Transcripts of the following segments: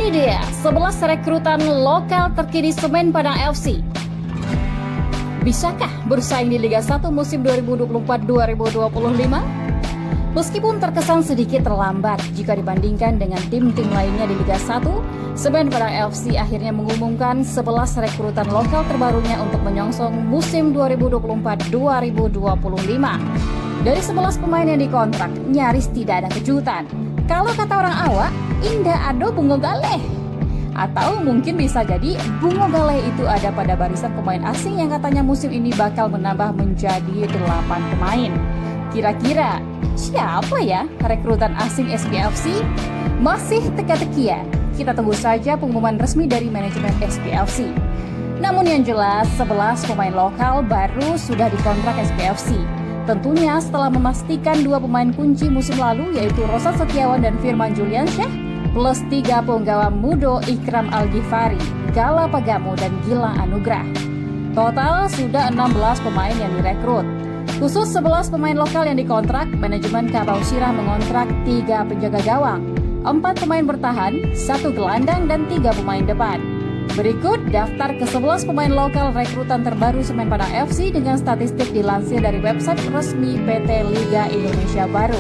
Ini dia 11 rekrutan lokal terkini Semen Padang FC. Bisakah bersaing di Liga 1 musim 2024-2025? Meskipun terkesan sedikit terlambat jika dibandingkan dengan tim-tim lainnya di Liga 1, Semen Padang FC akhirnya mengumumkan 11 rekrutan lokal terbarunya untuk menyongsong musim 2024-2025. Dari 11 pemain yang dikontrak, nyaris tidak ada kejutan. Kalau kata orang awak, indah ado bungo galeh. Atau mungkin bisa jadi bungo galeh itu ada pada barisan pemain asing yang katanya musim ini bakal menambah menjadi 8 pemain. Kira-kira siapa ya rekrutan asing SPFC? Masih teka-teki ya? Kita tunggu saja pengumuman resmi dari manajemen SPFC. Namun yang jelas 11 pemain lokal baru sudah dikontrak SPFC. Tentunya setelah memastikan 2 pemain kunci musim lalu yaitu Roshan Setiawan dan Firman Juliansyah plus 3 penggawa Mudo Ikram Al-Ghifari, Gala Pagamu dan Gilang Anugrah. Total sudah 16 pemain yang direkrut. Khusus 11 pemain lokal yang dikontrak, manajemen Kabausira mengontrak 3 penjaga gawang, 4 pemain bertahan, 1 gelandang dan 3 pemain depan. Berikut daftar ke-11 pemain lokal rekrutan terbaru Semen Padang FC dengan statistik dilansir dari website resmi PT Liga Indonesia Baru.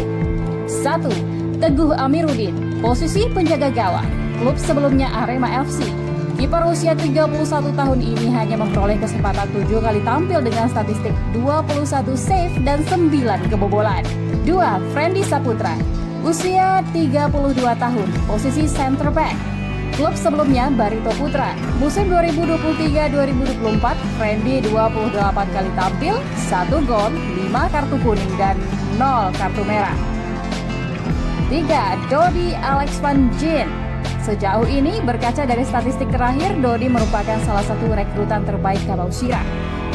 1. Teguh Amiruddin, posisi penjaga gawang, klub sebelumnya Arema FC. Kiper usia 31 tahun ini hanya memperoleh kesempatan 7 kali tampil dengan statistik 21 save dan 9 kebobolan. 2. Friendly Saputra, usia 32 tahun, posisi center back. Klub sebelumnya Barito Putra. Musim 2023-2024, Friendly 28 kali tampil, 1 gol, 5 kartu kuning dan 0 kartu merah. 3. Dodi Alex Van Jin. Sejauh ini berkaca dari statistik terakhir, Dodi merupakan salah satu rekrutan terbaik Kabausira.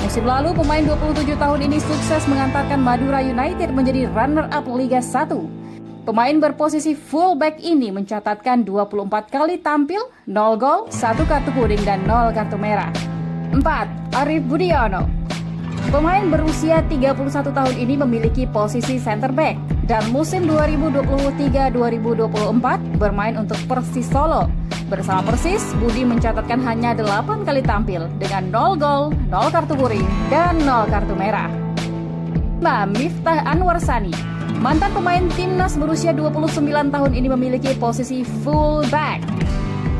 Musim lalu pemain 27 tahun ini sukses mengantarkan Madura United menjadi runner-up Liga 1. Pemain berposisi fullback ini mencatatkan 24 kali tampil, 0 gol, 1 kartu kuning dan 0 kartu merah. 4. Arif Budiono. Pemain berusia 31 tahun ini memiliki posisi center back dan musim 2023-2024 bermain untuk Persis Solo. Bersama Persis, Budi mencatatkan hanya 8 kali tampil dengan 0 gol, 0 kartu kuning dan 0 kartu merah. 5. Miftah Anwar Sani. Mantan pemain timnas berusia 29 tahun ini memiliki posisi fullback.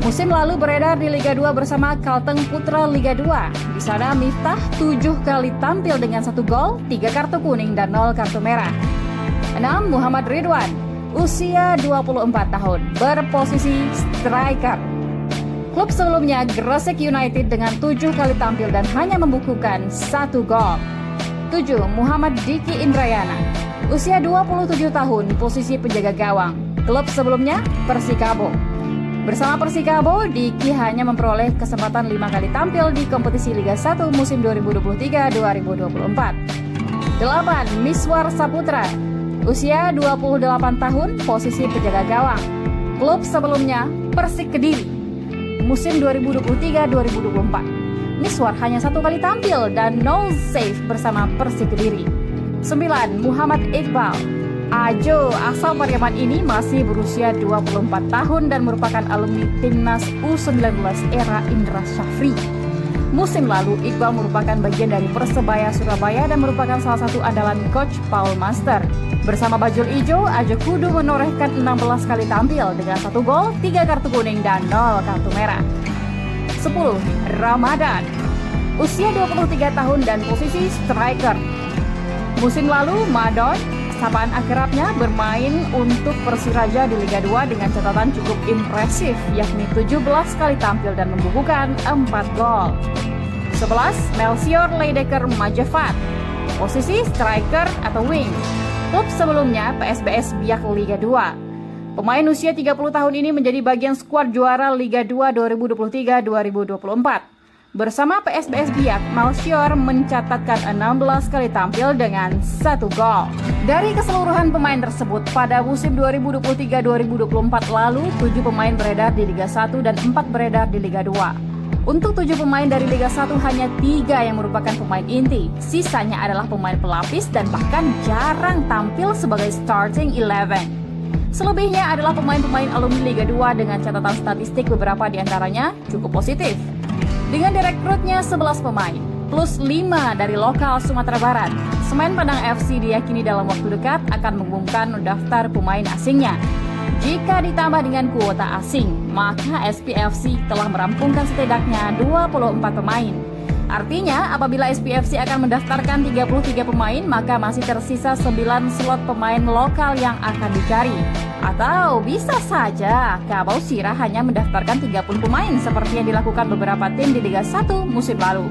Musim lalu beredar di Liga 2 bersama Kalteng Putra Liga 2. Di sana Miftah 7 kali tampil dengan 1 gol, 3 kartu kuning dan 0 kartu merah. 6. Muhammad Ridwan, usia 24 tahun, berposisi striker. Klub sebelumnya Gresik United dengan 7 kali tampil dan hanya membukukan 1 gol. 7. Muhammad Diki Indrayana, usia 27 tahun, posisi penjaga gawang. Klub sebelumnya Persikabo. Bersama Persikabo, Diki hanya memperoleh kesempatan 5 kali tampil di kompetisi Liga 1 musim 2023-2024. 8. Miswar Saputra, usia 28 tahun, posisi penjaga gawang. Klub sebelumnya Persik Kediri. Musim 2023-2024. Miswar hanya 1 kali tampil dan 0 save bersama Persik Kediri. 9. Muhammad Iqbal. Ajo asal Pariaman ini masih berusia 24 tahun dan merupakan alumni timnas U19 era Indra Syafri. Musim lalu Iqbal merupakan bagian dari Persebaya Surabaya dan merupakan salah satu andalan coach Paul Master. Bersama Bajul Ijo, Ajo kudu menorehkan 16 kali tampil dengan 1 gol, 3 kartu kuning dan 0 kartu merah. 10. Ramadan, usia 23 tahun dan posisi striker. Musim lalu, Madon, sapaan akrabnya, bermain untuk Persiraja di Liga 2 dengan catatan cukup impresif, yakni 17 kali tampil dan membukukan 4 gol. 11. Melchior Leidecker Majafat, posisi striker atau wing. Klub sebelumnya PSBS Biak Liga 2. Pemain usia 30 tahun ini menjadi bagian skuad juara Liga 2 2023-2024. Bersama PSBS Biak, Melchior mencatatkan 16 kali tampil dengan 1 gol. Dari keseluruhan pemain tersebut, pada musim 2023-2024 lalu, 7 pemain beredar di Liga 1 dan 4 beredar di Liga 2. Untuk 7 pemain dari Liga 1 hanya 3 yang merupakan pemain inti. Sisanya adalah pemain pelapis dan bahkan jarang tampil sebagai starting 11. Selebihnya adalah pemain-pemain alumni Liga 2 dengan catatan statistik beberapa di antaranya cukup positif. Dengan direkrutnya 11 pemain, plus 5 dari lokal Sumatera Barat, Semen Padang FC diyakini dalam waktu dekat akan mengumumkan daftar pemain asingnya. Jika ditambah dengan kuota asing, maka SPFC telah merampungkan setidaknya 24 pemain. Artinya, apabila SPFC akan mendaftarkan 33 pemain, maka masih tersisa 9 slot pemain lokal yang akan dicari. Atau bisa saja Kabau Sirah hanya mendaftarkan 30 pemain seperti yang dilakukan beberapa tim di Liga 1 musim lalu.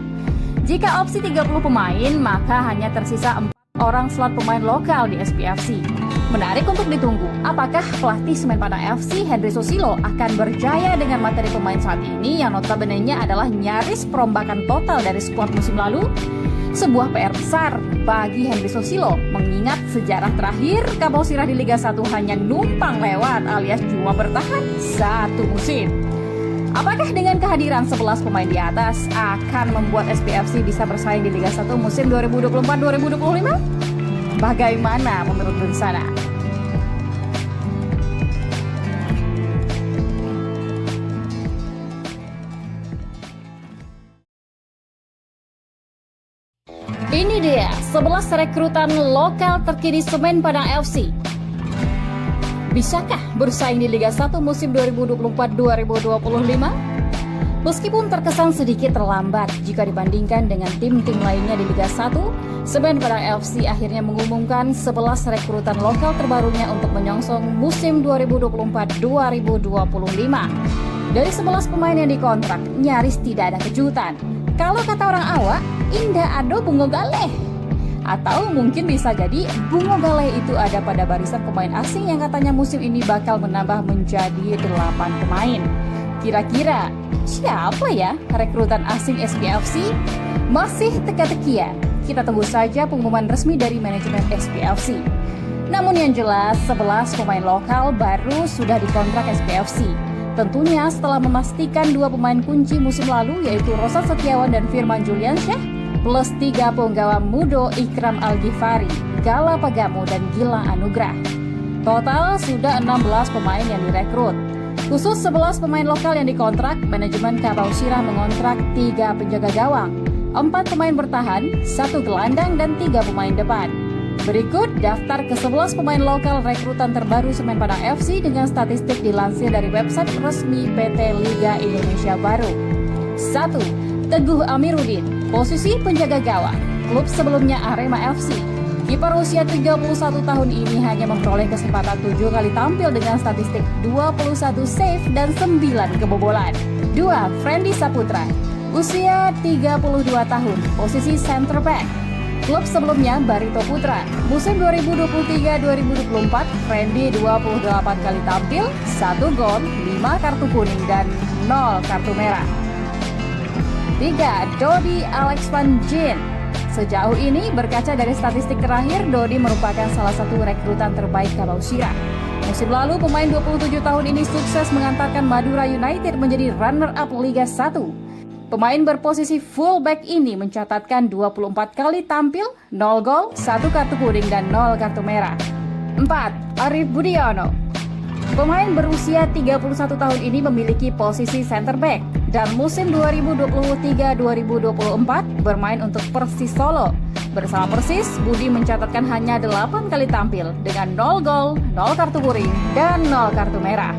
Jika opsi 30 pemain, maka hanya tersisa 4 orang slot pemain lokal di SPFC. Menarik untuk ditunggu, apakah pelatih Semen Padang FC Henry Susilo akan berjaya dengan materi pemain saat ini yang notabene-nya adalah nyaris perombakan total dari skuad musim lalu? Sebuah PR besar bagi Henry Susilo, mengingat sejarah terakhir Kabau Sirah di Liga 1 hanya numpang lewat alias cuma bertahan satu musim. Apakah dengan kehadiran 11 pemain di atas akan membuat SPFC bisa bersaing di Liga 1 musim 2024-2025? Bagaimana menurut Bersana? Ini dia 11 rekrutan lokal terkini Semen Padang FC. Bisakah bersaing di Liga 1 musim 2024-2025? Meskipun terkesan sedikit terlambat jika dibandingkan dengan tim-tim lainnya di Liga 1, Semen Padang FC akhirnya mengumumkan 11 rekrutan lokal terbarunya untuk menyongsong musim 2024-2025. Dari 11 pemain yang dikontrak, nyaris tidak ada kejutan. Kalau kata orang awak, indah ado bungo galeh. Atau mungkin bisa jadi bungo galeh itu ada pada barisan pemain asing yang katanya musim ini bakal menambah menjadi 8 pemain. Kira-kira siapa ya rekrutan asing SPFC? Masih teka-tekian. Kita tunggu saja pengumuman resmi dari manajemen SPFC. Namun yang jelas 11 pemain lokal baru sudah dikontrak SPFC. Tentunya setelah memastikan 2 pemain kunci musim lalu yaitu Rosan Setiawan dan Firman Juliansyah plus 3 penggawa Mudo Ikram Al-Ghifari, Gala Pagamo dan Gilang Anugrah. Total sudah 16 pemain yang direkrut. Khusus 11 pemain lokal yang dikontrak, manajemen Kabau Sirah mengontrak 3 penjaga gawang, 4 pemain bertahan, 1 gelandang dan 3 pemain depan. Berikut daftar ke-11 pemain lokal rekrutan terbaru Semen Padang FC dengan statistik dilansir dari website resmi PT Liga Indonesia Baru. 1. Teguh Amiruddin, posisi penjaga gawang, klub sebelumnya Arema FC. Kiper usia 31 tahun ini hanya memperoleh kesempatan 7 kali tampil dengan statistik 21 save dan 9 kebobolan. 2. Friendly Saputra, usia 32 tahun, posisi center back. Klub sebelumnya Barito Putra, musim 2023-2024, Friendly 28 kali tampil, 1 gol, 5 kartu kuning dan 0 kartu merah. 3. Dodi Alex Van Jin. Sejauh ini berkaca dari statistik terakhir, Dodi merupakan salah satu rekrutan terbaik Kabau Sirah. Musim lalu pemain 27 tahun ini sukses mengantarkan Madura United menjadi runner-up Liga 1. Pemain berposisi fullback ini mencatatkan 24 kali tampil, 0 gol, 1 kartu kuning dan 0 kartu merah. 4. Arif Budiono. Pemain berusia 31 tahun ini memiliki posisi center back dan musim 2023-2024 bermain untuk Persis Solo. Bersama Persis, Budi mencatatkan hanya 8 kali tampil dengan 0 gol, 0 kartu kuning dan 0 kartu merah.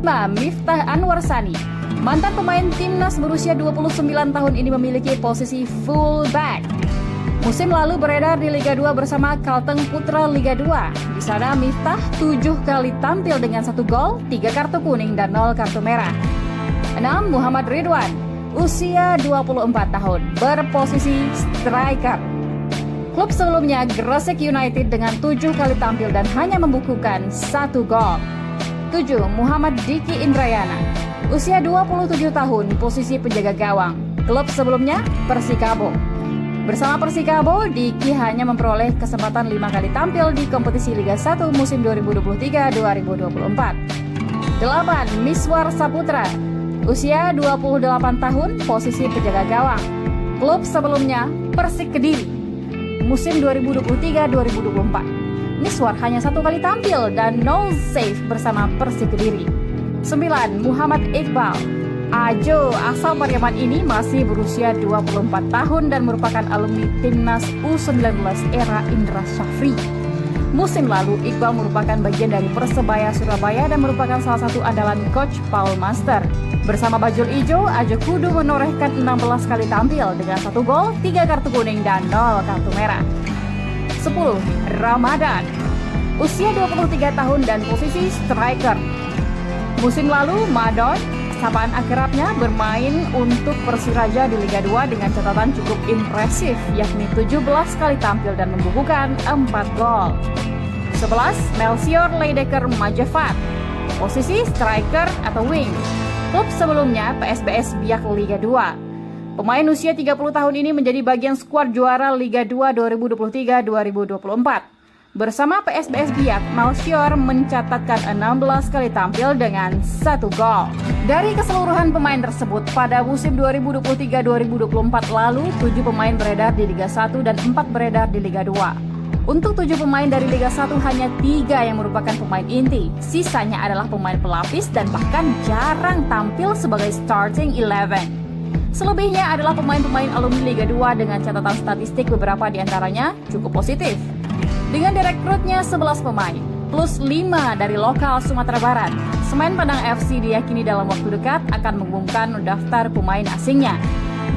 5. Miftah Anwarsani. Mantan pemain timnas berusia 29 tahun ini memiliki posisi fullback. Musim lalu beredar di Liga 2 bersama Kalteng Putra Liga 2. Di sana Miftah 7 kali tampil dengan 1 gol, 3 kartu kuning dan 0 kartu merah. 6. Muhammad Ridwan, usia 24 tahun, berposisi striker. Klub sebelumnya Gresik United dengan 7 kali tampil dan hanya membukukan 1 gol. 7. Muhammad Diki Indrayana, usia 27 tahun, posisi penjaga gawang. Klub sebelumnya Persikabo. Bersama Persikabo, Diki hanya memperoleh kesempatan 5 kali tampil di kompetisi Liga 1 musim 2023-2024. 8. Miswar Saputra, usia 28 tahun, posisi penjaga gawang. Klub sebelumnya Persik Kediri, musim 2023-2024. Miswar hanya 1 kali tampil dan 0 save bersama Persik Kediri. 9. Muhammad Iqbal. Ajo asal Pariaman ini masih berusia 24 tahun dan merupakan alumni Timnas U19 era Indra Syafri. Musim lalu, Iqbal merupakan bagian dari Persebaya Surabaya dan merupakan salah satu andalan Coach Paul Master. Bersama bajul ijo, Ajo kudu menorehkan 16 kali tampil dengan 1 gol, 3 kartu kuning, dan 0 kartu merah. 10. Ramadan. Usia 23 tahun dan posisi striker. Musim lalu, Madon, sapaan akrabnya, bermain untuk Persiraja di Liga 2 dengan catatan cukup impresif, yakni 17 kali tampil dan membukukan 4 gol. 11. Melchior Leidecker Majafat. Posisi striker atau wing. Klub sebelumnya PSBS Biak Liga 2. Pemain usia 30 tahun ini menjadi bagian skuad juara Liga 2 2023-2024. Bersama PSBS Biak, Melchior mencatatkan 16 kali tampil dengan 1 gol. Dari keseluruhan pemain tersebut, pada musim 2023-2024 lalu, 7 pemain beredar di Liga 1 dan 4 beredar di Liga 2. Untuk 7 pemain dari Liga 1 hanya 3 yang merupakan pemain inti. Sisanya adalah pemain pelapis dan bahkan jarang tampil sebagai starting 11. Selebihnya adalah pemain-pemain alumni Liga 2 dengan catatan statistik beberapa diantaranya cukup positif. Dengan direkrutnya 11 pemain, plus 5 dari lokal Sumatera Barat, Semen Padang FC diyakini dalam waktu dekat akan mengumumkan daftar pemain asingnya.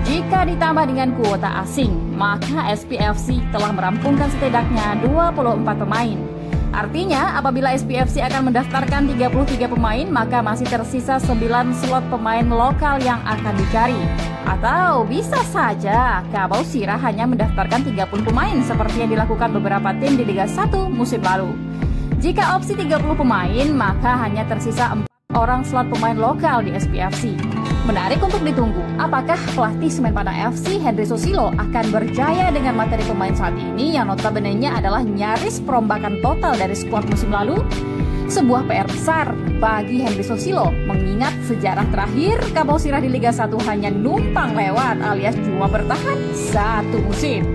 Jika ditambah dengan kuota asing, maka SPFC telah merampungkan setidaknya 24 pemain. Artinya, apabila SPFC akan mendaftarkan 33 pemain, maka masih tersisa 9 slot pemain lokal yang akan dicari. Atau bisa saja Kabau Sirah hanya mendaftarkan 30 pemain seperti yang dilakukan beberapa tim di Liga 1 musim lalu. Jika opsi 30 pemain, maka hanya tersisa 4 orang slot pemain lokal di SPFC. Menarik untuk ditunggu, apakah pelatih Semen Padang FC Henry Susilo akan berjaya dengan materi pemain saat ini yang notabene-nya adalah nyaris perombakan total dari skuad musim lalu? Sebuah PR besar bagi Henry Susilo, mengingat sejarah terakhir Kabau Sirah di Liga 1 hanya numpang lewat alias cuma bertahan 1 musim.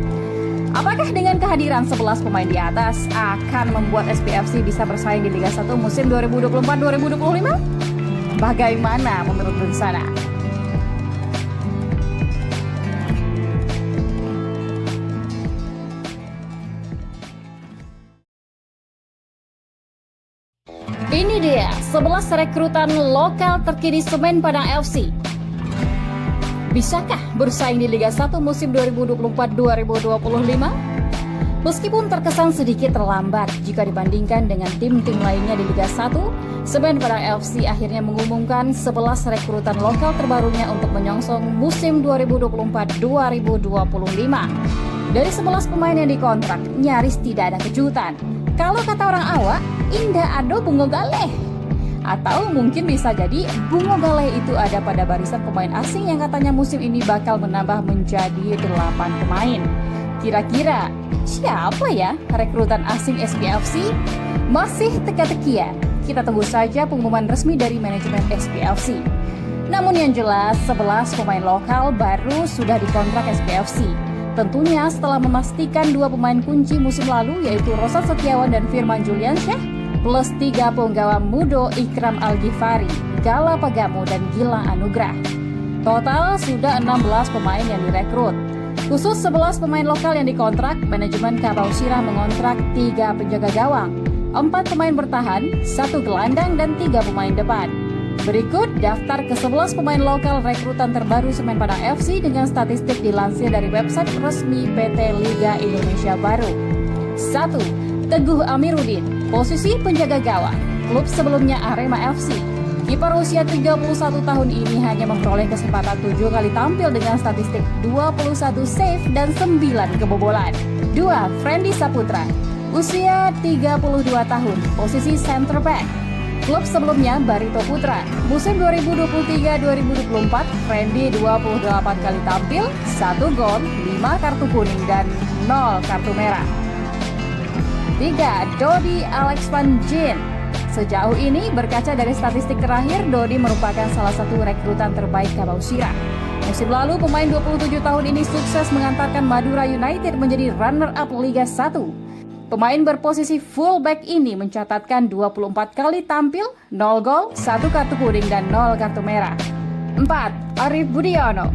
Apakah dengan kehadiran 11 pemain di atas akan membuat SPFC bisa bersaing di Liga 1 musim 2024-2025? Bagaimana menurut Bensana? Ini dia 11 rekrutan lokal terkini Semen Padang FC. Bisakah bersaing di Liga 1 musim 2024-2025? Meskipun terkesan sedikit terlambat jika dibandingkan dengan tim-tim lainnya di Liga 1, Semen Padang FC akhirnya mengumumkan 11 rekrutan lokal terbarunya untuk menyongsong musim 2024-2025. Dari 11 pemain yang dikontrak, nyaris tidak ada kejutan. Kalau kata orang awak, indah ado bungo galeh. Atau mungkin bisa jadi bungo galeh itu ada pada barisan pemain asing yang katanya musim ini bakal menambah menjadi 8 pemain. Kira-kira siapa ya rekrutan asing SPFC? Masih teka-tekian. Kita tunggu saja pengumuman resmi dari manajemen SPFC. Namun yang jelas 11 pemain lokal baru sudah dikontrak SPFC. Tentunya setelah memastikan 2 pemain kunci musim lalu yaitu Rosan Setiawan dan Firman Juliansyah plus 3 penggawa Mudo Ikram Al-Ghifari, Gala Pagamu dan Gilang Anugrah. Total sudah 16 pemain yang direkrut. Khusus 11 pemain lokal yang dikontrak, manajemen Kabau Sirah mengontrak 3 penjaga gawang, 4 pemain bertahan, 1 gelandang dan 3 pemain depan. Berikut daftar ke-11 pemain lokal rekrutan terbaru Semen Padang FC dengan statistik dilansir dari website resmi PT Liga Indonesia Baru. 1. Teguh Amiruddin, posisi penjaga gawang, klub sebelumnya Arema FC. Kiper usia 31 tahun ini hanya memperoleh kesempatan 7 kali tampil dengan statistik 21 save dan 9 kebobolan. 2. Friendly Saputra, usia 32 tahun, posisi center back. Klub sebelumnya Barito Putra. Musim 2023-2024, Friendly 28 kali tampil, 1 gol, 5 kartu kuning dan 0 kartu merah. 3. Dodi Alex Van Jin. Sejauh ini berkaca dari statistik terakhir, Dodi merupakan salah satu rekrutan terbaik Kabau Sirah. Musim lalu pemain 27 tahun ini sukses mengantarkan Madura United menjadi runner-up Liga 1. Pemain berposisi fullback ini mencatatkan 24 kali tampil, 0 gol, 1 kartu kuning dan 0 kartu merah. 4. Arif Budiono.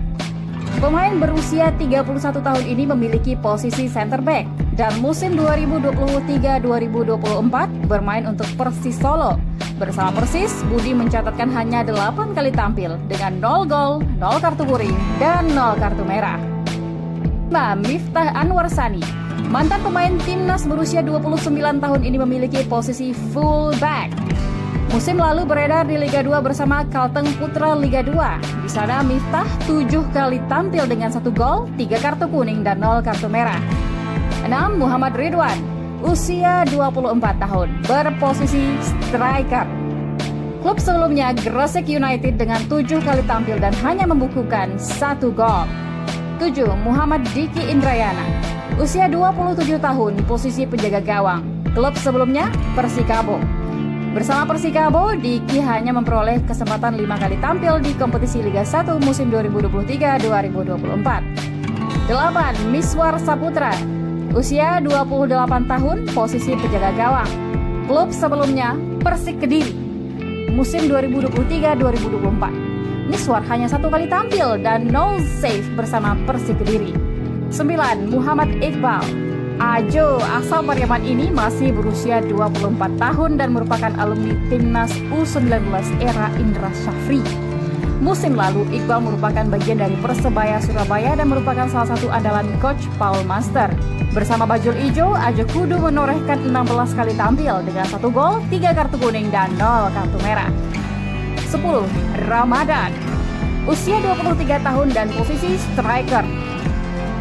Pemain berusia 31 tahun ini memiliki posisi center back dan musim 2023-2024 bermain untuk Persis Solo. Bersama Persis, Budi mencatatkan hanya 8 kali tampil dengan 0 gol, 0 kartu kuning, dan 0 kartu merah. 5. Miftah Anwar Sani. Mantan pemain timnas berusia 29 tahun ini memiliki posisi fullback. Musim lalu beredar di Liga 2 bersama Kalteng Putra Liga 2. Di sana Miftah 7 kali tampil dengan 1 gol, 3 kartu kuning dan 0 kartu merah. 6. Muhammad Ridwan. Usia 24 tahun, berposisi striker. Klub sebelumnya Gresik United dengan 7 kali tampil dan hanya membukukan 1 gol. 7. Muhammad Diki Indrayana. Usia 27 tahun, posisi penjaga gawang. Klub sebelumnya Persikabo. Bersama Persikabo, Diki hanya memperoleh kesempatan 5 kali tampil di kompetisi Liga 1 musim 2023-2024. 8. Miswar Saputra. Usia 28 tahun, posisi penjaga gawang. Klub sebelumnya Persik Kediri. Musim 2023-2024. Miswar hanya 1 kali tampil dan 0 save bersama Persik Kediri. 9. Muhammad Iqbal. Ajo asal Pariaman ini masih berusia 24 tahun dan merupakan alumni timnas U19 era Indra Syafri. Musim lalu, Iqbal merupakan bagian dari Persebaya Surabaya dan merupakan salah satu andalan coach Paul Master. Bersama Bajul Ijo, Ajo Kudu menorehkan 16 kali tampil dengan 1 gol, 3 kartu kuning dan 0 kartu merah. 10. Ramadan. Usia 23 tahun dan posisi striker.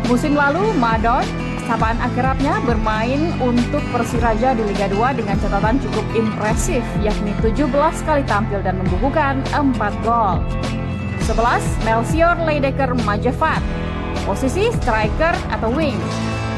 Musim lalu, Madon, sapaan akrabnya, bermain untuk Persiraja di Liga 2 dengan catatan cukup impresif, yakni 17 kali tampil dan membukukan 4 gol. 11. Melchior Leidecker Majafat. Posisi striker atau wing.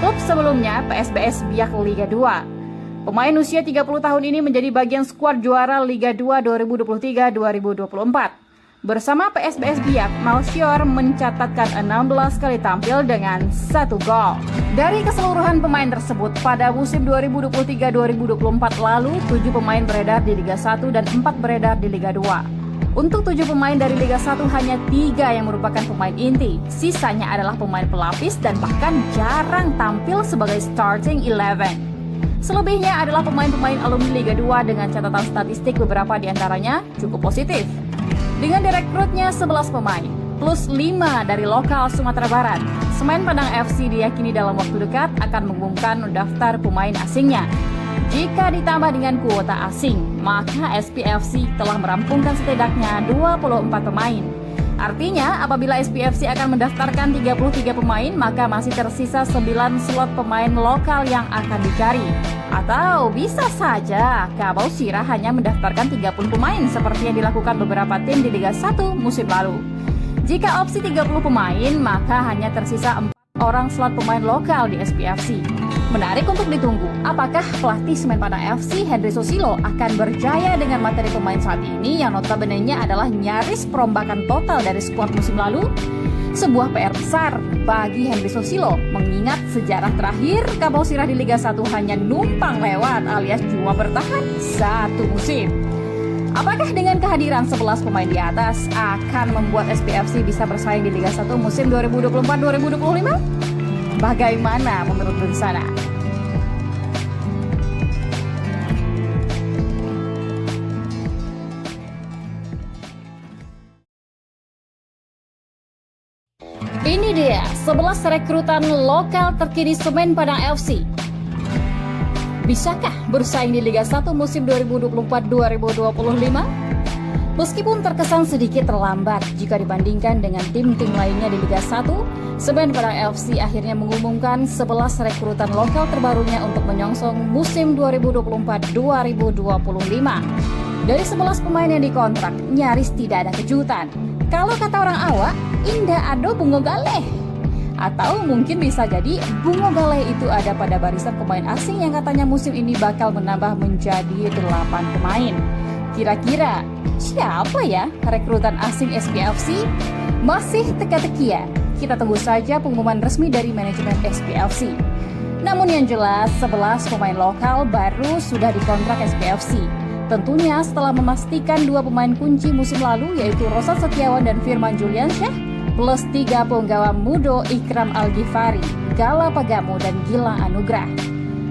Klub sebelumnya PSBS Biak Liga 2. Pemain usia 30 tahun ini menjadi bagian skuad juara Liga 2 2023-2024. Bersama PSBS Biak, Melchior mencatatkan 16 kali tampil dengan 1 gol. Dari keseluruhan pemain tersebut, pada musim 2023-2024 lalu, 7 pemain beredar di Liga 1 dan 4 beredar di Liga 2. Untuk 7 pemain dari Liga 1 hanya 3 yang merupakan pemain inti. Sisanya adalah pemain pelapis dan bahkan jarang tampil sebagai starting 11. Selebihnya adalah pemain-pemain alumni Liga 2 dengan catatan statistik beberapa diantaranya cukup positif. Dengan direkrutnya 11 pemain, plus 5 dari lokal Sumatera Barat, Semen Padang FC diyakini dalam waktu dekat akan mengumumkan daftar pemain asingnya. Jika ditambah dengan kuota asing, maka SPFC telah merampungkan setidaknya 24 pemain. Artinya, apabila SPFC akan mendaftarkan 33 pemain, maka masih tersisa 9 slot pemain lokal yang akan dicari. Atau bisa saja Kabau Sirah hanya mendaftarkan 30 pemain seperti yang dilakukan beberapa tim di Liga 1 musim lalu. Jika opsi 30 pemain, maka hanya tersisa 4 orang slot pemain lokal di SPFC. Menarik untuk ditunggu, apakah pelatih Semen Padang FC Henry Susilo akan berjaya dengan materi pemain saat ini yang notabene-nya adalah nyaris perombakan total dari skuad musim lalu? Sebuah PR besar bagi Henry Susilo, mengingat sejarah terakhir Kabau Sirah di Liga 1 hanya numpang lewat alias cuma bertahan 1 musim. Apakah dengan kehadiran 11 pemain di atas akan membuat SPFC bisa bersaing di Liga 1 musim 2024-2025? Bagaimana menurut Dunsana? Ini dia 11 rekrutan lokal terkini Semen Padang FC. Bisakah bersaing di Liga 1 musim 2024-2025? Meskipun terkesan sedikit terlambat jika dibandingkan dengan tim-tim lainnya di Liga 1, Semen Padang FC akhirnya mengumumkan 11 rekrutan lokal terbarunya untuk menyongsong musim 2024-2025. Dari 11 pemain yang dikontrak, nyaris tidak ada kejutan. Kalau kata orang awak, indah ado bungo galeh. Atau mungkin bisa jadi bungo galeh itu ada pada barisan pemain asing yang katanya musim ini bakal menambah menjadi 8 pemain. Kira-kira siapa ya rekrutan asing SPFC? Masih teka-teki ya? Kita tunggu saja pengumuman resmi dari manajemen SPFC. Namun yang jelas, 11 pemain lokal baru sudah dikontrak SPFC. Tentunya setelah memastikan 2 pemain kunci musim lalu yaitu Roshan Setiawan dan Firman Juliansyah, plus 3 penggawa Mudo Ikram Al-Ghifari, Gala Pagamo, dan Gilang Anugrah.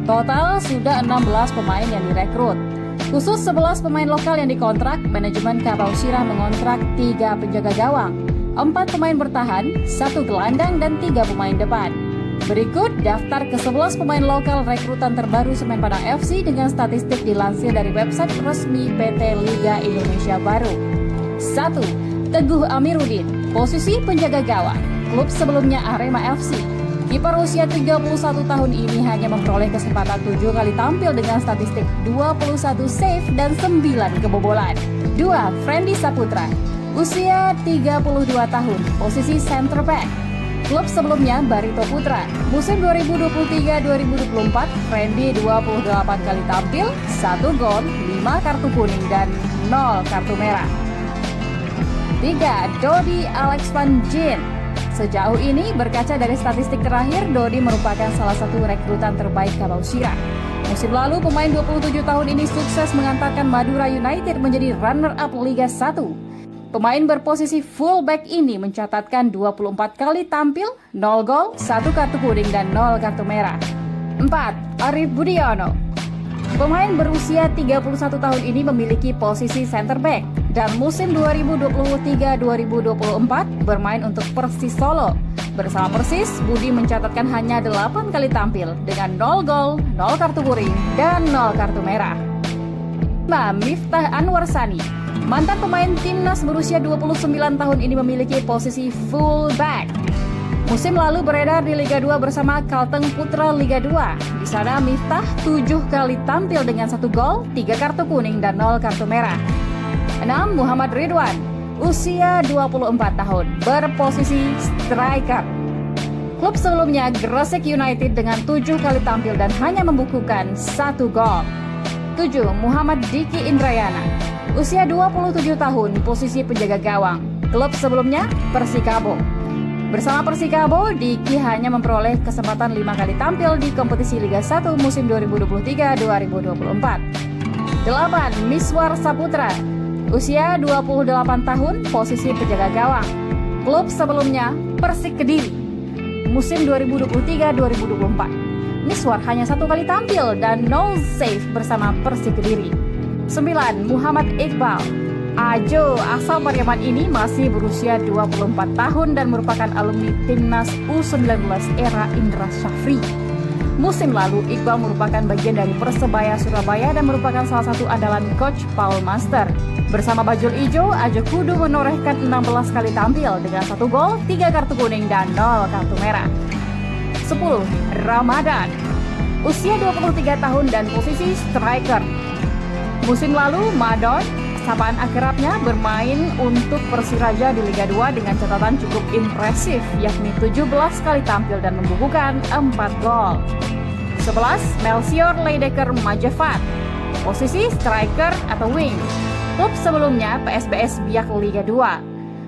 Total sudah 16 pemain yang direkrut. Khusus 11 pemain lokal yang dikontrak, manajemen Kabau Sirah mengontrak 3 penjaga gawang, 4 pemain bertahan, 1 gelandang, dan 3 pemain depan. Berikut daftar ke-11 pemain lokal rekrutan terbaru Semen Padang FC dengan statistik dilansir dari website resmi PT Liga Indonesia Baru. 1. Teguh Amiruddin, posisi penjaga gawang, klub sebelumnya Arema FC. Kiper usia 31 tahun ini hanya memperoleh kesempatan 7 kali tampil dengan statistik 21 save dan 9 kebobolan. 2. Friendly Saputra, usia 32 tahun, posisi center back. Klub sebelumnya Barito Putra. Musim 2023-2024, Friendly 28 kali tampil, 1 gol, 5 kartu kuning dan 0 kartu merah. 3. Dodi Alex Van Jin. Sejauh ini, berkaca dari statistik terakhir, Dodi merupakan salah satu rekrutan terbaik Kabau Sirah. Musim lalu, pemain 27 tahun ini sukses mengantarkan Madura United menjadi runner-up Liga 1. Pemain berposisi fullback ini mencatatkan 24 kali tampil, 0 gol, 1 kartu kuning, dan 0 kartu merah. 4. Arif Budiono. Pemain berusia 31 tahun ini memiliki posisi center back dan musim 2023-2024 bermain untuk Persis Solo. Bersama Persis, Budi mencatatkan hanya 8 kali tampil dengan 0 gol, 0 kartu kuning, dan 0 kartu merah. 5. Miftah Anwar Sani. Mantan pemain timnas berusia 29 tahun ini memiliki posisi fullback. Musim lalu beredar di Liga 2 bersama Kalteng Putra Liga 2. Di sana Miftah 7 kali tampil dengan 1 gol, 3 kartu kuning, dan 0 kartu merah. 6. Muhammad Ridwan, usia 24 tahun, berposisi striker. Klub sebelumnya Gresik United dengan 7 kali tampil dan hanya membukukan 1 gol. 7. Muhammad Diki Indrayana, usia 27 tahun, posisi penjaga gawang. Klub sebelumnya Persikabo. Bersama Persikabo, Diki hanya memperoleh kesempatan 5 kali tampil di kompetisi Liga 1 musim 2023-2024. 8. Miswar Saputra, usia 28 tahun, posisi penjaga gawang. Klub sebelumnya Persik Kediri. Musim 2023-2024. Miswar hanya 1 kali tampil dan 0 save bersama Persik Kediri. 9. Muhammad Iqbal. Ajo asal Pariaman ini masih berusia 24 tahun dan merupakan alumni timnas U19 era Indra Syafri. Musim lalu, Iqbal merupakan bagian dari Persebaya Surabaya dan merupakan salah satu andalan coach Paul Master. Bersama Bajul Ijo, Ajo Kudu menorehkan 16 kali tampil dengan 1 gol, 3 kartu kuning, dan 0 kartu merah. 10. Ramadan, usia 23 tahun dan posisi striker. Musim lalu, Madon, sapaan akrabnya, bermain untuk Persiraja di Liga 2 dengan catatan cukup impresif, yakni 17 kali tampil dan membukukan 4 gol. 11. Melchior Leidecker Majevat, posisi striker atau wing. Klub sebelumnya PSBS Biak Liga 2.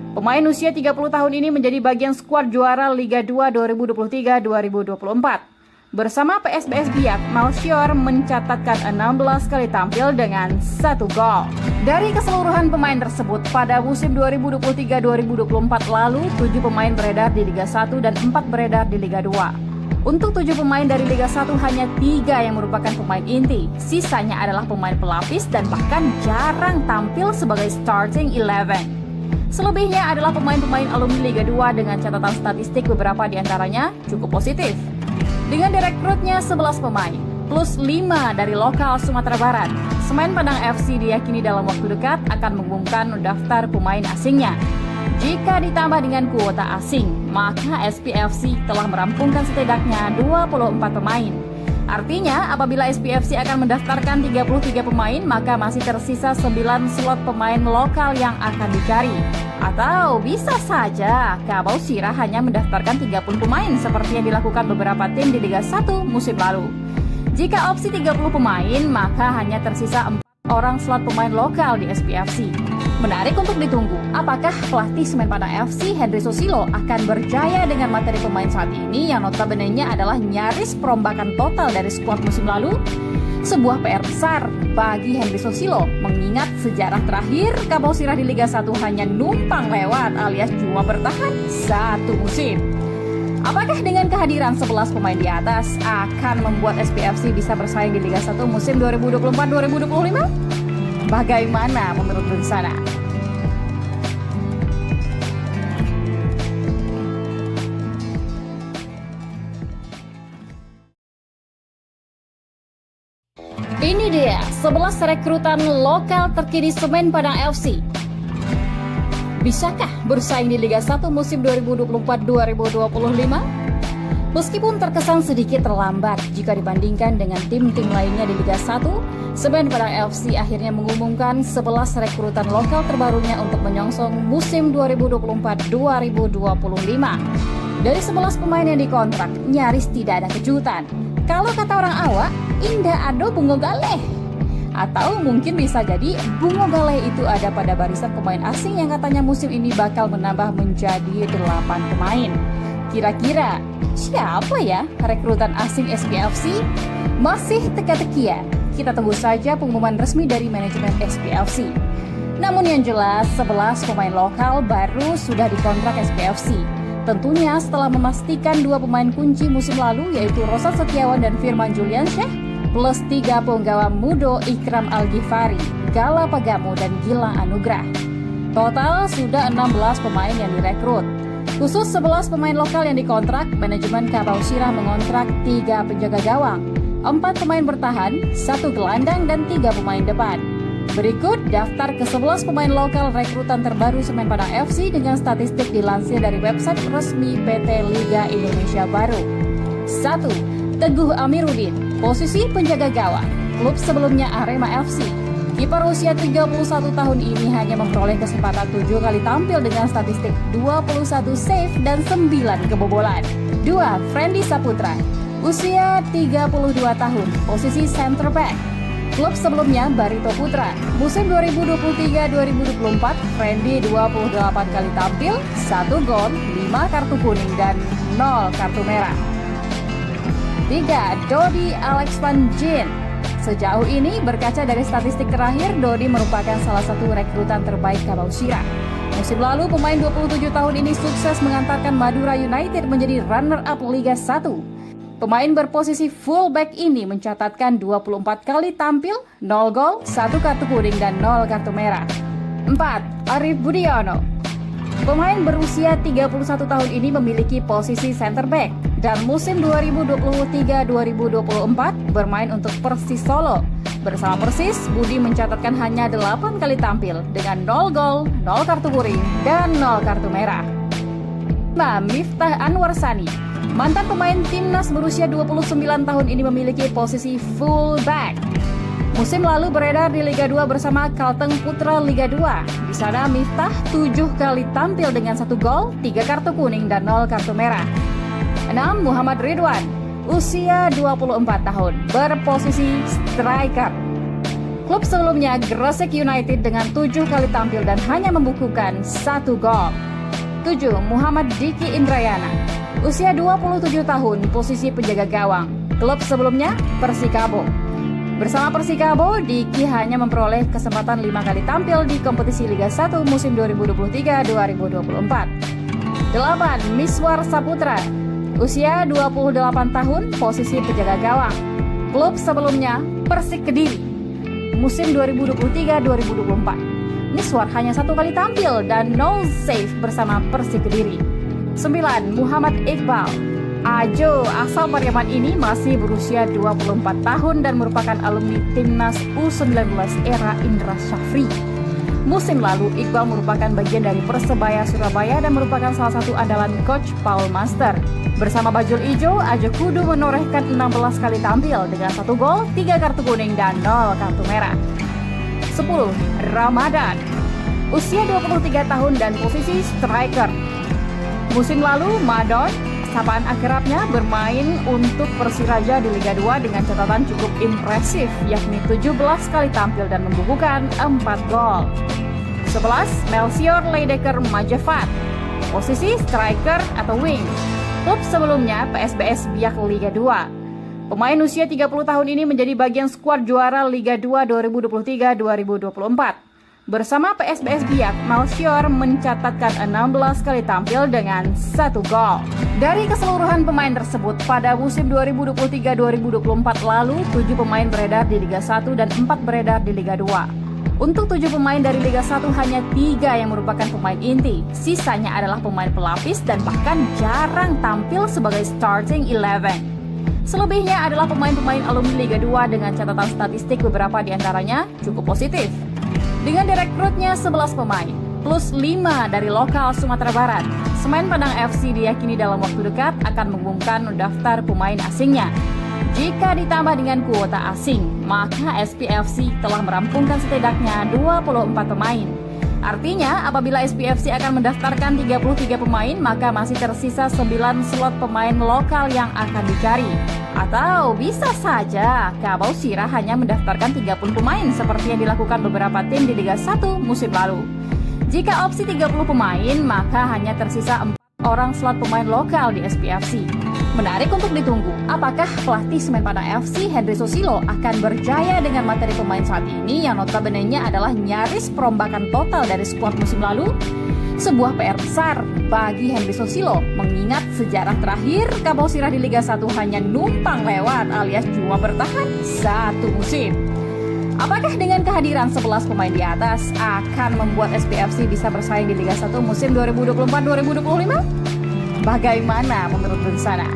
Pemain usia 30 tahun ini menjadi bagian skuad juara Liga 2 2023-2024. Bersama PSBS Biak, Melchior mencatatkan 16 kali tampil dengan 1 gol. Dari keseluruhan pemain tersebut, pada musim 2023-2024 lalu, 7 pemain beredar di Liga 1 dan 4 beredar di Liga 2. Untuk 7 pemain dari Liga 1, hanya 3 yang merupakan pemain inti. Sisanya adalah pemain pelapis dan bahkan jarang tampil sebagai starting 11. Selebihnya adalah pemain-pemain alumni Liga 2 dengan catatan statistik beberapa diantaranya cukup positif. Dengan direkrutnya 11 pemain, plus 5 dari lokal Sumatera Barat, Semen Padang FC diyakini dalam waktu dekat akan mengumumkan daftar pemain asingnya. Jika ditambah dengan kuota asing, maka SPFC telah merampungkan setidaknya 24 pemain. Artinya, apabila SPFC akan mendaftarkan 33 pemain, maka masih tersisa 9 slot pemain lokal yang akan dicari. Atau bisa saja Kabau Sirah hanya mendaftarkan 30 pemain seperti yang dilakukan beberapa tim di Liga 1 musim lalu. Jika opsi 30 pemain, maka hanya tersisa 4 orang slot pemain lokal di SPFC. Menarik untuk ditunggu, apakah pelatih Semen Padang FC Henry Susilo akan berjaya dengan materi pemain saat ini yang notabene-nya adalah nyaris perombakan total dari skuad musim lalu? Sebuah PR besar bagi Henry Susilo, mengingat sejarah terakhir Kabau Sirah di Liga 1 hanya numpang lewat alias cuma bertahan satu musim. Apakah dengan kehadiran 11 pemain di atas akan membuat SPFC bisa bersaing di Liga 1 musim 2024-2025? Bagaimana menurut Bersana? Ini dia 11 rekrutan lokal terkini Semen Padang FC. Bisakah bersaing di Liga 1 musim 2024-2025? Meskipun terkesan sedikit terlambat jika dibandingkan dengan tim-tim lainnya di Liga 1, Semen Padang FC akhirnya mengumumkan 11 rekrutan lokal terbarunya untuk menyongsong musim 2024-2025. Dari 11 pemain yang dikontrak, nyaris tidak ada kejutan. Kalau kata orang awak, indah ado bungo galeh. Atau mungkin bisa jadi bungo galeh itu ada pada barisan pemain asing yang katanya musim ini bakal menambah menjadi 8 pemain. Kira-kira siapa ya rekrutan asing SPFC? Masih teka-teki ya? Kita tunggu saja pengumuman resmi dari manajemen SPFC. Namun yang jelas 11 pemain lokal baru sudah dikontrak SPFC. Tentunya setelah memastikan 2 pemain kunci musim lalu yaitu Rosat Setiawan dan Firman Juliansyah plus 3 penggawa Mudo Ikram Al-Ghifari, Gala Pagamo dan Gilang Anugrah. Total sudah 16 pemain yang direkrut. Khusus 11 pemain lokal yang dikontrak, manajemen Kabau Sirah mengontrak 3 penjaga gawang, 4 pemain bertahan, 1 gelandang, dan 3 pemain depan. Berikut daftar ke-11 pemain lokal rekrutan terbaru Semen Padang FC dengan statistik dilansir dari website resmi PT Liga Indonesia Baru. 1. Teguh Amiruddin, posisi penjaga gawang, klub sebelumnya Arema FC. Kiper usia 31 tahun ini hanya memperoleh kesempatan 7 kali tampil dengan statistik 21 save dan 9 kebobolan. 2. Friendly Saputra, usia 32 tahun, posisi center back. Klub sebelumnya Barito Putra. Musim 2023-2024, Friendly 28 kali tampil, 1 gol, 5 kartu kuning dan 0 kartu merah. 3. Dodi Alex Van Jin. Sejauh ini, berkaca dari statistik terakhir, Dodi merupakan salah satu rekrutan terbaik Kabau Sirah. Musim lalu, pemain 27 tahun ini sukses mengantarkan Madura United menjadi runner-up Liga 1. Pemain berposisi fullback ini mencatatkan 24 kali tampil, 0 gol, 1 kartu kuning dan 0 kartu merah. 4. Arif Budiono. Pemain berusia 31 tahun ini memiliki posisi center back dan musim 2023-2024 bermain untuk Persis Solo. Bersama Persis, Budi mencatatkan hanya 8 kali tampil dengan 0 gol, 0 kartu kuning, dan 0 kartu merah. 5. Miftah Anwar Sani. Mantan pemain timnas berusia 29 tahun ini memiliki posisi fullback. Musim lalu beredar di Liga 2 bersama Kalteng Putra Liga 2. Di sana Miftah 7 kali tampil dengan 1 gol, 3 kartu kuning dan 0 kartu merah. 6. Muhammad Ridwan, usia 24 tahun, berposisi striker. Klub sebelumnya Gresik United dengan 7 kali tampil dan hanya membukukan 1 gol. 7. Muhammad Diki Indrayana, usia 27 tahun, posisi penjaga gawang. Klub sebelumnya Persikabo. Bersama Persikabo, Diki hanya memperoleh kesempatan 5 kali tampil di kompetisi Liga 1 musim 2023-2024. 8. Miswar Saputra, usia 28 tahun, posisi penjaga gawang. Klub sebelumnya Persik Kediri. Musim 2023-2024. Miswar hanya 1 kali tampil dan 0 save bersama Persik Kediri. 9. Muhammad Iqbal. Ajo asal Pariaman ini masih berusia 24 tahun dan merupakan alumni timnas U19 era Indra Syafri. Musim lalu, Iqbal merupakan bagian dari Persebaya Surabaya dan merupakan salah satu andalan coach Paul Master. Bersama Bajul Ijo, Ajo kudu menorehkan 16 kali tampil dengan 1 gol, 3 kartu kuning dan 0 kartu merah. 10. Ramadan, usia 23 tahun dan posisi striker. Musim lalu, Madon, sapaan akrabnya, bermain untuk Persiraja di Liga 2 dengan catatan cukup impresif, yakni 17 kali tampil dan membukukan 4 gol. 11. Melchior Leidecker Majevat, posisi striker atau wing. Klub sebelumnya PSBS Biak Liga 2. Pemain usia 30 tahun ini menjadi bagian skuad juara Liga 2 2023-2024. Bersama PSBS Biak, Melchior mencatatkan 16 kali tampil dengan 1 gol. Dari keseluruhan pemain tersebut, pada musim 2023-2024 lalu, 7 pemain beredar di Liga 1 dan 4 beredar di Liga 2. Untuk 7 pemain dari Liga 1 hanya 3 yang merupakan pemain inti. Sisanya adalah pemain pelapis dan bahkan jarang tampil sebagai starting 11. Selebihnya adalah pemain-pemain alumni Liga 2 dengan catatan statistik beberapa diantaranya cukup positif. Dengan direkrutnya 11 pemain, plus 5 dari lokal Sumatera Barat, Semen Padang FC diyakini dalam waktu dekat akan mengumumkan daftar pemain asingnya. Jika ditambah dengan kuota asing, maka SPFC telah merampungkan setidaknya 24 pemain. Artinya, apabila SPFC akan mendaftarkan 33 pemain, maka masih tersisa 9 slot pemain lokal yang akan dicari. Atau bisa saja Kabau Sirah hanya mendaftarkan 30 pemain seperti yang dilakukan beberapa tim di Liga 1 musim lalu. Jika opsi 30 pemain, maka hanya tersisa 4 orang slot pemain lokal di SPFC. Menarik untuk ditunggu, apakah pelatih Semen Padang FC Henry Susilo akan berjaya dengan materi pemain saat ini yang notabene-nya adalah nyaris perombakan total dari skuad musim lalu? Sebuah PR besar bagi Henry Susilo, mengingat sejarah terakhir Kabau Sirah di Liga 1 hanya numpang lewat alias cuma bertahan 1 musim. Apakah dengan kehadiran 11 pemain di atas akan membuat SPFC bisa bersaing di Liga 1 musim 2024-2025? Bagaimana menurut Dunsana?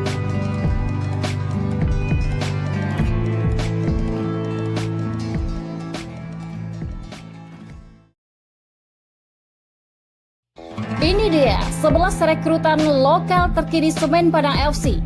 Ini dia 11 rekrutan lokal terkini Semen Padang FC.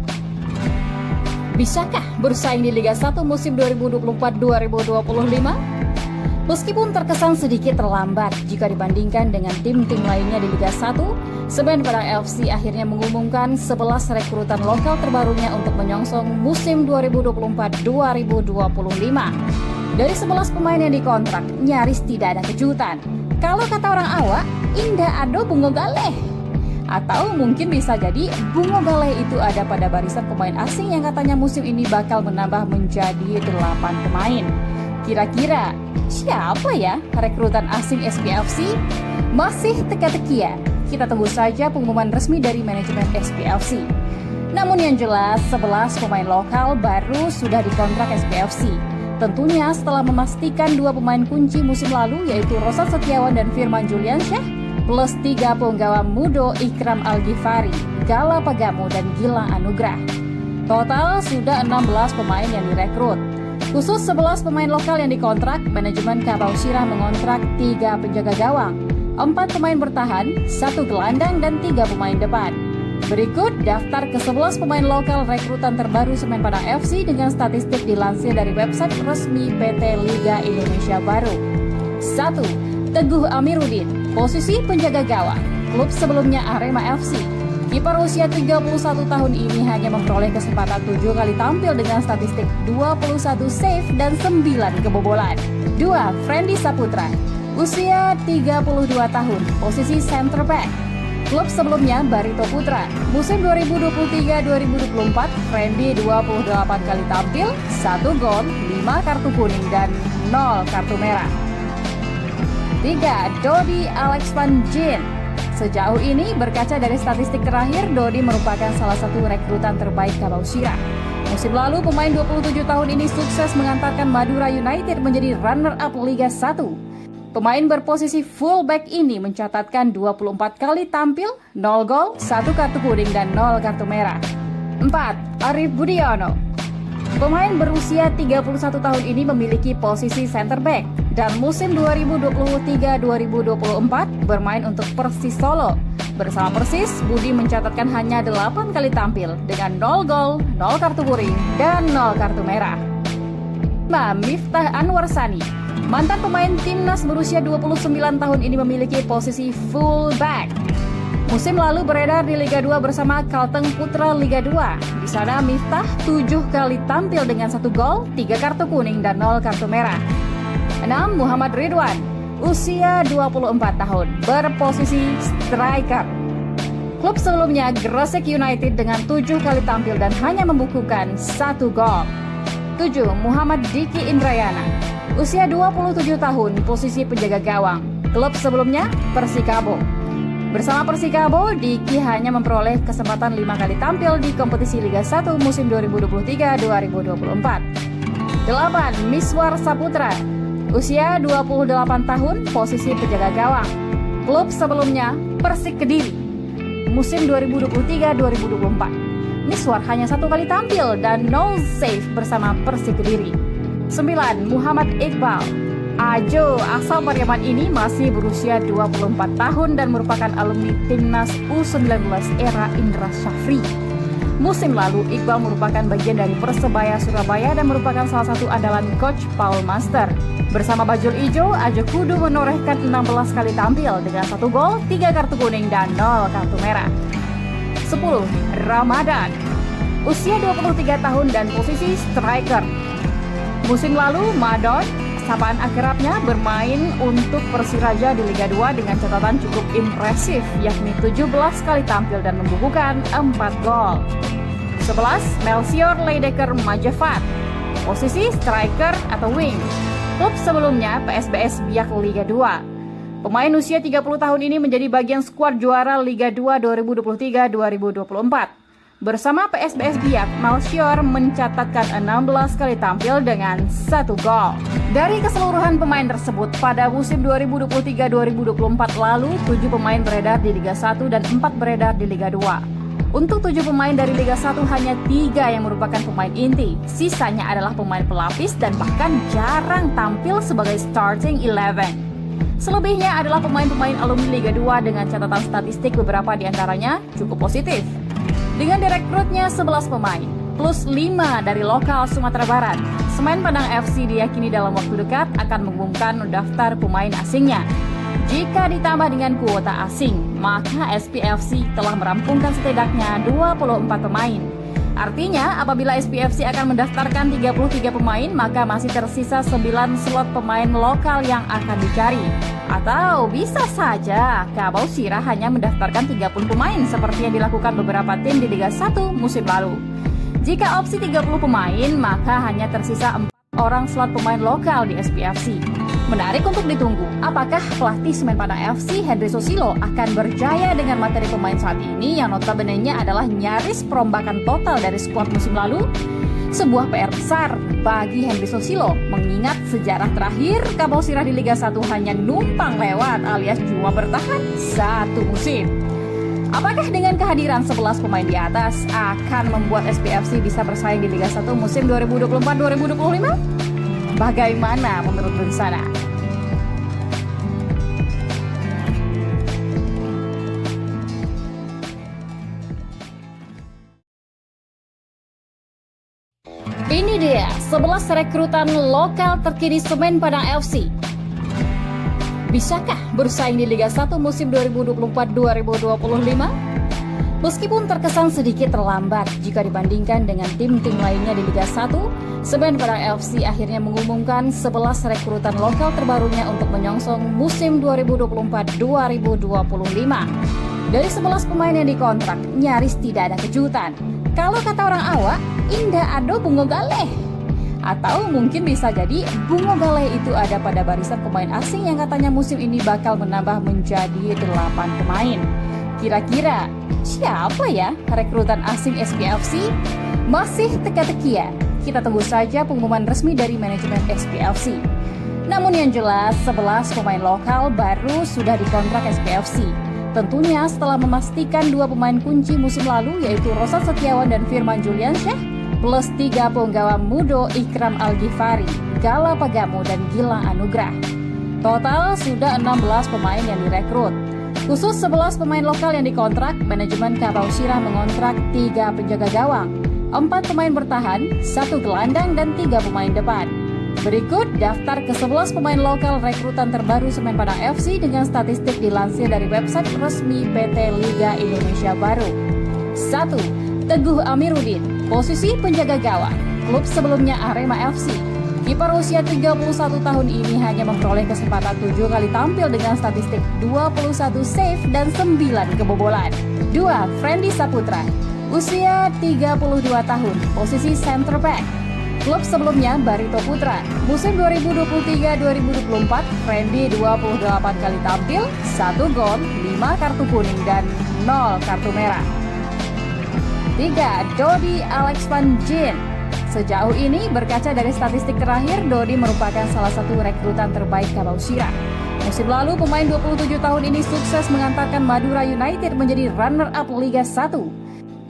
Bisakah bersaing di Liga 1 musim 2024-2025? Meskipun terkesan sedikit terlambat jika dibandingkan dengan tim-tim lainnya di Liga 1, Semen Padang FC akhirnya mengumumkan 11 rekrutan lokal terbarunya untuk menyongsong musim 2024-2025. Dari 11 pemain yang dikontrak, nyaris tidak ada kejutan. Kalau kata orang awak, indah ado bungo galeh. Atau mungkin bisa jadi bungo galeh itu ada pada barisan pemain asing yang katanya musim ini bakal menambah menjadi 8 pemain. Kira-kira siapa ya rekrutan asing SPFC? Masih teka-tekian. Kita tunggu saja pengumuman resmi dari manajemen SPFC. Namun yang jelas 11 pemain lokal baru sudah dikontrak SPFC. Tentunya setelah memastikan 2 pemain kunci musim lalu yaitu Rosat Setiawan dan Firman Juliansyah plus 3 penggawa Mudo Ikram Al-Ghifari, Gala Pagamu dan Gilang Anugrah. Total sudah 16 pemain yang direkrut. Khusus 11 pemain lokal yang dikontrak, manajemen Kabau Sirah mengontrak 3 penjaga gawang, 4 pemain bertahan, 1 gelandang dan 3 pemain depan. Berikut daftar ke-11 pemain lokal rekrutan terbaru Semen Padang FC dengan statistik dilansir dari website resmi PT Liga Indonesia Baru. 1. Teguh Amiruddin, posisi penjaga gawang, klub sebelumnya Arema FC. Kiper usia 31 tahun ini hanya memperoleh kesempatan 7 kali tampil dengan statistik 21 save dan 9 kebobolan. 2. Friendly Saputra, usia 32 tahun, posisi center back. Klub sebelumnya Barito Putra. Musim 2023-2024, Friendly 28 kali tampil, 1 gol, 5 kartu kuning dan 0 kartu merah. 3. Dodi Alex Van Jin. Sejauh ini, berkaca dari statistik terakhir, Dodi merupakan salah satu rekrutan terbaik Kabau Sirah. Musim lalu, pemain 27 tahun ini sukses mengantarkan Madura United menjadi runner-up Liga 1. Pemain berposisi fullback ini mencatatkan 24 kali tampil, 0 gol, 1 kartu kuning dan 0 kartu merah. 4. Arif Budiono. Pemain berusia 31 tahun ini memiliki posisi center back dan musim 2023-2024 bermain untuk Persis Solo. Bersama Persis, Budi mencatatkan hanya 8 kali tampil dengan 0 gol, 0 kartu kuning dan 0 kartu merah. 5. Miftah Anwar Sani. Mantan pemain timnas berusia 29 tahun ini memiliki posisi fullback. Musim lalu beredar di Liga 2 bersama Kalteng Putra Liga 2. Di sana Miftah 7 kali tampil dengan 1 gol, 3 kartu kuning dan 0 kartu merah. 6. Muhammad Ridwan. usia 24 tahun, berposisi striker. Klub sebelumnya Gresik United dengan 7 kali tampil dan hanya membukukan 1 gol. 7. Muhammad Diki Indrayana, usia 27 tahun, posisi penjaga gawang. Klub sebelumnya Persikabo. Bersama Persikabo, Diki hanya memperoleh kesempatan 5 kali tampil di kompetisi Liga 1 musim 2023-2024. 8. Miswar Saputra, usia 28 tahun, posisi penjaga gawang. Klub sebelumnya Persik Kediri, musim 2023-2024. Miswar hanya 1 kali tampil dan 0 save bersama Persik Kediri. 9. Muhammad Iqbal Ajo, asal Pariaman ini masih berusia 24 tahun dan merupakan alumni Timnas U19 era Indra Syafri. Musim lalu, Iqbal merupakan bagian dari Persebaya Surabaya dan merupakan salah satu andalan Coach Paul Master. Bersama Bajul Ijo, Ajo kudu menorehkan 16 kali tampil dengan 1 gol, 3 kartu kuning, dan 0 kartu merah. 10. Ramadan, usia 23 tahun dan posisi striker. Musim lalu, Madon, sapaan akrabnya, bermain untuk Persiraja di Liga 2 dengan catatan cukup impresif, yakni 17 kali tampil dan membukukan 4 gol. 11. Melchior Leidecker Majafat, posisi striker atau wing. Klub sebelumnya PSBS Biak Liga 2. Pemain usia 30 tahun ini menjadi bagian skuad juara Liga 2 2023-2024. Bersama PSBS Biak, Melchior mencatatkan 16 kali tampil dengan 1 gol. Dari keseluruhan pemain tersebut, pada musim 2023-2024 lalu, 7 pemain beredar di Liga 1 dan 4 beredar di Liga 2. Untuk 7 pemain dari Liga 1, hanya 3 yang merupakan pemain inti. Sisanya adalah pemain pelapis dan bahkan jarang tampil sebagai starting 11. Selebihnya adalah pemain-pemain alumni Liga 2 dengan catatan statistik beberapa di antaranya cukup positif. Dengan direkrutnya 11 pemain, plus 5 dari lokal Sumatera Barat, Semen Padang FC diyakini dalam waktu dekat akan mengumumkan daftar pemain asingnya. Jika ditambah dengan kuota asing, maka SPFC telah merampungkan setidaknya 24 pemain. Artinya, apabila SPFC akan mendaftarkan 33 pemain, maka masih tersisa 9 slot pemain lokal yang akan dicari. Atau bisa saja Kabau Sirah hanya mendaftarkan 30 pemain seperti yang dilakukan beberapa tim di Liga 1 musim lalu. Jika opsi 30 pemain, maka hanya tersisa 4 orang slot pemain lokal di SPFC. Menarik untuk ditunggu, apakah pelatih Semen Padang FC Henry Susilo akan berjaya dengan materi pemain saat ini yang notabene-nya adalah nyaris perombakan total dari skuad musim lalu? Sebuah PR besar bagi Henry Susilo, mengingat sejarah terakhir Kabau Sirah di Liga 1 hanya numpang lewat alias cuma bertahan 1 musim. Apakah dengan kehadiran 11 pemain di atas akan membuat SPFC bisa bersaing di Liga 1 musim 2024-2025? Bagaimana menurut Bensana? Ini dia 11 rekrutan lokal terkini Semen Padang FC. Bisakah bersaing di Liga 1 musim 2024-2025? Meskipun terkesan sedikit terlambat jika dibandingkan dengan tim-tim lainnya di Liga 1, Semen Padang FC akhirnya mengumumkan 11 rekrutan lokal terbarunya untuk menyongsong musim 2024-2025. Dari 11 pemain yang dikontrak, nyaris tidak ada kejutan. Kalau kata orang awak, indah ado bungo galeh. Atau mungkin bisa jadi bungo galeh itu ada pada barisan pemain asing yang katanya musim ini bakal menambah menjadi 8 pemain. Kira-kira siapa ya rekrutan asing SPFC? Masih teka-teki ya? Kita tunggu saja pengumuman resmi dari manajemen SPFC. Namun yang jelas 11 pemain lokal baru sudah dikontrak SPFC. Tentunya setelah memastikan 2 pemain kunci musim lalu yaitu Rosan Setiawan dan Firman Juliansyah plus 3 penggawa mudo Ikram Al-Ghifari, Gala Pagamu dan Gilang Anugrah. Total sudah 16 pemain yang direkrut. Khusus 11 pemain lokal yang dikontrak, manajemen Kabau Sirah mengontrak 3 penjaga gawang, 4 pemain bertahan, 1 gelandang dan 3 pemain depan. Berikut daftar ke-11 pemain lokal rekrutan terbaru Semen Padang FC dengan statistik dilansir dari website resmi PT Liga Indonesia Baru. 1. Teguh Amiruddin, posisi penjaga gawang, klub sebelumnya Arema FC. Kiper usia 31 tahun ini hanya memperoleh kesempatan 7 kali tampil dengan statistik 21 save dan 9 kebobolan. 2. Friendly Saputra, usia 32 tahun, posisi center back. Klub sebelumnya Barito Putra. Musim 2023-2024, Friendly 28 kali tampil, 1 gol, 5 kartu kuning dan 0 kartu merah. 3. Dodi Alex Van Gien. Sejauh ini, berkaca dari statistik terakhir, Dodi merupakan salah satu rekrutan terbaik Kabau Sirah. Musim lalu, pemain 27 tahun ini sukses mengantarkan Madura United menjadi runner-up Liga 1.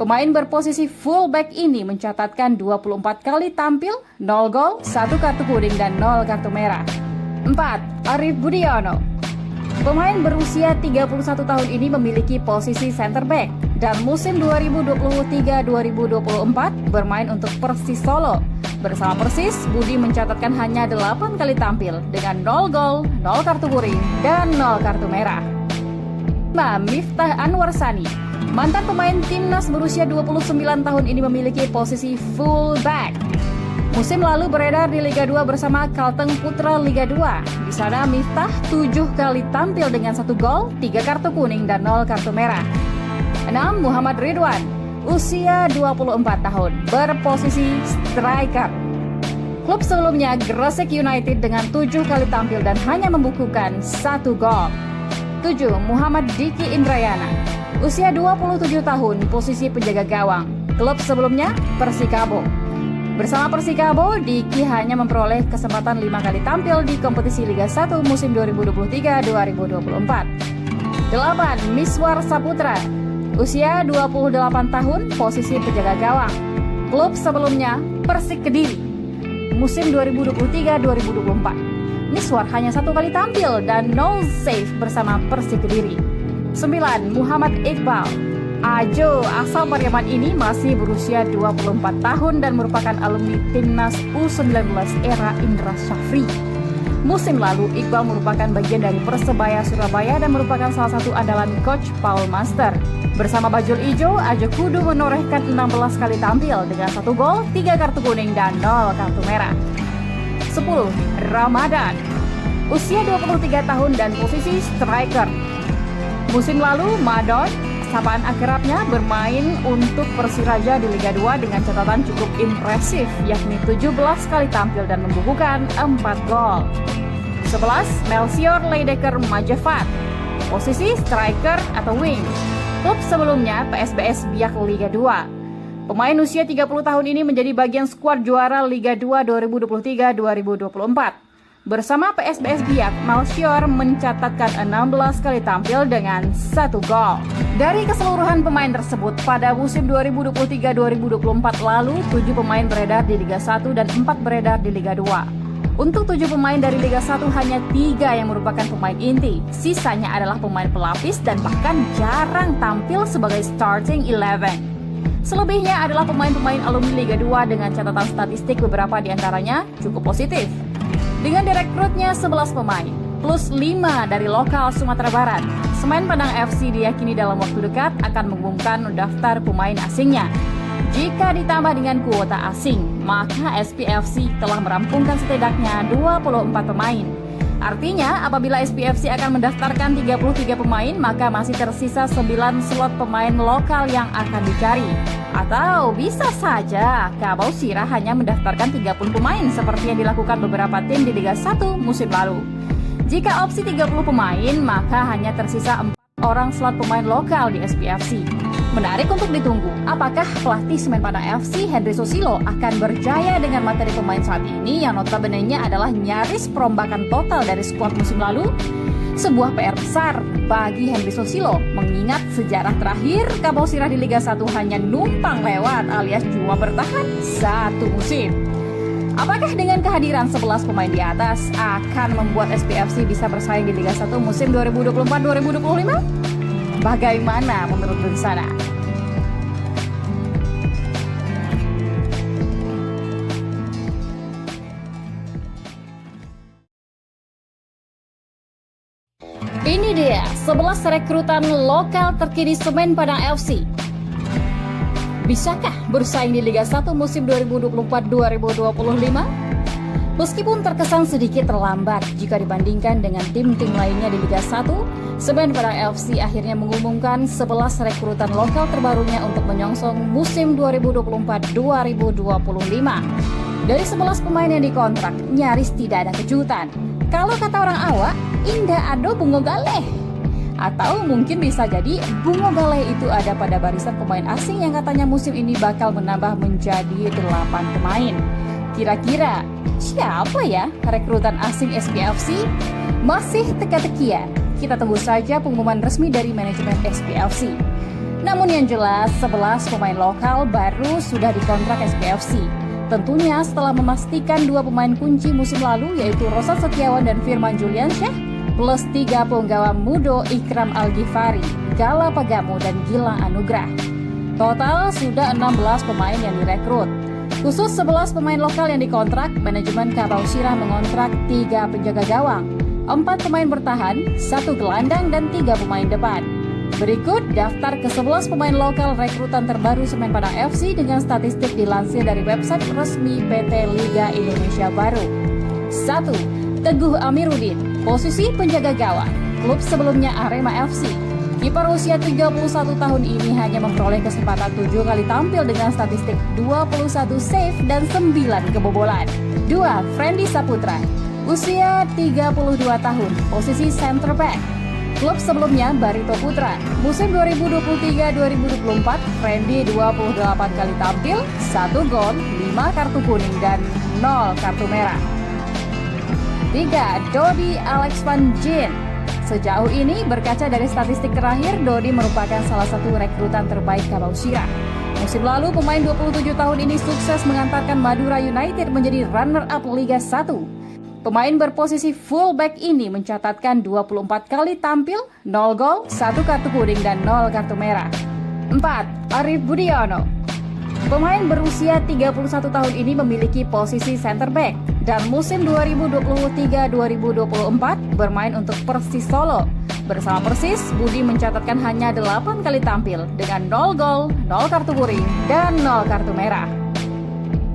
Pemain berposisi fullback ini mencatatkan 24 kali tampil, 0 gol, 1 kartu kuning dan 0 kartu merah. 4. Arif Budiono. Pemain berusia 31 tahun ini memiliki posisi center back dan musim 2023-2024 bermain untuk Persis Solo. Bersama Persis, Budi mencatatkan hanya 8 kali tampil dengan 0 gol, 0 kartu kuning, dan 0 kartu merah. 5. Miftah Anwar Sani. Mantan pemain timnas berusia 29 tahun ini memiliki posisi fullback. Musim lalu beredar di Liga 2 bersama Kalteng Putra Liga 2. Di sana Miftah 7 kali tampil dengan 1 gol, 3 kartu kuning dan 0 kartu merah. 6. Muhammad Ridwan, usia 24 tahun, berposisi striker. Klub sebelumnya Gresik United dengan 7 kali tampil dan hanya membukukan 1 gol. 7. Muhammad Diki Indrayana, usia 27 tahun, posisi penjaga gawang. Klub sebelumnya Persikabo. Bersama Persikabo, Diki hanya memperoleh kesempatan 5 kali tampil di kompetisi Liga 1 musim 2023-2024. 8. Miswar Saputra, usia 28 tahun, posisi penjaga gawang. Klub sebelumnya Persik Kediri. Musim 2023-2024. Miswar hanya 1 kali tampil dan 0 save bersama Persik Kediri. 9. Muhammad Iqbal. Ajo asal Pariaman ini masih berusia 24 tahun dan merupakan alumni timnas U19 era Indra Syafri. Musim lalu, Iqbal merupakan bagian dari Persebaya Surabaya dan merupakan salah satu andalan coach Paul Master. Bersama Bajul Ijo, Ajo Kudu menorehkan 16 kali tampil dengan 1 gol, 3 kartu kuning dan 0 kartu merah. 10. Ramadan, usia 23 tahun dan posisi striker. Musim lalu, Madon, sapaan akrabnya, bermain untuk Persiraja di Liga 2 dengan catatan cukup impresif, yakni 17 kali tampil dan membukukan 4 gol. 11. Melchior Leidecker Majafat, posisi striker atau wing. Klub sebelumnya PSBS Biak Liga 2. Pemain usia 30 tahun ini menjadi bagian skuad juara Liga 2 2023-2024. Bersama PSBS Biak, Melchior mencatatkan 16 kali tampil dengan 1 gol. Dari keseluruhan pemain tersebut, pada musim 2023-2024 lalu, 7 pemain beredar di Liga 1 dan 4 beredar di Liga 2. Untuk 7 pemain dari Liga 1, hanya 3 yang merupakan pemain inti. Sisanya adalah pemain pelapis dan bahkan jarang tampil sebagai starting 11. Selebihnya adalah pemain-pemain alumni Liga 2 dengan catatan statistik beberapa diantaranya cukup positif. Dengan direkrutnya 11 pemain, plus 5 dari lokal Sumatera Barat, Semen Padang FC diyakini dalam waktu dekat akan mengumumkan daftar pemain asingnya. Jika ditambah dengan kuota asing, maka SPFC telah merampungkan setidaknya 24 pemain. Artinya, apabila SPFC akan mendaftarkan 33 pemain, maka masih tersisa 9 slot pemain lokal yang akan dicari. Atau bisa saja Kabau Sirah hanya mendaftarkan 30 pemain seperti yang dilakukan beberapa tim di Liga 1 musim lalu. Jika opsi 30 pemain, maka hanya tersisa 4 orang slot pemain lokal di SPFC. Menarik untuk ditunggu, apakah pelatih Semen Padang FC Henry Susilo akan berjaya dengan materi pemain saat ini yang notabene-nya adalah nyaris perombakan total dari skuad musim lalu? Sebuah PR besar bagi Henry Susilo, mengingat sejarah terakhir Kabau Sirah di Liga 1 hanya numpang lewat alias cuma bertahan 1 musim. Apakah dengan kehadiran 11 pemain di atas akan membuat SPFC bisa bersaing di Liga 1 musim 2024-2025? Bagaimana menurut Bersana? Ini dia 11 rekrutan lokal terkini Semen Padang FC. Bisakah bersaing di Liga 1 musim 2024-2025? Meskipun terkesan sedikit terlambat jika dibandingkan dengan tim-tim lainnya di Liga 1, Semen Padang FC akhirnya mengumumkan 11 rekrutan lokal terbarunya untuk menyongsong musim 2024-2025. Dari 11 pemain yang dikontrak, nyaris tidak ada kejutan. Kalau kata orang awak, indah ado bungo galeh. Atau mungkin bisa jadi bungo galeh itu ada pada barisan pemain asing yang katanya musim ini bakal menambah menjadi 8 pemain. Kira-kira siapa ya rekrutan asing SPFC? Masih teka-tekian. Kita tunggu saja pengumuman resmi dari manajemen SPFC. Namun yang jelas 11 pemain lokal baru sudah dikontrak SPFC. Tentunya setelah memastikan 2 pemain kunci musim lalu yaitu Roshan Setiawan dan Firman Juliansyah plus 3 penggawa muda Ikram Al-Ghifari, Gala Pagamo dan Gilang Anugrah. Total sudah 16 pemain yang direkrut. Khusus 11 pemain lokal yang dikontrak, manajemen Kabau Sirah mengontrak 3 penjaga gawang, 4 pemain bertahan, 1 gelandang dan 3 pemain depan. Berikut daftar ke-11 pemain lokal rekrutan terbaru Semen Padang FC dengan statistik dilansir dari website resmi PT Liga Indonesia Baru. 1. Teguh Amiruddin, posisi penjaga gawang, klub sebelumnya Arema FC. Kiper usia 31 tahun ini hanya memperoleh kesempatan 7 kali tampil dengan statistik 21 save dan 9 kebobolan. 2. Friendly Saputra, usia 32 tahun, posisi center back. Klub sebelumnya Barito Putra. Musim 2023-2024, Friendly 28 kali tampil, 1 gol, 5 kartu kuning dan 0 kartu merah. 3. Dodi Alex Van Gien. Sejauh ini, berkaca dari statistik terakhir, Dodi merupakan salah satu rekrutan terbaik Kabau Sirah. Musim lalu, pemain 27 tahun ini sukses mengantarkan Madura United menjadi runner-up Liga 1. Pemain berposisi fullback ini mencatatkan 24 kali tampil, 0 gol, 1 kartu kuning dan 0 kartu merah. 4. Arif Budiono. Pemain berusia 31 tahun ini memiliki posisi center back dan musim 2023-2024 bermain untuk Persis Solo. Bersama Persis, Budi mencatatkan hanya 8 kali tampil dengan 0 gol, 0 kartu kuning, dan 0 kartu merah.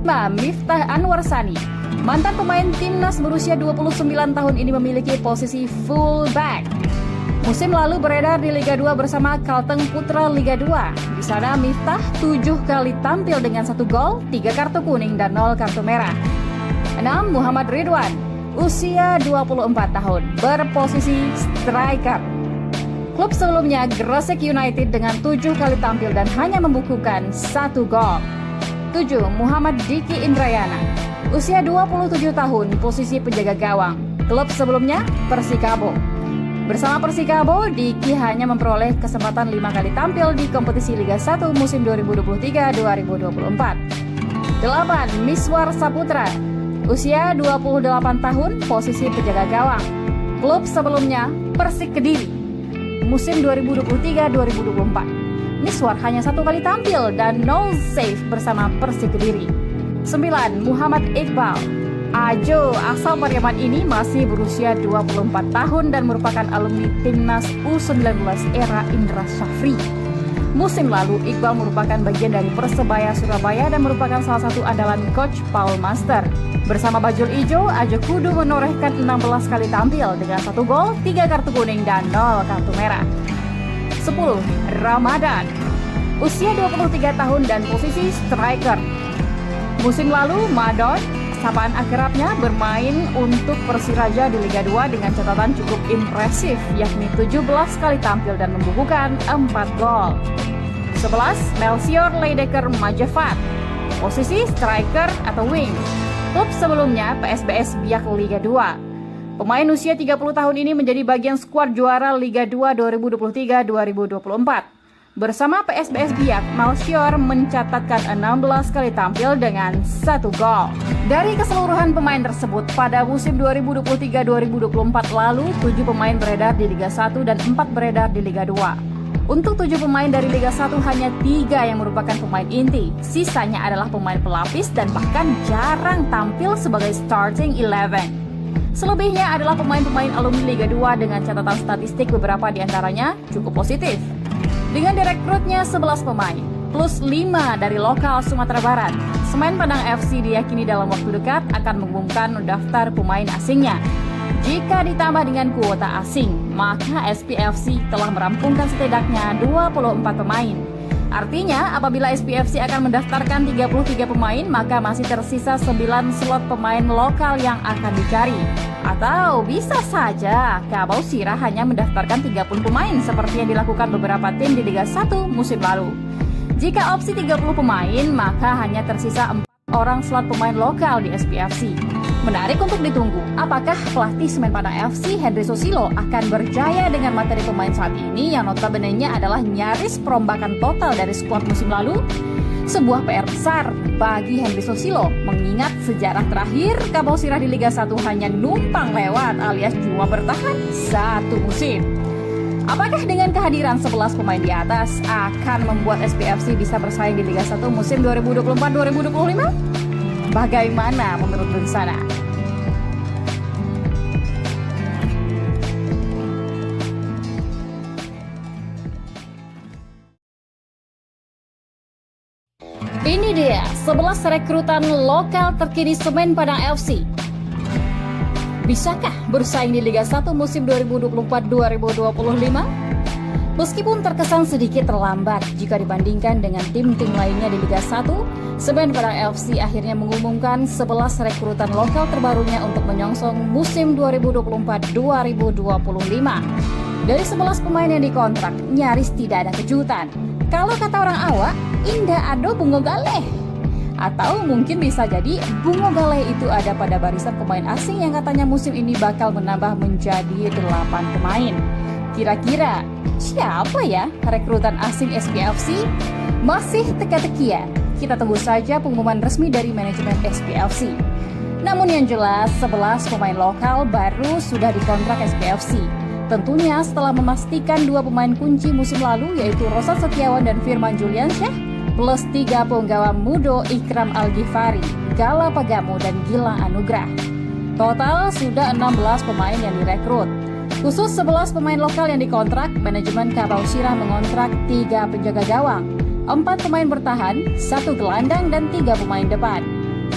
5. Miftah Anwar Sani. Mantan pemain timnas berusia 29 tahun ini memiliki posisi fullback. Musim lalu beredar di Liga 2 bersama Kalteng Putra Liga 2. Di sana Miftah 7 kali tampil dengan 1 gol, 3 kartu kuning dan 0 kartu merah. 6. Muhammad Ridwan, usia 24 tahun, berposisi striker. Klub sebelumnya Gresik United dengan 7 kali tampil dan hanya membukukan 1 gol. 7. Muhammad Diki Indrayana, usia 27 tahun, posisi penjaga gawang. Klub sebelumnya Persikabo. Bersama Persikabo, Diki hanya memperoleh kesempatan 5 kali tampil di kompetisi Liga 1 musim 2023-2024. 8. Miswar Saputra, usia 28 tahun, posisi penjaga gawang. Klub sebelumnya Persik Kediri. Musim 2023-2024. Miswar hanya 1 kali tampil dan 0 save bersama Persik Kediri. 9. Muhammad Iqbal. Ajo asal Pariaman ini masih berusia 24 tahun dan merupakan alumni timnas U19 era Indra Syafri. Musim lalu, Iqbal merupakan bagian dari Persebaya Surabaya dan merupakan salah satu andalan coach Paul Master. Bersama Bajul Ijo, Ajo Kudu menorehkan 16 kali tampil dengan 1 gol, 3 kartu kuning dan 0 kartu merah. 10. Ramadan, usia 23 tahun dan posisi striker. Musim lalu, Madon, sapaan akrabnya, bermain untuk Persiraja di Liga 2 dengan catatan cukup impresif, yakni 17 kali tampil dan membukukan 4 gol. 11. Melchior Leidecker Majafat, posisi striker atau wing. Klub sebelumnya PSBS Biak Liga 2. Pemain usia 30 tahun ini menjadi bagian skuad juara Liga 2 2023-2024. Bersama PSBS Biak, Melchior mencatatkan 16 kali tampil dengan 1 gol. Dari keseluruhan pemain tersebut, pada musim 2023-2024 lalu, 7 pemain beredar di Liga 1 dan 4 beredar di Liga 2. Untuk 7 pemain dari Liga 1, hanya 3 yang merupakan pemain inti. Sisanya adalah pemain pelapis dan bahkan jarang tampil sebagai starting 11. Selebihnya adalah pemain-pemain alumni Liga 2 dengan catatan statistik beberapa di antaranya cukup positif. Dengan direkrutnya 11 pemain, plus 5 dari lokal Sumatera Barat. Semen Padang FC diyakini dalam waktu dekat akan mengumumkan daftar pemain asingnya. Jika ditambah dengan kuota asing, maka SPFC telah merampungkan setidaknya 24 pemain. Artinya, apabila SPFC akan mendaftarkan 33 pemain, maka masih tersisa 9 slot pemain lokal yang akan dicari. Atau bisa saja Kabau Sirah hanya mendaftarkan 30 pemain seperti yang dilakukan beberapa tim di Liga 1 musim lalu. Jika opsi 30 pemain, maka hanya tersisa 4 orang slot pemain lokal di SPFC. Menarik untuk ditunggu, apakah pelatih Semen Padang FC Hendry Susilo akan berjaya dengan materi pemain saat ini yang notabene-nya adalah nyaris perombakan total dari skuad musim lalu? Sebuah PR besar bagi Hendry Susilo, mengingat sejarah terakhir Kabau Sirah di Liga 1 hanya numpang lewat alias cuma bertahan satu musim. Apakah dengan kehadiran 11 pemain di atas akan membuat SPFC bisa bersaing di Liga 1 musim 2024-2025? Bagaimana menurut Bersana? Ini dia 11 rekrutan lokal terkini Semen Padang FC. Bisakah bersaing di Liga 1 musim 2024-2025? Meskipun terkesan sedikit terlambat jika dibandingkan dengan tim-tim lainnya di Liga 1, Semen Padang FC akhirnya mengumumkan 11 rekrutan lokal terbarunya untuk menyongsong musim 2024-2025. Dari 11 pemain yang dikontrak, nyaris tidak ada kejutan. Kalau kata orang awak, indah ado bungo galeh. Atau mungkin bisa jadi bungo galeh itu ada pada barisan pemain asing yang katanya musim ini bakal menambah menjadi 8 pemain. Kira-kira siapa ya rekrutan asing SPFC? Masih teka-teki ya? Kita tunggu saja pengumuman resmi dari manajemen SPFC. Namun yang jelas 11 pemain lokal baru sudah dikontrak SPFC. Tentunya setelah memastikan 2 pemain kunci musim lalu yaitu Rosan Setiawan dan Firman Juliansyah plus 3 penggawa Mudo Ikram Al-Ghifari, Gala Pagamo dan Gilang Anugrah. Total sudah 16 pemain yang direkrut. Khusus 11 pemain lokal yang dikontrak, manajemen Kabau Sirah mengontrak 3 penjaga gawang, 4 pemain bertahan, 1 gelandang dan 3 pemain depan.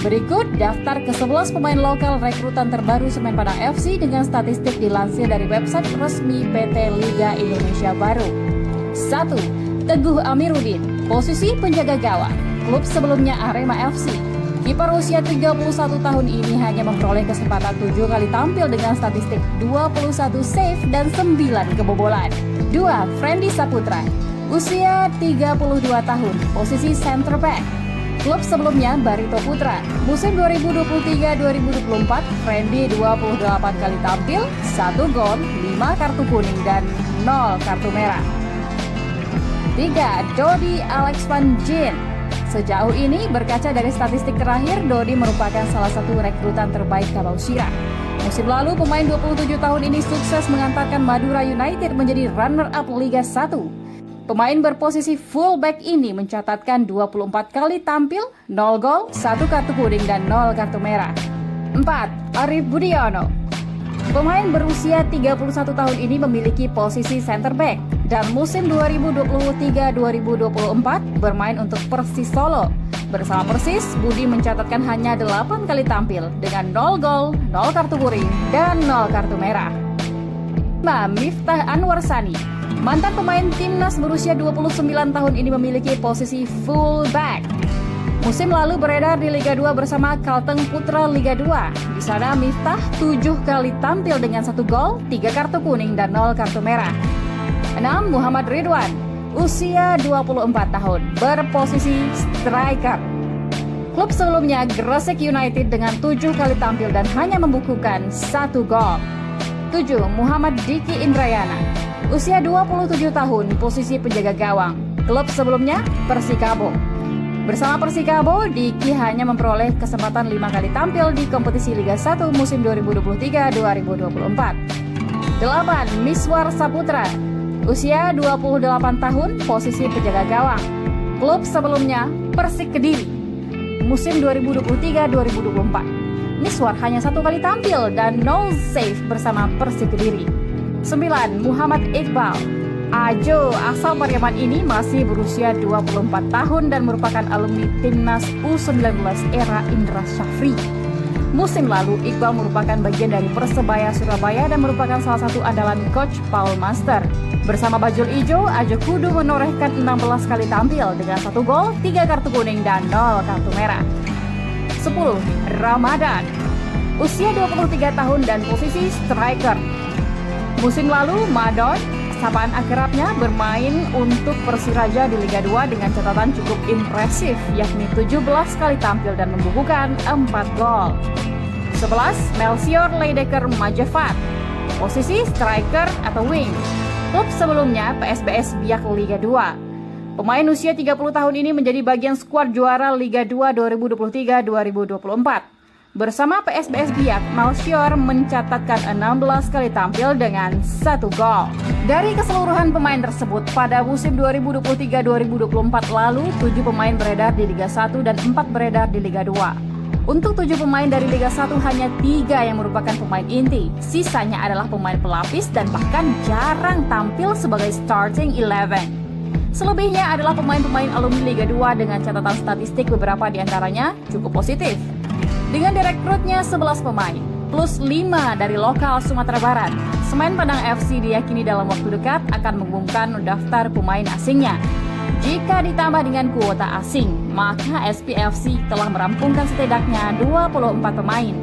Berikut daftar ke-11 pemain lokal rekrutan terbaru Semen Padang FC dengan statistik dilansir dari website resmi PT Liga Indonesia Baru. 1. Teguh Amiruddin, posisi penjaga gawang, klub sebelumnya Arema FC. Kiper usia 31 tahun ini hanya memperoleh kesempatan 7 kali tampil dengan statistik 21 save dan 9 kebobolan. 2. Friendly Saputra, usia 32 tahun, posisi center back. Klub sebelumnya Barito Putra. Musim 2023-2024, Friendly 28 kali tampil, 1 gol, 5 kartu kuning dan 0 kartu merah. 3. Dodi Alex Van Jin. Sejauh ini, berkaca dari statistik terakhir, Dodi merupakan salah satu rekrutan terbaik Kabau Sirah. Musim lalu, pemain 27 tahun ini sukses mengantarkan Madura United menjadi runner-up Liga 1. Pemain berposisi fullback ini mencatatkan 24 kali tampil, 0 gol, 1 kartu kuning dan 0 kartu merah. 4. Arif Budiono. Pemain berusia 31 tahun ini memiliki posisi center back dan musim 2023-2024 bermain untuk Persis Solo. Bersama Persis, Budi mencatatkan hanya 8 kali tampil dengan 0 gol, 0 kartu kuning, dan 0 kartu merah. 5. Miftah Anwar Sani. Mantan pemain timnas berusia 29 tahun ini memiliki posisi fullback. Musim lalu beredar di Liga 2 bersama Kalteng Putra Liga 2. Di sana Miftah 7 kali tampil dengan 1 gol, 3 kartu kuning dan 0 kartu merah. 6. Muhammad Ridwan, usia 24 tahun, berposisi striker. Klub sebelumnya Gresik United dengan 7 kali tampil dan hanya membukukan 1 gol. 7. Muhammad Diki Indrayana, usia 27 tahun, posisi penjaga gawang. Klub sebelumnya Persikabo. Bersama Persikabo, Diki hanya memperoleh kesempatan 5 kali tampil di kompetisi Liga 1 musim 2023-2024. 8. Miswar Saputra, usia 28 tahun, posisi penjaga gawang. Klub sebelumnya Persik Kediri. Musim 2023-2024. Miswar hanya 1 kali tampil dan 0 save bersama Persik Kediri. 9. Muhammad Iqbal, Ajo asal Pariaman ini masih berusia 24 tahun dan merupakan alumni Timnas U19 era Indra Syafri. Musim lalu, Iqbal merupakan bagian dari Persebaya Surabaya dan merupakan salah satu andalan Coach Paul Master. Bersama Bajul Ijo, Ajo kudu menorehkan 16 kali tampil dengan 1 gol, 3 kartu kuning, dan 0 kartu merah. 10. Ramadan. Usia 23 tahun dan posisi striker. Musim lalu, Madon, sapaan akrabnya, bermain untuk Persiraja di Liga 2 dengan catatan cukup impresif, yakni 17 kali tampil dan membukukan 4 gol. 11. Melchior Leidecker Majafat. Posisi striker atau wing. Klub sebelumnya PSBS Biak Liga 2. Pemain usia 30 tahun ini menjadi bagian skuad juara Liga 2 2023-2024. Bersama PSBS Biak, Melchior mencatatkan 16 kali tampil dengan 1 gol. Dari keseluruhan pemain tersebut, pada musim 2023-2024 lalu, 7 pemain beredar di Liga 1 dan 4 beredar di Liga 2. Untuk 7 pemain dari Liga 1 hanya 3 yang merupakan pemain inti. Sisanya adalah pemain pelapis dan bahkan jarang tampil sebagai starting 11. Selebihnya adalah pemain-pemain alumni Liga 2 dengan catatan statistik beberapa diantaranya cukup positif. Dengan direkrutnya 11 pemain, plus 5 dari lokal Sumatera Barat, Semen Padang FC diyakini dalam waktu dekat akan mengumumkan daftar pemain asingnya. Jika ditambah dengan kuota asing, maka SPFC telah merampungkan setidaknya 24 pemain.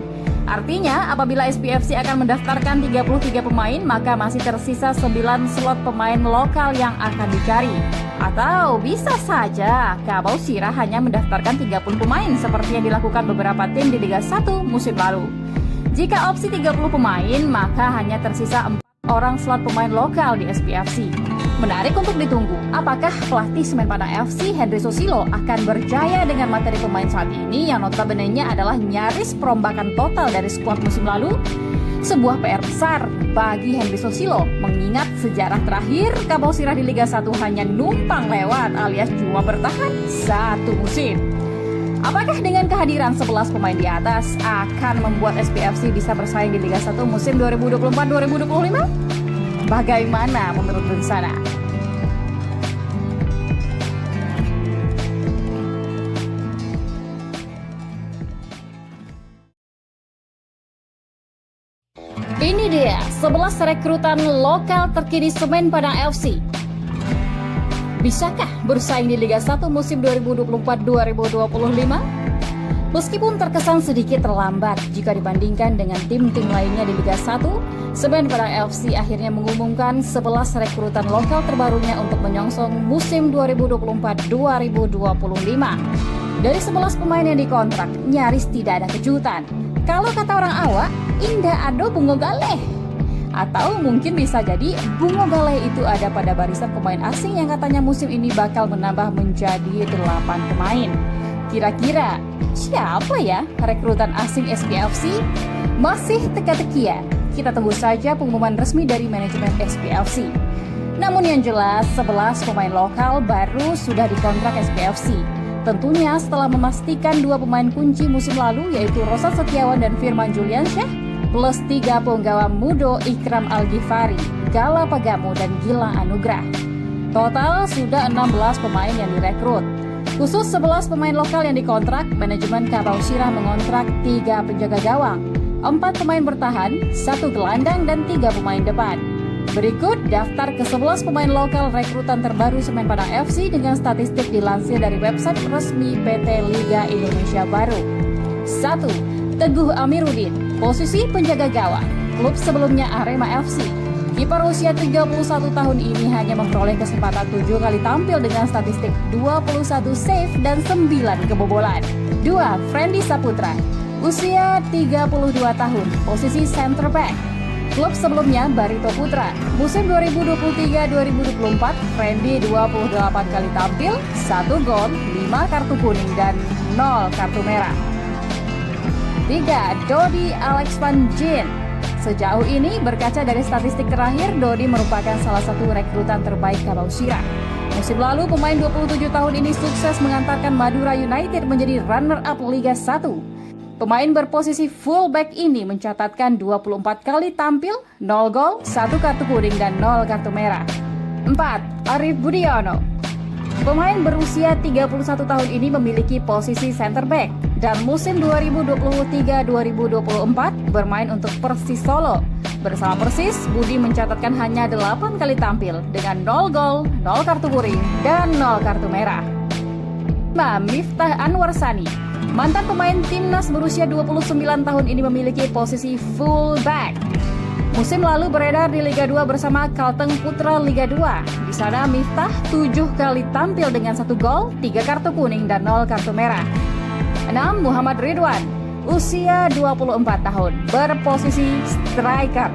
Artinya, apabila SPFC akan mendaftarkan 33 pemain, maka masih tersisa 9 slot pemain lokal yang akan dicari. Atau bisa saja Kabau Sirah hanya mendaftarkan 30 pemain seperti yang dilakukan beberapa tim di Liga 1 musim lalu. Jika opsi 30 pemain, maka hanya tersisa 4 orang slot pemain lokal di SPFC. Menarik untuk ditunggu, apakah pelatih Semen Padang FC Henry Susilo akan berjaya dengan materi pemain saat ini yang notabene-nya adalah nyaris perombakan total dari skuad musim lalu? Sebuah PR besar bagi Henry Susilo, mengingat sejarah terakhir Kabau Sirah di Liga 1 hanya numpang lewat alias cuma bertahan 1 musim. Apakah dengan kehadiran 11 pemain di atas akan membuat SPFC bisa bersaing di Liga 1 musim 2024-2025? Bagaimana menurut Dunsana? Ini dia 11 rekrutan lokal terkini Semen Padang FC. Bisakah bersaing di Liga 1 musim 2024-2025? Meskipun terkesan sedikit terlambat jika dibandingkan dengan tim-tim lainnya di Liga 1, Semen Padang FC akhirnya mengumumkan 11 rekrutan lokal terbarunya untuk menyongsong musim 2024-2025. Dari 11 pemain yang dikontrak, nyaris tidak ada kejutan. Kalau kata orang awak, indah ado bungo galeh. Atau mungkin bisa jadi bungo galeh itu ada pada barisan pemain asing yang katanya musim ini bakal menambah menjadi 8 pemain. Kira-kira siapa ya rekrutan asing SPFC? Masih teka-tekian. Kita tunggu saja pengumuman resmi dari manajemen SPFC. Namun yang jelas 11 pemain lokal baru sudah dikontrak SPFC. Tentunya setelah memastikan 2 pemain kunci musim lalu yaitu Rosat Setiawan dan Firman Juliansyah plus 3 penggawa Mudo Ikram Al-Ghifari, Gala Pagamo, dan Gilang Anugrah. Total sudah 16 pemain yang direkrut. Khusus 11 pemain lokal yang dikontrak, manajemen Kabau Sirah mengontrak 3 penjaga gawang, 4 pemain bertahan, 1 gelandang, dan 3 pemain depan. Berikut daftar ke-11 pemain lokal rekrutan terbaru Semen Padang FC dengan statistik dilansir dari website resmi PT Liga Indonesia Baru. 1. Teguh Amiruddin, posisi penjaga gawang, klub sebelumnya Arema FC. Kiper usia 31 tahun ini hanya memperoleh kesempatan 7 kali tampil dengan statistik 21 save dan 9 kebobolan. 2. Friendly Saputra, usia 32 tahun, posisi center back. Klub sebelumnya Barito Putra. Musim 2023-2024, Friendly 28 kali tampil, 1 gol, 5 kartu kuning, dan 0 kartu merah. 3. Dodi Alex Van Jin. Sejauh ini, berkaca dari statistik terakhir, Dodi merupakan salah satu rekrutan terbaik Kabau Sirah. Musim lalu, pemain 27 tahun ini sukses mengantarkan Madura United menjadi runner-up Liga 1. Pemain berposisi fullback ini mencatatkan 24 kali tampil, 0 gol, 1 kartu kuning, dan 0 kartu merah. 4. Arif Budiono. Pemain berusia 31 tahun ini memiliki posisi center back dan musim 2023-2024 bermain untuk Persis Solo. Bersama Persis, Budi mencatatkan hanya 8 kali tampil dengan 0 gol, 0 kartu kuning, dan 0 kartu merah. 5. Miftah Anwar Sani. Mantan pemain timnas berusia 29 tahun ini memiliki posisi full back. Musim lalu beredar di Liga 2 bersama Kalteng Putra Liga 2. Di sana Miftah 7 kali tampil dengan 1 gol, 3 kartu kuning, dan 0 kartu merah. 6. Muhammad Ridwan. Usia 24 tahun, berposisi striker.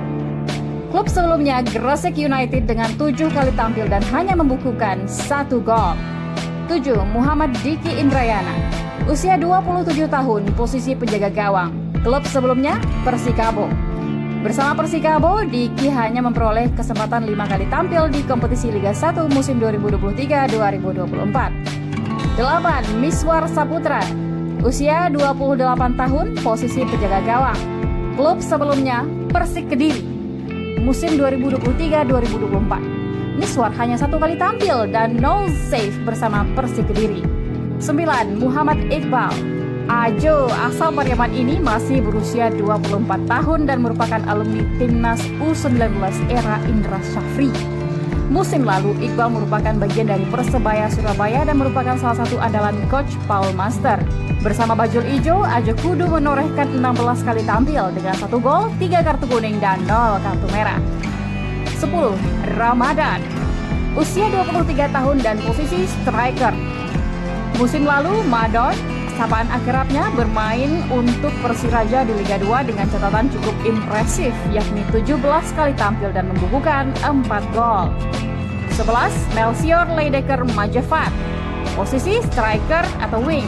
Klub sebelumnya Gresik United dengan 7 kali tampil dan hanya membukukan 1 gol. 7. Muhammad Diki Indrayana. Usia 27 tahun, posisi penjaga gawang. Klub sebelumnya Persikabo. Bersama Persikabo, Diki hanya memperoleh kesempatan 5 kali tampil di kompetisi Liga 1 musim 2023-2024. 8. Miswar Saputra. Usia 28 tahun, posisi penjaga gawang. Klub sebelumnya Persik Kediri. Musim 2023-2024. Miswar hanya 1 kali tampil dan 0 save bersama Persik Kediri. 9. Muhammad Iqbal. Ajo asal Pariaman ini masih berusia 24 tahun dan merupakan alumni timnas U19 era Indra Syafri. Musim lalu, Iqbal merupakan bagian dari Persebaya Surabaya dan merupakan salah satu andalan coach Paul Master. Bersama Bajul Ijo, Ajo kudu menorehkan 16 kali tampil dengan 1 gol, 3 kartu kuning, dan 0 kartu merah. 10. Ramadan. Usia 23 tahun dan posisi striker. Musim lalu, Madon, sapaan akrabnya, bermain untuk Persiraja di Liga 2 dengan catatan cukup impresif, yakni 17 kali tampil dan membukukan 4 gol. 11. Melchior Leidecker Majafat. Posisi striker atau wing.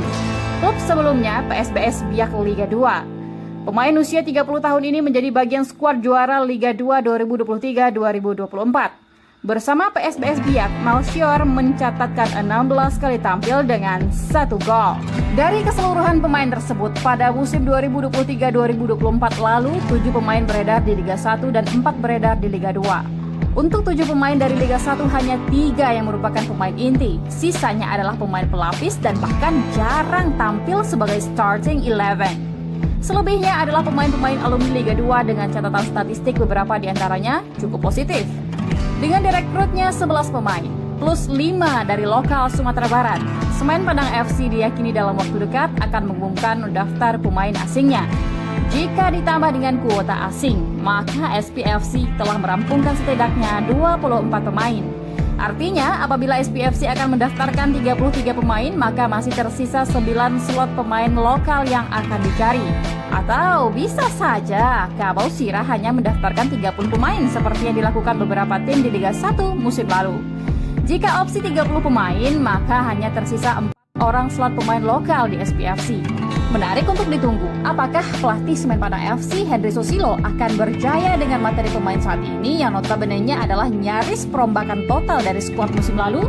Klub sebelumnya PSBS Biak Liga 2. Pemain usia 30 tahun ini menjadi bagian skuad juara Liga 2 2023-2024. Bersama PSBS Biak, Melchior mencatatkan 16 kali tampil dengan 1 gol. Dari keseluruhan pemain tersebut, pada musim 2023-2024 lalu, 7 pemain beredar di Liga 1 dan 4 beredar di Liga 2. Untuk 7 pemain dari Liga 1, hanya 3 yang merupakan pemain inti. Sisanya adalah pemain pelapis dan bahkan jarang tampil sebagai starting 11. Selebihnya adalah pemain-pemain alumni Liga 2 dengan catatan statistik beberapa diantaranya cukup positif. Dengan direkrutnya 11 pemain, plus 5 dari lokal Sumatera Barat, Semen Padang FC diyakini dalam waktu dekat akan mengumumkan daftar pemain asingnya. Jika ditambah dengan kuota asing, maka SPFC telah merampungkan setidaknya 24 pemain. Artinya, apabila SPFC akan mendaftarkan 33 pemain, maka masih tersisa 9 slot pemain lokal yang akan dicari. Atau bisa saja Kabau Sirah hanya mendaftarkan 30 pemain seperti yang dilakukan beberapa tim di Liga 1 musim lalu. Jika opsi 30 pemain, maka hanya tersisa 4 orang slot pemain lokal di SPFC. Menarik untuk ditunggu, apakah pelatih Semen Padang FC Henry Susilo akan berjaya dengan materi pemain saat ini yang notabene-nya adalah nyaris perombakan total dari skuad musim lalu?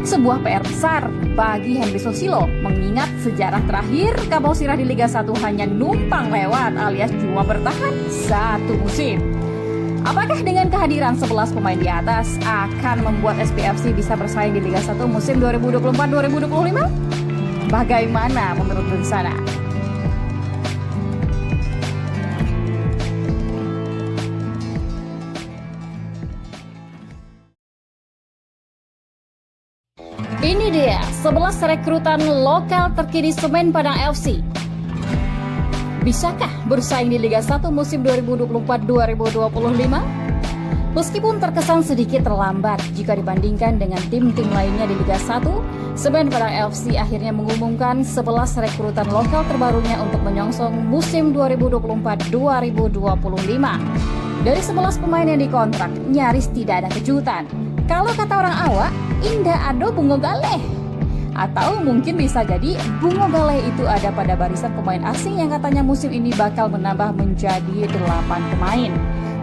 Sebuah PR besar bagi Henry Susilo, mengingat sejarah terakhir Kabau Sirah di Liga 1 hanya numpang lewat alias cuma bertahan 1 musim. Apakah dengan kehadiran 11 pemain di atas akan membuat SPFC bisa bersaing di Liga 1 musim 2024-2025? Bagaimana menurut Bensana? Ini dia 11 rekrutan lokal terkini Semen Padang FC. Bisakah bersaing di Liga 1 musim 2024-2025? Meskipun terkesan sedikit terlambat jika dibandingkan dengan tim-tim lainnya di Liga 1, Semen Padang FC akhirnya mengumumkan 11 rekrutan lokal terbarunya untuk menyongsong musim 2024-2025. Dari 11 pemain yang dikontrak, nyaris tidak ada kejutan. Kalau kata orang awak, indah ado bungo galeh. Atau mungkin bisa jadi bungo galeh itu ada pada barisan pemain asing yang katanya musim ini bakal menambah menjadi 8 pemain.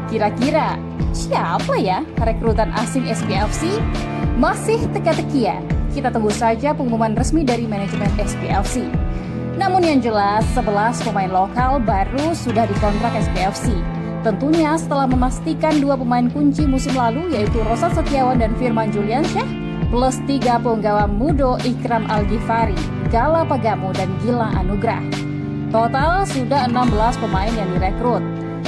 Kira-kira siapa ya rekrutan asing SPFC? Masih teka-teki ya? Kita tunggu saja pengumuman resmi dari manajemen SPFC. Namun yang jelas 11 pemain lokal baru sudah dikontrak SPFC. Tentunya setelah memastikan 2 pemain kunci musim lalu yaitu Roshan Setiawan dan Firman Juliansyah plus 3 penggawa muda Ikram Al-Ghifari, Gala Pagamo, dan Gilang Anugrah. Total sudah 16 pemain yang direkrut.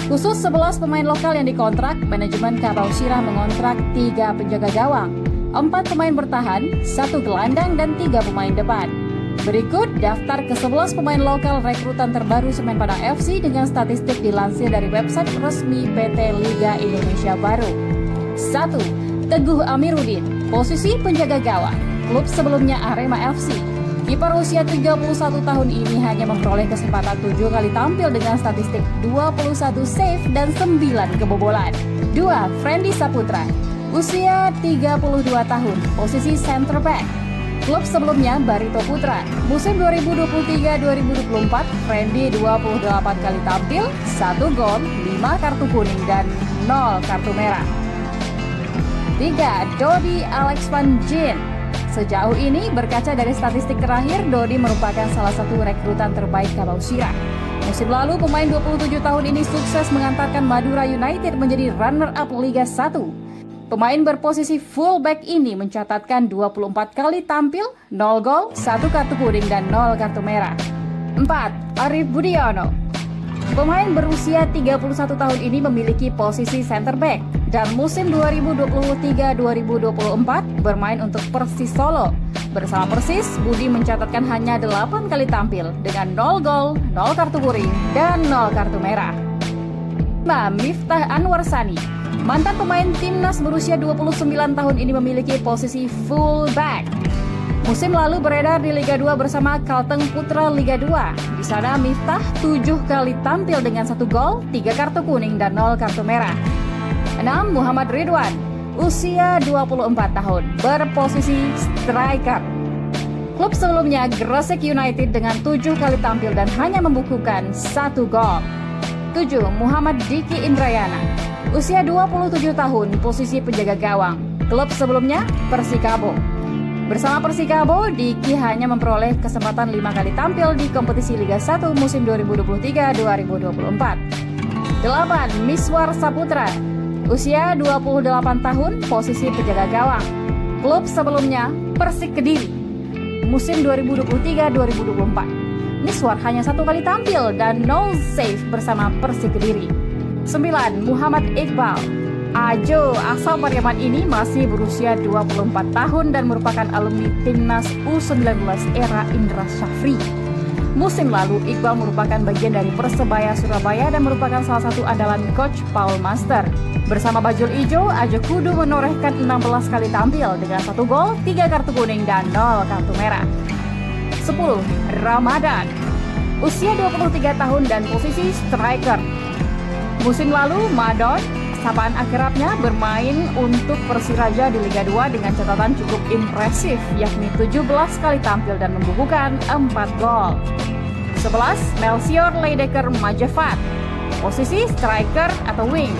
Khusus 11 pemain lokal yang dikontrak, manajemen Kabau Sirah mengontrak 3 penjaga gawang, 4 pemain bertahan, 1 gelandang, dan 3 pemain depan. Berikut daftar ke-11 pemain lokal rekrutan terbaru Semen Padang FC dengan statistik dilansir dari website resmi PT Liga Indonesia Baru. 1. Teguh Amiruddin, posisi penjaga gawang, klub sebelumnya Arema FC. Kiper usia 31 tahun ini hanya memperoleh kesempatan 7 kali tampil dengan statistik 21 save dan 9 kebobolan. 2. Friendly Saputra, usia 32 tahun, posisi center back. Klub sebelumnya Barito Putra. Musim 2023-2024, Friendly 28 kali tampil, 1 gol, 5 kartu kuning, dan 0 kartu merah. 3. Dodi Alex Van Gien. Sejauh ini, berkaca dari statistik terakhir, Dodi merupakan salah satu rekrutan terbaik Kabau Sirah. Musim lalu, pemain 27 tahun ini sukses mengantarkan Madura United menjadi runner-up Liga 1. Pemain berposisi fullback ini mencatatkan 24 kali tampil, 0 gol, 1 kartu kuning, dan 0 kartu merah. 4. Arif Budiono. Pemain berusia 31 tahun ini memiliki posisi center back dan musim 2023-2024 bermain untuk Persis Solo. Bersama Persis, Budi mencatatkan hanya 8 kali tampil dengan 0 gol, 0 kartu kuning, dan 0 kartu merah. 5. Miftah Anwar Sani. Mantan pemain timnas berusia 29 tahun ini memiliki posisi fullback. Musim lalu beredar di Liga 2 bersama Kalteng Putra Liga 2. Di sana Miftah 7 kali tampil dengan 1 gol, 3 kartu kuning, dan 0 kartu merah. 6. Muhammad Ridwan, usia 24 tahun, berposisi striker. Klub sebelumnya Gresik United dengan 7 kali tampil dan hanya membukukan 1 gol. 7. Muhammad Diki Indrayana, usia 27 tahun, posisi penjaga gawang. Klub sebelumnya Persikabo. Bersama Persikabo, Diki hanya memperoleh kesempatan 5 kali tampil di kompetisi Liga 1 musim 2023-2024. 8. Miswar Saputra, usia 28 tahun, posisi penjaga gawang. Klub sebelumnya Persik Kediri. Musim 2023-2024. Miswar hanya 1 kali tampil dan 0 save bersama Persik Kediri. 9. Muhammad Iqbal. Ajo asal Pariaman ini masih berusia 24 tahun dan merupakan alumni timnas U19 era Indra Syafri. Musim lalu, Iqbal merupakan bagian dari Persebaya Surabaya dan merupakan salah satu andalan coach Paul Master. Bersama Bajul Ijo, Ajo kudu menorehkan 16 kali tampil dengan 1 gol, 3 kartu kuning, dan 0 kartu merah. 10. Ramadan, usia 23 tahun dan posisi striker. Musim lalu, Madon, sapaan akrabnya, bermain untuk Persiraja di Liga 2 dengan catatan cukup impresif, yakni 17 kali tampil dan membukukan 4 gol. 11. Melchior Leidecker Majafat, posisi striker atau wing.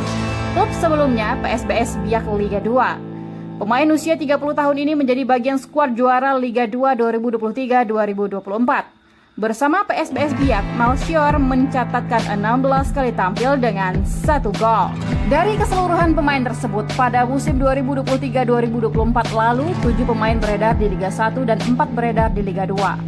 Klub sebelumnya PSBS Biak Liga 2. Pemain usia 30 tahun ini menjadi bagian skuad juara Liga 2 2023-2024. Bersama PSBS Biak, Melchior mencatatkan 16 kali tampil dengan 1 gol. Dari keseluruhan pemain tersebut, pada musim 2023-2024 lalu, 7 pemain beredar di Liga 1 dan 4 beredar di Liga 2.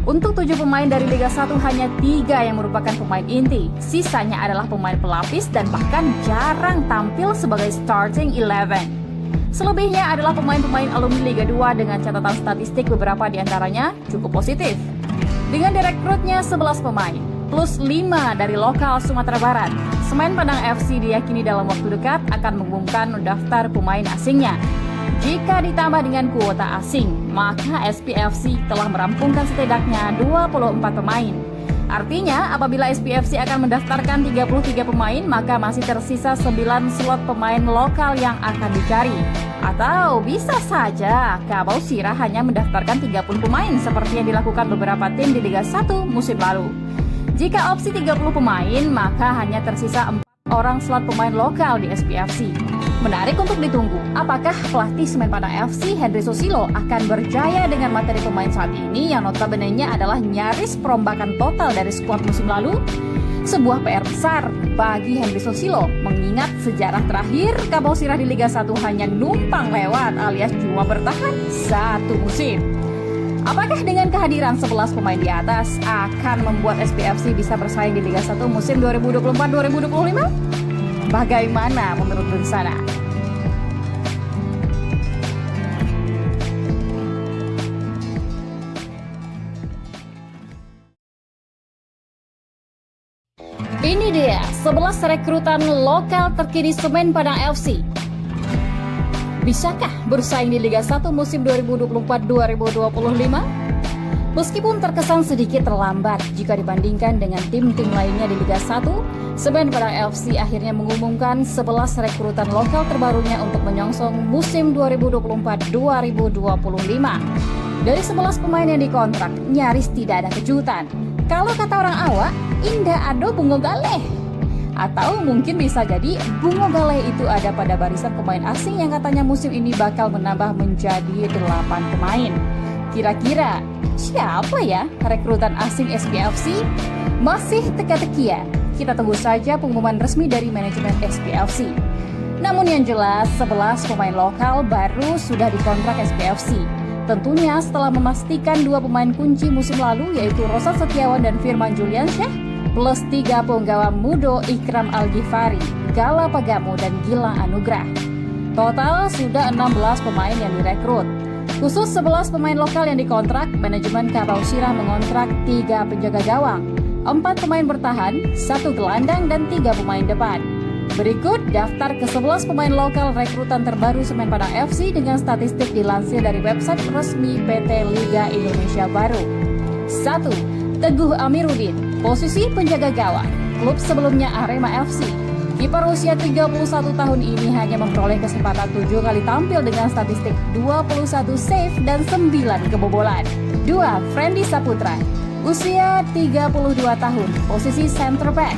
Untuk 7 pemain dari Liga 1 hanya 3 yang merupakan pemain inti. Sisanya adalah pemain pelapis dan bahkan jarang tampil sebagai starting 11. Selebihnya adalah pemain-pemain alumni Liga 2 dengan catatan statistik beberapa diantaranya cukup positif. Dengan direkrutnya 11 pemain, plus 5 dari lokal Sumatera Barat, Semen Padang FC diyakini dalam waktu dekat akan mengumumkan daftar pemain asingnya. Jika ditambah dengan kuota asing, maka SPFC telah merampungkan setidaknya 24 pemain. Artinya, apabila SPFC akan mendaftarkan 33 pemain, maka masih tersisa 9 slot pemain lokal yang akan dicari. Atau bisa saja Kabau Sirah hanya mendaftarkan 30 pemain seperti yang dilakukan beberapa tim di Liga 1 musim lalu. Jika opsi 30 pemain, maka hanya tersisa 4 orang slot pemain lokal di SPFC. Menarik untuk ditunggu, apakah pelatih Semen Padang FC Henry Susilo akan berjaya dengan materi pemain saat ini yang notabene-nya adalah nyaris perombakan total dari skuad musim lalu? Sebuah PR besar bagi Henry Susilo mengingat sejarah terakhir Kabau Sirah di Liga 1 hanya numpang lewat alias cuma bertahan satu musim. Apakah dengan kehadiran 11 pemain di atas akan membuat SPFC bisa bersaing di Liga 1 musim 2024-2025? Bagaimana menurut Bersana? Ini dia 11 rekrutan lokal terkini Semen Padang FC. Bisakah bersaing di Liga 1 musim 2024-2025? Meskipun terkesan sedikit terlambat jika dibandingkan dengan tim-tim lainnya di Liga 1, Semen Padang FC akhirnya mengumumkan 11 rekrutan lokal terbarunya untuk menyongsong musim 2024-2025. Dari 11 pemain yang dikontrak, nyaris tidak ada kejutan. Kalau kata orang awak, indah ado bungo galeh. Atau mungkin bisa jadi bungo galeh itu ada pada barisan pemain asing yang katanya musim ini bakal menambah menjadi 8 pemain. Kira-kira siapa ya rekrutan asing SPFC? Masih teka-teki ya? Kita tunggu saja pengumuman resmi dari manajemen SPFC. Namun yang jelas 11 pemain lokal baru sudah dikontrak SPFC. Tentunya setelah memastikan 2 pemain kunci musim lalu yaitu Rosan Setiawan dan Firman Juliansyah plus 3 penggawa Mudo Ikram Al-Ghifari, Gala Pagamo dan Gilang Anugrah. Total sudah 16 pemain yang direkrut. Khusus 11 pemain lokal yang dikontrak, manajemen Kabau Sirah mengontrak 3 penjaga gawang, 4 pemain bertahan, 1 gelandang dan 3 pemain depan. Berikut daftar ke-11 pemain lokal rekrutan terbaru Semen Padang FC dengan statistik dilansir dari website resmi PT Liga Indonesia Baru. 1. Teguh Amiruddin, posisi penjaga gawang, klub sebelumnya Arema FC. Kiper usia 31 tahun ini hanya memperoleh kesempatan 7 kali tampil dengan statistik 21 save dan 9 kebobolan. 2. Friendly Saputra, usia 32 tahun, posisi center back.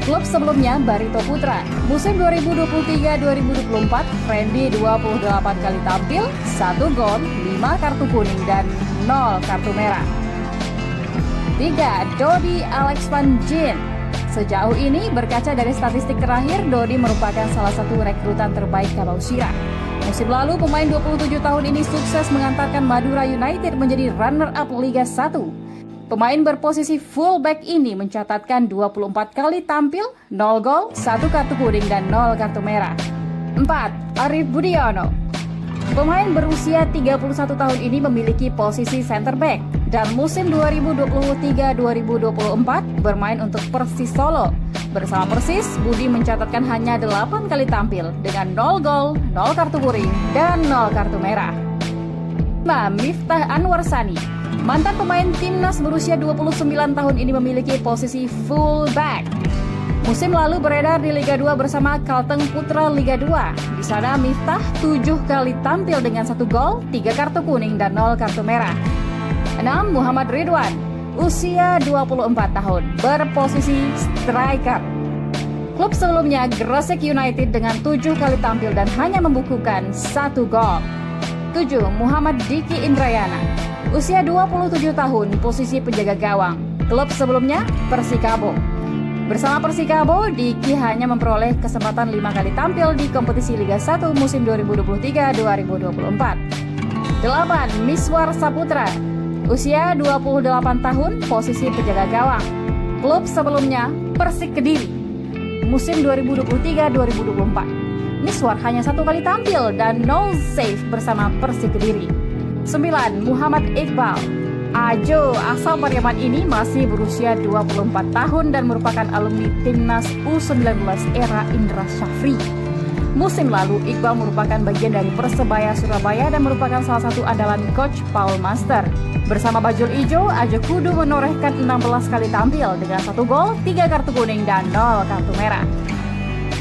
Klub sebelumnya Barito Putra. Musim 2023-2024, Friendly 28 kali tampil, 1 gol, 5 kartu kuning dan 0 kartu merah. 3. Dodi Alex Van Gien. Sejauh ini berkaca dari statistik terakhir, Dodi merupakan salah satu rekrutan terbaik Kabau Sirah. Musim lalu pemain 27 tahun ini sukses mengantarkan Madura United menjadi runner-up Liga 1. Pemain berposisi fullback ini mencatatkan 24 kali tampil, 0 gol, 1 kartu kuning dan 0 kartu merah. 4. Arif Budiono. Pemain berusia 31 tahun ini memiliki posisi center back dan musim 2023-2024 bermain untuk Persis Solo. Bersama Persis, Budi mencatatkan hanya 8 kali tampil dengan 0 gol, 0 kartu kuning dan 0 kartu merah. 5. Miftah Anwar Sani. Mantan pemain timnas berusia 29 tahun ini memiliki posisi fullback. Musim lalu beredar di Liga 2 bersama Kalteng Putra Liga 2. Di sana Miftah 7 kali tampil dengan 1 gol, 3 kartu kuning dan 0 kartu merah. 6. Muhammad Ridwan, usia 24 tahun, berposisi striker. Klub sebelumnya Gresik United dengan 7 kali tampil dan hanya membukukan 1 gol. 7. Muhammad Diki Indrayana, usia 27 tahun, posisi penjaga gawang. Klub sebelumnya Persikabo. Bersama Persikabo, Diki hanya memperoleh kesempatan 5 kali tampil di kompetisi Liga 1 musim 2023-2024. 8. Miswar Saputra, usia 28 tahun, posisi penjaga gawang. Klub sebelumnya Persik Kediri. Musim 2023-2024. Miswar hanya 1 kali tampil dan 0 save bersama Persik Kediri. 9. Muhammad Iqbal. Ajo asal Pariaman ini masih berusia 24 tahun dan merupakan alumni timnas U19 era Indra Syafri. Musim lalu, Iqbal merupakan bagian dari Persebaya Surabaya dan merupakan salah satu andalan coach Paul Master. Bersama Bajul Ijo, Ajo kudu menorehkan 16 kali tampil dengan 1 gol, 3 kartu kuning dan 0 kartu merah.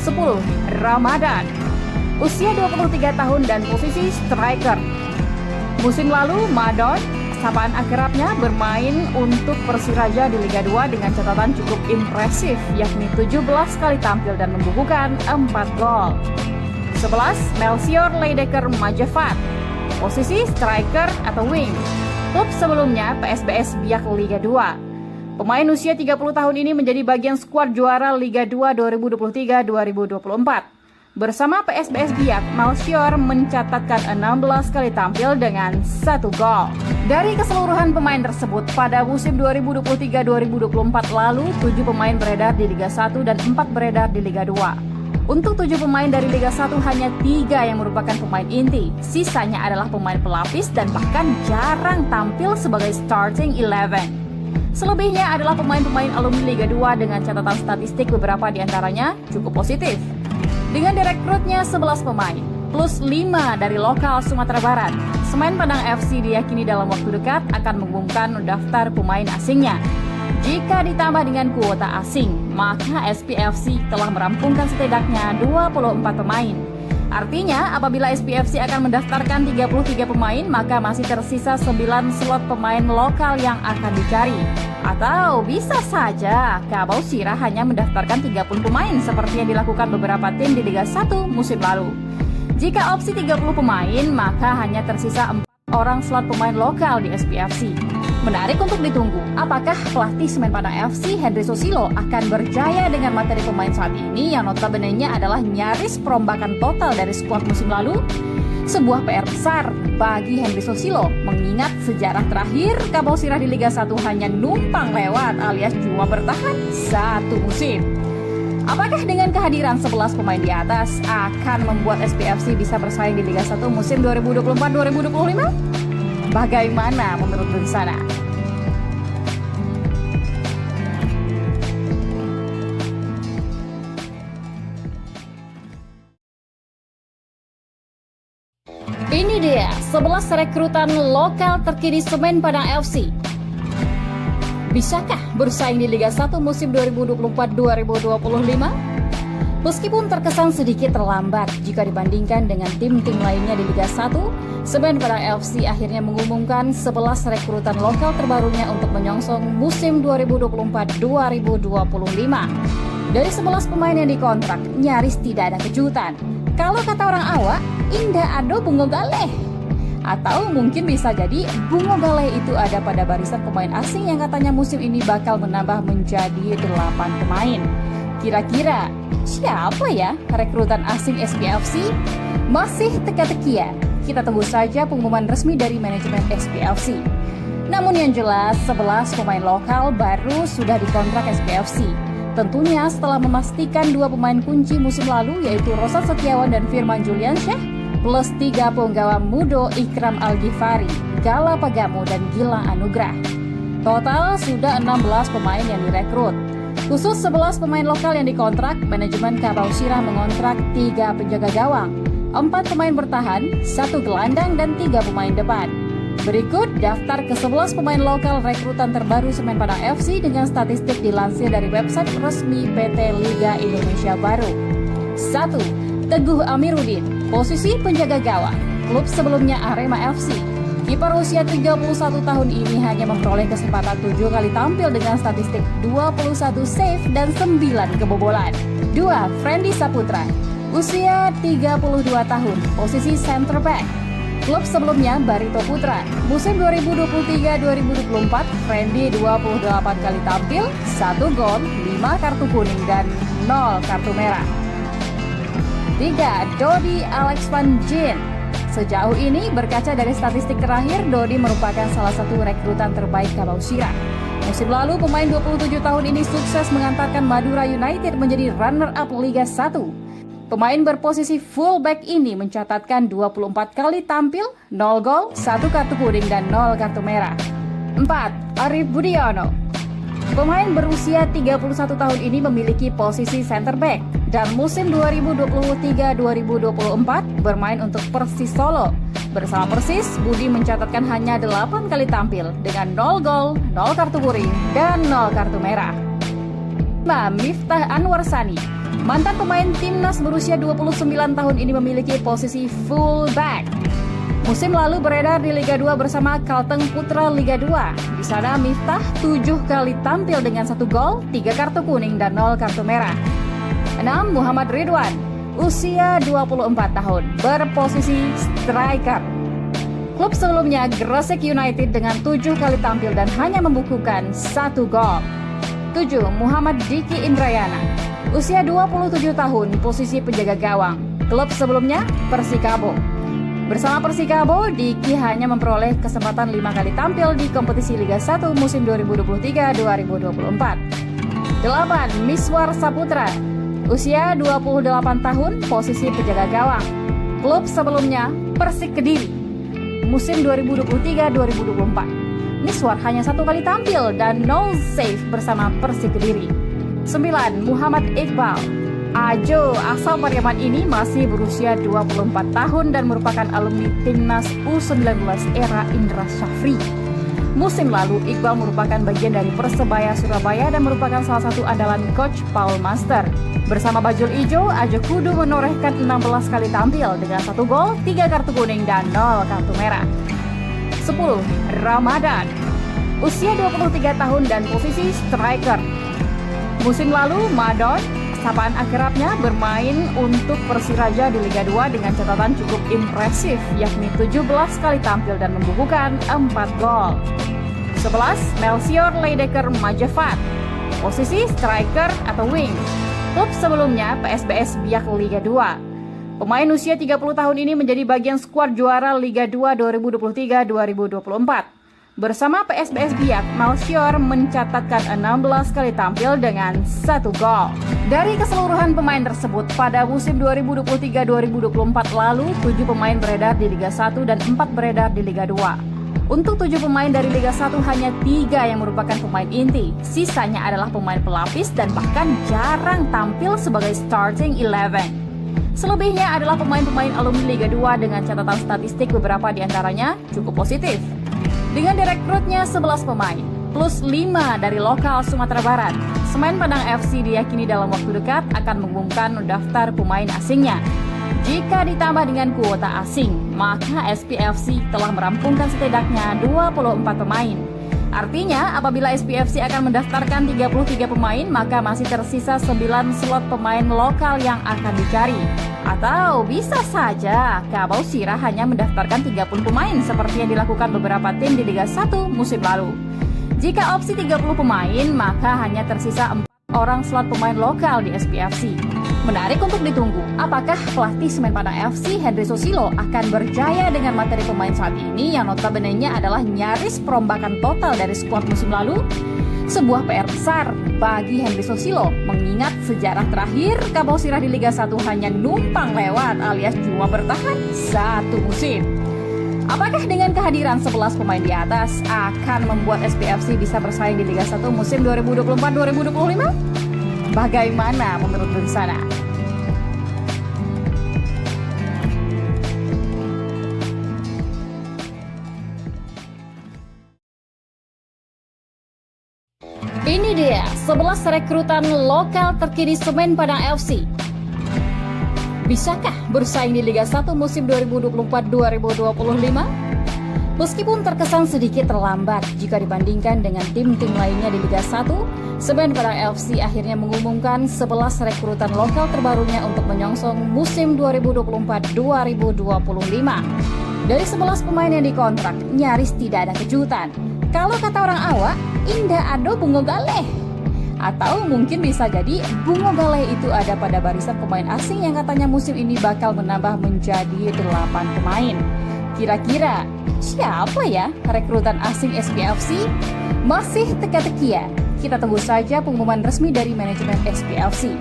10. Ramadan. Usia 23 tahun dan posisi striker. Musim lalu, Madon, sapaan akrabnya, bermain untuk Persiraja di Liga 2 dengan catatan cukup impresif, yakni 17 kali tampil dan membukukan 4 gol. 11. Melchior Leidecker Majafat, posisi striker atau wing. Klub sebelumnya PSBS Biak Liga 2. Pemain usia 30 tahun ini menjadi bagian skuad juara Liga 2 2023-2024. Bersama PSBS Biak, Malchior mencatatkan 16 kali tampil dengan 1 gol. Dari keseluruhan pemain tersebut, pada musim 2023-2024 lalu, 7 pemain beredar di Liga 1 dan 4 beredar di Liga 2. Untuk 7 pemain dari Liga 1 hanya 3 yang merupakan pemain inti. Sisanya adalah pemain pelapis dan bahkan jarang tampil sebagai starting 11. Selebihnya adalah pemain-pemain alumni Liga 2 dengan catatan statistik beberapa di antaranya cukup positif. Dengan direkrutnya 11 pemain, plus 5 dari lokal Sumatera Barat, Semen Padang FC diyakini dalam waktu dekat akan mengumumkan daftar pemain asingnya. Jika ditambah dengan kuota asing, maka SPFC telah merampungkan setidaknya 24 pemain. Artinya, apabila SPFC akan mendaftarkan 33 pemain, maka masih tersisa 9 slot pemain lokal yang akan dicari. Atau bisa saja Kabau Sirah hanya mendaftarkan 30 pemain seperti yang dilakukan beberapa tim di Liga 1 musim lalu. Jika opsi 30 pemain, maka hanya tersisa 4 orang slot pemain lokal di SPFC. Menarik untuk ditunggu, apakah pelatih Semen Padang FC Henry Susilo akan berjaya dengan materi pemain saat ini yang notabene-nya adalah nyaris perombakan total dari skuad musim lalu? Sebuah PR besar bagi Henry Susilo, mengingat sejarah terakhir Kabau Sirah di Liga 1 hanya numpang lewat alias cuma bertahan 1 musim. Apakah dengan kehadiran 11 pemain di atas akan membuat SPFC bisa bersaing di Liga 1 musim 2024-2025? Bagaimana menurut Bensana? Ini dia 11 rekrutan lokal terkini Semen Padang FC. Bisakah bersaing di Liga 1 musim 2024-2025? Meskipun terkesan sedikit terlambat jika dibandingkan dengan tim-tim lainnya di Liga 1, Semen Padang FC akhirnya mengumumkan 11 rekrutan lokal terbarunya untuk menyongsong musim 2024-2025. Dari 11 pemain yang dikontrak, nyaris tidak ada kejutan. Kalau kata orang awak, indah ado bungo galeh. Atau mungkin bisa jadi bungo galeh itu ada pada barisan pemain asing yang katanya musim ini bakal menambah menjadi 8 pemain. Kira-kira siapa ya rekrutan asing SPFC? Masih teka-tekian. Kita tunggu saja pengumuman resmi dari manajemen SPFC. Namun yang jelas 11 pemain lokal baru sudah dikontrak SPFC. Tentunya setelah memastikan 2 pemain kunci musim lalu yaitu Rosat Setiawan dan Firman Juliansyah plus 3 penggawa Mudo Ikram Al-Ghifari, Gala Pagamu dan Gilang Anugrah. Total sudah 16 pemain yang direkrut. Khusus 11 pemain lokal yang dikontrak, manajemen Kabau Sirah mengontrak 3 penjaga gawang, 4 pemain bertahan, 1 gelandang, dan 3 pemain depan. Berikut daftar ke-11 pemain lokal rekrutan terbaru Semen Padang FC dengan statistik dilansir dari website resmi PT Liga Indonesia Baru. 1. Teguh Amiruddin, posisi penjaga gawang, klub sebelumnya Arema FC. Kiper usia 31 tahun ini hanya memperoleh kesempatan 7 kali tampil dengan statistik 21 save dan 9 kebobolan. 2. Friendly Saputra, usia 32 tahun, posisi center back. Klub sebelumnya Barito Putra. Musim 2023-2024, Friendly 28 kali tampil, 1 gol, 5 kartu kuning dan 0 kartu merah. 3. Dodi Alex Van Jin. Sejauh ini, berkaca dari statistik terakhir, Dodi merupakan salah satu rekrutan terbaik Kabau Sirah. Musim lalu, pemain 27 tahun ini sukses mengantarkan Madura United menjadi runner-up Liga 1. Pemain berposisi fullback ini mencatatkan 24 kali tampil, 0 gol, 1 kartu kuning dan 0 kartu merah. 4. Arif Budiono. Pemain berusia 31 tahun ini memiliki posisi center back dan musim 2023-2024 bermain untuk Persis Solo. Bersama Persis, Budi mencatatkan hanya 8 kali tampil dengan 0 gol, 0 kartu kuning, dan 0 kartu merah. 5. Miftah Anwar Sani. Mantan pemain timnas berusia 29 tahun ini memiliki posisi fullback. Musim lalu beredar di Liga 2 bersama Kalteng Putra Liga 2. Di sana Miftah 7 kali tampil dengan 1 gol, 3 kartu kuning dan 0 kartu merah. 6. Muhammad Ridwan, usia 24 tahun, berposisi striker. Klub sebelumnya Gresik United dengan 7 kali tampil dan hanya membukukan 1 gol. 7. Muhammad Diki Indrayana, usia 27 tahun, posisi penjaga gawang. Klub sebelumnya Persikabo. Bersama Persikabo, Diki hanya memperoleh kesempatan 5 kali tampil di kompetisi Liga 1 musim 2023-2024. 8. Miswar Saputra, usia 28 tahun, posisi penjaga gawang. Klub sebelumnya Persik Kediri, musim 2023-2024. Miswar hanya 1 kali tampil dan 0 save bersama Persik Kediri. 9. Muhammad Iqbal, Ajo asal Pariaman ini masih berusia 24 tahun dan merupakan alumni timnas U19 era Indra Syafri. Musim lalu, Iqbal merupakan bagian dari Persebaya Surabaya dan merupakan salah satu andalan coach Paul Master. Bersama Bajul Ijo, Ajo Kudu menorehkan 16 kali tampil dengan 1 gol, 3 kartu kuning, dan 0 kartu merah. 10. Ramadan, usia 23 tahun dan posisi striker. Musim lalu, Madon, sapaan akrabnya, bermain untuk Persiraja di Liga 2 dengan catatan cukup impresif, yakni 17 kali tampil dan membukukan 4 gol. 11. Melchior Leidecker Majafat, posisi striker atau wing. Klub sebelumnya PSBS Biak Liga 2. Pemain usia 30 tahun ini menjadi bagian skuad juara Liga 2 2023-2024. Bersama PSBS Biak, Melchior mencatatkan 16 kali tampil dengan 1 gol. Dari keseluruhan pemain tersebut, pada musim 2023-2024 lalu, 7 pemain beredar di Liga 1 dan 4 beredar di Liga 2. Untuk 7 pemain dari Liga 1, hanya 3 yang merupakan pemain inti. Sisanya adalah pemain pelapis dan bahkan jarang tampil sebagai starting 11. Selebihnya adalah pemain-pemain alumni Liga 2 dengan catatan statistik beberapa diantaranya cukup positif. Dengan direkrutnya 11 pemain, plus 5 dari lokal Sumatera Barat, Semen Padang FC diyakini dalam waktu dekat akan mengumumkan daftar pemain asingnya. Jika ditambah dengan kuota asing, maka SPFC telah merampungkan setidaknya 24 pemain. Artinya, apabila SPFC akan mendaftarkan 33 pemain, maka masih tersisa 9 slot pemain lokal yang akan dicari. Atau bisa saja Kabau Sirah hanya mendaftarkan 30 pemain seperti yang dilakukan beberapa tim di Liga 1 musim lalu. Jika opsi 30 pemain, maka hanya tersisa 4 orang slot pemain lokal di SPFC. Menarik untuk ditunggu, apakah pelatih Semen Padang FC Henry Susilo akan berjaya dengan materi pemain saat ini yang notabene-nya adalah nyaris perombakan total dari skuad musim lalu? Sebuah PR besar bagi Henry Susilo, mengingat sejarah terakhir Kabau Sirah di Liga 1 hanya numpang lewat alias cuma bertahan 1 musim. Apakah dengan kehadiran 11 pemain di atas akan membuat SPFC bisa bersaing di Liga 1 musim 2024-2025? Bagaimana menurut Bersana? Ini dia 11 rekrutan lokal terkini Semen Padang FC. Bisakah bersaing di Liga 1 musim 2024-2025? Meskipun terkesan sedikit terlambat jika dibandingkan dengan tim-tim lainnya di Liga 1, Semen Padang FC akhirnya mengumumkan 11 rekrutan lokal terbarunya untuk menyongsong musim 2024-2025. Dari 11 pemain yang dikontrak, nyaris tidak ada kejutan. Kalau kata orang awak, indah ado bungo galeh. Atau mungkin bisa jadi bungo galeh itu ada pada barisan pemain asing yang katanya musim ini bakal menambah menjadi 8 pemain. Kira-kira siapa ya rekrutan asing SPFC? Masih teka-teki ya? Kita tunggu saja pengumuman resmi dari manajemen SPFC.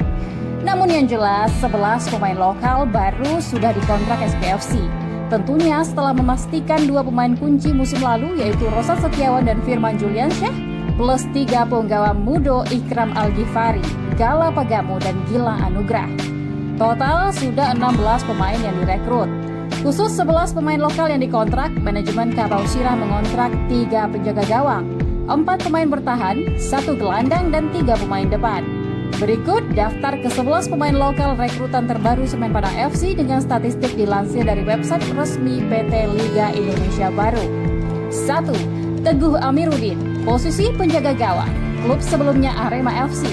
Namun yang jelas 11 pemain lokal baru sudah dikontrak SPFC. Tentunya setelah memastikan 2 pemain kunci musim lalu yaitu Rosat Setiawan dan Firman Juliansyah plus 3 penggawa mudo Ikram Al-Ghifari, Gala Pagamu, dan Gilang Anugrah. Total sudah 16 pemain yang direkrut. Khusus 11 pemain lokal yang dikontrak, manajemen Kabau Sirah mengontrak 3 penjaga gawang, 4 pemain bertahan, 1 gelandang, dan 3 pemain depan. Berikut daftar ke-11 pemain lokal rekrutan terbaru Semen Padang FC dengan statistik dilansir dari website resmi PT Liga Indonesia Baru. 1. Teguh Amiruddin, posisi penjaga gawang, klub sebelumnya Arema FC.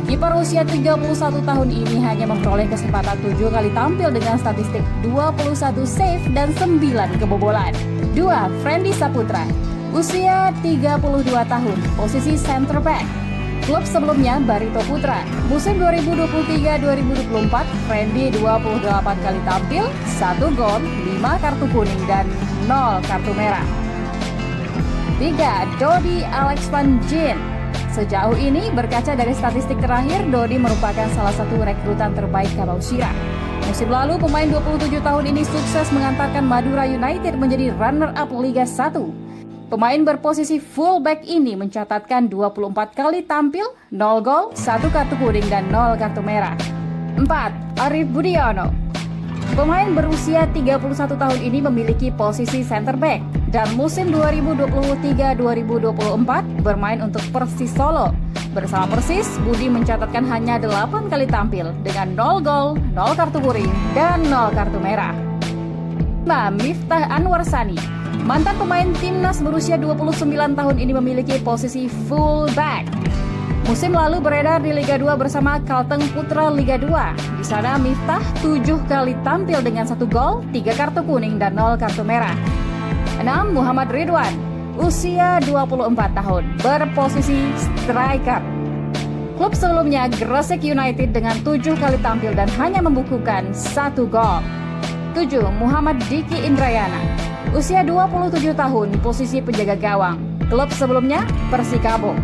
Kiper usia 31 tahun ini hanya memperoleh kesempatan 7 kali tampil dengan statistik 21 save dan 9 kebobolan. 2. Friendly Saputra, usia 32 tahun, posisi center back. Klub sebelumnya Barito Putra, musim 2023-2024, Friendly 28 kali tampil, 1 gol, 5 kartu kuning dan 0 kartu merah. 3. Dodi Alex Van Gien. Sejauh ini berkaca dari statistik terakhir, Dodi merupakan salah satu rekrutan terbaik Kabau Sirah. Musim lalu pemain 27 tahun ini sukses mengantarkan Madura United menjadi runner-up Liga 1. Pemain berposisi fullback ini mencatatkan 24 kali tampil, 0 gol, 1 kartu kuning dan 0 kartu merah. 4. Arif Budiono. Pemain berusia 31 tahun ini memiliki posisi center back dan musim 2023-2024 bermain untuk Persis Solo. Bersama Persis, Budi mencatatkan hanya 8 kali tampil dengan 0 gol, 0 kartu kuning dan 0 kartu merah. 5. Miftah Anwar Sani. Mantan pemain timnas berusia 29 tahun ini memiliki posisi fullback. Musim lalu beredar di Liga 2 bersama Kalteng Putra Liga 2. Di sana Miftah 7 kali tampil dengan 1 gol, 3 kartu kuning dan 0 kartu merah. 6. Muhammad Ridwan, usia 24 tahun, berposisi striker. Klub sebelumnya Gresik United dengan 7 kali tampil dan hanya membukukan 1 gol. 7. Muhammad Diki Indrayana, usia 27 tahun, posisi penjaga gawang. Klub sebelumnya Persikabo.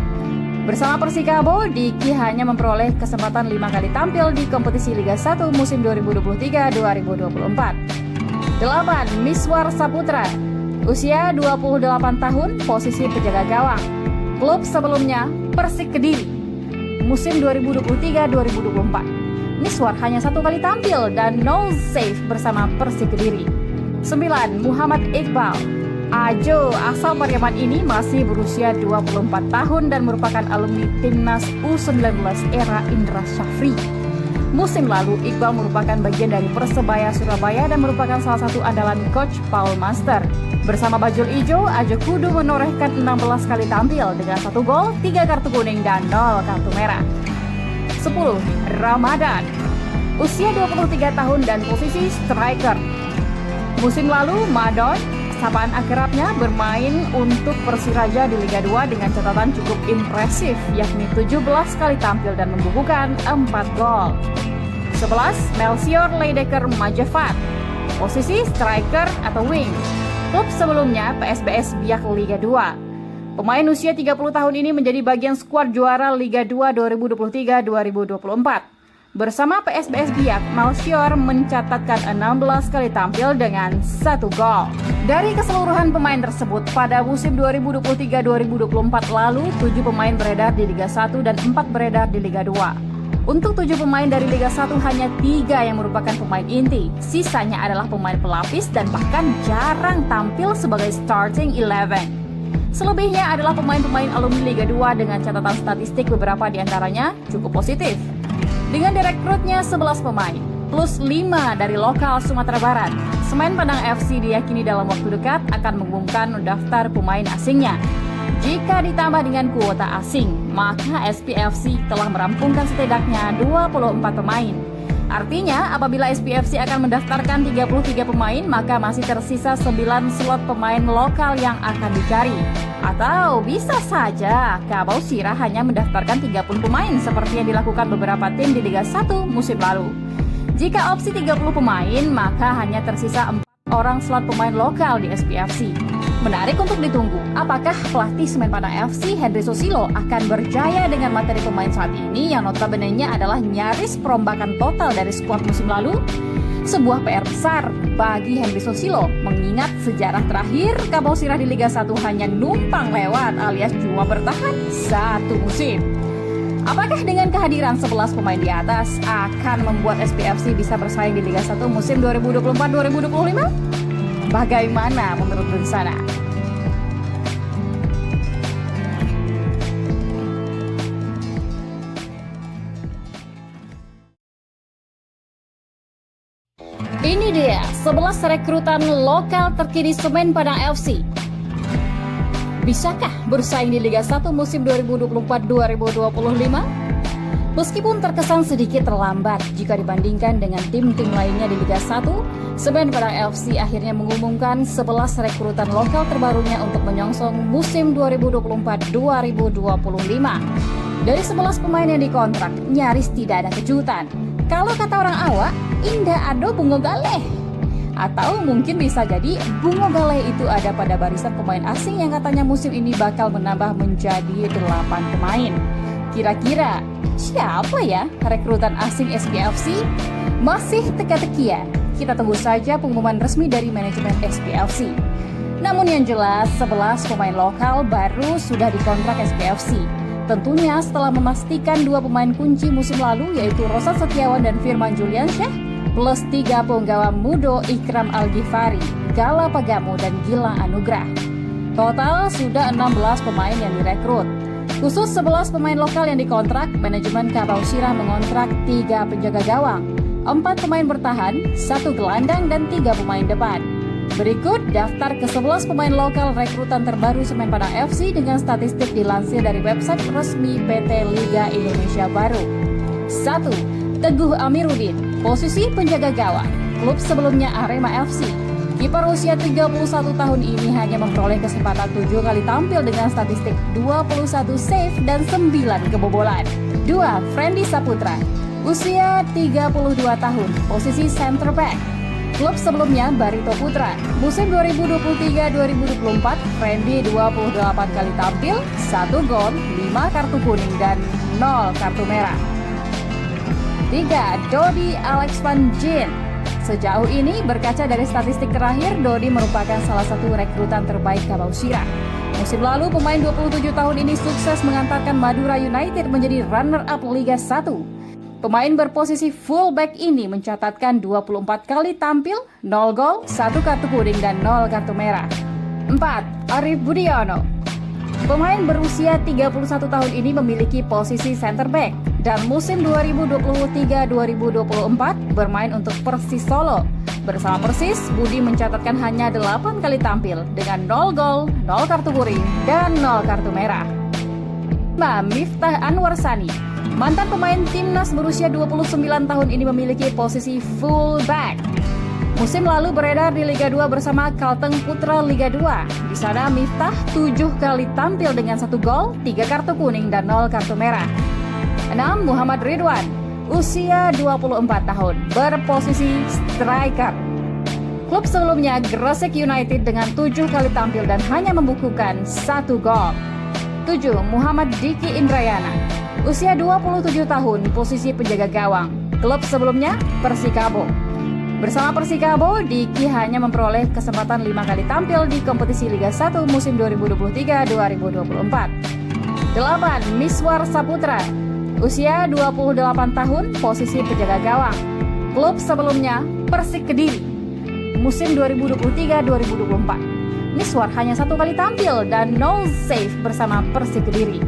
Bersama Persikabo, Diki hanya memperoleh kesempatan 5 kali tampil di kompetisi Liga 1 musim 2023-2024. 8. Miswar Saputra, usia 28 tahun, posisi penjaga gawang. Klub sebelumnya Persik Kediri. Musim 2023-2024. Miswar hanya 1 kali tampil dan 0 save bersama Persik Kediri. 9. Muhammad Iqbal. Ajo asal Pariaman ini masih berusia 24 tahun dan merupakan alumni timnas U19 era Indra Syafri. Musim lalu, Iqbal merupakan bagian dari Persebaya Surabaya dan merupakan salah satu andalan coach Paul Master. Bersama Bajul Ijo, Ajo kudu menorehkan 16 kali tampil dengan 1 gol, 3 kartu kuning dan 0 kartu merah. 10. Ramadan. Usia 23 tahun dan posisi striker. Musim lalu, Madon, sapaan akrabnya, bermain untuk Persiraja di Liga 2 dengan catatan cukup impresif, yakni 17 kali tampil dan membukukan 4 gol. 11. Melchior Leidecker Majafat, posisi striker atau wing. Klub sebelumnya PSBS Biak Liga 2. Pemain usia 30 tahun ini menjadi bagian skuad juara Liga 2 2023-2024. Bersama PSBS Biak, Melchior mencatatkan 16 kali tampil dengan 1 gol. Dari keseluruhan pemain tersebut, pada musim 2023-2024 lalu, 7 pemain beredar di Liga 1 dan 4 beredar di Liga 2. Untuk 7 pemain dari Liga 1 hanya 3 yang merupakan pemain inti. Sisanya adalah pemain pelapis dan bahkan jarang tampil sebagai starting 11. Selebihnya adalah pemain-pemain alumni Liga 2 dengan catatan statistik beberapa di antaranya cukup positif. Dengan direkrutnya 11 pemain, plus 5 dari lokal Sumatera Barat, Semen Padang FC diyakini dalam waktu dekat akan mengumumkan daftar pemain asingnya. Jika ditambah dengan kuota asing, maka SPFC telah merampungkan setidaknya 24 pemain. Artinya, apabila SPFC akan mendaftarkan 33 pemain, maka masih tersisa 9 slot pemain lokal yang akan dicari. Atau bisa saja Kabau Sirah hanya mendaftarkan 30 pemain seperti yang dilakukan beberapa tim di Liga 1 musim lalu. Jika opsi 30 pemain, maka hanya tersisa 4 orang slot pemain lokal di SPFC. Menarik untuk ditunggu, apakah pelatih Semen Padang FC Henry Susilo akan berjaya dengan materi pemain saat ini yang notabene-nya adalah nyaris perombakan total dari skuad musim lalu? Sebuah PR besar bagi Henry Susilo, mengingat sejarah terakhir Kabau Sirah di Liga 1 hanya numpang lewat alias cuma bertahan 1 musim. Apakah dengan kehadiran 11 pemain di atas akan membuat SPFC bisa bersaing di Liga 1 musim 2024-2025? Bagaimana menurut Dunsana? Ini dia 11 rekrutan lokal terkini Semen Padang FC. Bisakah bersaing di Liga 1 musim 2024-2025? Meskipun terkesan sedikit terlambat jika dibandingkan dengan tim-tim lainnya di Liga 1, Semen Padang FC akhirnya mengumumkan 11 rekrutan lokal terbarunya untuk menyongsong musim 2024-2025. Dari 11 pemain yang dikontrak, nyaris tidak ada kejutan. Kalau kata orang awak, indah ado bungo galeh. Atau mungkin bisa jadi bungo galeh itu ada pada barisan pemain asing yang katanya musim ini bakal menambah menjadi 8 pemain. Kira-kira siapa ya rekrutan asing SPFC? Masih teka-tekian. Kita tunggu saja pengumuman resmi dari manajemen SPFC. Namun yang jelas 11 pemain lokal baru sudah dikontrak SPFC. Tentunya setelah memastikan 2 pemain kunci musim lalu yaitu Roshan Setiawan dan Firman Juliansyah plus 3 penggawa muda Ikram Al-Ghifari, Gala Pagamo dan Gilang Anugrah. Total sudah 16 pemain yang direkrut. Khusus 11 pemain lokal yang dikontrak, manajemen Kabau Sirah mengontrak 3 penjaga gawang, 4 pemain bertahan, 1 gelandang dan 3 pemain depan. Berikut daftar ke-11 pemain lokal rekrutan terbaru Semen Padang FC dengan statistik dilansir dari website resmi PT Liga Indonesia Baru. 1. Teguh Amiruddin, posisi penjaga gawang, klub sebelumnya Arema FC. Kiper usia 31 tahun ini hanya memperoleh kesempatan 7 kali tampil dengan statistik 21 save dan 9 kebobolan. 2. Friendly Saputra, usia 32 tahun, posisi center back. Klub sebelumnya Barito Putra. Musim 2023-2024, Friendly 28 kali tampil, 1 gol, 5 kartu kuning dan 0 kartu merah. 3. Dodi Alex Van Gien. Sejauh ini, berkaca dari statistik terakhir, Dodi merupakan salah satu rekrutan terbaik Kabau Sirah. Musim lalu, pemain 27 tahun ini sukses mengantarkan Madura United menjadi runner-up Liga 1. Pemain berposisi fullback ini mencatatkan 24 kali tampil, 0 gol, 1 kartu kuning dan 0 kartu merah. 4. Arif Budiono. Pemain berusia 31 tahun ini memiliki posisi center back dan musim 2023-2024 bermain untuk Persis Solo. Bersama Persis, Budi mencatatkan hanya 8 kali tampil dengan 0 gol, 0 kartu kuning, dan 0 kartu merah. 5. Miftah Anwar Sani. Mantan pemain timnas berusia 29 tahun ini memiliki posisi fullback. Musim lalu beredar di Liga 2 bersama Kalteng Putra Liga 2. Di sana Miftah 7 kali tampil dengan 1 gol, 3 kartu kuning dan 0 kartu merah. 6. Muhammad Ridwan, usia 24 tahun, berposisi striker. Klub sebelumnya Gresik United dengan 7 kali tampil dan hanya membukukan 1 gol. 7. Muhammad Diki Indrayana, usia 27 tahun, posisi penjaga gawang. Klub sebelumnya Persikabo. Bersama Persikabo, Diki hanya memperoleh kesempatan 5 kali tampil di kompetisi Liga 1 musim 2023-2024. 8. Miswar Saputra, usia 28 tahun, posisi penjaga gawang. Klub sebelumnya Persik Kediri. Musim 2023-2024. Miswar hanya 1 kali tampil dan 0 save bersama Persik Kediri.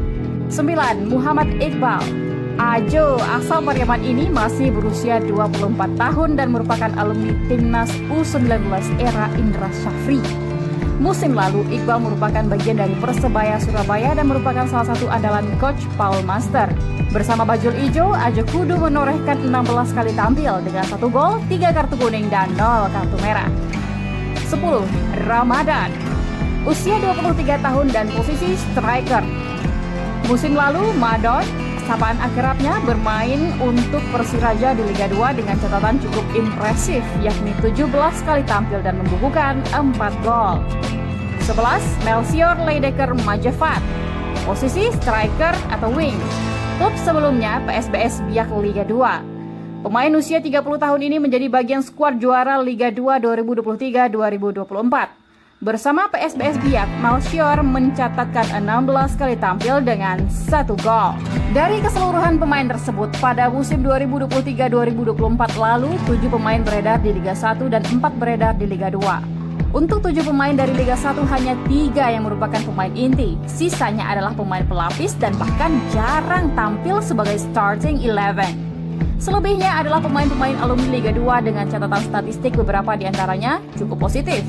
9. Muhammad Iqbal. Ajo asal Pariaman ini masih berusia 24 tahun dan merupakan alumni timnas U19 era Indra Syafri. Musim lalu, Iqbal merupakan bagian dari Persebaya Surabaya dan merupakan salah satu andalan coach Paul Master. Bersama Bajul Ijo, Ajo kudu menorehkan 16 kali tampil dengan 1 gol, 3 kartu kuning dan 0 kartu merah. 10. Ramadan, usia 23 tahun dan posisi striker. Musim lalu, Madon, sapaan akrabnya, bermain untuk Persiraja di Liga 2 dengan catatan cukup impresif, yakni 17 kali tampil dan membukukan 4 gol. 11. Melchior Leidecker Majafat, posisi striker atau wing. Klub sebelumnya PSBS Biak Liga 2. Pemain usia 30 tahun ini menjadi bagian skuad juara Liga 2 2023-2024. Bersama PSBS Biak, Melchior mencatatkan 16 kali tampil dengan 1 gol. Dari keseluruhan pemain tersebut, pada musim 2023-2024 lalu, 7 pemain beredar di Liga 1 dan 4 beredar di Liga 2. Untuk 7 pemain dari Liga 1, hanya 3 yang merupakan pemain inti. Sisanya adalah pemain pelapis dan bahkan jarang tampil sebagai starting 11. Selebihnya adalah pemain-pemain alumni Liga 2 dengan catatan statistik beberapa diantaranya cukup positif.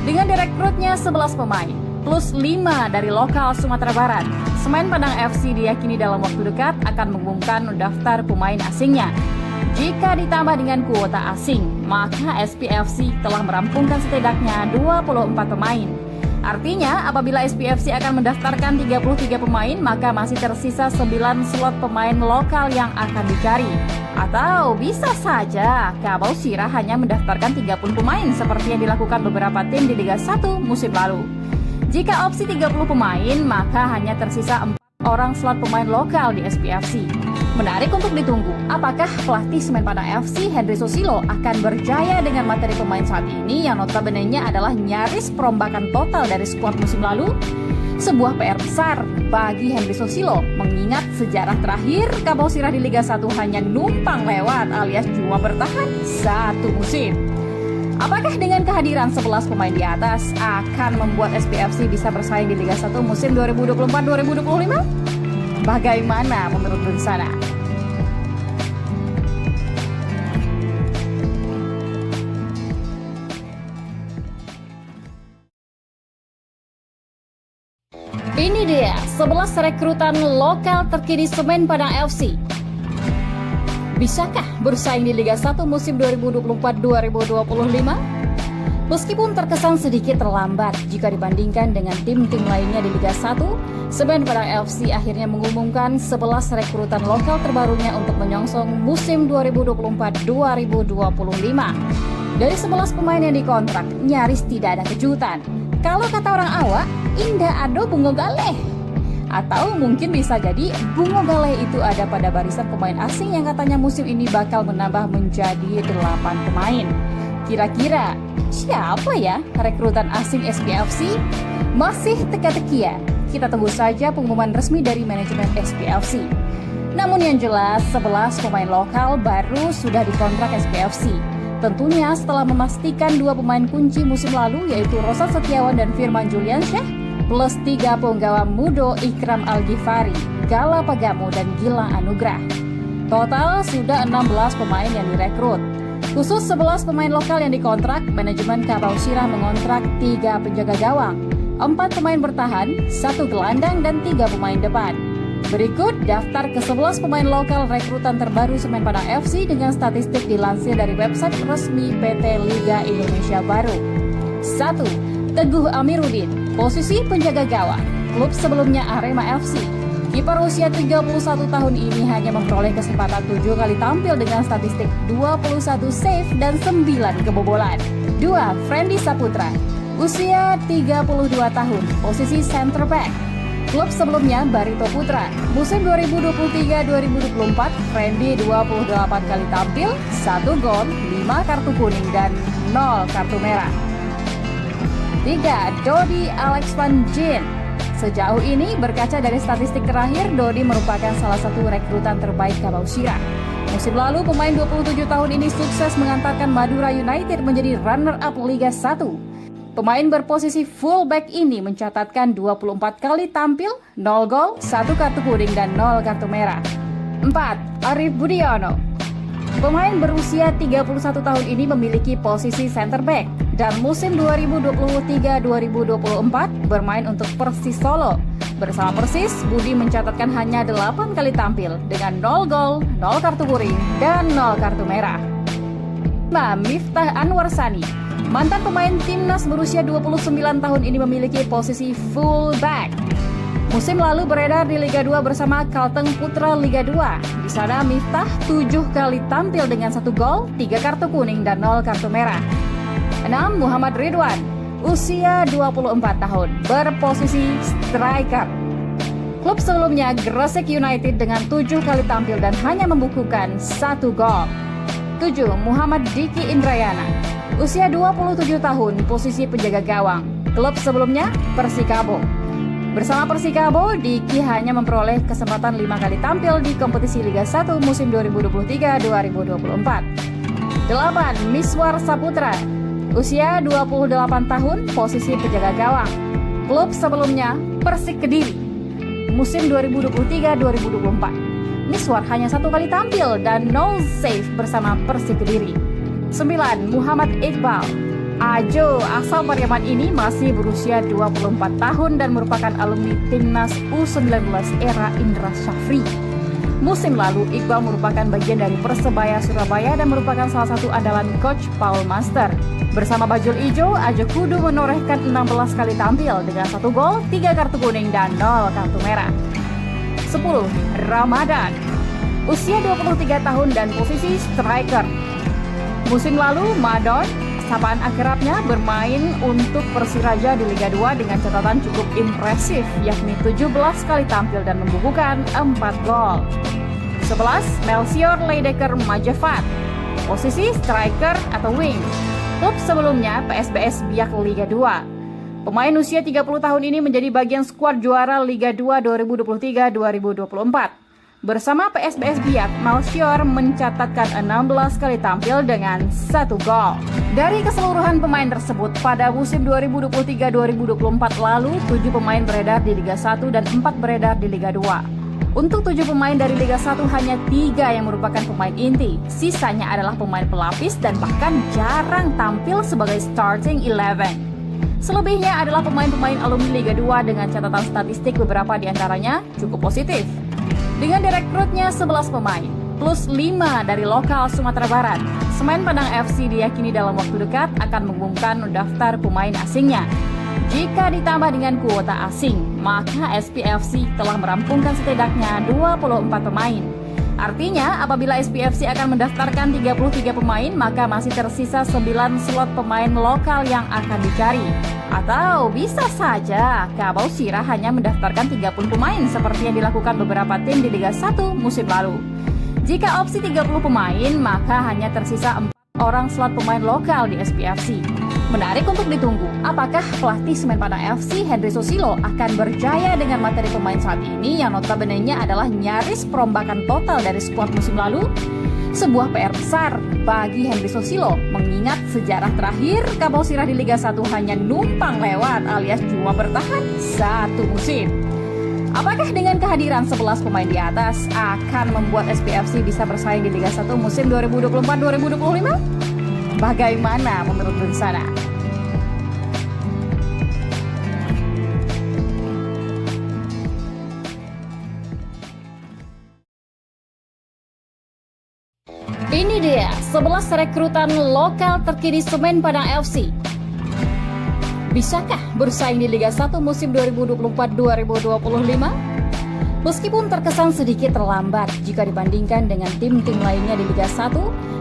Dengan direkrutnya 11 pemain, plus 5 dari lokal Sumatera Barat, Semen Padang FC diyakini dalam waktu dekat akan mengumumkan daftar pemain asingnya. Jika ditambah dengan kuota asing, maka SPFC telah merampungkan setidaknya 24 pemain. Artinya, apabila SPFC akan mendaftarkan 33 pemain, maka masih tersisa 9 slot pemain lokal yang akan dicari. Atau bisa saja Kabau Sirah hanya mendaftarkan 30 pemain seperti yang dilakukan beberapa tim di Liga 1 musim lalu. Jika opsi 30 pemain, maka hanya tersisa 4 orang slot pemain lokal di SPFC. Menarik untuk ditunggu, apakah pelatih Semen Padang FC Hendry Susilo akan berjaya dengan materi pemain saat ini yang notabene-nya adalah nyaris perombakan total dari skuad musim lalu? Sebuah PR besar bagi Hendry Susilo, mengingat sejarah terakhir Kabau Sirah di Liga 1 hanya numpang lewat alias cuma bertahan satu musim. Apakah dengan kehadiran 11 pemain di atas akan membuat SPFC bisa bersaing di Liga 1 musim 2024-2025? Bagaimana menurut Bensana? Ini dia 11 rekrutan lokal terkini Semen Padang FC. Bisakah bersaing di Liga 1 musim 2024-2025? Meskipun terkesan sedikit terlambat jika dibandingkan dengan tim-tim lainnya di Liga 1, Semen Padang FC akhirnya mengumumkan 11 rekrutan lokal terbarunya untuk menyongsong musim 2024-2025. Dari 11 pemain yang dikontrak, nyaris tidak ada kejutan. Kalau kata orang awak, indah ado bungo galeh. Atau mungkin bisa jadi bungo galeh itu ada pada barisan pemain asing yang katanya musim ini bakal menambah menjadi 8 pemain. Kira-kira siapa ya rekrutan asing SPFC? Masih teka-teki ya? Kita tunggu saja pengumuman resmi dari manajemen SPFC. Namun yang jelas 11 pemain lokal baru sudah dikontrak SPFC. Tentunya setelah memastikan 2 pemain kunci musim lalu yaitu Rosan Setiawan dan Firman Juliansyah plus 3 penggawa Mudo Ikram Al-Ghifari, Gala Pagamo dan Gilang Anugrah. Total sudah 16 pemain yang direkrut. Khusus 11 pemain lokal yang dikontrak, manajemen Kabau Sirah mengontrak 3 penjaga gawang, 4 pemain bertahan, 1 gelandang dan 3 pemain depan. Berikut daftar ke-11 pemain lokal rekrutan terbaru Semen Padang FC dengan statistik dilansir dari website resmi PT Liga Indonesia Baru. 1. Teguh Amiruddin, posisi penjaga gawang, klub sebelumnya Arema FC. Kiper usia 31 tahun ini hanya memperoleh kesempatan 7 kali tampil dengan statistik 21 save dan 9 kebobolan. 2. Friendly Saputra, usia 32 tahun, posisi center back. Klub sebelumnya Barito Putra. Musim 2023-2024, Friendly 28 kali tampil, 1 gol, 5 kartu kuning dan 0 kartu merah. 3. Dodi Alex Van Jin. Sejauh ini, berkaca dari statistik terakhir, Dodi merupakan salah satu rekrutan terbaik Kabau Sirah. Musim lalu, pemain 27 tahun ini sukses mengantarkan Madura United menjadi runner-up Liga 1. Pemain berposisi fullback ini mencatatkan 24 kali tampil, 0 gol, 1 kartu kuning dan 0 kartu merah. 4. Arif Budiono. Pemain berusia 31 tahun ini memiliki posisi center back dan musim 2023-2024 bermain untuk Persis Solo. Bersama Persis, Budi mencatatkan hanya 8 kali tampil dengan 0 gol, 0 kartu kuning, dan 0 kartu merah. 5. Miftah Anwar Sani. Mantan pemain timnas berusia 29 tahun ini memiliki posisi fullback. Musim lalu beredar di Liga 2 bersama Kalteng Putra Liga 2. Di sana Miftah 7 kali tampil dengan 1 gol, 3 kartu kuning dan 0 kartu merah. 6. Muhammad Ridwan, usia 24 tahun, berposisi striker. Klub sebelumnya Gresik United dengan 7 kali tampil dan hanya membukukan 1 gol. 7. Muhammad Diki Indrayana, usia 27 tahun, posisi penjaga gawang. Klub sebelumnya Persikabo. Bersama Persikabo, Diki hanya memperoleh kesempatan 5 kali tampil di kompetisi Liga 1 musim 2023-2024. 8. Miswar Saputra, usia 28 tahun, posisi penjaga gawang. Klub sebelumnya Persik Kediri. Musim 2023-2024. Miswar hanya 1 kali tampil dan 0 save bersama Persik Kediri. 9. Muhammad Iqbal, Ajo asal Pariaman ini masih berusia 24 tahun dan merupakan alumni Timnas U19 era Indra Syafri. Musim lalu, Iqbal merupakan bagian dari Persebaya Surabaya dan merupakan salah satu andalan Coach Paul Master. Bersama Bajul Ijo, Ajo kudu menorehkan 16 kali tampil dengan 1 gol, 3 kartu kuning, dan 0 kartu merah. 10. Ramadan. Usia 23 tahun dan posisi striker. Musim lalu, Madon, sapaan akrabnya, bermain untuk Persiraja di Liga 2 dengan catatan cukup impresif, yakni 17 kali tampil dan membukukan 4 gol. 11. Melchior Leidecker Majafat. Posisi striker atau wing. Klub sebelumnya PSBS Biak Liga 2. Pemain usia 30 tahun ini menjadi bagian skuad juara Liga 2 2023-2024. Bersama PSBS Biak, Melchior mencatatkan 16 kali tampil dengan 1 gol. Dari keseluruhan pemain tersebut, pada musim 2023-2024 lalu, 7 pemain beredar di Liga 1 dan 4 beredar di Liga 2. Untuk 7 pemain dari Liga 1 hanya 3 yang merupakan pemain inti. Sisanya adalah pemain pelapis dan bahkan jarang tampil sebagai starting 11. Selebihnya adalah pemain-pemain alumni Liga 2 dengan catatan statistik beberapa diantaranya cukup positif. Dengan direkrutnya 11 pemain, plus 5 dari lokal Sumatera Barat, Semen Padang FC diyakini dalam waktu dekat akan mengumumkan daftar pemain asingnya. Jika ditambah dengan kuota asing, maka SPFC telah merampungkan setidaknya 24 pemain. Artinya, apabila SPFC akan mendaftarkan 33 pemain, maka masih tersisa 9 slot pemain lokal yang akan dicari. Atau bisa saja Kabau Sirah hanya mendaftarkan 30 pemain seperti yang dilakukan beberapa tim di Liga 1 musim lalu. Jika opsi 30 pemain, maka hanya tersisa 4 orang slot pemain lokal di SPFC. Menarik untuk ditunggu, apakah pelatih Semen Padang FC Henry Susilo akan berjaya dengan materi pemain saat ini yang notabene-nya adalah nyaris perombakan total dari skuad musim lalu? Sebuah PR besar bagi Henry Susilo, mengingat sejarah terakhir Kabau Sirah di Liga 1 hanya numpang lewat alias cuma bertahan 1 musim. Apakah dengan kehadiran 11 pemain di atas akan membuat SPFC bisa bersaing di Liga 1 musim 2024-2025? Bagaimana menurut Dunsana? Ini dia 11 rekrutan lokal terkini Semen Padang FC. Bisakah bersaing di Liga 1 musim 2024-2025? Meskipun terkesan sedikit terlambat jika dibandingkan dengan tim-tim lainnya di Liga 1,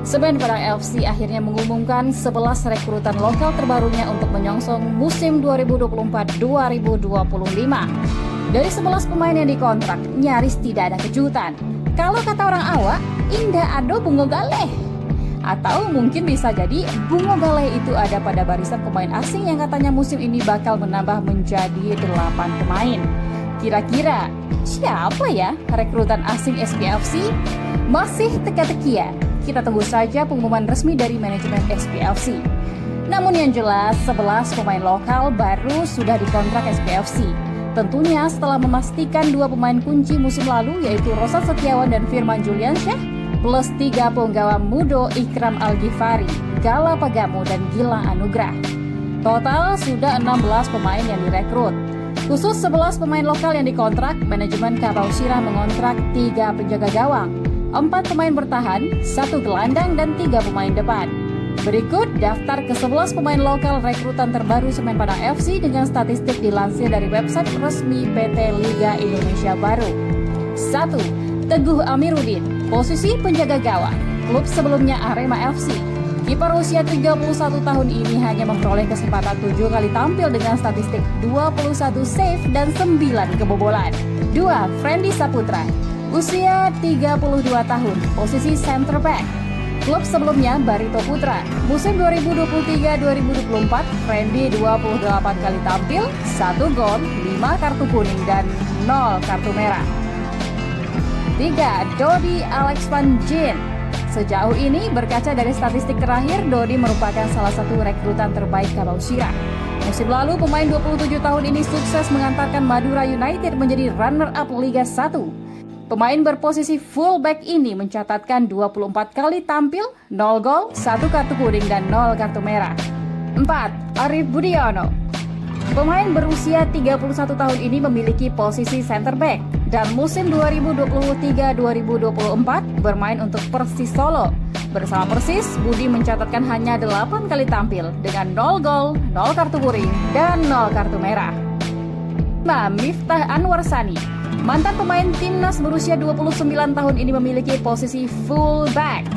Semen Padang FC akhirnya mengumumkan 11 rekrutan lokal terbarunya untuk menyongsong musim 2024-2025. Dari 11 pemain yang dikontrak, nyaris tidak ada kejutan. Kalau kata orang awak, indah ado bungo galeh. Atau mungkin bisa jadi bungo galeh itu ada pada barisan pemain asing yang katanya musim ini bakal menambah menjadi 8 pemain. Kira-kira siapa ya rekrutan asing SPFC? Masih teka-tekian. Kita tunggu saja pengumuman resmi dari manajemen SPFC. Namun yang jelas 11 pemain lokal baru sudah dikontrak SPFC. Tentunya setelah memastikan 2 pemain kunci musim lalu yaitu Rosat Setiawan dan Firman Juliansyah plus 3 penggawa Mudo Ikram Al-Ghifari, Gala Pagamu dan Gilang Anugrah. Total sudah 16 pemain yang direkrut. Khusus 11 pemain lokal yang dikontrak, manajemen Kabau Sirah mengontrak 3 penjaga gawang, 4 pemain bertahan, 1 gelandang dan 3 pemain depan. Berikut daftar ke-11 pemain lokal rekrutan terbaru Semen Padang FC dengan statistik dilansir dari website resmi PT Liga Indonesia Baru. 1. Teguh Amiruddin, posisi penjaga gawang, klub sebelumnya Arema FC. Kiper usia 31 tahun ini hanya memperoleh kesempatan 7 kali tampil dengan statistik 21 save dan 9 kebobolan. 2. Friendly Saputra, usia 32 tahun, posisi center back. Klub sebelumnya Barito Putra. Musim 2023-2024, Friendly 28 kali tampil, 1 gol, 5 kartu kuning dan 0 kartu merah. 3. Dodi Alex Van Jin. Sejauh ini berkaca dari statistik terakhir, Dodi merupakan salah satu rekrutan terbaik Kabau Sirah. Musim lalu pemain 27 tahun ini sukses mengantarkan Madura United menjadi runner-up Liga 1. Pemain berposisi fullback ini mencatatkan 24 kali tampil, 0 gol, 1 kartu kuning dan 0 kartu merah. 4. Arif Budiono. Pemain berusia 31 tahun ini memiliki posisi center back dan musim 2023-2024 bermain untuk Persis Solo. Bersama Persis, Budi mencatatkan hanya 8 kali tampil dengan 0 gol, 0 kartu kuning, dan 0 kartu merah. Miftah Anwarsani. Mantan pemain timnas berusia 29 tahun ini memiliki posisi full back.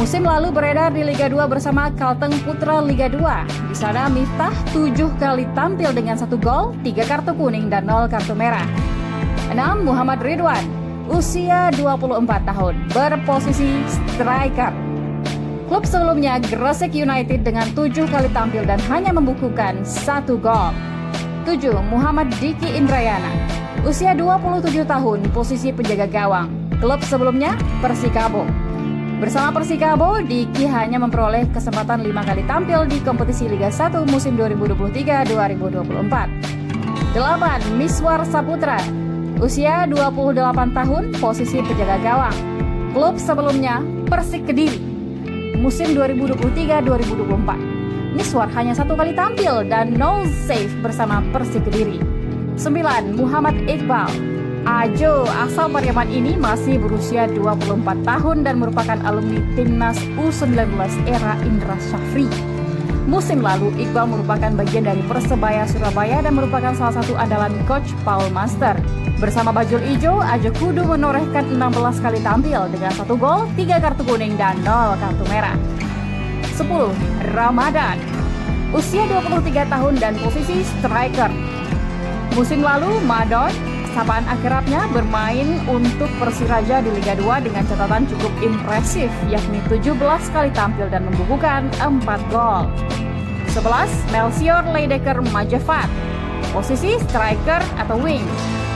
Musim lalu beredar di Liga 2 bersama Kalteng Putra Liga 2. Di sana Miftah 7 kali tampil dengan 1 gol, 3 kartu kuning, dan 0 kartu merah. 6. Muhammad Ridwan. Usia 24 tahun, berposisi striker. Klub sebelumnya Gresik United dengan 7 kali tampil dan hanya membukukan 1 gol. 7. Muhammad Diki Indrayana. Usia 27 tahun, posisi penjaga gawang. Klub sebelumnya Persikabo. Bersama Persikabo, Diki hanya memperoleh kesempatan 5 kali tampil di kompetisi Liga 1 musim 2023-2024. 8. Miswar Saputra. Usia 28 tahun, posisi penjaga gawang. Klub sebelumnya Persik Kediri. Musim 2023-2024. Miswar hanya 1 kali tampil dan 0 save bersama Persik Kediri. 9. Muhammad Iqbal. Ajo asal Pariaman ini masih berusia 24 tahun dan merupakan alumni timnas U19 era Indra Syafri. Musim lalu, Iqbal merupakan bagian dari Persebaya Surabaya dan merupakan salah satu andalan coach Paul Master. Bersama Bajul Ijo, Ajo kudu menorehkan 16 kali tampil dengan 1 gol, 3 kartu kuning, dan 0 kartu merah. 10. Ramadan. Usia 23 tahun dan posisi striker. Musim lalu, Madon, sapaan akrabnya, bermain untuk Persiraja di Liga 2 dengan catatan cukup impresif, yakni 17 kali tampil dan membukukan 4 gol. 11. Melchior Leidecker Majafat. Posisi striker atau wing.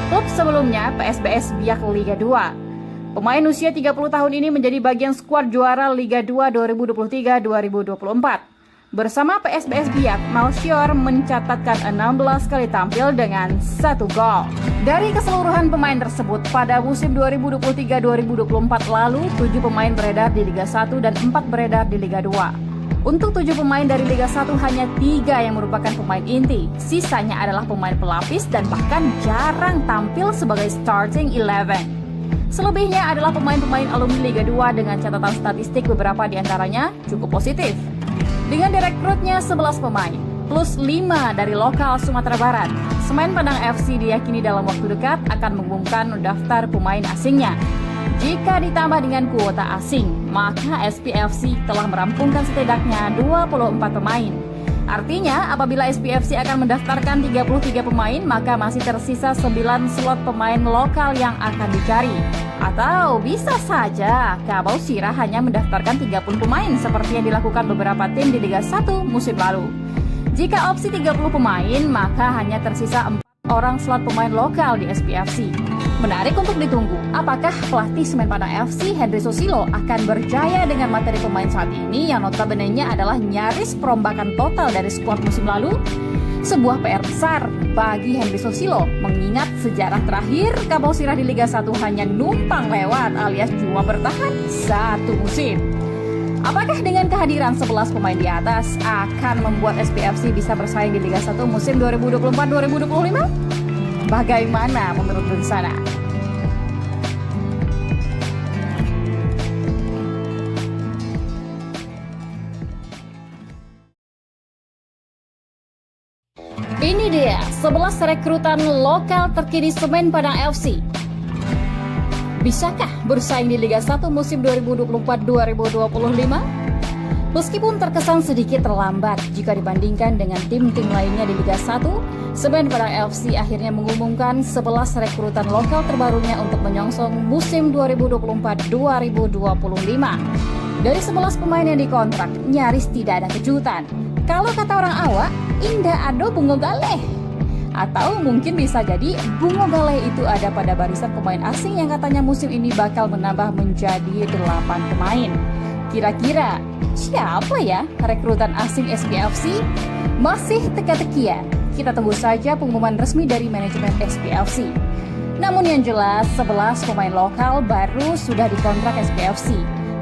Klub sebelumnya PSBS Biak Liga 2. Pemain usia 30 tahun ini menjadi bagian skuad juara Liga 2 2023-2024. Bersama PSBS Biak, Melchior mencatatkan 16 kali tampil dengan 1 gol. Dari keseluruhan pemain tersebut, pada musim 2023-2024 lalu, 7 pemain beredar di Liga 1 dan 4 beredar di Liga 2. Untuk 7 pemain dari Liga 1, hanya 3 yang merupakan pemain inti. Sisanya adalah pemain pelapis dan bahkan jarang tampil sebagai starting 11. Selebihnya adalah pemain-pemain alumni Liga 2 dengan catatan statistik beberapa diantaranya cukup positif. Dengan direkrutnya 11 pemain, plus 5 dari lokal Sumatera Barat, Semen Padang FC diyakini dalam waktu dekat akan mengumumkan daftar pemain asingnya. Jika ditambah dengan kuota asing, maka SPFC telah merampungkan setidaknya 24 pemain. Artinya, apabila SPFC akan mendaftarkan 33 pemain, maka masih tersisa 9 slot pemain lokal yang akan dicari. Atau bisa saja Kabau Sirah hanya mendaftarkan 30 pemain seperti yang dilakukan beberapa tim di Liga 1 musim lalu. Jika opsi 30 pemain, maka hanya tersisa 4 orang slot pemain lokal di SPFC. Menarik untuk ditunggu, apakah pelatih Semen Padang FC Henry Susilo akan berjaya dengan materi pemain saat ini yang notabene-nya adalah nyaris perombakan total dari skuad musim lalu? Sebuah PR besar bagi Henry Susilo, mengingat sejarah terakhir Kabau Sirah di Liga 1 hanya numpang lewat alias cuma bertahan 1 musim. Apakah dengan kehadiran 11 pemain di atas akan membuat SPFC bisa bersaing di Liga 1 musim 2024-2025? Bagaimana menurut Dunsana? Ini dia 11 rekrutan lokal terkini Semen Padang FC. Bisakah bersaing di Liga 1 musim 2024-2025? Meskipun terkesan sedikit terlambat jika dibandingkan dengan tim-tim lainnya di Liga 1, Semen Padang FC akhirnya mengumumkan 11 rekrutan lokal terbarunya untuk menyongsong musim 2024-2025. Dari 11 pemain yang dikontrak, nyaris tidak ada kejutan. Kalau kata orang awak, indah ado bungo galeh. Atau mungkin bisa jadi bungo galeh itu ada pada barisan pemain asing yang katanya musim ini bakal menambah menjadi 8 pemain. Kira-kira siapa ya rekrutan asing SPFC? Masih teka-teki ya? Kita tunggu saja pengumuman resmi dari manajemen SPFC. Namun yang jelas 11 pemain lokal baru sudah dikontrak SPFC.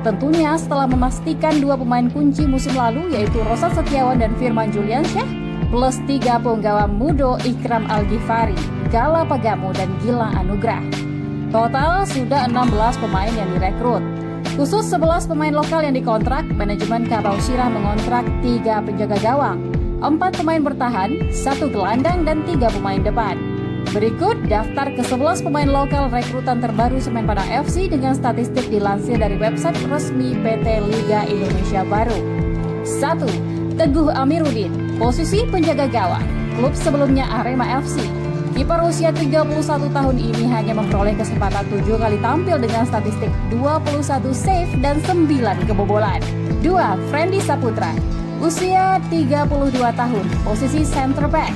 Tentunya setelah memastikan 2 pemain kunci musim lalu yaitu Rosan Setiawan dan Firman Juliansyah, plus 3 penggawa muda Ikram Al-Ghifari, Gala Pagamo, dan Gilang Anugrah. Total sudah 16 pemain yang direkrut. Khusus 11 pemain lokal yang dikontrak, manajemen Kabau Sirah mengontrak 3 penjaga gawang, 4 pemain bertahan, 1 gelandang, dan 3 pemain depan. Berikut daftar ke-11 pemain lokal rekrutan terbaru Semen Padang FC dengan statistik dilansir dari website resmi PT Liga Indonesia Baru. 1. Teguh Amiruddin, posisi penjaga gawang, klub sebelumnya Arema FC. Kiper usia 31 tahun ini hanya memperoleh kesempatan 7 kali tampil dengan statistik 21 save dan 9 kebobolan. 2. Friendly Saputra, usia 32 tahun, posisi center back.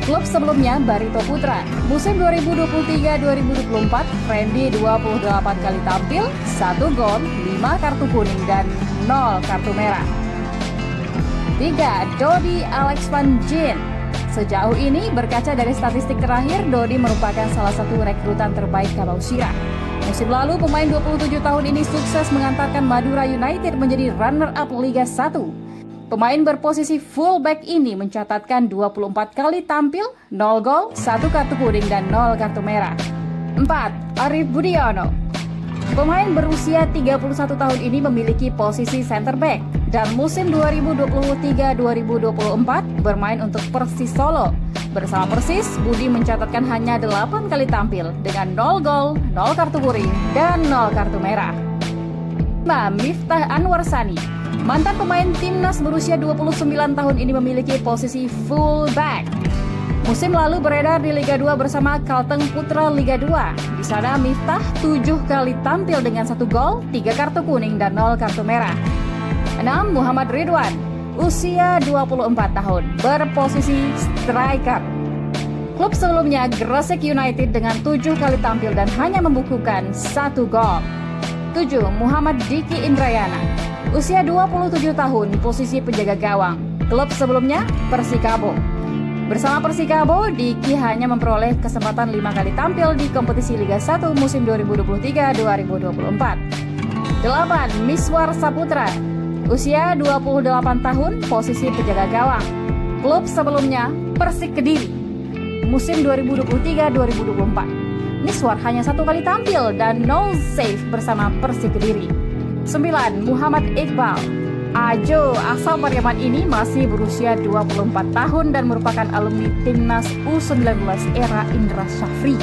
Klub sebelumnya Barito Putra. Musim 2023-2024, Friendly 28 kali tampil, 1 gol, 5 kartu kuning, dan 0 kartu merah. 3. Dodi Alex Van Gien. Sejauh ini, berkaca dari statistik terakhir, Dodi merupakan salah satu rekrutan terbaik Kabau Sirah. Musim lalu, pemain 27 tahun ini sukses mengantarkan Madura United menjadi runner-up Liga 1. Pemain berposisi fullback ini mencatatkan 24 kali tampil, 0 gol, 1 kartu kuning, dan 0 kartu merah. 4. Arif Budiono. Pemain berusia 31 tahun ini memiliki posisi center back dan musim 2023-2024 bermain untuk Persis Solo. Bersama Persis, Budi mencatatkan hanya 8 kali tampil dengan 0 gol, 0 kartu kuning, dan 0 kartu merah. 5. Miftah Anwar Sani. Mantan pemain timnas berusia 29 tahun ini memiliki posisi fullback. Musim lalu beredar di Liga 2 bersama Kalteng Putra Liga 2. Di sana Miftah 7 kali tampil dengan 1 gol, 3 kartu kuning, dan 0 kartu merah. 6. Muhammad Ridwan, usia 24 tahun, berposisi striker. Klub sebelumnya Gresik United dengan 7 kali tampil dan hanya membukukan 1 gol. 7. Muhammad Diki Indrayana, usia 27 tahun, posisi penjaga gawang. Klub sebelumnya Persikabo. Bersama Persikabo, Diki hanya memperoleh kesempatan 5 kali tampil di kompetisi Liga 1 musim 2023-2024. 8. Miswar Saputra, usia 28 tahun, posisi penjaga gawang. Klub sebelumnya Persik Kediri. Musim 2023-2024. Miswar hanya 1 kali tampil dan 0 save bersama Persik Kediri. 9. Muhammad Iqbal. Ajo asal Pariaman ini masih berusia 24 tahun dan merupakan alumni timnas U19 era Indra Syafri.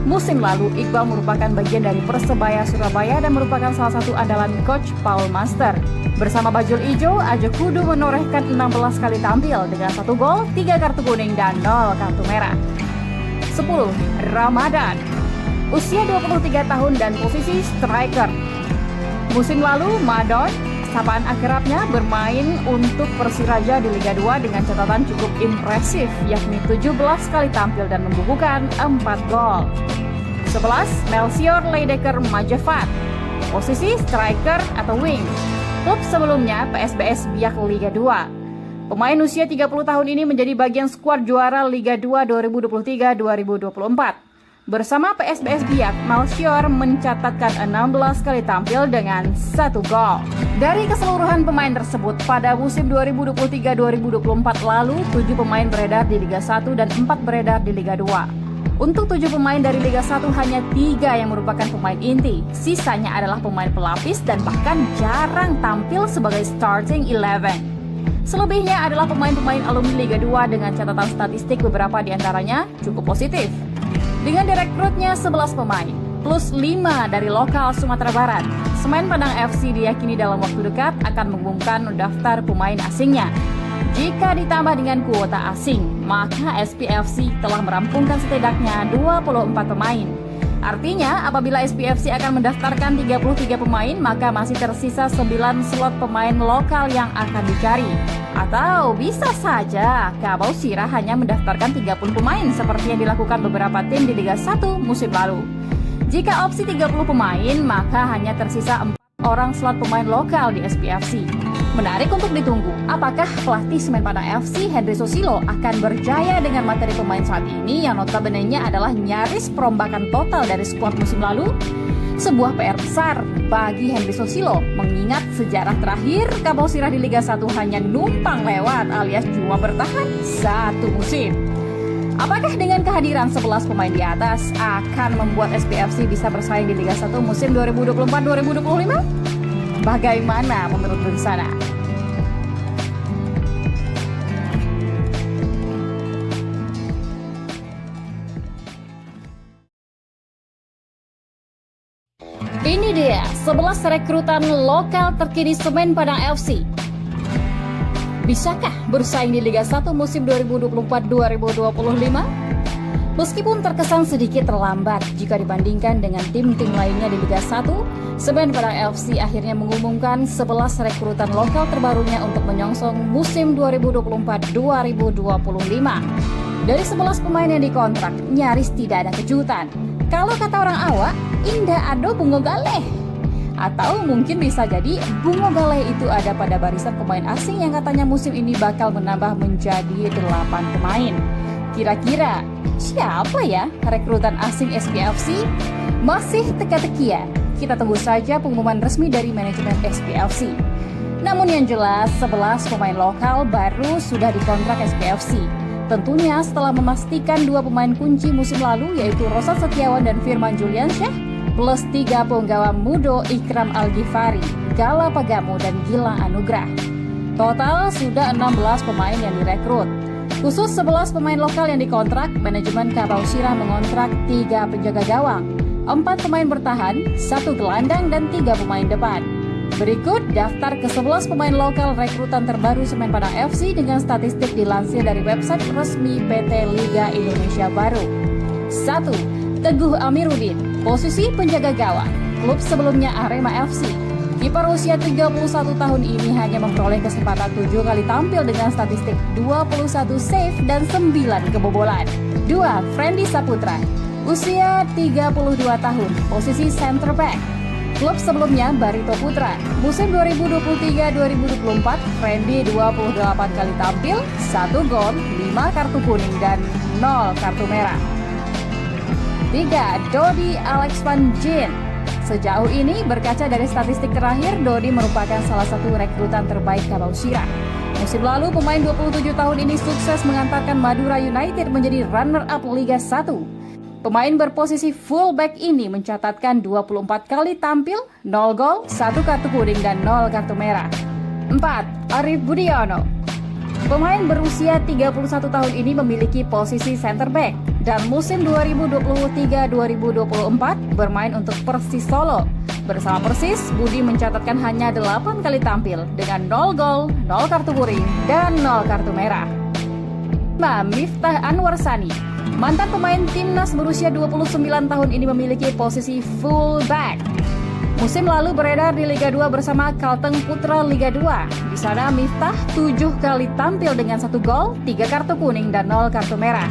Musim lalu, Iqbal merupakan bagian dari Persebaya Surabaya dan merupakan salah satu andalan coach Paul Master. Bersama Bajul Ijo, Ajo kudu menorehkan 16 kali tampil dengan 1 gol, 3 kartu kuning, dan 0 kartu merah. 10. Ramadan, usia 23 tahun dan posisi striker. Musim lalu, Madon, sapaan akrabnya, bermain untuk Persiraja di Liga 2 dengan catatan cukup impresif, yakni 17 kali tampil dan membukukan 4 gol. 11. Melchior Leidecker Majafat, posisi striker atau wing. Klub sebelumnya PSBS Biak Liga 2. Pemain usia 30 tahun ini menjadi bagian skuad juara Liga 2 2023-2024. Bersama PSBS Biak, Melchior mencatatkan 16 kali tampil dengan 1 gol. Dari keseluruhan pemain tersebut, pada musim 2023-2024 lalu, 7 pemain beredar di Liga 1 dan 4 beredar di Liga 2. Untuk 7 pemain dari Liga 1 hanya 3 yang merupakan pemain inti. Sisanya adalah pemain pelapis dan bahkan jarang tampil sebagai starting 11. Selebihnya adalah pemain-pemain alumni Liga 2 dengan catatan statistik beberapa diantaranya cukup positif. Dengan direkrutnya 11 pemain, plus 5 dari lokal Sumatera Barat, Semen Padang FC diyakini dalam waktu dekat akan mengumumkan daftar pemain asingnya. Jika ditambah dengan kuota asing, maka SPFC telah merampungkan setidaknya 24 pemain. Artinya, apabila SPFC akan mendaftarkan 33 pemain, maka masih tersisa 9 slot pemain lokal yang akan dicari. Atau bisa saja Kabau Sirah hanya mendaftarkan 30 pemain seperti yang dilakukan beberapa tim di Liga 1 musim lalu. Jika opsi 30 pemain, maka hanya tersisa 4 orang slot pemain lokal di SPFC. Menarik untuk ditunggu, apakah pelatih Semen Padang FC Henry Susilo akan berjaya dengan materi pemain saat ini yang notabene-nya adalah nyaris perombakan total dari skuad musim lalu? Sebuah PR besar bagi Henry Susilo mengingat sejarah terakhir Kabau Sirah di Liga 1 hanya numpang lewat alias cuma bertahan satu musim. Apakah dengan kehadiran 11 pemain di atas akan membuat SPFC bisa bersaing di Liga 1 musim 2024-2025? Bagaimana menurut Bersana? Ini dia 11 rekrutan lokal terkini Semen Padang FC. Bisakah bersaing di Liga 1 musim 2024-2025? Meskipun terkesan sedikit terlambat jika dibandingkan dengan tim-tim lainnya di Liga 1, Semen Padang FC akhirnya mengumumkan 11 rekrutan lokal terbarunya untuk menyongsong musim 2024-2025. Dari 11 pemain yang dikontrak, nyaris tidak ada kejutan. Kalau kata orang awak, indah ado bungo galeh. Atau mungkin bisa jadi bungo galeh itu ada pada barisan pemain asing yang katanya musim ini bakal menambah menjadi 8 pemain. Kira-kira siapa ya rekrutan asing SPFC? Masih teka-tekian. Kita tunggu saja pengumuman resmi dari manajemen SPFC. Namun yang jelas 11 pemain lokal baru sudah dikontrak SPFC. Tentunya setelah memastikan 2 pemain kunci musim lalu yaitu Rosat Setiawan dan Firman Juliansyah plus 3 penggawa Mudo Ikram Al-Ghifari, Gala Pagamo dan Gilang Anugrah. Total sudah 16 pemain yang direkrut. Khusus 11 pemain lokal yang dikontrak, manajemen Kabau Sirah mengontrak 3 penjaga gawang, 4 pemain bertahan, 1 gelandang dan 3 pemain depan. Berikut daftar ke-11 pemain lokal rekrutan terbaru Semen Padang FC dengan statistik dilansir dari website resmi PT Liga Indonesia Baru. 1. Teguh Amiruddin, posisi penjaga gawang, klub sebelumnya Arema FC. Kiper usia 31 tahun ini hanya memperoleh kesempatan 7 kali tampil dengan statistik 21 save dan 9 kebobolan. 2. Friendly Saputra, usia 32 tahun, posisi center back. Klub sebelumnya Barito Putra. Musim 2023-2024, Friendly 28 kali tampil, 1 gol, 5 kartu kuning dan 0 kartu merah. 3. Dodi Alex Van Jin. Sejauh ini berkaca dari statistik terakhir, Dodi merupakan salah satu rekrutan terbaik Kabau Sirah. Musim lalu pemain 27 tahun ini sukses mengantarkan Madura United menjadi runner-up Liga 1. Pemain berposisi fullback ini mencatatkan 24 kali tampil, 0 gol, 1 kartu kuning dan 0 kartu merah. 4. Arif Budiono. Pemain berusia 31 tahun ini memiliki posisi center back dan musim 2023-2024 bermain untuk Persis Solo. Bersama Persis, Budi mencatatkan hanya 8 kali tampil dengan 0 gol, 0 kartu kuning dan 0 kartu merah. 5. Miftah Anwar Sani. Mantan pemain timnas berusia 29 tahun ini memiliki posisi fullback. Musim lalu beredar di Liga 2 bersama Kalteng Putra Liga 2. Di sana Miftah 7 kali tampil dengan 1 gol, 3 kartu kuning dan 0 kartu merah.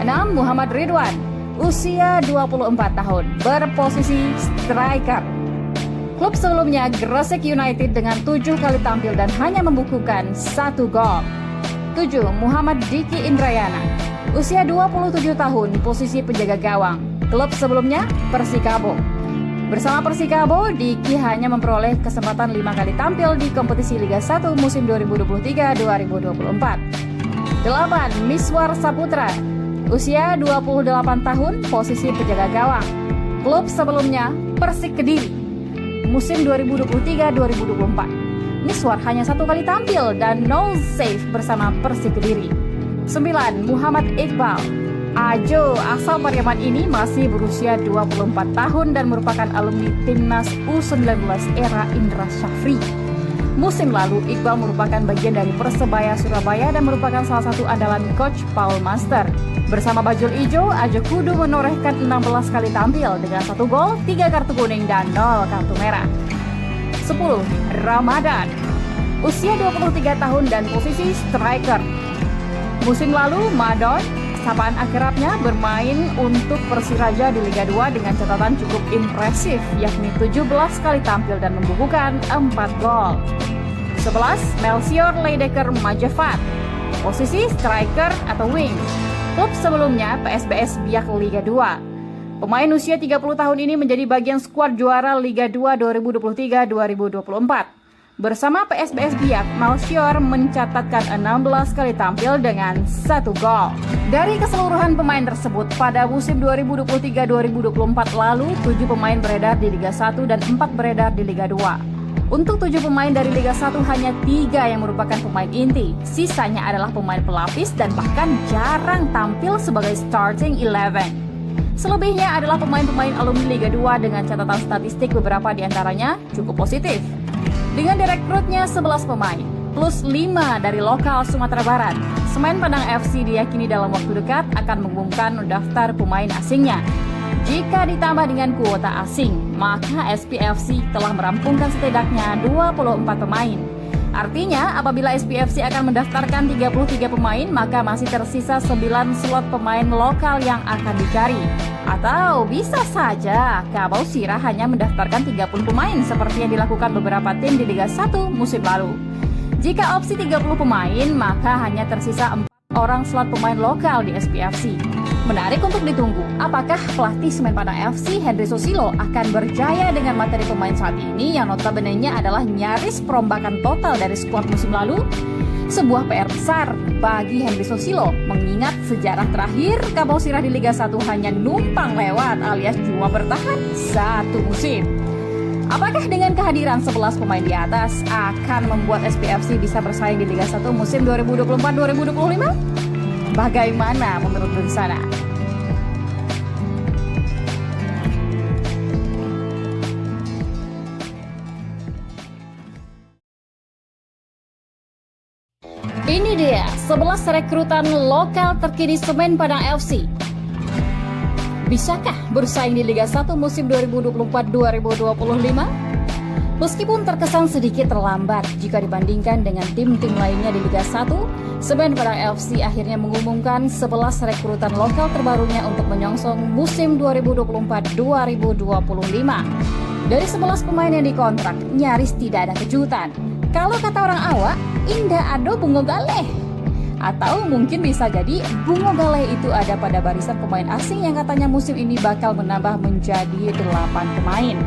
6. Muhammad Ridwan, usia 24 tahun, berposisi striker. Klub sebelumnya Gresik United dengan 7 kali tampil dan hanya membukukan 1 gol. 7. Muhammad Diki Indrayana, usia 27 tahun, posisi penjaga gawang. Klub sebelumnya Persikabo. Bersama Persikabo, Diki hanya memperoleh kesempatan 5 kali tampil di kompetisi Liga 1 musim 2023-2024. 8. Miswar Saputra, usia 28 tahun, posisi penjaga gawang. Klub sebelumnya Persik Kediri. Musim 2023-2024. Miswar hanya 1 kali tampil dan 0 save bersama Persik Kediri. 9. Muhammad Iqbal. Ajo asal Pariaman ini masih berusia 24 tahun dan merupakan alumni timnas U19 era Indra Syafri. Musim lalu, Iqbal merupakan bagian dari Persebaya Surabaya dan merupakan salah satu andalan coach Paul Master. Bersama Bajul Ijo, Ajo Kudu menorehkan 16 kali tampil dengan 1 gol, 3 kartu kuning dan 0 kartu merah. 10. Ramadan. Usia 23 tahun dan posisi striker. Musim lalu, Madon, sapaan akrabnya, bermain untuk Persiraja di Liga 2 dengan catatan cukup impresif, yakni 17 kali tampil dan membukukan 4 gol. 11. Melchior Leidecker Majafat, posisi striker atau wing. Klub sebelumnya PSBS Biak Liga 2. Pemain usia 30 tahun ini menjadi bagian skuad juara Liga 2 2023-2024. Bersama PSBS Biak, Malchior mencatatkan 16 kali tampil dengan 1 gol. Dari keseluruhan pemain tersebut, pada musim 2023-2024 lalu, 7 pemain beredar di Liga 1 dan 4 beredar di Liga 2. Untuk 7 pemain dari Liga 1 hanya 3 yang merupakan pemain inti. Sisanya adalah pemain pelapis dan bahkan jarang tampil sebagai starting 11. Selebihnya adalah pemain-pemain alumni Liga 2 dengan catatan statistik beberapa di antaranya cukup positif. Dengan direkrutnya 11 pemain, plus 5 dari lokal Sumatera Barat, Semen Padang FC diyakini dalam waktu dekat akan mengumumkan daftar pemain asingnya. Jika ditambah dengan kuota asing, maka SPFC telah merampungkan setidaknya 24 pemain. Artinya, apabila SPFC akan mendaftarkan 33 pemain, maka masih tersisa 9 slot pemain lokal yang akan dicari. Atau bisa saja Kabau Sirah hanya mendaftarkan 30 pemain seperti yang dilakukan beberapa tim di Liga 1 musim lalu. Jika opsi 30 pemain, maka hanya tersisa 4 orang slot pemain lokal di SPFC. Menarik untuk ditunggu, apakah pelatih Semen Padang FC Henry Susilo akan berjaya dengan materi pemain saat ini yang notabene-nya adalah nyaris perombakan total dari skuad musim lalu? Sebuah PR besar bagi Henry Susilo, mengingat sejarah terakhir Kabau Sirah di Liga 1 hanya numpang lewat alias cuma bertahan 1 musim. Apakah dengan kehadiran 11 pemain di atas akan membuat SPFC bisa bersaing di Liga 1 musim 2024-2025? Bagaimana menurut Dunsana? Ini dia 11 rekrutan lokal terkini Semen Padang FC. Bisakah bersaing di Liga 1 musim 2024-2025? Meskipun terkesan sedikit terlambat jika dibandingkan dengan tim-tim lainnya di Liga 1, Semen Padang FC akhirnya mengumumkan 11 rekrutan lokal terbarunya untuk menyongsong musim 2024-2025. Dari 11 pemain yang dikontrak, nyaris tidak ada kejutan. Kalau kata orang awak, indah ado bungo galeh. Atau mungkin bisa jadi bungo galeh itu ada pada barisan pemain asing yang katanya musim ini bakal menambah menjadi 8 pemain.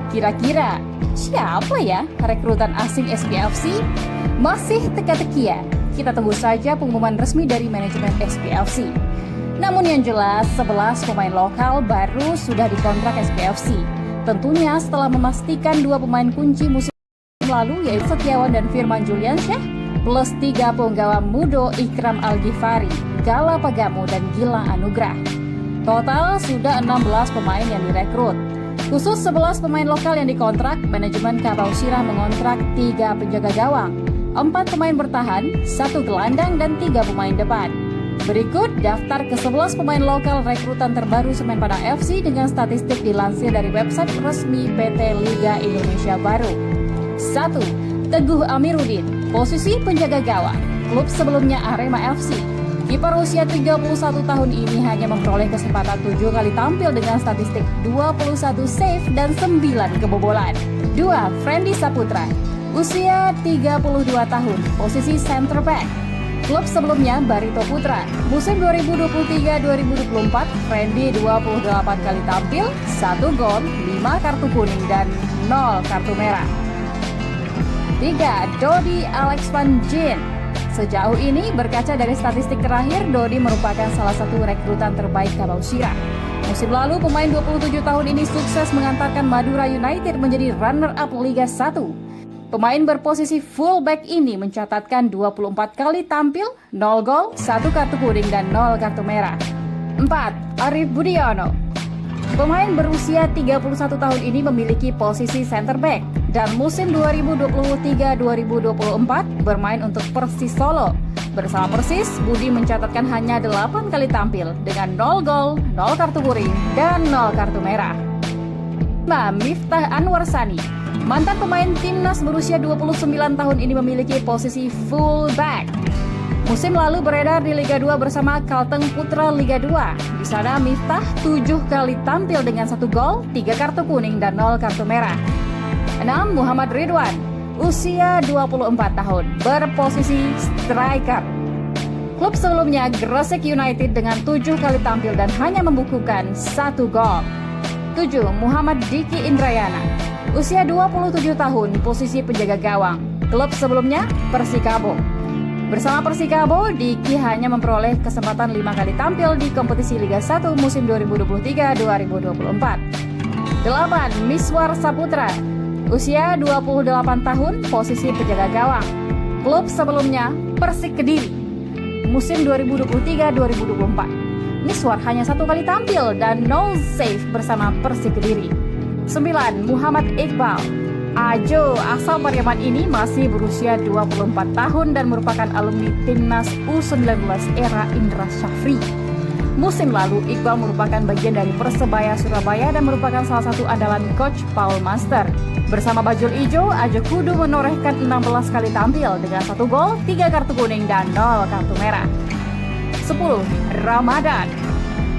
Kira-kira siapa ya rekrutan asing SPFC? Masih teka-teki ya? Kita tunggu saja pengumuman resmi dari manajemen SPFC. Namun yang jelas 11 pemain lokal baru sudah dikontrak SPFC. Tentunya setelah memastikan 2 pemain kunci musim lalu yaitu Setiawan dan Firman Juliansyah plus 3 penggawa Mudo Ikram Al-Ghifari, Gala Pagamu dan Gilang Anugrah. Total sudah 16 pemain yang direkrut. Khusus 11 pemain lokal yang dikontrak, manajemen Kabau Sirah mengontrak 3 penjaga gawang, 4 pemain bertahan, 1 gelandang dan 3 pemain depan. Berikut daftar ke-11 pemain lokal rekrutan terbaru Semen Padang FC dengan statistik dilansir dari website resmi PT Liga Indonesia Baru. 1. Teguh Amiruddin, posisi penjaga gawang, klub sebelumnya Arema FC. Kiper usia 31 tahun ini hanya memperoleh kesempatan 7 kali tampil dengan statistik 21 save dan 9 kebobolan. 2. Friendly Saputra, usia 32 tahun, posisi center back. Klub sebelumnya Barito Putra. Musim 2023-2024, Friendly 28 kali tampil, 1 gol, 5 kartu kuning dan 0 kartu merah. 3. Dodi Alex Van Jin. Sejauh ini, berkaca dari statistik terakhir, Dodi merupakan salah satu rekrutan terbaik Kabau Sirah. Musim lalu, pemain 27 tahun ini sukses mengantarkan Madura United menjadi runner-up Liga 1. Pemain berposisi fullback ini mencatatkan 24 kali tampil, 0 gol, 1 kartu kuning dan 0 kartu merah. 4. Arif Budiono. Pemain berusia 31 tahun ini memiliki posisi center back dan musim 2023-2024 bermain untuk Persis Solo. Bersama Persis, Budi mencatatkan hanya 8 kali tampil dengan 0 gol, 0 kartu kuning, dan 0 kartu merah. 5. Miftah Anwar Sani. Mantan pemain timnas berusia 29 tahun ini memiliki posisi fullback. Musim lalu beredar di Liga 2 bersama Kalteng Putra Liga 2. Di sana Miftah 7 kali tampil dengan 1 gol, 3 kartu kuning dan 0 kartu merah. 6. Muhammad Ridwan, usia 24 tahun, berposisi striker. Klub sebelumnya Gresik United dengan 7 kali tampil dan hanya membukukan 1 gol. 7. Muhammad Diki Indrayana, usia 27 tahun, posisi penjaga gawang. Klub sebelumnya Persikabo. Bersama Persikabo, Diki hanya memperoleh kesempatan 5 kali tampil di kompetisi Liga 1 musim 2023-2024. 8. Miswar Saputra, usia 28 tahun, posisi penjaga gawang. Klub sebelumnya Persik Kediri, musim 2023-2024. Miswar hanya 1 kali tampil dan 0 save bersama Persik Kediri. 9. Muhammad Iqbal, Ajo, asal Pariaman ini masih berusia 24 tahun dan merupakan alumni Timnas U19 era Indra Syafri. Musim lalu, Iqbal merupakan bagian dari Persebaya Surabaya dan merupakan salah satu andalan Coach Paul Master. Bersama Bajul Ijo, Ajo Kudu menorehkan 16 kali tampil dengan 1 gol, 3 kartu kuning, dan 0 kartu merah. 10. Ramadan,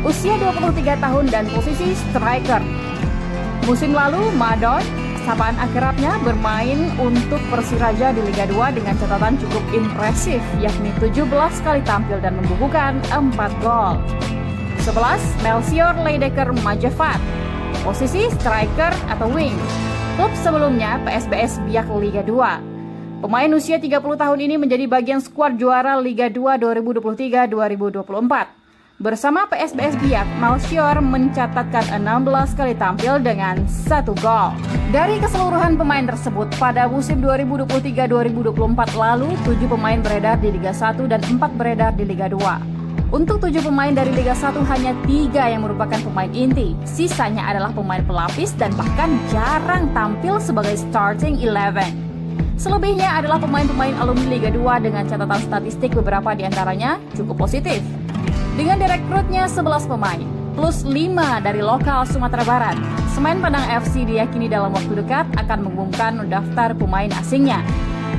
usia 23 tahun dan posisi striker. Musim lalu, Madon, sapaan akrabnya, bermain untuk Persiraja di Liga 2 dengan catatan cukup impresif, yakni 17 kali tampil dan membukukan 4 gol. 11. Melchior Leidecker Majafat, posisi striker atau wing. Klub sebelumnya PSBS Biak Liga 2. Pemain usia 30 tahun ini menjadi bagian skuad juara Liga 2 2023-2024. Bersama PSBS Biak, Melchior mencatatkan 16 kali tampil dengan 1 gol. Dari keseluruhan pemain tersebut, pada musim 2023-2024 lalu, 7 pemain beredar di Liga 1 dan 4 beredar di Liga 2. Untuk 7 pemain dari Liga 1 hanya 3 yang merupakan pemain inti. Sisanya adalah pemain pelapis dan bahkan jarang tampil sebagai starting 11. Selebihnya adalah pemain-pemain alumni Liga 2 dengan catatan statistik beberapa diantaranya cukup positif. Dengan direkrutnya 11 pemain, plus 5 dari lokal Sumatera Barat, Semen Padang FC diyakini dalam waktu dekat akan mengumumkan daftar pemain asingnya.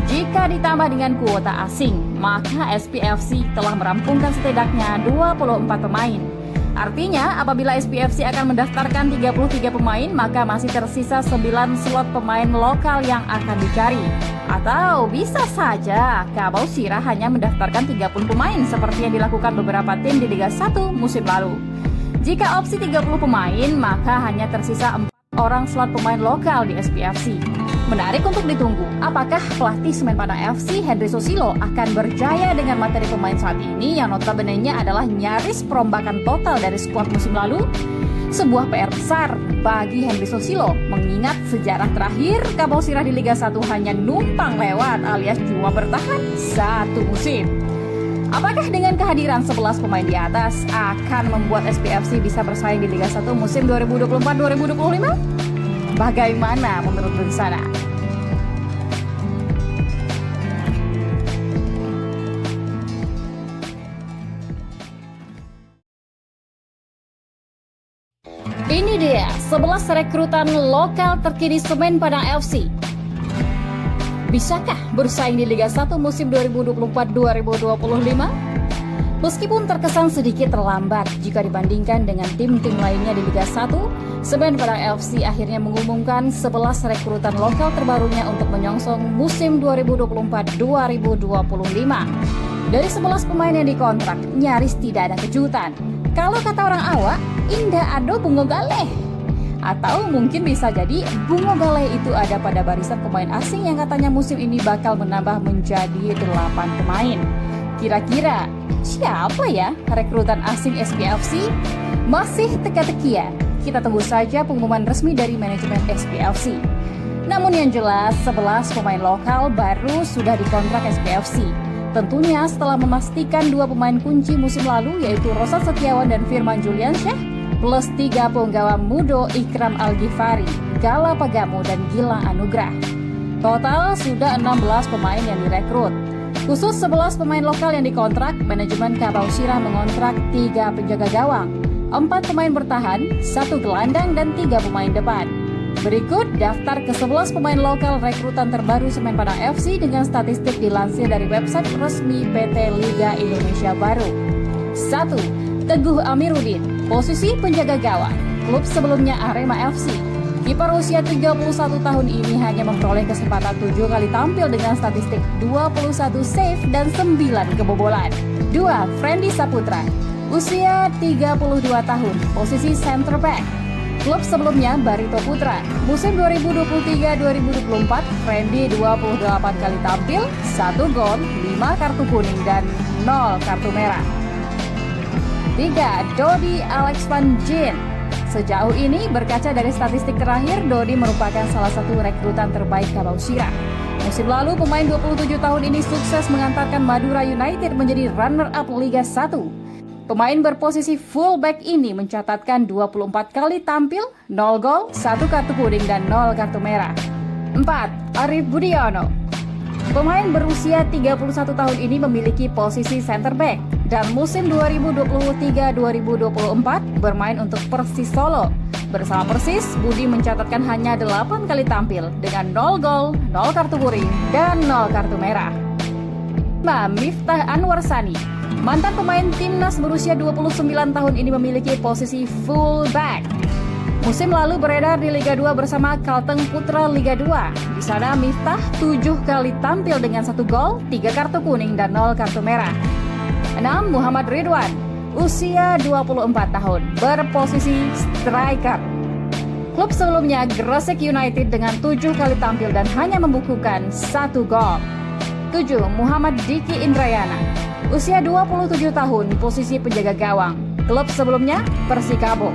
Jika ditambah dengan kuota asing, maka SPFC telah merampungkan setidaknya 24 pemain. Artinya, apabila SPFC akan mendaftarkan 33 pemain, maka masih tersisa 9 slot pemain lokal yang akan dicari. Atau bisa saja Kabau Sirah hanya mendaftarkan 30 pemain seperti yang dilakukan beberapa tim di Liga 1 musim lalu. Jika opsi 30 pemain, maka hanya tersisa 4 orang slot pemain lokal di SPFC. Menarik untuk ditunggu, apakah pelatih Semen Padang FC Henry Susilo akan berjaya dengan materi pemain saat ini yang notabene-nya adalah nyaris perombakan total dari skuad musim lalu? Sebuah PR besar bagi Henry Susilo, mengingat sejarah terakhir Kabau Sirah di Liga 1 hanya numpang lewat alias cuma bertahan 1 musim. Apakah dengan kehadiran 11 pemain di atas akan membuat SPFC bisa bersaing di Liga 1 musim 2024-2025? Bagaimana menurut Bersana? Ini dia 11 rekrutan lokal terkini Semen Padang FC. Bisakah bersaing di Liga 1 musim 2024-2025? Meskipun terkesan sedikit terlambat jika dibandingkan dengan tim-tim lainnya di Liga 1, Semen Padang FC akhirnya mengumumkan 11 rekrutan lokal terbarunya untuk menyongsong musim 2024-2025. Dari 11 pemain yang dikontrak, nyaris tidak ada kejutan. Kalau kata orang awak, indah ado bungo galeh. Atau mungkin bisa jadi bungo galeh itu ada pada barisan pemain asing yang katanya musim ini bakal menambah menjadi 8 pemain. Kira-kira siapa ya rekrutan asing SPFC? Masih teka-tekian. Kita tunggu saja pengumuman resmi dari manajemen SPFC. Namun yang jelas 11 pemain lokal baru sudah dikontrak SPFC. Tentunya setelah memastikan 2 pemain kunci musim lalu yaitu Rosat Setiawan dan Firman Juliansyah plus 3 penggawa Mudo Ikram Al-Ghifari, Gala Pagamo dan Gilang Anugrah. Total sudah 16 pemain yang direkrut. Khusus 11 pemain lokal yang dikontrak, manajemen Kabau Sirah mengontrak 3 penjaga gawang, 4 pemain bertahan, 1 gelandang, dan 3 pemain depan. Berikut daftar ke-11 pemain lokal rekrutan terbaru Semen Padang FC dengan statistik dilansir dari website resmi PT Liga Indonesia Baru. 1. Teguh Amiruddin, posisi penjaga gawang, klub sebelumnya Arema FC. Kiper usia 31 tahun ini hanya memperoleh kesempatan 7 kali tampil dengan statistik 21 save dan 9 kebobolan. 2. Friendy Saputra, usia 32 tahun, posisi center back. Klub sebelumnya Barito Putra. Musim 2023-2024, Friendy 28 kali tampil, 1 gol, 5 kartu kuning dan 0 kartu merah. 3. Dodi Alex Van Gien. Sejauh ini, berkaca dari statistik terakhir, Dodi merupakan salah satu rekrutan terbaik Kabau Sirah. Musim lalu, pemain 27 tahun ini sukses mengantarkan Madura United menjadi runner-up Liga 1. Pemain berposisi fullback ini mencatatkan 24 kali tampil, 0 gol, 1 kartu kuning dan 0 kartu merah. 4. Arif Budiono. Pemain berusia 31 tahun ini memiliki posisi center back dan musim 2023-2024 bermain untuk Persis Solo. Bersama Persis, Budi mencatatkan hanya 8 kali tampil dengan 0 gol, 0 kartu kuning, dan 0 kartu merah. 5. Miftah Anwarsani. Mantan pemain timnas berusia 29 tahun ini memiliki posisi fullback. Musim lalu beredar di Liga 2 bersama Kalteng Putra Liga 2. Di sana Miftah 7 kali tampil dengan 1 gol, 3 kartu kuning dan 0 kartu merah. 6. Muhammad Ridwan, usia 24 tahun, berposisi striker. Klub sebelumnya Gresik United dengan 7 kali tampil dan hanya membukukan 1 gol. 7. Muhammad Diki Indrayana, usia 27 tahun, posisi penjaga gawang. Klub sebelumnya Persikabo.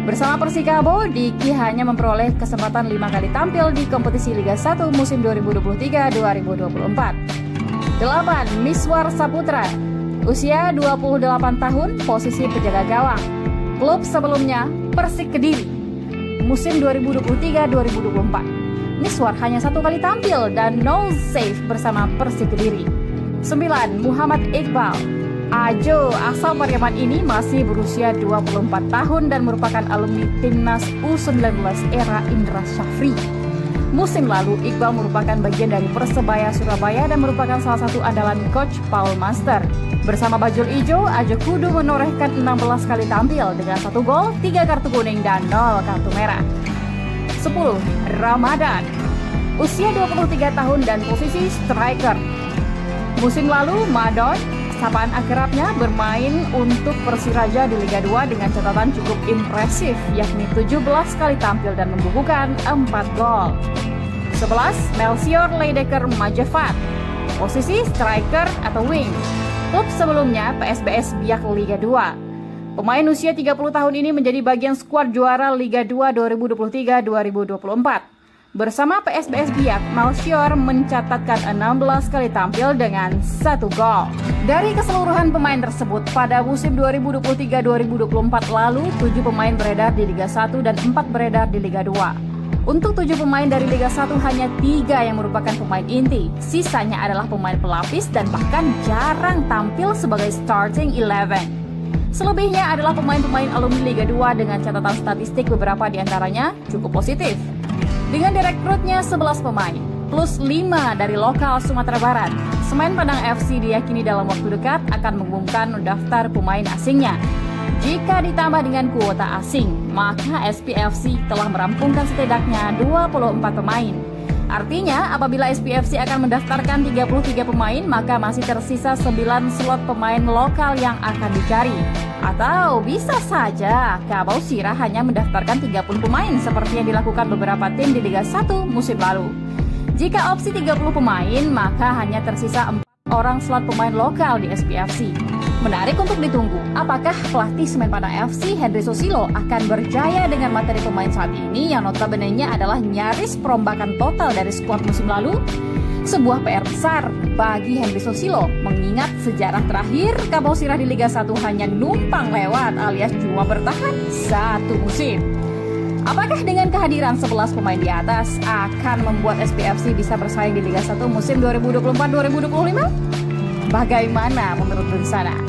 Bersama Persikabo, Diki hanya memperoleh kesempatan 5 kali tampil di kompetisi Liga 1 musim 2023-2024. 8. Miswar Saputra, usia 28 tahun, posisi penjaga gawang. Klub sebelumnya Persik Kediri. Musim 2023-2024. Miswar hanya 1 kali tampil dan 0 save bersama Persik Kediri. 9. Muhammad Iqbal. Ajo asal Pariaman ini masih berusia 24 tahun dan merupakan alumni timnas U19 era Indra Syafri. Musim lalu, Iqbal merupakan bagian dari Persebaya Surabaya dan merupakan salah satu andalan coach Paul Master. Bersama Bajul Ijo, Ajo Kudu menorehkan 16 kali tampil dengan 1 gol, 3 kartu kuning dan 0 kartu merah. 10. Ramadan, usia 23 tahun dan posisi striker. Musim lalu, Madon, sapaan akrabnya, bermain untuk Persiraja di Liga 2 dengan catatan cukup impresif, yakni 17 kali tampil dan membukukan 4 gol. 11. Melchior Leidecker Majevat, posisi striker atau wing. Klub sebelumnya PSBS Biak Liga 2. Pemain usia 30 tahun ini menjadi bagian skuad juara Liga 2 2023-2024. Bersama PSBS Biak, Melchior mencatatkan 16 kali tampil dengan 1 gol. Dari keseluruhan pemain tersebut, pada musim 2023-2024 lalu, 7 pemain beredar di Liga 1 dan 4 beredar di Liga 2. Untuk 7 pemain dari Liga 1, hanya 3 yang merupakan pemain inti. Sisanya adalah pemain pelapis dan bahkan jarang tampil sebagai starting 11. Selebihnya adalah pemain-pemain alumni Liga 2 dengan catatan statistik beberapa diantaranya cukup positif. Dengan direkrutnya 11 pemain, plus 5 dari lokal Sumatera Barat, Semen Padang FC diyakini dalam waktu dekat akan mengumumkan daftar pemain asingnya. Jika ditambah dengan kuota asing, maka SPFC telah merampungkan setidaknya 24 pemain. Artinya, apabila SPFC akan mendaftarkan 33 pemain, maka masih tersisa 9 slot pemain lokal yang akan dicari. Atau bisa saja Kabau Sirah hanya mendaftarkan 30 pemain seperti yang dilakukan beberapa tim di Liga 1 musim lalu. Jika opsi 30 pemain, maka hanya tersisa 4 orang slot pemain lokal di SPFC. Menarik untuk ditunggu, apakah pelatih Semen Padang FC Henry Susilo akan berjaya dengan materi pemain saat ini yang notabene-nya adalah nyaris perombakan total dari skuad musim lalu? Sebuah PR besar bagi Henry Susilo, mengingat sejarah terakhir Kabau Sirah di Liga 1 hanya numpang lewat alias cuma bertahan 1 musim. Apakah dengan kehadiran 11 pemain di atas akan membuat SPFC bisa bersaing di Liga 1 musim 2024-2025? Bagaimana menurut Bersana?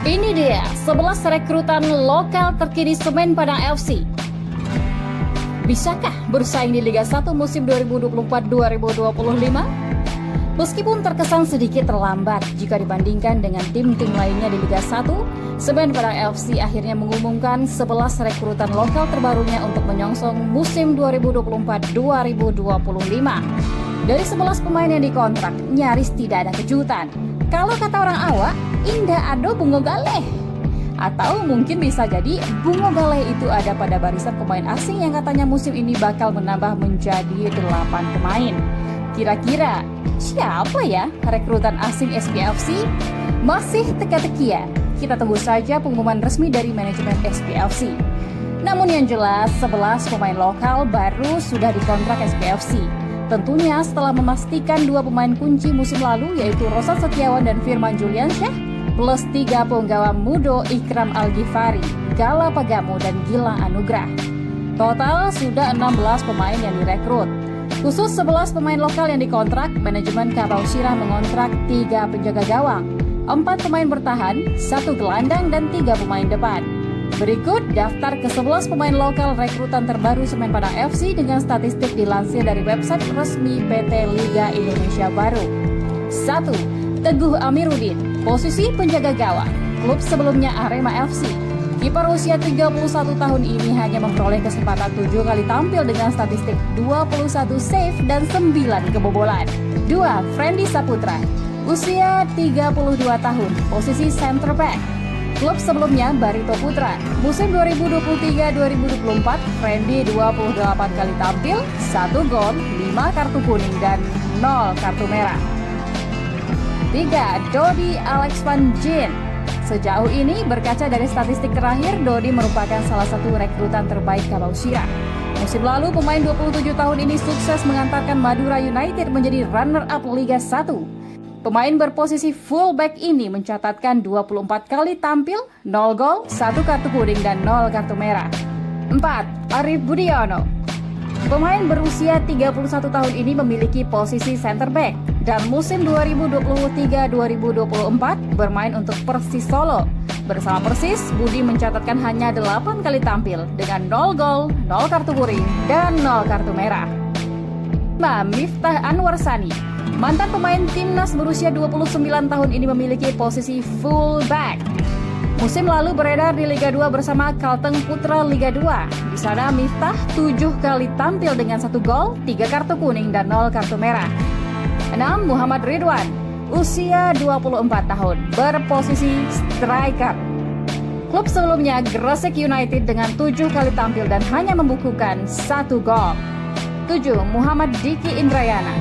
Ini dia 11 rekrutan lokal terkini Semen Padang FC. Bisakah bersaing di Liga 1 musim 2024-2025? Meskipun terkesan sedikit terlambat jika dibandingkan dengan tim-tim lainnya di Liga 1, Semen Padang FC akhirnya mengumumkan 11 rekrutan lokal terbarunya untuk menyongsong musim 2024-2025. Dari 11 pemain yang dikontrak, nyaris tidak ada kejutan. Kalau kata orang awak, indah ado bungo galeh. Atau mungkin bisa jadi bungo galeh itu ada pada barisan pemain asing yang katanya musim ini bakal menambah menjadi 8 pemain. Kira-kira siapa ya rekrutan asing SPFC? Masih teka-teki ya? Kita tunggu saja pengumuman resmi dari manajemen SPFC. Namun yang jelas 11 pemain lokal baru sudah dikontrak SPFC. Tentunya setelah memastikan 2 pemain kunci musim lalu yaitu Rosan Setiawan dan Firman Juliansyah plus 3 penggawa Mudo Ikram Al-Ghifari, Gala Pagamo dan Gilang Anugrah. Total sudah 16 pemain yang direkrut. Khusus 11 pemain lokal yang dikontrak, manajemen Kabausira mengontrak 3 penjaga gawang, 4 pemain bertahan, 1 gelandang dan 3 pemain depan. Berikut daftar ke-11 pemain lokal rekrutan terbaru Semen Padang FC dengan statistik dilansir dari website resmi PT Liga Indonesia Baru. 1. Teguh Amiruddin, posisi penjaga gawang, klub sebelumnya Arema FC. Kiper usia 31 tahun ini hanya memperoleh kesempatan 7 kali tampil dengan statistik 21 save dan 9 kebobolan. 2. Friendly Saputra, usia 32 tahun, posisi center back. Klub sebelumnya Barito Putra. Musim 2023-2024, Friendly 28 kali tampil, 1 gol, 5 kartu kuning dan 0 kartu merah. 3. Dodi Alex Van Jin. Sejauh ini, berkaca dari statistik terakhir, Dodi merupakan salah satu rekrutan terbaik Kabausira. Musim lalu, pemain 27 tahun ini sukses mengantarkan Madura United menjadi runner-up Liga 1. Pemain berposisi fullback ini mencatatkan 24 kali tampil, 0 gol, 1 kartu kuning dan 0 kartu merah. 4. Arif Budiono. Pemain berusia 31 tahun ini memiliki posisi center back dan musim 2023-2024 bermain untuk Persis Solo. Bersama Persis, Budi mencatatkan hanya 8 kali tampil dengan 0 gol, 0 kartu kuning, dan 0 kartu merah. 5. Miftah Anwar Sani. Mantan pemain timnas berusia 29 tahun ini memiliki posisi fullback. Musim lalu beredar di Liga 2 bersama Kalteng Putra Liga 2. Di sana Miftah 7 kali tampil dengan 1 gol, 3 kartu kuning dan 0 kartu merah. 6. Muhammad Ridwan, usia 24 tahun, berposisi striker. Klub sebelumnya Gresik United dengan 7 kali tampil dan hanya membukukan 1 gol. 7. Muhammad Diki Indrayana,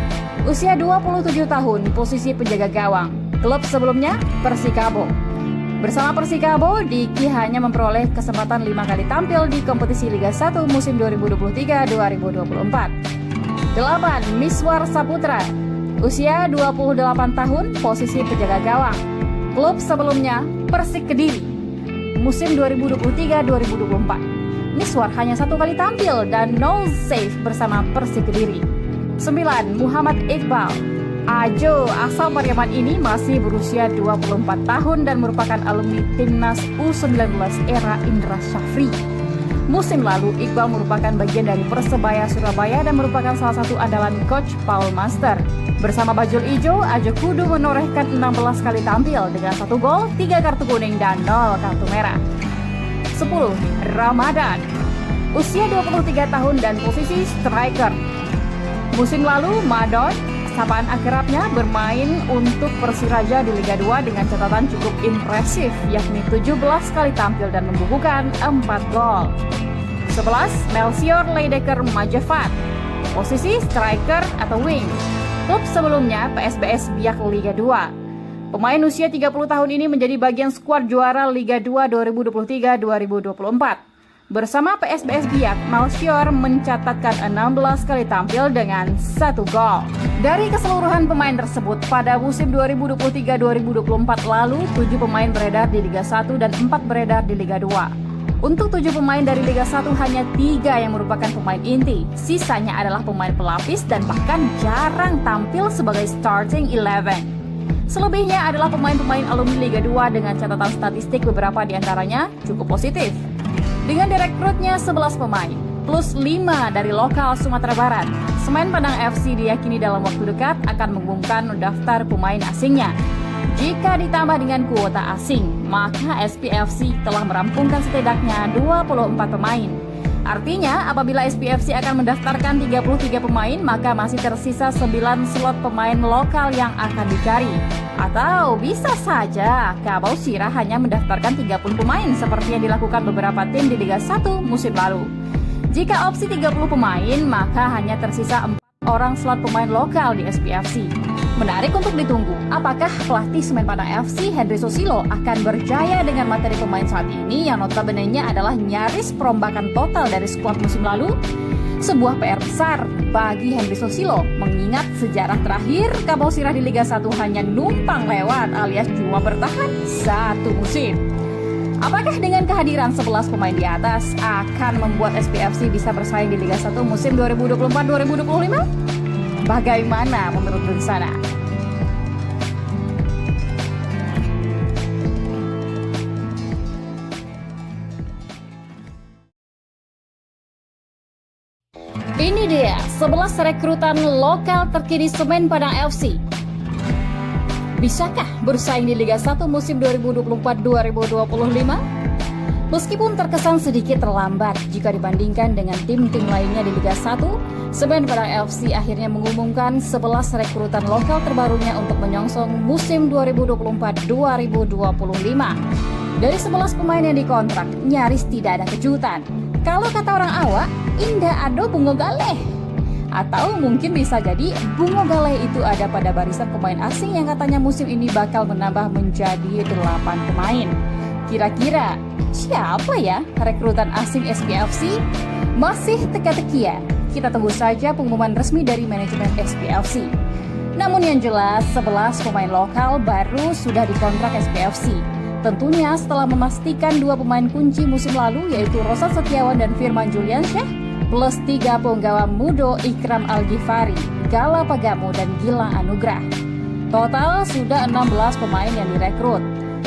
usia 27 tahun, posisi penjaga gawang. Klub sebelumnya Persikabo. Bersama Persikabo, Diki hanya memperoleh kesempatan 5 kali tampil di kompetisi Liga 1 musim 2023-2024. 8. Miswar Saputra, usia 28 tahun, posisi penjaga gawang. Klub sebelumnya Persik Kediri. Musim 2023-2024. Miswar hanya 1 kali tampil dan 0 save bersama Persik Kediri. 9. Muhammad Iqbal. Ajo asal Pariaman ini masih berusia 24 tahun dan merupakan alumni timnas U19 era Indra Syafri. Musim lalu, Iqbal merupakan bagian dari Persebaya Surabaya dan merupakan salah satu andalan coach Paul Master. Bersama Bajul Ijo, Ajo Kudu menorehkan 16 kali tampil dengan 1 gol, 3 kartu kuning dan 0 kartu merah. 10. Ramadan, usia 23 tahun dan posisi striker. Musim lalu, Madon, sapaan akrabnya, bermain untuk Persiraja di Liga 2 dengan catatan cukup impresif, yakni 17 kali tampil dan membukukan 4 gol. 11. Melchior Leidecker Majafat, posisi striker atau wing. Klub sebelumnya PSBS Biak Liga 2. Pemain usia 30 tahun ini menjadi bagian skuad juara Liga 2 2023-2024. Bersama PSBS Biak, Melchior mencatatkan 16 kali tampil dengan 1 gol. Dari keseluruhan pemain tersebut, pada musim 2023-2024 lalu, 7 pemain beredar di Liga 1 dan 4 beredar di Liga 2. Untuk 7 pemain dari Liga 1, hanya 3 yang merupakan pemain inti. Sisanya adalah pemain pelapis dan bahkan jarang tampil sebagai starting 11. Selebihnya adalah pemain-pemain alumni Liga 2 dengan catatan statistik beberapa diantaranya cukup positif. Dengan direkrutnya 11 pemain, plus 5 dari lokal Sumatera Barat, Semen Padang FC diyakini dalam waktu dekat akan mengumumkan daftar pemain asingnya. Jika ditambah dengan kuota asing, maka SPFC telah merampungkan setidaknya 24 pemain. Artinya, apabila SPFC akan mendaftarkan 33 pemain, maka masih tersisa 9 slot pemain lokal yang akan dicari. Atau bisa saja Kabau Sirah hanya mendaftarkan 30 pemain seperti yang dilakukan beberapa tim di Liga 1 musim lalu. Jika opsi 30 pemain, maka hanya tersisa 4 orang slot pemain lokal di SPFC. Menarik untuk ditunggu, apakah pelatih Semen Padang FC Henry Susilo akan berjaya dengan materi pemain saat ini yang notabene-nya adalah nyaris perombakan total dari skuad musim lalu? Sebuah PR besar bagi Henry Susilo, mengingat sejarah terakhir Kabau Sirah di Liga 1 hanya numpang lewat alias cuma bertahan satu musim. Apakah dengan kehadiran 11 pemain di atas akan membuat SPFC bisa bersaing di Liga 1 musim 2024-2025? Bagaimana menurut Dunsana? Ini dia 11 rekrutan lokal terkini Semen Padang FC. Bisakah bersaing di Liga 1 musim 2024-2025? Meskipun terkesan sedikit terlambat jika dibandingkan dengan tim-tim lainnya di Liga 1, Semen Padang FC akhirnya mengumumkan 11 rekrutan lokal terbarunya untuk menyongsong musim 2024-2025. Dari 11 pemain yang dikontrak, nyaris tidak ada kejutan. Kalau kata orang awak, indah ado bungo galeh. Atau mungkin bisa jadi Bungo Galeh itu ada pada barisan pemain asing yang katanya musim ini bakal menambah menjadi 8 pemain. Kira-kira siapa ya rekrutan asing SPFC? Masih teka-tekian. Kita tunggu saja pengumuman resmi dari manajemen SPFC. Namun yang jelas 11 pemain lokal baru sudah dikontrak SPFC. Tentunya setelah memastikan 2 pemain kunci musim lalu yaitu Rosad Setiawan dan Firman Juliansyah, plus 3 penggawa Mudo Ikram Al-Ghifari, Gala Pagamo, dan Gilang Anugrah. Total sudah 16 pemain yang direkrut.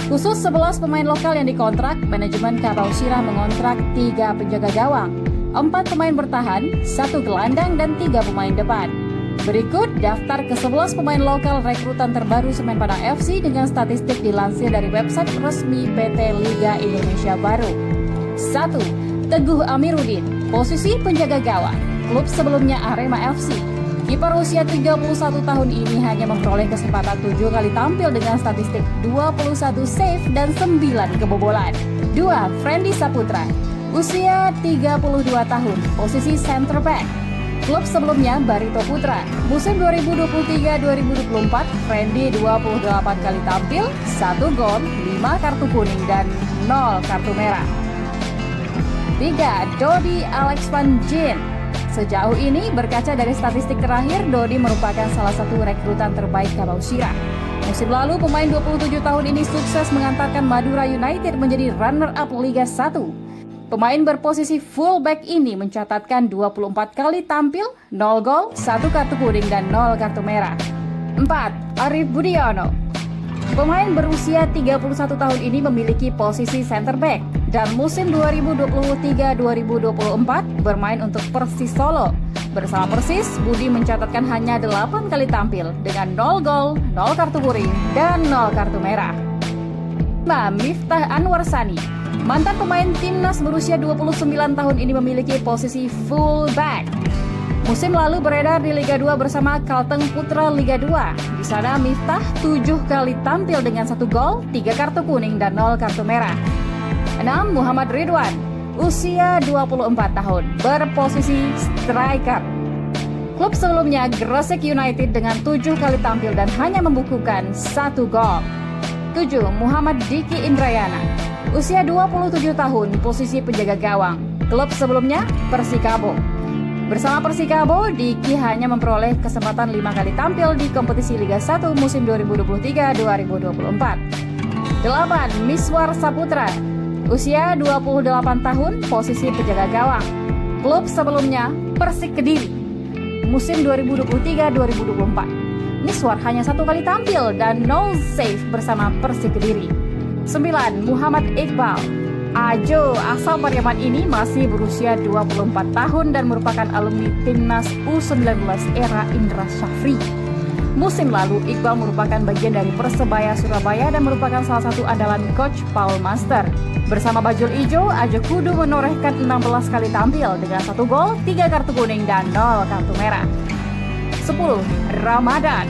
Khusus 11 pemain lokal yang dikontrak, manajemen Kabau Sirah mengontrak 3 penjaga gawang, 4 pemain bertahan, 1 gelandang, dan 3 pemain depan. Berikut daftar ke-11 pemain lokal rekrutan terbaru Semen Padang FC dengan statistik dilansir dari website resmi PT Liga Indonesia Baru. 1. Teguh Amiruddin, posisi penjaga gawang, klub sebelumnya Arema FC. Kiper usia 31 tahun ini hanya memperoleh kesempatan 7 kali tampil dengan statistik 21 save dan 9 kebobolan. 2. Friendly Saputra, usia 32 tahun, posisi center back. Klub sebelumnya Barito Putra. Musim 2023-2024, Friendly 28 kali tampil, 1 gol, 5 kartu kuning dan 0 kartu merah. 3. Dodi Alex Van Jin. Sejauh ini berkaca dari statistik terakhir, Dodi merupakan salah satu rekrutan terbaik Kabau Sirah. Musim lalu pemain 27 tahun ini sukses mengantarkan Madura United menjadi runner-up Liga 1. Pemain berposisi fullback ini mencatatkan 24 kali tampil, 0 gol, 1 kartu kuning dan 0 kartu merah. 4. Arif Budiono. Pemain berusia 31 tahun ini memiliki posisi center back dan musim 2023-2024 bermain untuk Persis Solo. Bersama Persis, Budi mencatatkan hanya 8 kali tampil dengan 0 gol, 0 kartu kuning, dan 0 kartu merah. 5. Miftah Anwar Sani. Mantan pemain timnas berusia 29 tahun ini memiliki posisi fullback. Musim lalu beredar di Liga 2 bersama Kalteng Putra Liga 2. Di sana Miftah 7 kali tampil dengan 1 gol, 3 kartu kuning dan 0 kartu merah. 6. Muhammad Ridwan, usia 24 tahun, berposisi striker. Klub sebelumnya Gresik United dengan 7 kali tampil dan hanya membukukan 1 gol. 7. Muhammad Diki Indrayana, usia 27 tahun, posisi penjaga gawang. Klub sebelumnya Persikabo. Bersama Persikabo, Diki hanya memperoleh kesempatan 5 kali tampil di kompetisi Liga 1 musim 2023-2024. 8. Miswar Saputra, usia 28 tahun, posisi penjaga gawang. Klub sebelumnya Persik Kediri. Musim 2023-2024. Miswar hanya 1 kali tampil dan 0 save bersama Persik Kediri. 9. Muhammad Iqbal, Ajo asal Pariaman ini masih berusia 24 tahun dan merupakan alumni Timnas U19 era Indra Syafri. Musim lalu, Iqbal merupakan bagian dari Persebaya Surabaya dan merupakan salah satu andalan Coach Paul Master. Bersama Bajul Ijo, Ajo Kudu menorehkan 16 kali tampil dengan 1 gol, 3 kartu kuning, dan 0 kartu merah. 10. Ramadan.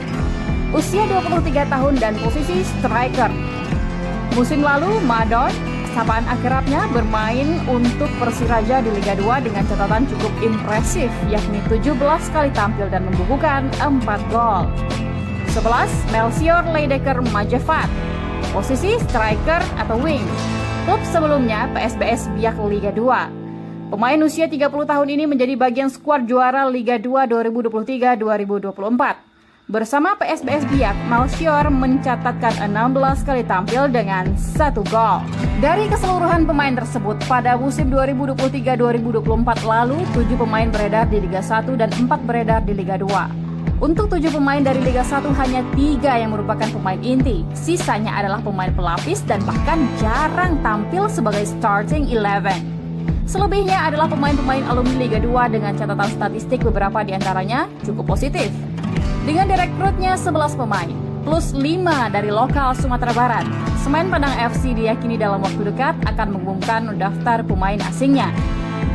Usia 23 tahun dan posisi striker. Musim lalu, Madon, sapaan akrabnya, bermain untuk Persiraja di Liga 2 dengan catatan cukup impresif, yakni 17 kali tampil dan membukukan 4 gol. 11. Melchior Leidecker Majevat. Posisi striker atau wing. Klub sebelumnya PSBS Biak Liga 2. Pemain usia 30 tahun ini menjadi bagian skuad juara Liga 2 2023-2024. Bersama PSBS Biak, Melchior mencatatkan 16 kali tampil dengan 1 gol. Dari keseluruhan pemain tersebut, pada musim 2023-2024 lalu, 7 pemain beredar di Liga 1 dan 4 beredar di Liga 2. Untuk 7 pemain dari Liga 1 hanya 3 yang merupakan pemain inti. Sisanya adalah pemain pelapis dan bahkan jarang tampil sebagai starting 11. Selebihnya adalah pemain-pemain alumni Liga 2 dengan catatan statistik beberapa diantaranya cukup positif. Dengan direkrutnya 11 pemain, plus 5 dari lokal Sumatera Barat, Semen Padang FC diyakini dalam waktu dekat akan mengumumkan daftar pemain asingnya.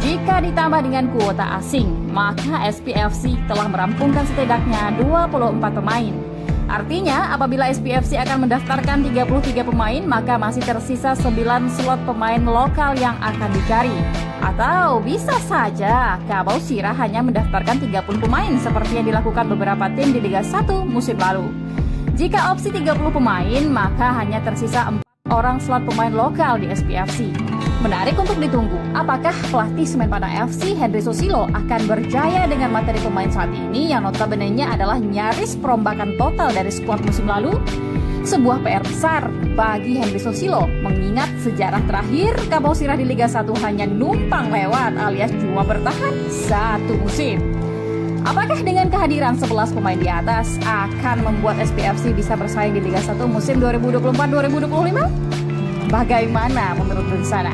Jika ditambah dengan kuota asing, maka SPFC telah merampungkan setidaknya 24 pemain. Artinya, apabila SPFC akan mendaftarkan 33 pemain, maka masih tersisa 9 slot pemain lokal yang akan dicari. Atau bisa saja Kabau Sirah hanya mendaftarkan 30 pemain seperti yang dilakukan beberapa tim di Liga 1 musim lalu. Jika opsi 30 pemain, maka hanya tersisa 4 orang slot pemain lokal di SPFC. Menarik untuk ditunggu, apakah pelatih Semen Padang FC Henry Susilo akan berjaya dengan materi pemain saat ini yang notabene-nya adalah nyaris perombakan total dari skuad musim lalu? Sebuah PR besar bagi Henry Susilo, mengingat sejarah terakhir Kabau Sirah di Liga 1 hanya numpang lewat alias cuma bertahan 1 musim. Apakah dengan kehadiran 11 pemain di atas akan membuat SPFC bisa bersaing di Liga 1 musim 2024-2025? Bagaimana menurut rencana?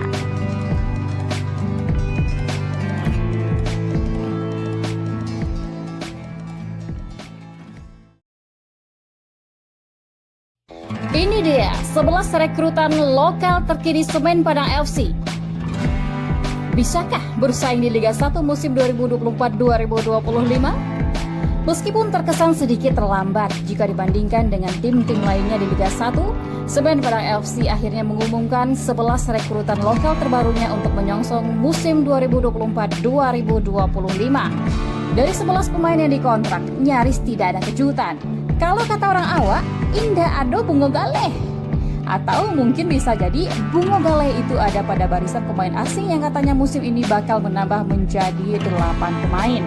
Ini dia 11 rekrutan lokal terkini Semen Padang FC. Bisakah bersaing di Liga 1 musim 2024-2025? Meskipun terkesan sedikit terlambat jika dibandingkan dengan tim-tim lainnya di Liga 1, Semen Padang FC akhirnya mengumumkan 11 rekrutan lokal terbarunya untuk menyongsong musim 2024-2025. Dari 11 pemain yang dikontrak, nyaris tidak ada kejutan. Kalau kata orang awak, indah ado bungo galeh. Atau mungkin bisa jadi bungo galeh itu ada pada barisan pemain asing yang katanya musim ini bakal menambah menjadi 8 pemain.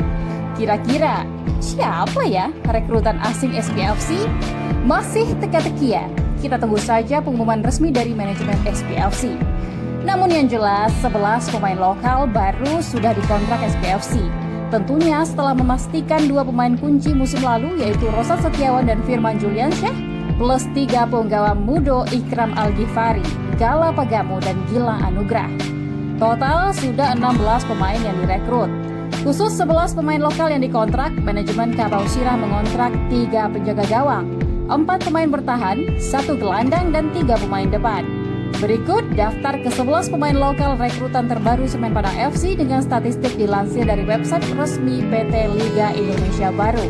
Kira-kira siapa ya rekrutan asing SPFC? Masih teka-tekian. Kita tunggu saja pengumuman resmi dari manajemen SPFC. Namun yang jelas 11 pemain lokal baru sudah dikontrak SPFC. Tentunya setelah memastikan 2 pemain kunci musim lalu yaitu Rosat Setiawan dan Firman Juliansyah plus 3 penggawa Mudo Ikram Al-Ghifari, Gala Pagamo dan Gilang Anugrah. Total sudah 16 pemain yang direkrut. Khusus 11 pemain lokal yang dikontrak, manajemen Kabau Sirah mengontrak 3 penjaga gawang, 4 pemain bertahan, 1 gelandang dan 3 pemain depan. Berikut daftar ke-11 pemain lokal rekrutan terbaru Semen Padang FC dengan statistik dilansir dari website resmi PT Liga Indonesia Baru.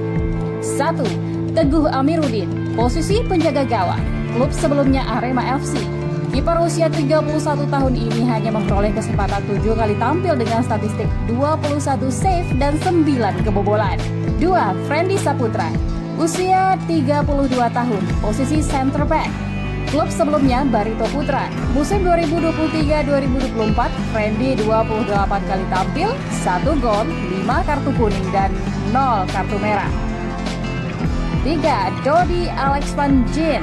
1. Teguh Amiruddin, posisi penjaga gawang, klub sebelumnya Arema FC. Kiper usia 31 tahun ini hanya memperoleh kesempatan 7 kali tampil dengan statistik 21 save dan 9 kebobolan. 2. Friendly Saputra, usia 32 tahun, posisi center back. Klub sebelumnya Barito Putra. Musim 2023-2024, Friendly 28 kali tampil, 1 gol, 5 kartu kuning dan 0 kartu merah. 3. Dodi Alex Van Jin.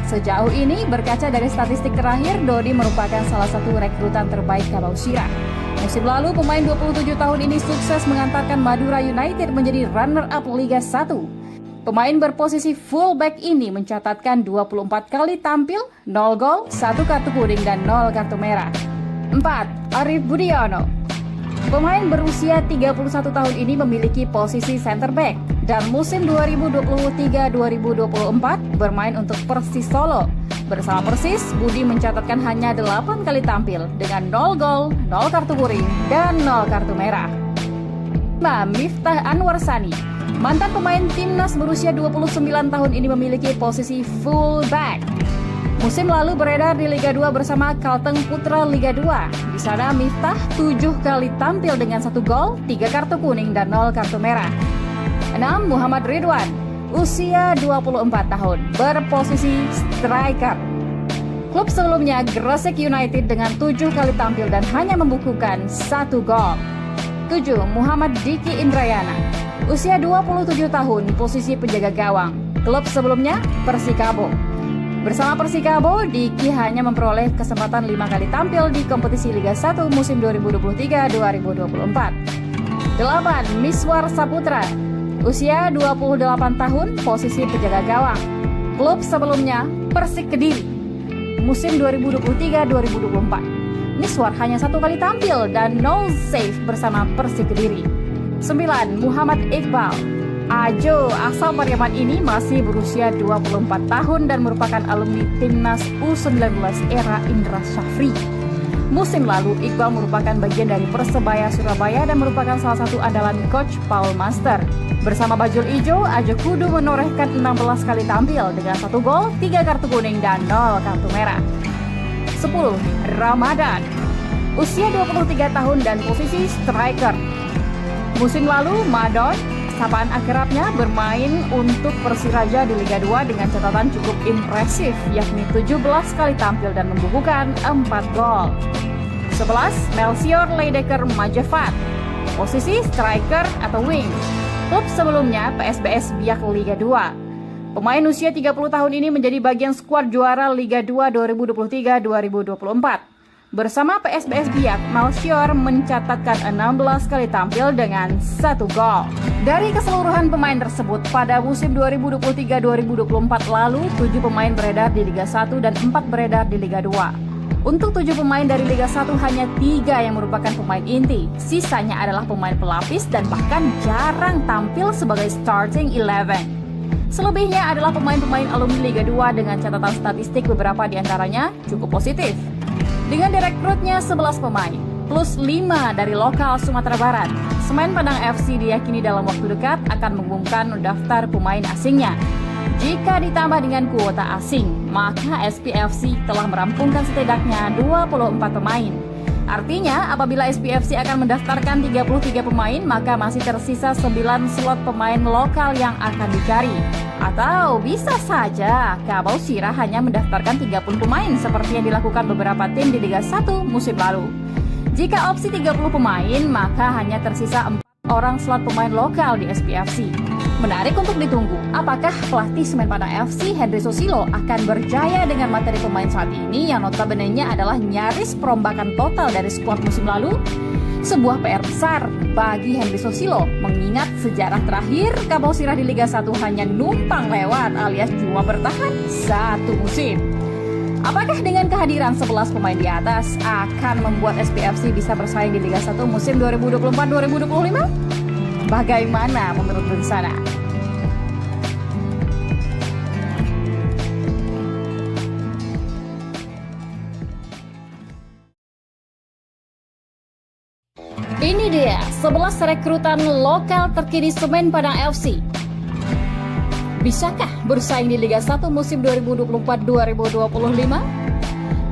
Sejauh ini berkaca dari statistik terakhir, Dodi merupakan salah satu rekrutan terbaik Kabau Sirah. Musim lalu pemain 27 tahun ini sukses mengantarkan Madura United menjadi runner-up Liga 1. Pemain berposisi fullback ini mencatatkan 24 kali tampil, 0 gol, 1 kartu kuning dan 0 kartu merah. 4. Keempat, Arif Budiono. Pemain berusia 31 tahun ini memiliki posisi center back dan musim 2023-2024 bermain untuk Persis Solo. Bersama Persis, Budi mencatatkan hanya 8 kali tampil dengan 0 gol, 0 kartu kuning, dan 0 kartu merah. 5. Miftah Anwar Sani. Mantan pemain timnas berusia 29 tahun ini memiliki posisi full back. Musim lalu beredar di Liga 2 bersama Kalteng Putra Liga 2. Di sana Miftah 7 kali tampil dengan 1 gol, 3 kartu kuning, dan 0 kartu merah. 6. Muhammad Ridwan. Usia 24 tahun, berposisi striker. Klub sebelumnya Gresik United dengan 7 kali tampil dan hanya membukukan 1 gol. 7. Muhammad Diki Indrayana. Usia 27 tahun, posisi penjaga gawang. Klub sebelumnya Persikabo. Bersama Persikabo, Diki hanya memperoleh kesempatan 5 kali tampil di kompetisi Liga 1 musim 2023-2024. 8. Miswar Saputra. Usia 28 tahun, posisi penjaga gawang. Klub sebelumnya Persik Kediri. Musim 2023-2024. Miswar hanya 1 kali tampil dan 0 save bersama Persik Kediri. 9. Muhammad Iqbal. Ajo asal Pariaman ini masih berusia 24 tahun dan merupakan alumni timnas U19 era Indra Syafri. Musim lalu, Iqbal merupakan bagian dari Persebaya Surabaya dan merupakan salah satu andalan coach Paul Master. Bersama Bajul Ijo, Ajo Kudu menorehkan 16 kali tampil dengan 1 gol, 3 kartu kuning, dan 0 kartu merah. 10. Ramadan. Usia 23 tahun dan posisi striker. Musim lalu, Madon, sapaan akrabnya, bermain untuk Persiraja di Liga 2 dengan catatan cukup impresif, yakni 17 kali tampil dan membukukan 4 gol. 11. Melchior Leidecker Majafat. Posisi striker atau wing. Klub sebelumnya PSBS Biak Liga 2. Pemain usia 30 tahun ini menjadi bagian skuad juara Liga 2 2023-2024. Bersama PSBS Biak, Melchior mencatatkan 16 kali tampil dengan 1 gol. Dari keseluruhan pemain tersebut, pada musim 2023-2024 lalu, 7 pemain beredar di Liga 1 dan 4 beredar di Liga 2. Untuk 7 pemain dari Liga 1, hanya 3 yang merupakan pemain inti. Sisanya adalah pemain pelapis dan bahkan jarang tampil sebagai starting 11. Selebihnya adalah pemain-pemain alumni Liga 2 dengan catatan statistik beberapa diantaranya cukup positif. Dengan direkrutnya 11 pemain, plus 5 dari lokal Sumatera Barat, Semen Padang FC diyakini dalam waktu dekat akan mengumumkan daftar pemain asingnya. Jika ditambah dengan kuota asing, maka SPFC telah merampungkan setidaknya 24 pemain. Artinya, apabila SPFC akan mendaftarkan 33 pemain, maka masih tersisa 9 slot pemain lokal yang akan dicari. Atau bisa saja Kabau Sirah hanya mendaftarkan 30 pemain seperti yang dilakukan beberapa tim di Liga 1 musim lalu. Jika opsi 30 pemain, maka hanya tersisa 4 orang slot pemain lokal di SPFC. Menarik untuk ditunggu, apakah pelatih Semen Padang FC Henry Susilo akan berjaya dengan materi pemain saat ini yang notabene-nya adalah nyaris perombakan total dari skuad musim lalu? Sebuah PR besar bagi Henry Susilo, mengingat sejarah terakhir Kabau Sirah di Liga 1 hanya numpang lewat alias cuma bertahan 1 musim. Apakah dengan kehadiran 11 pemain di atas akan membuat SPFC bisa bersaing di Liga 1 musim 2024-2025? Bagaimana menurut Bensana? Ini dia 11 rekrutan lokal terkini Semen Padang FC. Bisakah bersaing di Liga 1 musim 2024-2025?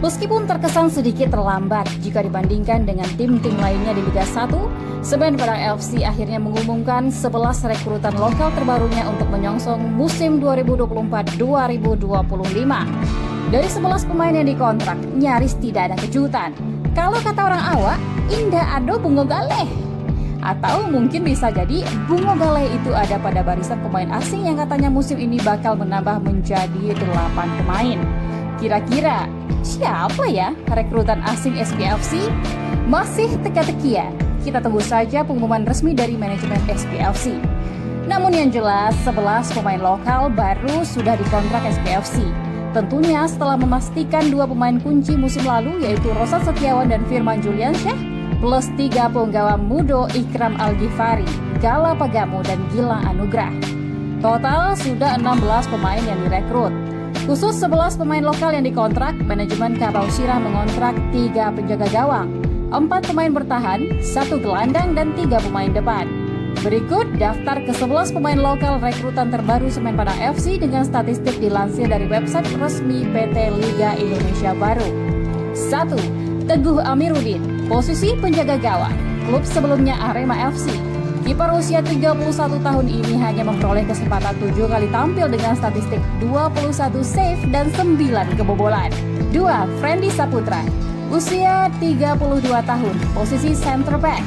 Meskipun terkesan sedikit terlambat jika dibandingkan dengan tim-tim lainnya di Liga 1, Semen Padang FC akhirnya mengumumkan 11 rekrutan lokal terbarunya untuk menyongsong musim 2024-2025. Dari 11 pemain yang dikontrak, nyaris tidak ada kejutan. Kalau kata orang awak, indah ado bungo galeh. Atau mungkin bisa jadi bungo galeh itu ada pada barisan pemain asing yang katanya musim ini bakal menambah menjadi 8 pemain. Kira-kira siapa ya rekrutan asing SPFC? Masih teka-tekian. Kita tunggu saja pengumuman resmi dari manajemen SPFC. Namun yang jelas 11 pemain lokal baru sudah dikontrak SPFC. Tentunya setelah memastikan 2 pemain kunci musim lalu yaitu Rosan Setiawan dan Firman Juliansyah, plus 3 penggawa Mudo, Ikram Al-Ghifari, Gala Pagamo, dan Gilang Anugrah. Total sudah 16 pemain yang direkrut. Khusus 11 pemain lokal yang dikontrak, manajemen Kabau Sirah mengontrak 3 penjaga gawang, 4 pemain bertahan, 1 gelandang, dan 3 pemain depan. Berikut daftar ke-11 pemain lokal rekrutan terbaru Semen Padang FC dengan statistik dilansir dari website resmi PT Liga Indonesia Baru. 1. Teguh Amiruddin, posisi penjaga gawang, klub sebelumnya Arema FC. Kiper usia 31 tahun ini hanya memperoleh kesempatan 7 kali tampil dengan statistik 21 save dan 9 kebobolan. 2. Friendly Saputra, usia 32 tahun, posisi center back.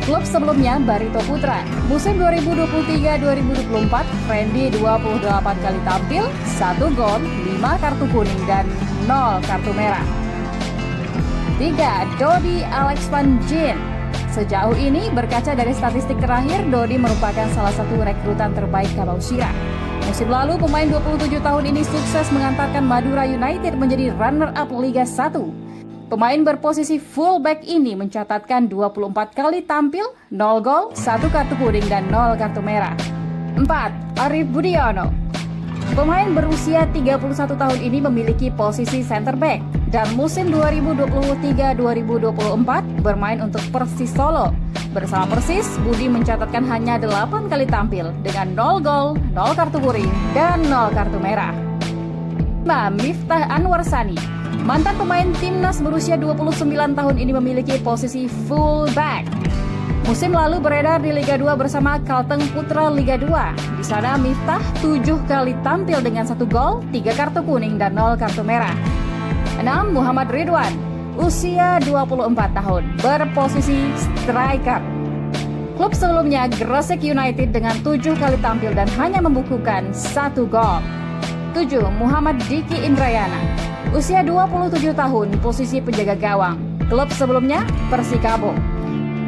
Klub sebelumnya Barito Putra. Musim 2023-2024, Friendly 28 kali tampil, 1 gol, 5 kartu kuning, dan 0 kartu merah. 3. Dodi Alex Van Gien. Sejauh ini, berkaca dari statistik terakhir, Dodi merupakan salah satu rekrutan terbaik Kabau Sirah. Musim lalu, pemain 27 tahun ini sukses mengantarkan Madura United menjadi runner-up Liga 1. Pemain berposisi fullback ini mencatatkan 24 kali tampil, 0 gol, 1 kartu kuning, dan 0 kartu merah. 4. Arif Budiono. Pemain berusia 31 tahun ini memiliki posisi center back dan musim 2023-2024 bermain untuk Persis Solo. Bersama Persis, Budi mencatatkan hanya 8 kali tampil dengan 0 gol, 0 kartu kuning, dan 0 kartu merah. 5. Miftah Anwar Sani. Mantan pemain timnas berusia 29 tahun ini memiliki posisi fullback. Musim lalu beredar di Liga 2 bersama Kalteng Putra Liga 2. Di sana Miftah 7 kali tampil dengan 1 gol, 3 kartu kuning, dan 0 kartu merah. 6. Muhammad Ridwan, usia 24 tahun, berposisi striker. Klub sebelumnya Gresik United dengan 7 kali tampil dan hanya membukukan 1 gol. 7. Muhammad Diki Indrayana, usia 27 tahun, posisi penjaga gawang. Klub sebelumnya Persikabo.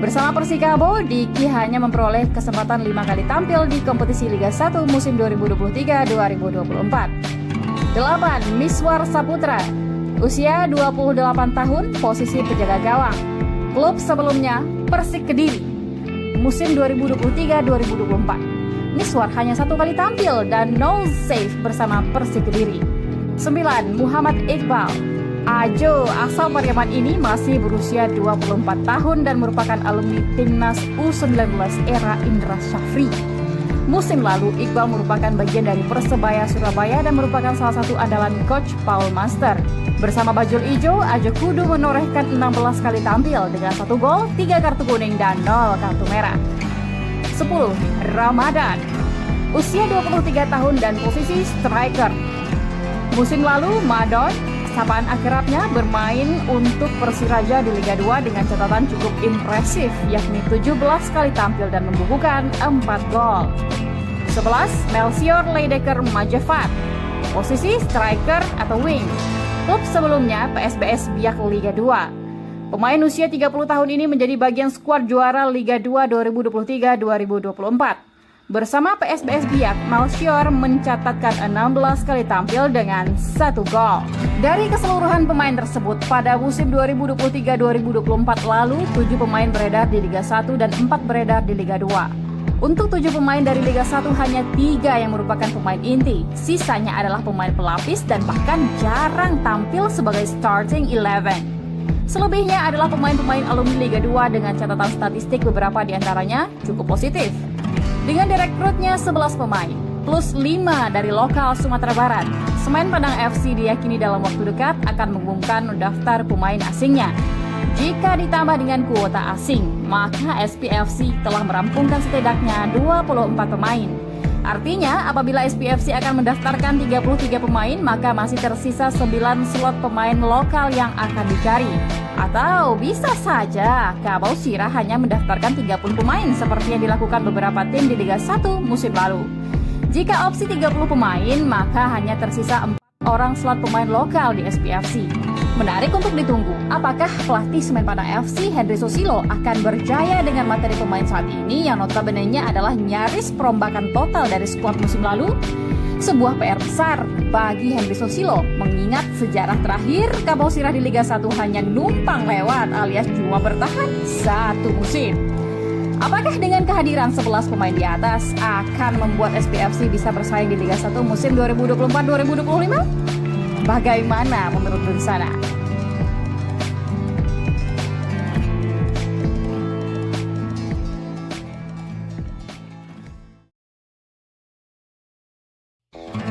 Bersama Persikabo, Diki hanya memperoleh kesempatan 5 kali tampil di kompetisi Liga 1 musim 2023-2024. 8. Miswar Saputra, usia 28 tahun, posisi penjaga gawang. Klub sebelumnya Persik Kediri. Musim 2023-2024. Miswar hanya 1 kali tampil dan 0 save bersama Persik Kediri. 9. Muhammad Iqbal. Ajo asal Pariaman ini masih berusia 24 tahun dan merupakan alumni timnas U19 era Indra Syafri. Musim lalu, Iqbal merupakan bagian dari Persebaya Surabaya dan merupakan salah satu andalan coach Paul Master. Bersama Bajul Ijo, Ajo Kudu menorehkan 16 kali tampil dengan 1 gol, 3 kartu kuning, dan 0 kartu merah. 10. Ramadan. Usia 23 tahun dan posisi striker. Musim lalu, Madon, sapaan akrabnya, bermain untuk Persiraja di Liga 2 dengan catatan cukup impresif, yakni 17 kali tampil dan membukukan 4 gol. 11. Melchior Leidecker Majafat, posisi striker atau wing. Klub sebelumnya PSBS Biak Liga 2. Pemain usia 30 tahun ini menjadi bagian skuad juara Liga 2 2023-2024. Bersama PSBS Biak, Melchior mencatatkan 16 kali tampil dengan 1 gol. Dari keseluruhan pemain tersebut, pada musim 2023-2024 lalu, 7 pemain beredar di Liga 1 dan 4 beredar di Liga 2. Untuk 7 pemain dari Liga 1 hanya 3 yang merupakan pemain inti. Sisanya adalah pemain pelapis dan bahkan jarang tampil sebagai starting 11. Selebihnya adalah pemain-pemain alumni Liga 2 dengan catatan statistik beberapa diantaranya cukup positif. Dengan direkrutnya 11 pemain, plus 5 dari lokal Sumatera Barat, Semen Padang FC diyakini dalam waktu dekat akan mengumumkan daftar pemain asingnya. Jika ditambah dengan kuota asing, maka SPFC telah merampungkan setidaknya 24 pemain. Artinya, apabila SPFC akan mendaftarkan 33 pemain, maka masih tersisa 9 slot pemain lokal yang akan dicari. Atau bisa saja Kabau Sirah hanya mendaftarkan 30 pemain seperti yang dilakukan beberapa tim di Liga 1 musim lalu. Jika opsi 30 pemain, maka hanya tersisa 4 orang slot pemain lokal di SPFC. Menarik untuk ditunggu, apakah pelatih Semen Padang FC Henry Susilo akan berjaya dengan materi pemain saat ini yang notabene-nya adalah nyaris perombakan total dari skuad musim lalu? Sebuah PR besar bagi Henry Susilo mengingat sejarah terakhir Kabau Sirah di Liga 1 hanya numpang lewat alias cuma bertahan satu musim. Apakah dengan kehadiran 11 pemain di atas akan membuat SPFC bisa bersaing di Liga 1 musim 2024-2025? Bagaimana menurut Dunsana?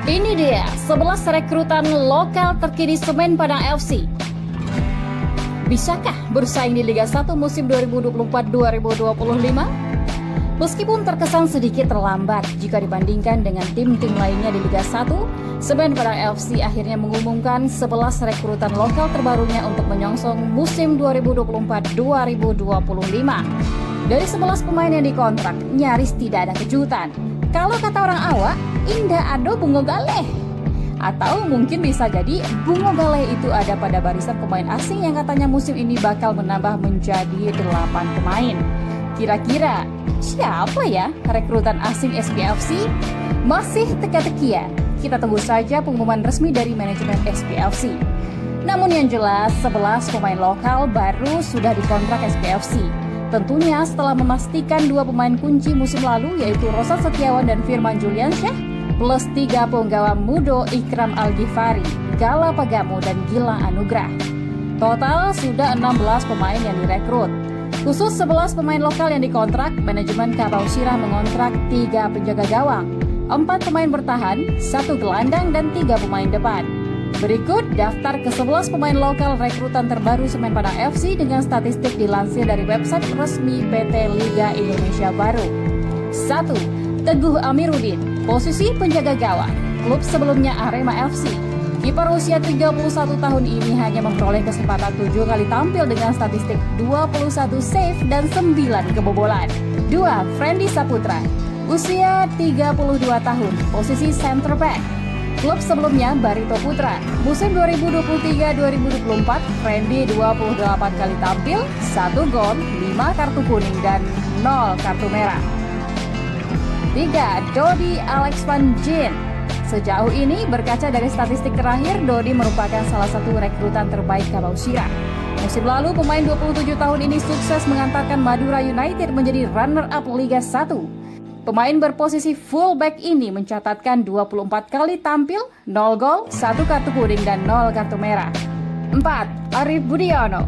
Ini dia 11 rekrutan lokal terkini Semen Padang FC. Bisakah bersaing di Liga 1 musim 2024-2025? Meskipun terkesan sedikit terlambat jika dibandingkan dengan tim-tim lainnya di Liga 1, Semen Padang FC akhirnya mengumumkan 11 rekrutan lokal terbarunya untuk menyongsong musim 2024-2025. Dari 11 pemain yang dikontrak, nyaris tidak ada kejutan. Kalau kata orang awak, indah ado bungo galeh. Atau mungkin bisa jadi bungo galeh itu ada pada barisan pemain asing yang katanya musim ini bakal menambah menjadi 8 pemain. Kira-kira siapa ya rekrutan asing SPFC? Masih teka-teki ya? Kita tunggu saja pengumuman resmi dari manajemen SPFC. Namun yang jelas 11 pemain lokal baru sudah dikontrak SPFC. Tentunya setelah memastikan 2 pemain kunci musim lalu yaitu Rosat Setiawan dan Firman Juliansyah plus 3 penggawa Mudo Ikram Al-Ghifari, Gala Pagamo dan Gilang Anugrah. Total sudah 16 pemain yang direkrut. Khusus 11 pemain lokal yang dikontrak, manajemen Kabau Sirah mengontrak 3 penjaga gawang, 4 pemain bertahan, 1 gelandang dan 3 pemain depan. Berikut daftar ke-11 pemain lokal rekrutan terbaru Semen Padang FC dengan statistik dilansir dari website resmi PT Liga Indonesia Baru. 1. Teguh Amiruddin, posisi penjaga gawang, klub sebelumnya Arema FC. Kiper usia 31 tahun ini hanya memperoleh kesempatan 7 kali tampil dengan statistik 21 save dan 9 kebobolan. 2. Friendly Saputra, usia 32 tahun, posisi center back. Klub sebelumnya Barito Putra. Musim 2023-2024, Friendly 28 kali tampil, 1 gol, 5 kartu kuning dan 0 kartu merah. 3. Dodi Alex Van Jin. Sejauh ini berkaca dari statistik terakhir, Dodi merupakan salah satu rekrutan terbaik Kabau Sirah. Musim lalu pemain 27 tahun ini sukses mengantarkan Madura United menjadi runner-up Liga 1. Pemain berposisi fullback ini mencatatkan 24 kali tampil, 0 gol, 1 kartu kuning dan 0 kartu merah. 4. Arif Budiono.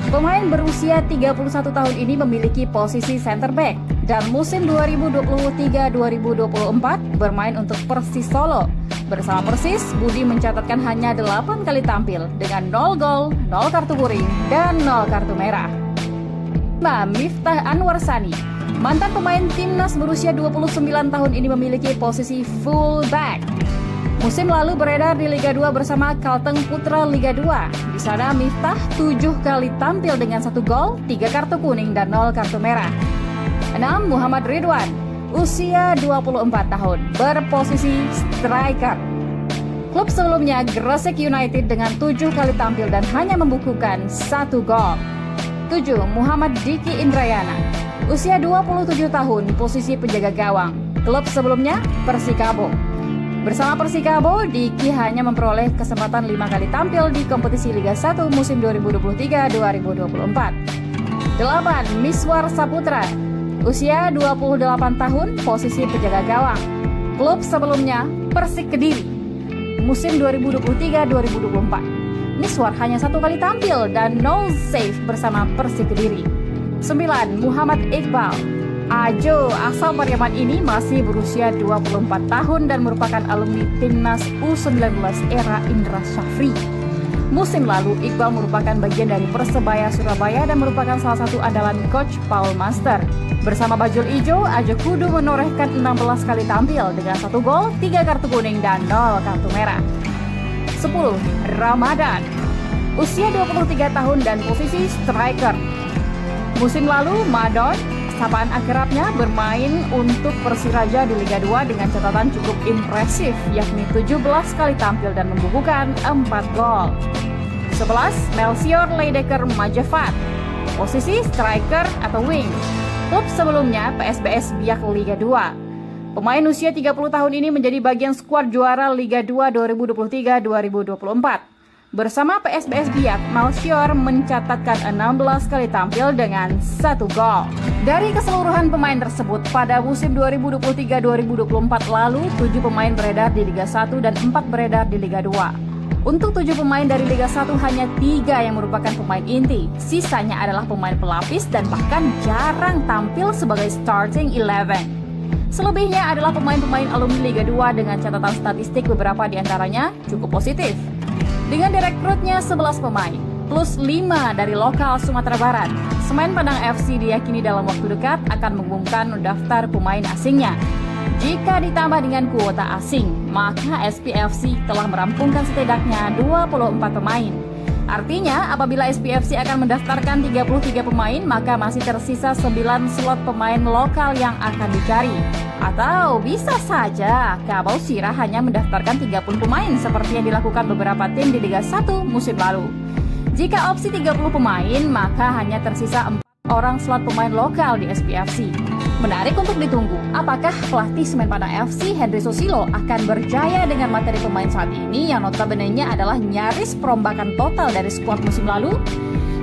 Pemain berusia 31 tahun ini memiliki posisi center back dan musim 2023-2024 bermain untuk Persis Solo. Bersama Persis, Budi mencatatkan hanya 8 kali tampil dengan 0 gol, 0 kartu kuning dan 0 kartu merah. 5. Miftah Anwar Sani. Mantan pemain timnas berusia 29 tahun ini memiliki posisi fullback. Musim lalu beredar di Liga 2 bersama Kalteng Putra Liga 2. Di sana Miftah 7 kali tampil dengan 1 gol, 3 kartu kuning dan 0 kartu merah. 6. Muhammad Ridwan, usia 24 tahun, berposisi striker. Klub sebelumnya Gresik United dengan 7 kali tampil dan hanya membukukan 1 gol. 7. Muhammad Diki Indrayana, usia 27 tahun, posisi penjaga gawang. Klub sebelumnya Persikabo. Bersama Persikabo, Diki hanya memperoleh kesempatan 5 kali tampil di kompetisi Liga 1 musim 2023-2024. 8. Miswar Saputra, usia 28 tahun, posisi penjaga gawang. Klub sebelumnya Persik Kediri. Musim 2023-2024. Miswar hanya 1 kali tampil dan 0 save bersama Persik Kediri. 9. Muhammad Iqbal. Ajo asal Pariaman ini masih berusia 24 tahun dan merupakan alumni timnas U19 era Indra Syafri. Musim lalu, Iqbal merupakan bagian dari Persebaya Surabaya dan merupakan salah satu andalan coach Paul Master. Bersama Bajul Ijo, Ajo Kudu menorehkan 16 kali tampil dengan 1 gol, 3 kartu kuning dan 0 kartu merah. 10. Ramadan. Usia 23 tahun dan posisi striker. Musim lalu, Madon, sapaan akrabnya, bermain untuk Persiraja di Liga 2 dengan catatan cukup impresif, yakni 17 kali tampil dan membukukan 4 gol. 11. Melchior Leidecker Majafat, posisi striker atau wing. Klub sebelumnya PSBS Biak Liga 2. Pemain usia 30 tahun ini menjadi bagian skuad juara Liga 2 2023-2024. Bersama PSBS Biak, Malchior mencatatkan 16 kali tampil dengan 1 gol. Dari keseluruhan pemain tersebut, pada musim 2023-2024 lalu, 7 pemain beredar di Liga 1 dan 4 beredar di Liga 2. Untuk 7 pemain dari Liga 1 hanya 3 yang merupakan pemain inti. Sisanya adalah pemain pelapis dan bahkan jarang tampil sebagai starting 11. Selebihnya adalah pemain-pemain alumni Liga 2 dengan catatan statistik beberapa di antaranya cukup positif. Dengan direkrutnya 11 pemain, plus 5 dari lokal Sumatera Barat, Semen Padang FC diyakini dalam waktu dekat akan mengumumkan daftar pemain asingnya. Jika ditambah dengan kuota asing, maka SPFC telah merampungkan setidaknya 24 pemain. Artinya, apabila SPFC akan mendaftarkan 33 pemain, maka masih tersisa 9 slot pemain lokal yang akan dicari. Atau bisa saja Kabau Sirah hanya mendaftarkan 30 pemain seperti yang dilakukan beberapa tim di Liga 1 musim lalu. Jika opsi 30 pemain, maka hanya tersisa 4 orang slot pemain lokal di SPFC. Menarik untuk ditunggu, apakah pelatih Semen Padang FC Henry Susilo akan berjaya dengan materi pemain saat ini yang notabene-nya adalah nyaris perombakan total dari skuad musim lalu?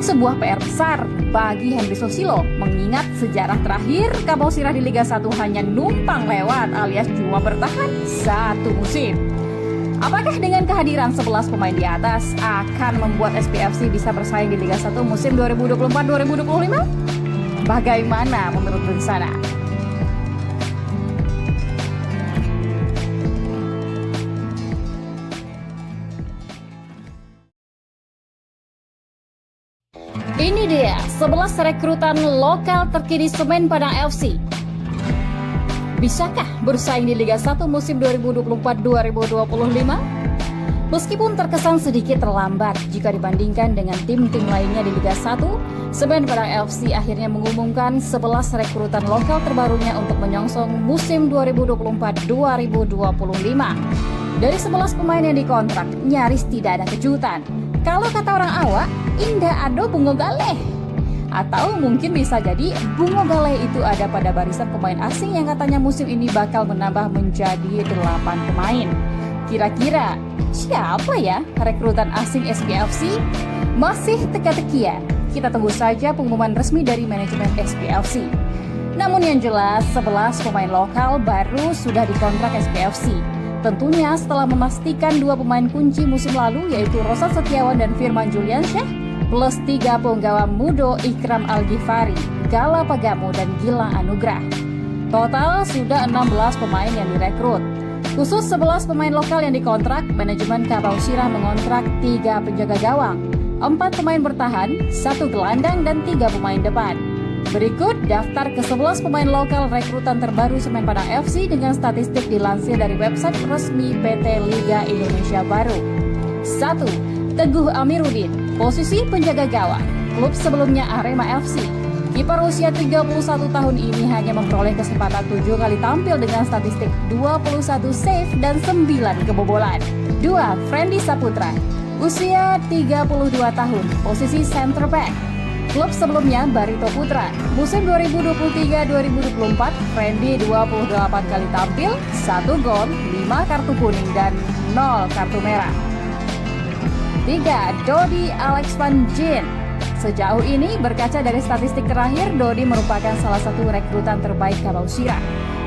Sebuah PR besar bagi Henry Susilo, mengingat sejarah terakhir Kabau Sirah di Liga 1 hanya numpang lewat alias cuma bertahan 1 musim. Apakah dengan kehadiran 11 pemain di atas akan membuat SPFC bisa bersaing di Liga 1 musim 2024-2025? Bagaimana menurut rencana? Ini dia 11 rekrutan lokal terkini Semen Padang FC. Bisakah bersaing di Liga 1 musim 2024-2025? Meskipun terkesan sedikit terlambat jika dibandingkan dengan tim-tim lainnya di Liga 1, Semen Padang FC akhirnya mengumumkan 11 rekrutan lokal terbarunya untuk menyongsong musim 2024-2025. Dari 11 pemain yang dikontrak, nyaris tidak ada kejutan. Kalau kata orang awak, indah ado bungo galeh. Atau mungkin bisa jadi bungo galeh itu ada pada barisan pemain asing yang katanya musim ini bakal menambah menjadi 8 pemain. Kira-kira siapa ya rekrutan asing SPFC? Masih teka-tekian. Kita tunggu saja pengumuman resmi dari manajemen SPFC. Namun yang jelas 11 pemain lokal baru sudah dikontrak SPFC. Tentunya setelah memastikan 2 pemain kunci musim lalu yaitu Rosan Setiawan dan Firman Juliansyah plus 3 penggawa Mudo Ikram Al-Ghifari, Gala Pagamu dan Gilang Anugrah. Total sudah 16 pemain yang direkrut. Khusus 11 pemain lokal yang dikontrak, manajemen Kabau Sirah mengontrak 3 penjaga gawang, 4 pemain bertahan, 1 gelandang dan 3 pemain depan. Berikut daftar ke-11 pemain lokal rekrutan terbaru Semen Padang FC dengan statistik dilansir dari website resmi PT Liga Indonesia Baru. 1. Teguh Amiruddin, posisi penjaga gawang, klub sebelumnya Arema FC. Kiper usia 31 tahun ini hanya memperoleh kesempatan 7 kali tampil dengan statistik 21 save dan 9 kebobolan. 2. Friendly Saputra, usia 32 tahun, posisi center back. Klub sebelumnya Barito Putra. Musim 2023-2024, Friendly 28 kali tampil, 1 gol, 5 kartu kuning dan 0 kartu merah. 3. Dodi Alex Van Jin. Sejauh ini, berkaca dari statistik terakhir, Dodi merupakan salah satu rekrutan terbaik Kabau Sirah.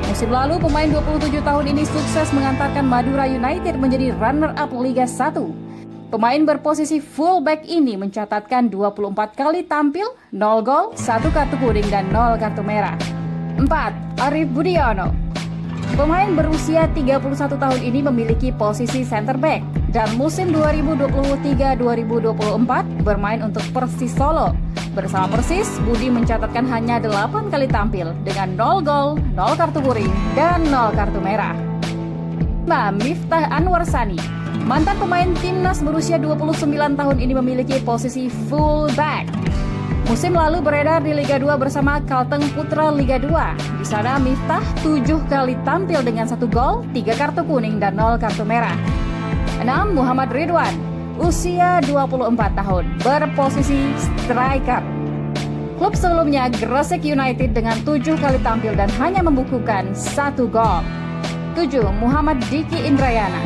Musim lalu, pemain 27 tahun ini sukses mengantarkan Madura United menjadi runner-up Liga 1. Pemain berposisi fullback ini mencatatkan 24 kali tampil, 0 gol, 1 kartu kuning dan 0 kartu merah. 4. Arif Budiono. Pemain berusia 31 tahun ini memiliki posisi center back dan musim 2023-2024 bermain untuk Persis Solo. Bersama Persis, Budi mencatatkan hanya 8 kali tampil dengan 0 gol, 0 kartu kuning, dan 0 kartu merah. 5. Miftah Anwar Sani. Mantan pemain timnas berusia 29 tahun ini memiliki posisi fullback. Musim lalu beredar di Liga 2 bersama Kalteng Putra Liga 2. Di sana Miftah 7 kali tampil dengan 1 gol, 3 kartu kuning dan 0 kartu merah. 6. Muhammad Ridwan, usia 24 tahun, berposisi striker. Klub sebelumnya Gresik United dengan 7 kali tampil dan hanya membukukan 1 gol. 7. Muhammad Diki Indrayana,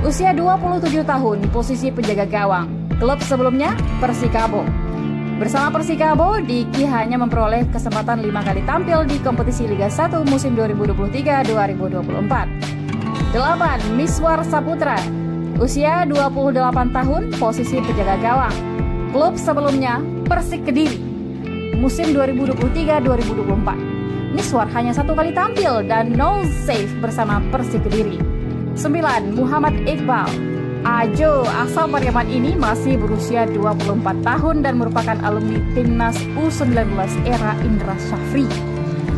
usia 27 tahun, posisi penjaga gawang. Klub sebelumnya Persikabo. Bersama Persikabo, Diki hanya memperoleh kesempatan 5 kali tampil di kompetisi Liga 1 musim 2023-2024. 8. Miswar Saputra, usia 28 tahun, posisi penjaga gawang. Klub sebelumnya Persik Kediri. Musim 2023-2024, Miswar hanya 1 kali tampil dan 0 save bersama Persik Kediri. 9. Muhammad Iqbal, Ajo asal Pariaman ini masih berusia 24 tahun dan merupakan alumni Timnas U19 era Indra Syafri.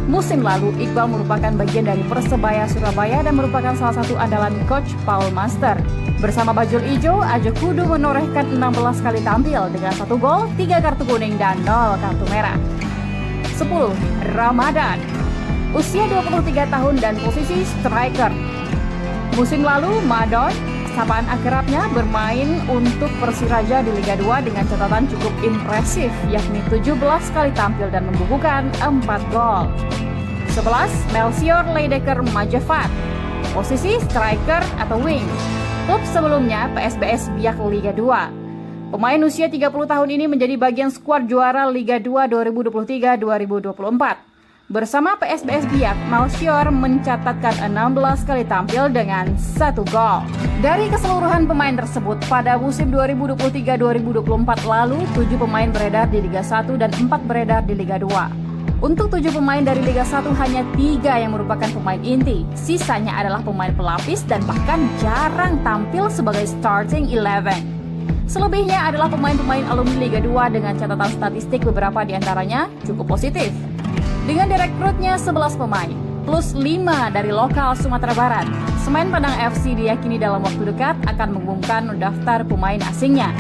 Musim lalu, Iqbal merupakan bagian dari Persebaya Surabaya dan merupakan salah satu andalan Coach Paul Master. Bersama Bajul Ijo, Ajo Kudu menorehkan 16 kali tampil dengan 1 gol, 3 kartu kuning, dan 0 kartu merah. 10. Ramadan, usia 23 tahun dan posisi striker. Musim lalu, Madon, sapaan akrabnya, bermain untuk Persiraja di Liga 2 dengan catatan cukup impresif, yakni 17 kali tampil dan membukukan 4 gol. 11. Melchior Leidecker Majafat, posisi striker atau wing. Klub sebelumnya PSBS Biak Liga 2. Pemain usia 30 tahun ini menjadi bagian skuad juara Liga 2 2023-2024. Bersama PSBS Biak, Melchior mencatatkan 16 kali tampil dengan 1 gol. Dari keseluruhan pemain tersebut, pada musim 2023-2024 lalu, 7 pemain beredar di Liga 1 dan 4 beredar di Liga 2. Untuk 7 pemain dari Liga 1 hanya 3 yang merupakan pemain inti. Sisanya adalah pemain pelapis dan bahkan jarang tampil sebagai starting 11. Selebihnya adalah pemain-pemain alumni Liga 2 dengan catatan statistik beberapa diantaranya cukup positif. Dengan direkrutnya 11 pemain, plus 5 dari lokal Sumatera Barat, Semen Padang FC diyakini dalam waktu dekat akan mengumumkan daftar pemain asingnya.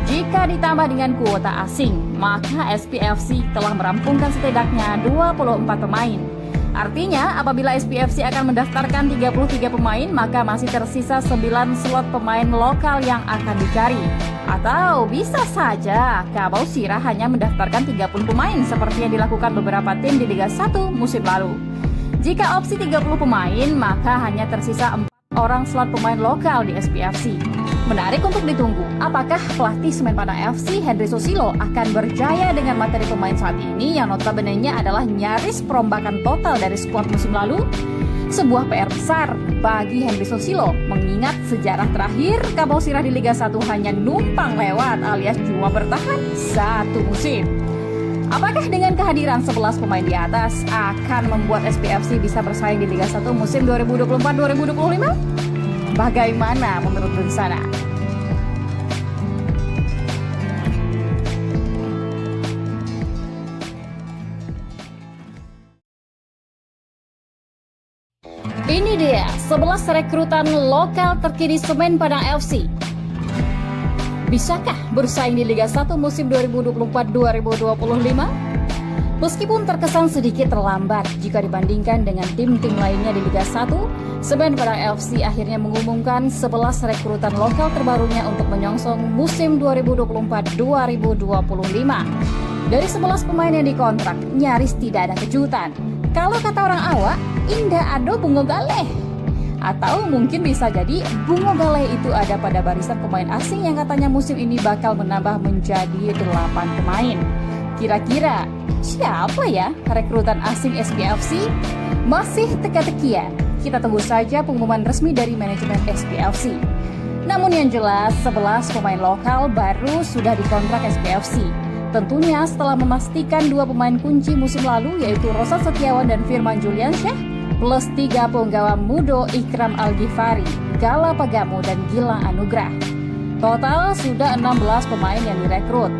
Jika ditambah dengan kuota asing, maka SPFC telah merampungkan setidaknya 24 pemain. Artinya, apabila SPFC akan mendaftarkan 33 pemain, maka masih tersisa 9 slot pemain lokal yang akan dicari. Atau bisa saja Kabau Sirah hanya mendaftarkan 30 pemain seperti yang dilakukan beberapa tim di Liga 1 musim lalu. Jika opsi 30 pemain, maka hanya tersisa 4 orang slot pemain lokal di SPFC. Menarik untuk ditunggu, apakah pelatih Semen Padang FC Henry Susilo akan berjaya dengan materi pemain saat ini yang notabene-nya adalah nyaris perombakan total dari skuad musim lalu? Sebuah PR besar bagi Henry Susilo, mengingat sejarah terakhir Kabau Sirah di Liga 1 hanya numpang lewat alias cuma bertahan 1 musim. Apakah dengan kehadiran 11 pemain di atas akan membuat SPFC bisa bersaing di Liga 1 musim 2024-2025? Bagaimana menurut Bensana? Ini dia 11 rekrutan lokal terkini Semen Padang FC. Bisakah bersaing di Liga 1 musim 2024-2025? Meskipun terkesan sedikit terlambat jika dibandingkan dengan tim-tim lainnya di Liga 1, Semen Padang FC akhirnya mengumumkan 11 rekrutan lokal terbarunya untuk menyongsong musim 2024-2025. Dari 11 pemain yang dikontrak, nyaris tidak ada kejutan. Kalau kata orang awak, indah ado bungo galeh. Atau mungkin bisa jadi bungo galeh itu ada pada barisan pemain asing yang katanya musim ini bakal menambah menjadi 8 pemain. Kira-kira siapa ya rekrutan asing SPFC? Masih teka-teki ya? Kita tunggu saja pengumuman resmi dari manajemen SPFC. Namun yang jelas 11 pemain lokal baru sudah dikontrak SPFC. Tentunya setelah memastikan 2 pemain kunci musim lalu yaitu Rosat Setiawan dan Firman Juliansyah plus 3 penggawa Mudo Ikram Al-Ghifari, Gala Pagamo dan Gilang Anugrah. Total sudah 16 pemain yang direkrut.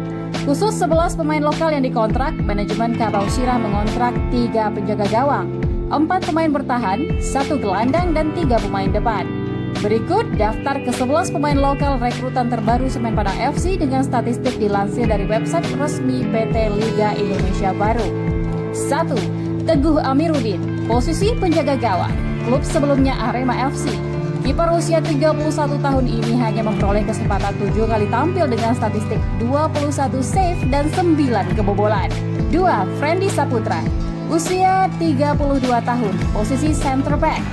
Khusus 11 pemain lokal yang dikontrak, manajemen Kabau Sirah mengontrak 3 penjaga gawang, 4 pemain bertahan, 1 gelandang dan 3 pemain depan. Berikut daftar ke-11 pemain lokal rekrutan terbaru Semen Padang FC dengan statistik dilansir dari website resmi PT Liga Indonesia Baru. 1. Teguh Amiruddin, posisi penjaga gawang, klub sebelumnya Arema FC. Kiper usia 31 tahun ini hanya memperoleh kesempatan 7 kali tampil dengan statistik 21 save dan 9 kebobolan. 2. 2. Friendly Saputra, usia 32 tahun, posisi center back.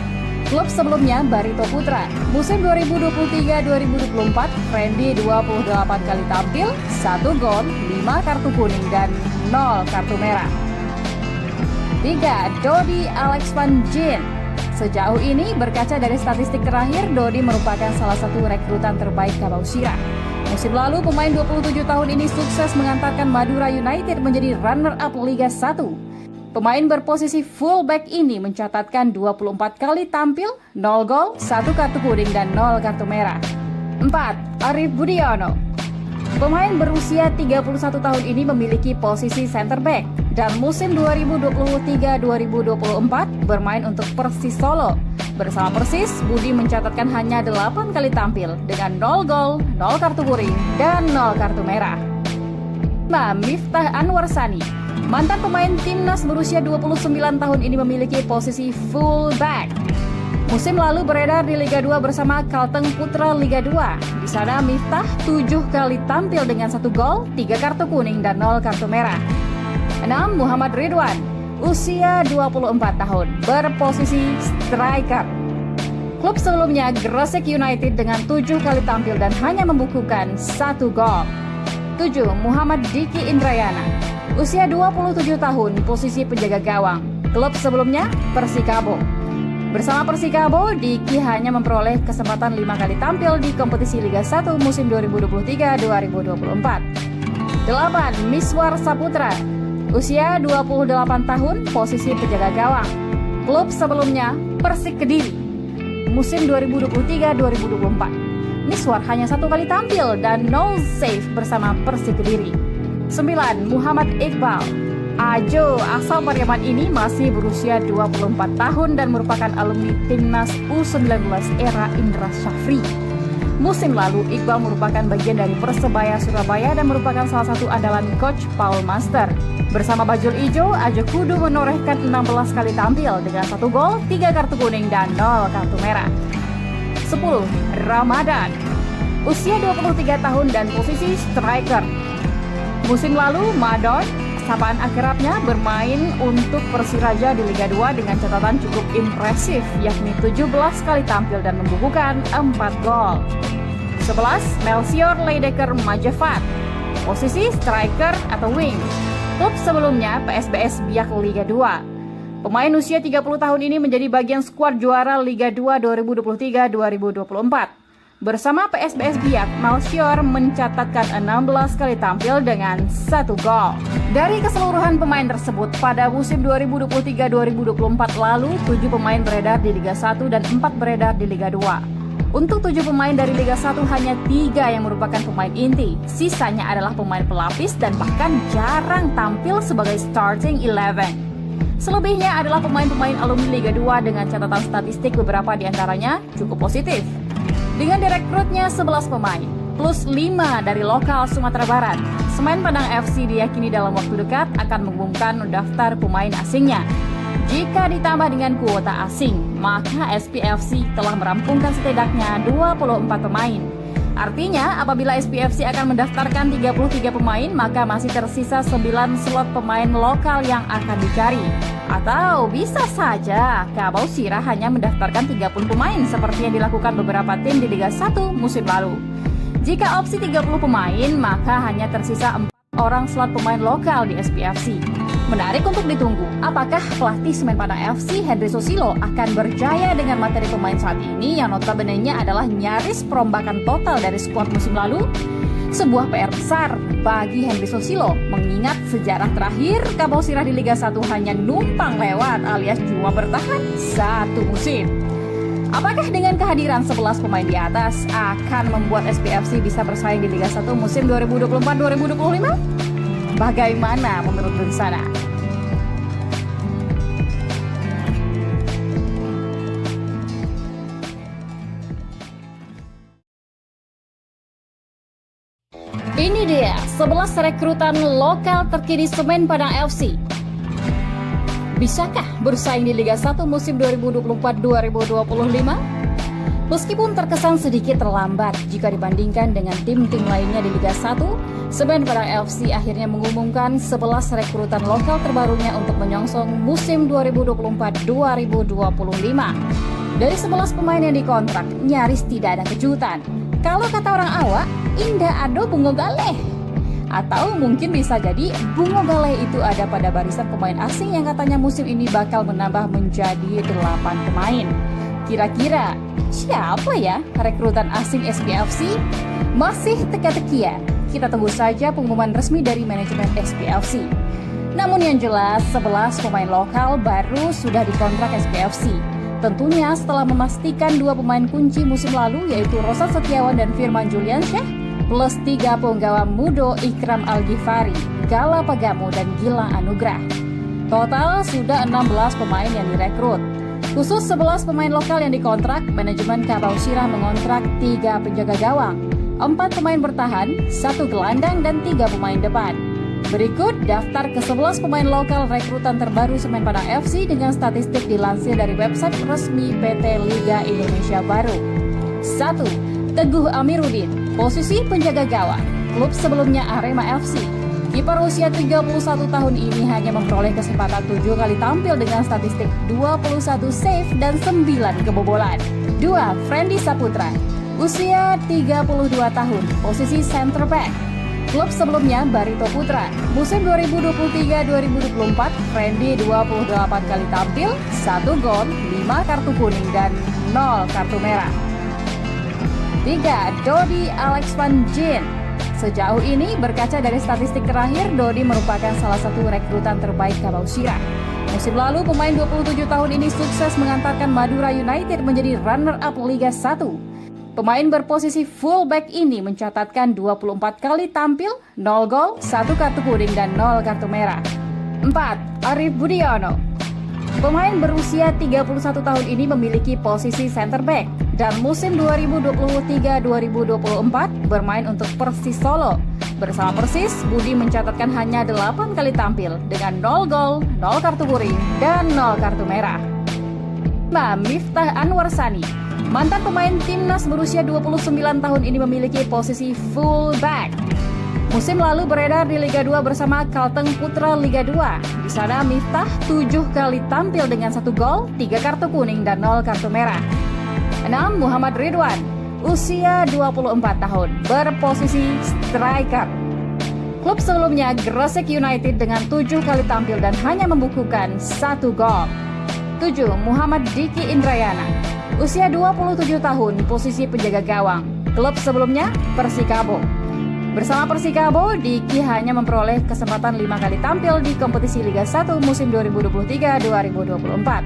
Klub sebelumnya Barito Putra, musim 2023-2024, Friendly 28 kali tampil, 1 gol, 5 kartu kuning dan 0 kartu merah. 3. Dodi Alex Van Gien. Sejauh ini berkaca dari statistik terakhir, Dodi merupakan salah satu rekrutan terbaik Kabau Sirah. Musim lalu pemain 27 tahun ini sukses mengantarkan Madura United menjadi runner-up Liga 1. Pemain berposisi fullback ini mencatatkan 24 kali tampil, 0 gol, 1 kartu kuning dan 0 kartu merah. 4. Arif Budiono. Pemain berusia 31 tahun ini memiliki posisi center back dan musim 2023-2024 bermain untuk Persis Solo. Bersama Persis, Budi mencatatkan hanya 8 kali tampil dengan 0 gol, 0 kartu kuning dan 0 kartu merah. 5. Miftah Anwar Sani. Mantan pemain timnas berusia 29 tahun ini memiliki posisi fullback. Musim lalu beredar di Liga 2 bersama Kalteng Putra Liga 2. Di sana Miftah 7 kali tampil dengan 1 gol, 3 kartu kuning dan 0 kartu merah. 6. Muhammad Ridwan, usia 24 tahun, berposisi striker. Klub sebelumnya Gresik United dengan 7 kali tampil dan hanya membukukan 1 gol. 7. Muhammad Diki Indrayana, usia 27 tahun, posisi penjaga gawang. Klub sebelumnya Persikabo. Bersama Persikabo, Diki hanya memperoleh kesempatan 5 kali tampil di kompetisi Liga 1 musim 2023-2024. 8. Miswar Saputra, usia 28 tahun, posisi penjaga gawang. Klub sebelumnya Persik Kediri. Musim 2023-2024. Miswar hanya 1 kali tampil dan 0 save bersama Persik Kediri. 9. Muhammad Iqbal. Ajo asal Pariaman ini masih berusia 24 tahun dan merupakan alumni timnas U19 era Indra Syafri. Musim lalu, Iqbal merupakan bagian dari Persebaya Surabaya dan merupakan salah satu andalan coach Paul Master. Bersama Bajul Ijo, Ajo Kudu menorehkan 16 kali tampil dengan 1 gol, 3 kartu kuning dan 0 kartu merah. 10. Ramadan, usia 23 tahun dan posisi striker. Musim lalu, Madon, sapaan akrabnya, bermain untuk Persiraja di Liga 2 dengan catatan cukup impresif, yakni 17 kali tampil dan membukukan 4 gol. 11. Melchior Leidecker Majevat, posisi striker atau wing. Klub sebelumnya PSBS Biak Liga 2. Pemain usia 30 tahun ini menjadi bagian skuad juara Liga 2 2023-2024. Bersama PSBS Biak, Melchior mencatatkan 16 kali tampil dengan 1 gol. Dari keseluruhan pemain tersebut, pada musim 2023-2024 lalu, 7 pemain beredar di Liga 1 dan 4 beredar di Liga 2. Untuk 7 pemain dari Liga 1 hanya 3 yang merupakan pemain inti. Sisanya adalah pemain pelapis dan bahkan jarang tampil sebagai starting 11. Selebihnya adalah pemain-pemain alumni Liga 2 dengan catatan statistik beberapa di antaranya cukup positif. Dengan direkrutnya 11 pemain, plus 5 dari lokal Sumatera Barat, Semen Padang FC diyakini dalam waktu dekat akan mengumumkan daftar pemain asingnya. Jika ditambah dengan kuota asing, maka SPFC telah merampungkan setidaknya 24 pemain. Artinya, apabila SPFC akan mendaftarkan 33 pemain, maka masih tersisa 9 slot pemain lokal yang akan dicari. Atau bisa saja Kabau Sirah hanya mendaftarkan 30 pemain seperti yang dilakukan beberapa tim di Liga 1 musim lalu. Jika opsi 30 pemain, maka hanya tersisa 4 orang slot pemain lokal di SPFC. Menarik untuk ditunggu, apakah pelatih Semen Padang FC Henry Susilo akan berjaya dengan materi pemain saat ini yang notabene-nya adalah nyaris perombakan total dari skuad musim lalu? Sebuah PR besar bagi Henry Susilo, mengingat sejarah terakhir Kabau Sirah di Liga 1 hanya numpang lewat alias cuma bertahan 1 musim. Apakah dengan kehadiran 11 pemain di atas akan membuat SPFC bisa bersaing di Liga 1 musim 2024-2025? Bagaimana menurut Dunsana? Ini dia 11 rekrutan lokal terkini Semen Padang FC. Bisakah bersaing di Liga 1 musim 2024-2025? Meskipun terkesan sedikit terlambat jika dibandingkan dengan tim-tim lainnya di Liga 1, Semen Padang FC akhirnya mengumumkan 11 rekrutan lokal terbarunya untuk menyongsong musim 2024-2025. Dari 11 pemain yang dikontrak, nyaris tidak ada kejutan. Kalau kata orang awak, indah ado bungo galeh. Atau mungkin bisa jadi bungo galeh itu ada pada barisan pemain asing yang katanya musim ini bakal menambah menjadi 8 pemain. Kira-kira siapa ya rekrutan asing SPFC? Masih teka-tekian. Kita tunggu saja pengumuman resmi dari manajemen SPFC. Namun yang jelas 11 pemain lokal baru sudah dikontrak SPFC. Tentunya setelah memastikan 2 pemain kunci musim lalu yaitu Roshan Setiawan dan Firman Juliansyah plus 3 penggawa Mudo Ikram Al-Ghifari, Gala Pagamo dan Gilang Anugrah. Total sudah 16 pemain yang direkrut. Khusus 11 pemain lokal yang dikontrak, manajemen Kabau Sirah mengontrak 3 penjaga gawang, 4 pemain bertahan, 1 gelandang, dan 3 pemain depan. Berikut daftar ke-11 pemain lokal rekrutan terbaru Semen Padang FC dengan statistik dilansir dari website resmi PT Liga Indonesia Baru. 1. Teguh Amiruddin, posisi penjaga gawang, klub sebelumnya Arema FC. Kiper usia 31 tahun ini hanya memperoleh kesempatan 7 kali tampil dengan statistik 21 save dan 9 kebobolan. 2. Friendly Saputra, usia 32 tahun, posisi center back. Klub sebelumnya Barito Putra. Musim 2023-2024, Friendly 28 kali tampil, 1 gol, 5 kartu kuning dan 0 kartu merah. 3. Dodi Alex Van Jin. Sejauh ini, berkaca dari statistik terakhir, Dodi merupakan salah satu rekrutan terbaik Kabau Sirah. Musim lalu, pemain 27 tahun ini sukses mengantarkan Madura United menjadi runner-up Liga 1. Pemain berposisi fullback ini mencatatkan 24 kali tampil, 0 gol, 1 kartu kuning, dan 0 kartu merah. 4. Arif Budiono. Pemain berusia 31 tahun ini memiliki posisi center back dan musim 2023-2024 bermain untuk Persis Solo. Bersama Persis, Budi mencatatkan hanya 8 kali tampil dengan 0 gol, 0 kartu kuning, dan 0 kartu merah. 5. Miftah Anwar Sani. Mantan pemain timnas berusia 29 tahun ini memiliki posisi fullback. Musim lalu beredar di Liga 2 bersama Kalteng Putra Liga 2. Di sana Miftah 7 kali tampil dengan 1 gol, 3 kartu kuning, dan 0 kartu merah. 6. Muhammad Ridwan, usia 24 tahun, berposisi striker. Klub sebelumnya Gresik United dengan 7 kali tampil dan hanya membukukan 1 gol. 7. Muhammad Diki Indrayana, usia 27 tahun, posisi penjaga gawang. Klub sebelumnya Persikabo. Bersama Persikabo, Diki hanya memperoleh kesempatan 5 kali tampil di kompetisi Liga 1 musim 2023-2024.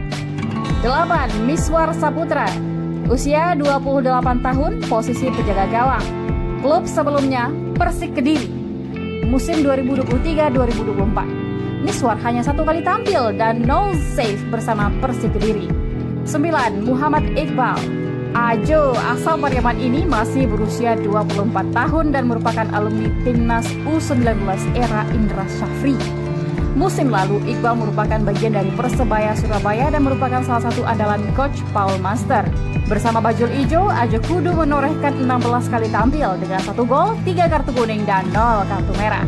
8. Miswar Saputra, usia 28 tahun, posisi penjaga gawang. Klub sebelumnya Persik Kediri. Musim 2023-2024. Miswar hanya 1 kali tampil dan 0 save bersama Persik Kediri. 9. Muhammad Iqbal. Ajo asal Pariaman ini masih berusia 24 tahun dan merupakan alumni timnas U19 era Indra Syafri. Musim lalu, Iqbal merupakan bagian dari Persebaya Surabaya dan merupakan salah satu andalan coach Paul Master. Bersama Bajul Ijo, Ajo Kudu menorehkan 16 kali tampil dengan 1 gol, 3 kartu kuning, dan 0 kartu merah.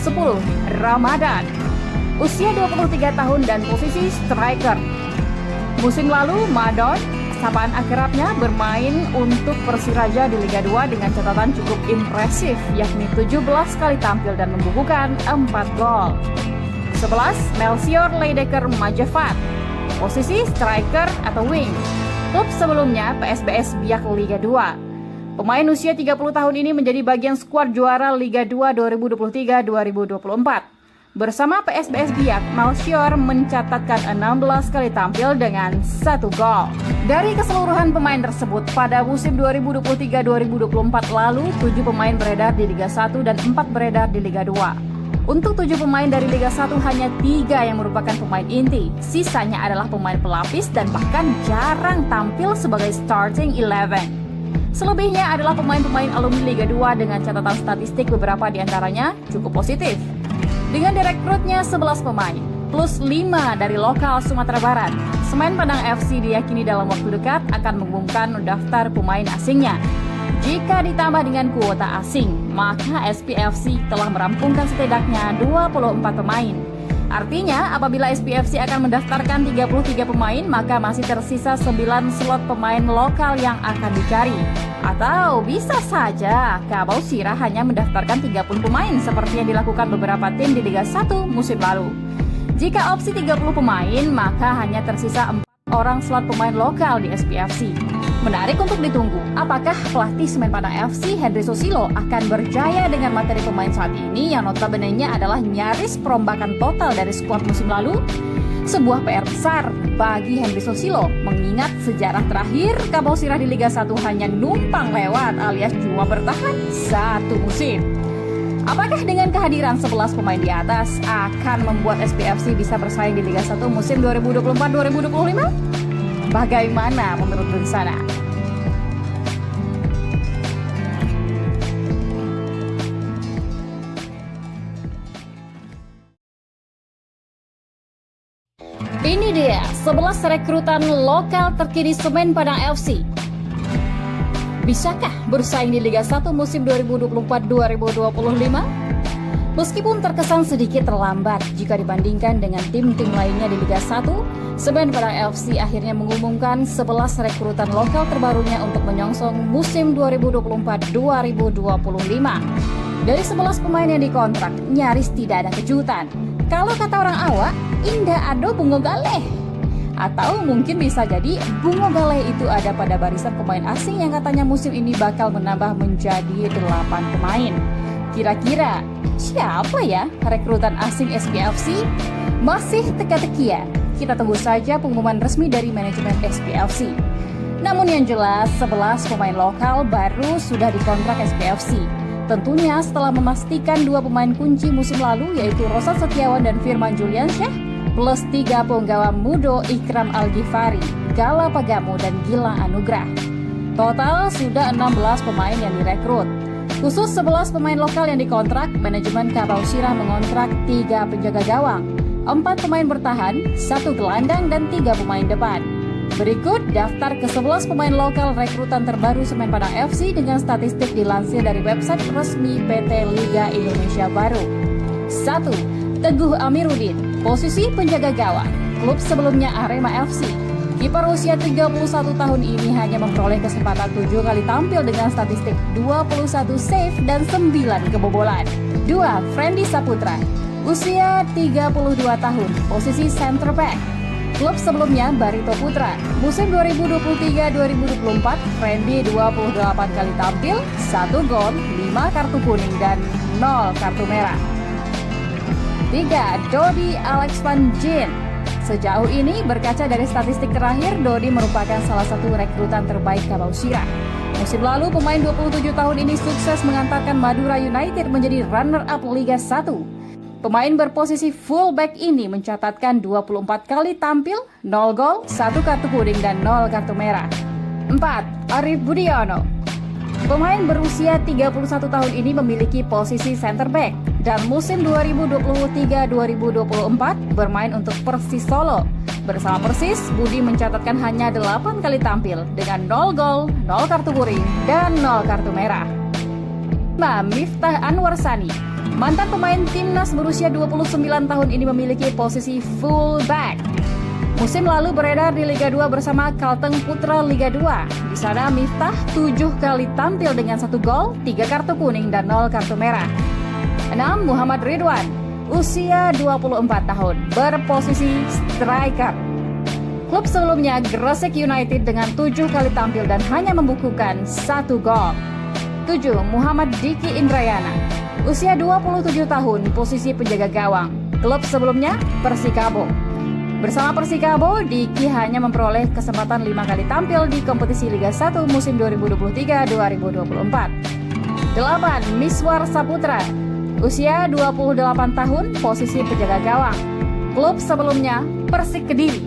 10. Ramadan, usia 23 tahun dan posisi striker. Musim lalu, Madon, sapaan akrabnya, bermain untuk Persiraja di Liga 2 dengan catatan cukup impresif, yakni 17 kali tampil dan membukukan 4 gol. 11. Melchior Leidecker Majafat, posisi striker atau wing. Klub sebelumnya PSBS Biak Liga 2. Pemain usia 30 tahun ini menjadi bagian skuad juara Liga 2 2023-2024. Bersama PSBS Biak, Melchior mencatatkan 16 kali tampil dengan 1 gol. Dari keseluruhan pemain tersebut, pada musim 2023-2024 lalu, 7 pemain beredar di Liga 1 dan 4 beredar di Liga 2. Untuk 7 pemain dari Liga 1, hanya 3 yang merupakan pemain inti. Sisanya adalah pemain pelapis dan bahkan jarang tampil sebagai starting 11. Selebihnya adalah pemain-pemain alumni Liga 2 dengan catatan statistik beberapa diantaranya cukup positif. Dengan direkrutnya 11 pemain, plus 5 dari lokal Sumatera Barat, Semen Padang FC diyakini dalam waktu dekat akan mengumumkan daftar pemain asingnya. Jika ditambah dengan kuota asing, maka SPFC telah merampungkan setidaknya 24 pemain. Artinya, apabila SPFC akan mendaftarkan 33 pemain, maka masih tersisa 9 slot pemain lokal yang akan dicari. Atau bisa saja Kabau Sirah hanya mendaftarkan 30 pemain seperti yang dilakukan beberapa tim di Liga 1 musim lalu. Jika opsi 30 pemain, maka hanya tersisa 4 orang slot pemain lokal di SPFC. Menarik untuk ditunggu, apakah pelatih Semen Padang FC Henry Susilo akan berjaya dengan materi pemain saat ini yang notabene-nya adalah nyaris perombakan total dari skuad musim lalu? Sebuah PR besar bagi Henry Susilo, mengingat sejarah terakhir Kabau Sirah di Liga 1 hanya numpang lewat alias cuma bertahan satu musim. Apakah dengan kehadiran 11 pemain di atas akan membuat SPFC bisa bersaing di Liga 1 musim 2024-2025? Bagaimana menurut Bensana? Ini dia 11 rekrutan lokal terkini Semen Padang FC. Bisakah bersaing di Liga 1 musim 2024-2025? Meskipun terkesan sedikit terlambat jika dibandingkan dengan tim-tim lainnya di Liga 1, Semen Padang FC akhirnya mengumumkan 11 rekrutan lokal terbarunya untuk menyongsong musim 2024-2025. Dari 11 pemain yang dikontrak, nyaris tidak ada kejutan. Kalau kata orang awak, indah ado bungo galeh. Atau mungkin bisa jadi bungo galeh itu ada pada barisan pemain asing yang katanya musim ini bakal menambah menjadi 8 pemain. Kira-kira siapa ya rekrutan asing SPFC? Masih teka-teki ya? Kita tunggu saja pengumuman resmi dari manajemen SPFC. Namun yang jelas 11 pemain lokal baru sudah dikontrak SPFC. Tentunya setelah memastikan 2 pemain kunci musim lalu yaitu Rosan Setiawan dan Firman Juliansyah plus 3 penggawa Mudo Ikram Al-Ghifari, Gala Pagamu dan Gilang Anugrah. Total sudah 16 pemain yang direkrut. Khusus 11 pemain lokal yang dikontrak, manajemen Kabau Sirah mengontrak 3 penjaga gawang, 4 pemain bertahan, 1 gelandang dan 3 pemain depan. Berikut daftar ke-11 pemain lokal rekrutan terbaru Semen Padang FC dengan statistik dilansir dari website resmi PT Liga Indonesia Baru. 1. Teguh Amiruddin, posisi penjaga gawang, klub sebelumnya Arema FC. Kiper usia 31 tahun ini hanya memperoleh kesempatan 7 kali tampil dengan statistik 21 save dan 9 kebobolan. 2. Friendly Saputra, usia 32 tahun, posisi center back. Klub sebelumnya Barito Putra. Musim 2023-2024, Friendly 28 kali tampil, 1 gol, 5 kartu kuning dan 0 kartu merah. 3. Dodi Alex Van Jin. Sejauh ini, berkaca dari statistik terakhir, Dodi merupakan salah satu rekrutan terbaik Kabau Sirah. Musim lalu, pemain 27 tahun ini sukses mengantarkan Madura United menjadi runner-up Liga 1. Pemain berposisi fullback ini mencatatkan 24 kali tampil, 0 gol, 1 kartu kuning dan 0 kartu merah. 4. Arif Budiono. Pemain berusia 31 tahun ini memiliki posisi center back dan musim 2023-2024 bermain untuk Persis Solo. Bersama Persis, Budi mencatatkan hanya 8 kali tampil dengan 0 gol, 0 kartu kuning, dan 0 kartu merah. 5. Miftah Anwar Sani. Mantan pemain timnas berusia 29 tahun ini memiliki posisi fullback. Musim lalu beredar di Liga 2 bersama Kalteng Putra Liga 2. Di sana Miftah 7 kali tampil dengan 1 gol, 3 kartu kuning dan 0 kartu merah. 6. Muhammad Ridwan, usia 24 tahun, berposisi striker. Klub sebelumnya Gresik United dengan 7 kali tampil dan hanya membukukan 1 gol. 7. Muhammad Diki Indrayana, usia 27 tahun, posisi penjaga gawang. Klub sebelumnya Persikabo. Bersama Persikabo, Diki hanya memperoleh kesempatan 5 kali tampil di kompetisi Liga 1 musim 2023-2024. 8. Miswar Saputra, usia 28 tahun, posisi penjaga gawang. Klub sebelumnya Persik Kediri.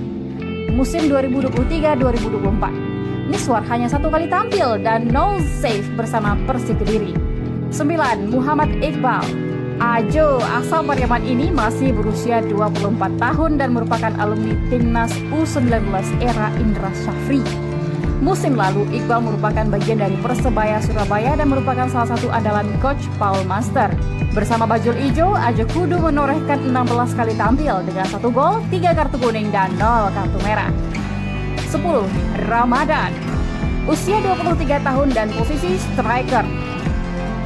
Musim 2023-2024. Miswar hanya 1 kali tampil dan 0 save bersama Persik Kediri. 9. Muhammad Iqbal, Ajo asal Pariaman ini masih berusia 24 tahun dan merupakan alumni Timnas U19 era Indra Syafri. Musim lalu, Iqbal merupakan bagian dari Persebaya Surabaya dan merupakan salah satu andalan Coach Paul Master. Bersama Bajul Ijo, Ajo Kudu menorehkan 16 kali tampil dengan 1 gol, 3 kartu kuning, dan 0 kartu merah. 10. Ramadan. Usia 23 tahun dan posisi striker.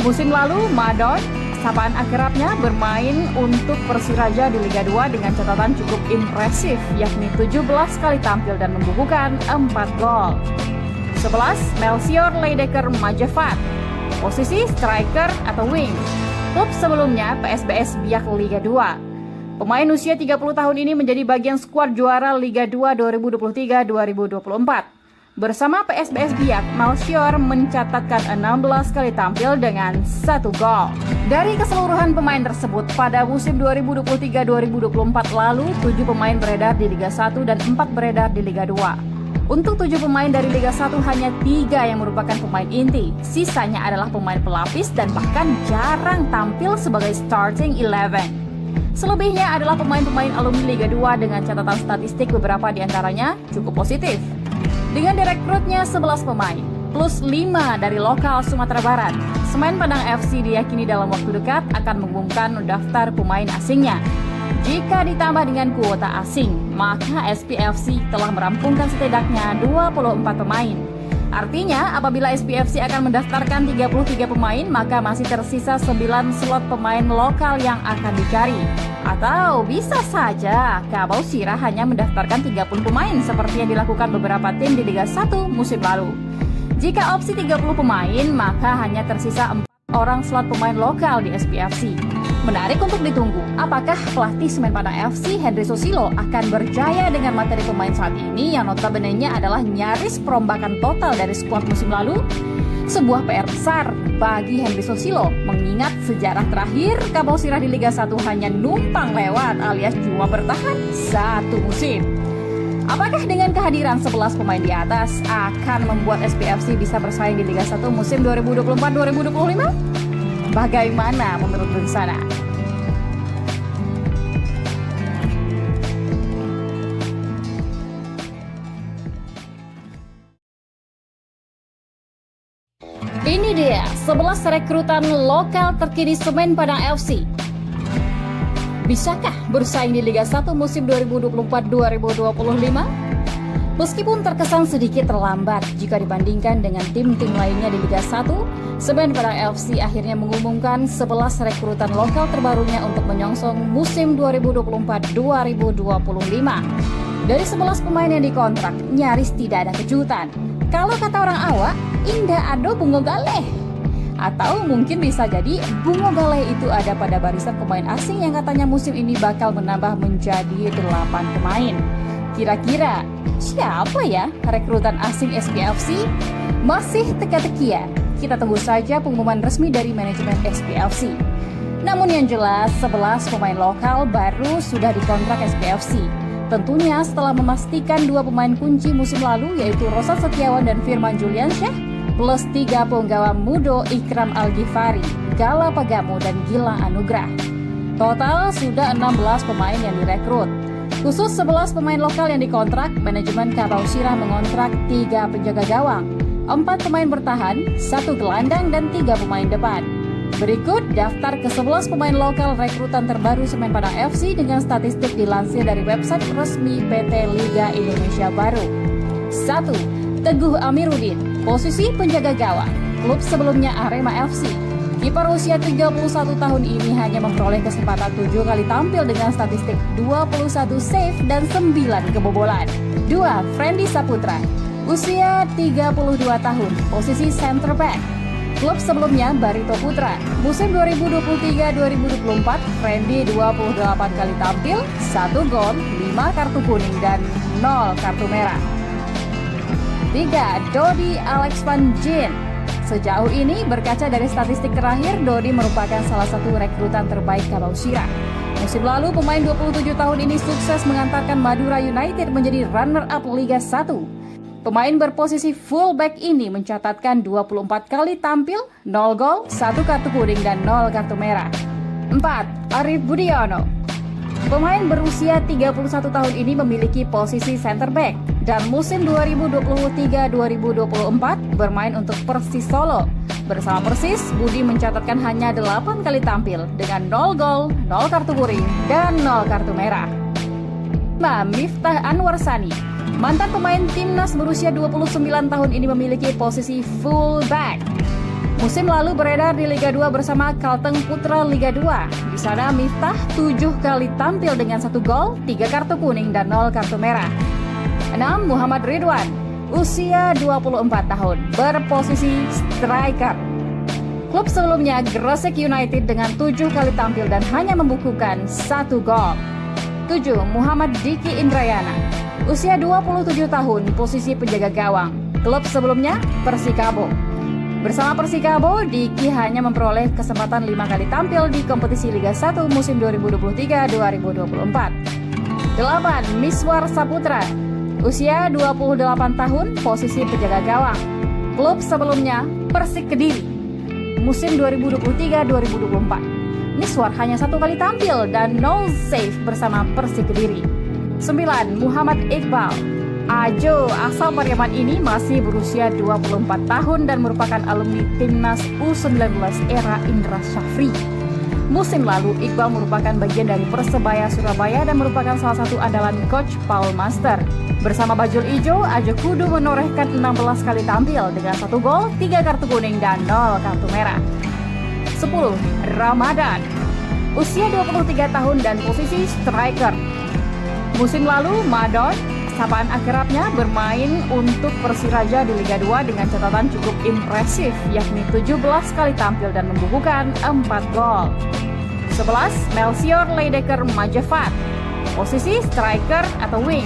Musim lalu, Madon, sapaan akrabnya, bermain untuk Persiraja di Liga 2 dengan catatan cukup impresif, yakni 17 kali tampil dan membukukan 4 gol. 11. Melchior Leidecker Majafat. Posisi striker atau wing. Klub sebelumnya PSBS Biak Liga 2. Pemain usia 30 tahun ini menjadi bagian skuad juara Liga 2 2023-2024. Bersama PSBS Biak, Melchior mencatatkan 16 kali tampil dengan 1 gol. Dari keseluruhan pemain tersebut, pada musim 2023-2024 lalu, 7 pemain beredar di Liga 1 dan 4 beredar di Liga 2. Untuk 7 pemain dari Liga 1 hanya 3 yang merupakan pemain inti. Sisanya adalah pemain pelapis dan bahkan jarang tampil sebagai starting 11. Selebihnya adalah pemain-pemain alumni Liga 2 dengan catatan statistik beberapa diantaranya cukup positif. Dengan direkrutnya 11 pemain, plus 5 dari lokal Sumatera Barat, Semen Padang FC diyakini dalam waktu dekat akan mengumumkan daftar pemain asingnya. Jika ditambah dengan kuota asing, maka SPFC telah merampungkan setidaknya 24 pemain. Artinya, apabila SPFC akan mendaftarkan 33 pemain, maka masih tersisa 9 slot pemain lokal yang akan dicari. Atau bisa saja Kabau Sirah hanya mendaftarkan 30 pemain seperti yang dilakukan beberapa tim di Liga 1 musim lalu. Jika opsi 30 pemain, maka hanya tersisa 4 orang slot pemain lokal di SPFC. Menarik untuk ditunggu, apakah pelatih Semen Padang FC Henry Susilo akan berjaya dengan materi pemain saat ini yang notabene-nya adalah nyaris perombakan total dari skuad musim lalu? Sebuah PR besar bagi Henry Susilo, mengingat sejarah terakhir Kabau Sirah di Liga 1 hanya numpang lewat alias cuma bertahan 1 musim. Apakah dengan kehadiran 11 pemain di atas akan membuat SPFC bisa bersaing di Liga 1 musim 2024-2025? Bagaimana menurut Bersana? Ini dia 11 rekrutan lokal terkini Semen Padang FC. Bisakah bersaing di Liga 1 musim 2024-2025? Meskipun terkesan sedikit terlambat jika dibandingkan dengan tim-tim lainnya di Liga 1, Semen Padang FC akhirnya mengumumkan 11 rekrutan lokal terbarunya untuk menyongsong musim 2024-2025. Dari 11 pemain yang dikontrak, nyaris tidak ada kejutan. Kalau kata orang awak, indah ado bungo galeh. Atau mungkin bisa jadi bungo galeh itu ada pada barisan pemain asing yang katanya musim ini bakal menambah menjadi 8 pemain. Kira-kira siapa ya rekrutan asing SPFC? Masih teka-tekian. Kita tunggu saja pengumuman resmi dari manajemen SPFC. Namun yang jelas 11 pemain lokal baru sudah dikontrak SPFC. Tentunya setelah memastikan 2 pemain kunci musim lalu yaitu Rosat Setiawan dan Firman Juliansyah plus 3 penggawa Mudo Ikram Al-Ghifari, Gala Pagamo, dan Gilang Anugrah. Total sudah 16 pemain yang direkrut. Khusus 11 pemain lokal yang dikontrak, manajemen Kabau Sirah mengontrak 3 penjaga gawang, 4 pemain bertahan, 1 gelandang, dan 3 pemain depan. Berikut daftar ke-11 pemain lokal rekrutan terbaru Semen Padang FC dengan statistik dilansir dari website resmi PT Liga Indonesia Baru. 1. Teguh Amiruddin, posisi penjaga gawang, klub sebelumnya Arema FC. Kiper usia 31 tahun ini hanya memperoleh kesempatan 7 kali tampil dengan statistik 21 save dan 9 kebobolan. 2. Friendly Saputra, usia 32 tahun, posisi center back. Klub sebelumnya Barito Putra. Musim 2023-2024, Friendly 28 kali tampil, 1 gol, 5 kartu kuning, dan 0 kartu merah. 3. Dodi Alex Van Jin. Sejauh ini, berkaca dari statistik terakhir, Dodi merupakan salah satu rekrutan terbaik Kabau Sirah. Musim lalu, pemain 27 tahun ini sukses mengantarkan Madura United menjadi runner-up Liga 1. Pemain berposisi fullback ini mencatatkan 24 kali tampil, 0 gol, 1 kartu kuning, dan 0 kartu merah. 4. Arif Budiono. Pemain berusia 31 tahun ini memiliki posisi center back dan musim 2023-2024 bermain untuk Persis Solo. Bersama Persis, Budi mencatatkan hanya 8 kali tampil dengan 0 gol, 0 kartu kuning, dan 0 kartu merah. 5. Miftah Anwar Sani. Mantan pemain timnas berusia 29 tahun ini memiliki posisi full back. Musim lalu beredar di Liga 2 bersama Kalteng Putra Liga 2. Di sana Miftah 7 kali tampil dengan 1 gol, 3 kartu kuning, dan 0 kartu merah. 6. Muhammad Ridwan. Usia 24 tahun, berposisi striker. Klub sebelumnya Gresik United dengan 7 kali tampil dan hanya membukukan 1 gol. 7. Muhammad Diki Indrayana. Usia 27 tahun, posisi penjaga gawang. Klub sebelumnya Persikabo. Bersama Persikabo, Diki hanya memperoleh kesempatan 5 kali tampil di kompetisi Liga 1 musim 2023-2024. 8. Miswar Saputra. Usia 28 tahun, posisi penjaga gawang. Klub sebelumnya Persik Kediri. Musim 2023-2024. Miswar hanya 1 kali tampil dan 0 save bersama Persik Kediri. 9. Muhammad Iqbal. Ajo asal Pariaman ini masih berusia 24 tahun dan merupakan alumni timnas U19 era Indra Syafri. Musim lalu, Iqbal merupakan bagian dari Persebaya Surabaya dan merupakan salah satu andalan coach Paul Master. Bersama Bajul Ijo, Ajo Kudu menorehkan 16 kali tampil dengan 1 gol, 3 kartu kuning, dan 0 kartu merah. 10. Ramadan. Usia 23 tahun dan posisi striker. Musim lalu, Madon, sapaan akrabnya, bermain untuk Persiraja di Liga 2 dengan catatan cukup impresif, yakni 17 kali tampil dan membukukan 4 gol. 11. Melchior Leidecker Majafat. Posisi striker atau wing.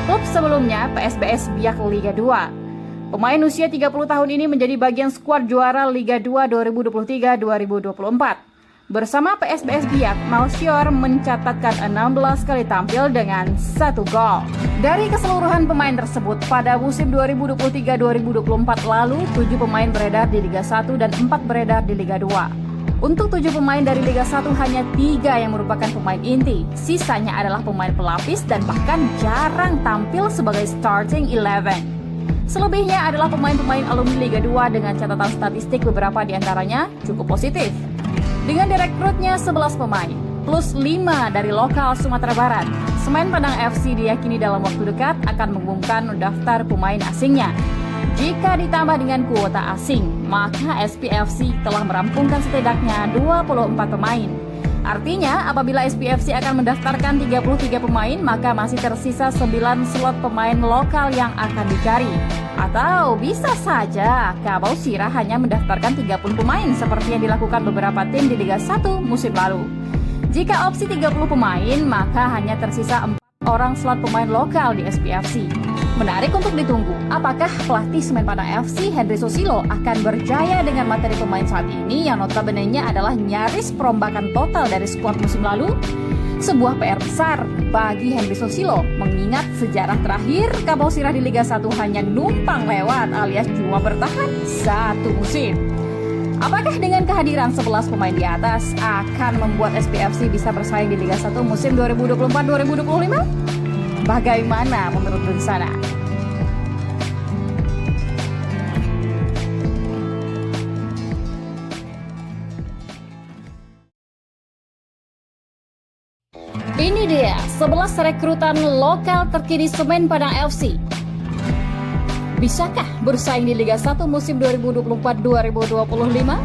Klub sebelumnya PSBS Biak Liga 2. Pemain usia 30 tahun ini menjadi bagian skuad juara Liga 2 2023-2024. Bersama PSBS Biak, Melchior mencatatkan 16 kali tampil dengan 1 gol. Dari keseluruhan pemain tersebut, pada musim 2023-2024 lalu, 7 pemain beredar di Liga 1 dan 4 beredar di Liga 2. Untuk 7 pemain dari Liga 1, hanya 3 yang merupakan pemain inti. Sisanya adalah pemain pelapis dan bahkan jarang tampil sebagai starting 11. Selebihnya adalah pemain-pemain alumni Liga 2 dengan catatan statistik beberapa diantaranya cukup positif. Dengan direkrutnya 11 pemain, plus 5 dari lokal Sumatera Barat, Semen Padang FC diyakini dalam waktu dekat akan mengumumkan daftar pemain asingnya. Jika ditambah dengan kuota asing, maka SPFC telah merampungkan setidaknya 24 pemain. Artinya, apabila SPFC akan mendaftarkan 33 pemain, maka masih tersisa 9 slot pemain lokal yang akan dicari. Atau bisa saja Kabau Sirah hanya mendaftarkan 30 pemain seperti yang dilakukan beberapa tim di Liga 1 musim lalu. Jika opsi 30 pemain, maka hanya tersisa 4 orang slot pemain lokal di SPFC. Menarik untuk ditunggu, apakah pelatih Semen Padang FC Henry Susilo akan berjaya dengan materi pemain saat ini yang notabene-nya adalah nyaris perombakan total dari skuad musim lalu? Sebuah PR besar bagi Henry Susilo, mengingat sejarah terakhir Kabau Sirah di Liga 1 hanya numpang lewat alias cuma bertahan 1 musim. Apakah dengan kehadiran 11 pemain di atas akan membuat SPFC bisa bersaing di Liga 1 musim 2024-2025? Bagaimana menurut rencana? Ini dia 11 rekrutan lokal terkini Semen Padang FC. Bisakah bersaing di Liga 1 musim 2024-2025?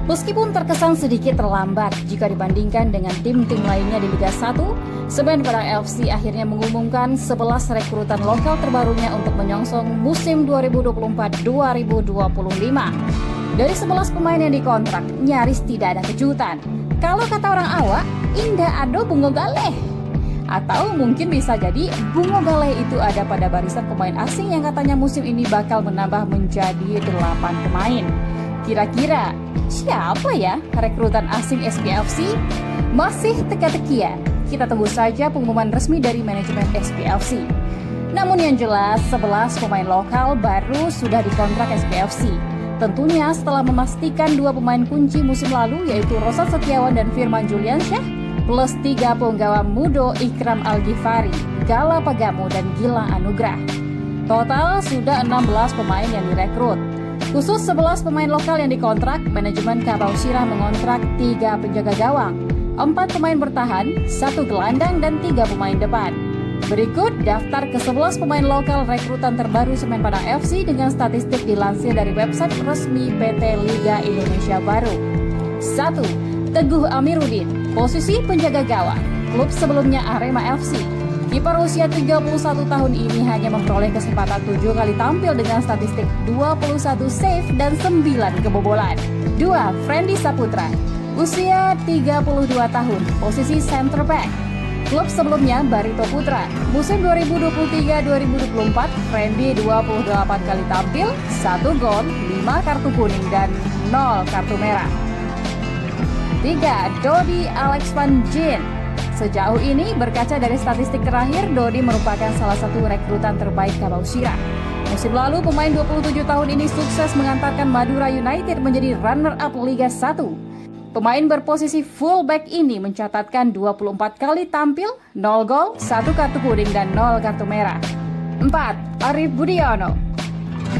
Meskipun terkesan sedikit terlambat jika dibandingkan dengan tim-tim lainnya di Liga 1, Semen Padang FC akhirnya mengumumkan 11 rekrutan lokal terbarunya untuk menyongsong musim 2024-2025. Dari 11 pemain yang dikontrak, nyaris tidak ada kejutan. Kalau kata orang awak, indah ado bungo galeh. Atau mungkin bisa jadi bungo galeh itu ada pada barisan pemain asing yang katanya musim ini bakal menambah menjadi 8 pemain. Kira-kira siapa ya rekrutan asing SPFC? Masih teka-tekian. Kita tunggu saja pengumuman resmi dari manajemen SPFC. Namun yang jelas 11 pemain lokal baru sudah dikontrak SPFC. Tentunya setelah memastikan 2 pemain kunci musim lalu yaitu Rosan Setiawan dan Firman Juliansyah, plus 3 penggawa Mudo, Ikram Al-Ghifari, Gala Pagamo, dan Gilang Anugrah. Total sudah 16 pemain yang direkrut. Khusus 11 pemain lokal yang dikontrak, manajemen Kabau Sirah mengontrak 3 penjaga gawang, 4 pemain bertahan, 1 gelandang, dan 3 pemain depan. Berikut daftar ke-11 pemain lokal rekrutan terbaru Semen Padang FC dengan statistik dilansir dari website resmi PT Liga Indonesia Baru. 1. Teguh Amiruddin, posisi penjaga gawang, klub sebelumnya Arema FC. Kiper usia 31 tahun ini hanya memperoleh kesempatan 7 kali tampil dengan statistik 21 save dan 9 kebobolan. 2. Friendly Saputra, usia 32 tahun, posisi center back. Klub sebelumnya Barito Putra. Musim 2023-2024, Friendly 28 kali tampil, 1 gol, 5 kartu kuning, dan 0 kartu merah. 3. Dodi Alex Van Jin. Sejauh ini, berkaca dari statistik terakhir, Dodi merupakan salah satu rekrutan terbaik Kabau Sirah. Musim lalu, pemain 27 tahun ini sukses mengantarkan Madura United menjadi runner-up Liga 1. Pemain berposisi fullback ini mencatatkan 24 kali tampil, 0 gol, 1 kartu kuning, dan 0 kartu merah. 4. Arif Budiono.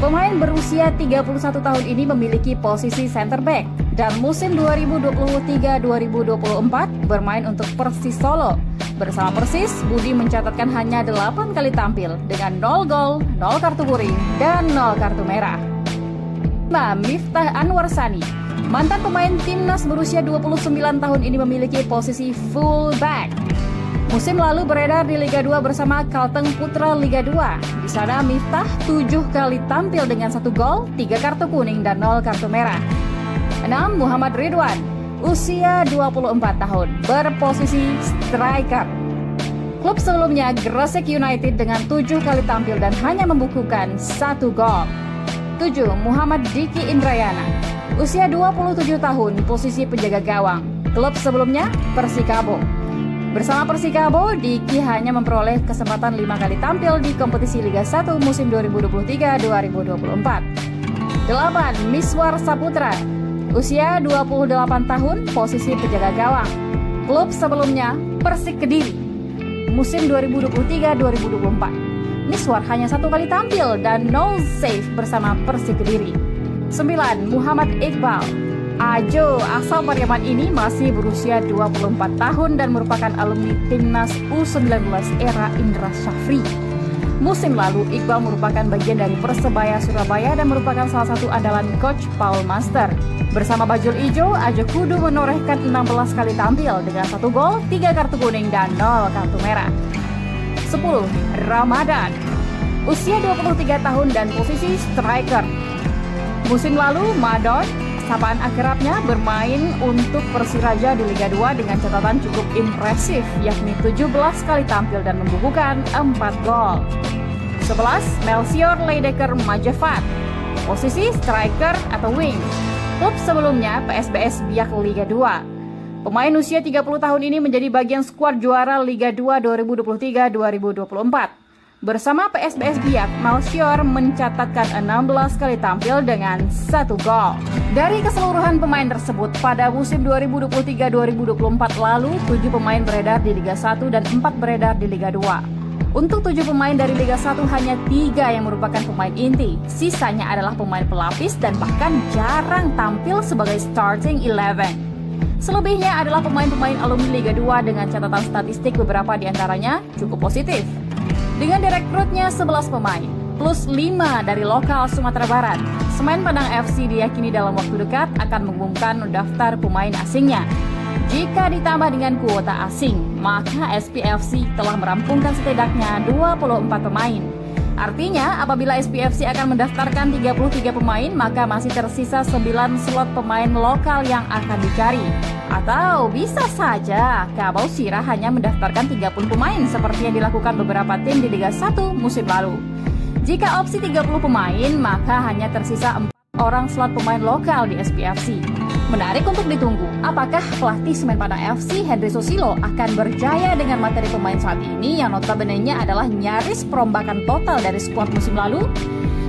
Pemain berusia 31 tahun ini memiliki posisi center back dan musim 2023-2024 bermain untuk Persis Solo. Bersama Persis, Budi mencatatkan hanya 8 kali tampil dengan 0 gol, 0 kartu kuning, dan 0 kartu merah. 5. Miftah Anwar Sani. Mantan pemain timnas berusia 29 tahun ini memiliki posisi fullback. Musim lalu beredar di Liga 2 bersama Kalteng Putra Liga 2. Di sana Miftah 7 kali tampil dengan 1 gol, 3 kartu kuning, dan 0 kartu merah. 6. Muhammad Ridwan, usia 24 tahun, berposisi striker. Klub sebelumnya Gresik United dengan 7 kali tampil dan hanya membukukan 1 gol. 7. Muhammad Diki Indrayana, usia 27 tahun, posisi penjaga gawang. Klub sebelumnya Persikabo. Bersama Persikabo, Diki hanya memperoleh kesempatan 5 kali tampil di kompetisi Liga 1 musim 2023-2024. 8. Miswar Saputra, usia 28 tahun, posisi penjaga gawang. Klub sebelumnya Persik Kediri. Musim 2023-2024. Miswar hanya 1 kali tampil dan 0 save bersama Persik Kediri. 9. Muhammad Iqbal. Ajo asal Pariaman ini masih berusia 24 tahun dan merupakan alumni timnas U19 era Indra Syafri. Musim lalu, Iqbal merupakan bagian dari Persebaya Surabaya dan merupakan salah satu andalan coach Paul Master. Bersama Bajul Ijo, Ajo Kudu menorehkan 16 kali tampil dengan 1 gol, 3 kartu kuning, dan 0 kartu merah. 10. Ramadan. Usia 23 tahun dan posisi striker. Musim lalu, Madon, sapaan akrabnya, bermain untuk Persiraja di Liga 2 dengan catatan cukup impresif, yakni 17 kali tampil dan membukukan 4 gol. 11. Melchior Leidecker Majafat, posisi striker atau wing. Klub sebelumnya PSBS Biak Liga 2. Pemain usia 30 tahun ini menjadi bagian skuad juara Liga 2 2023-2024. Bersama PSBS Biak, Melchior mencatatkan 16 kali tampil dengan 1 gol. Dari keseluruhan pemain tersebut, pada musim 2023-2024 lalu, 7 pemain beredar di Liga 1 dan 4 beredar di Liga 2. Untuk 7 pemain dari Liga 1 hanya 3 yang merupakan pemain inti. Sisanya adalah pemain pelapis dan bahkan jarang tampil sebagai starting 11. Selebihnya adalah pemain-pemain alumni Liga 2 dengan catatan statistik beberapa diantaranya cukup positif. Dengan direkrutnya 11 pemain, plus 5 dari lokal Sumatera Barat, Semen Padang FC diyakini dalam waktu dekat akan mengumumkan daftar pemain asingnya. Jika ditambah dengan kuota asing, maka SPFC telah merampungkan setidaknya 24 pemain. Artinya, apabila SPFC akan mendaftarkan 33 pemain, maka masih tersisa 9 slot pemain lokal yang akan dicari. Atau bisa saja Kabau Sirah hanya mendaftarkan 30 pemain seperti yang dilakukan beberapa tim di Liga 1 musim lalu. Jika opsi 30 pemain, maka hanya tersisa 4 orang slot pemain lokal di SPFC. Menarik untuk ditunggu, apakah pelatih Semen Padang FC Henry Susilo akan berjaya dengan materi pemain saat ini yang notabene-nya adalah nyaris perombakan total dari skuad musim lalu?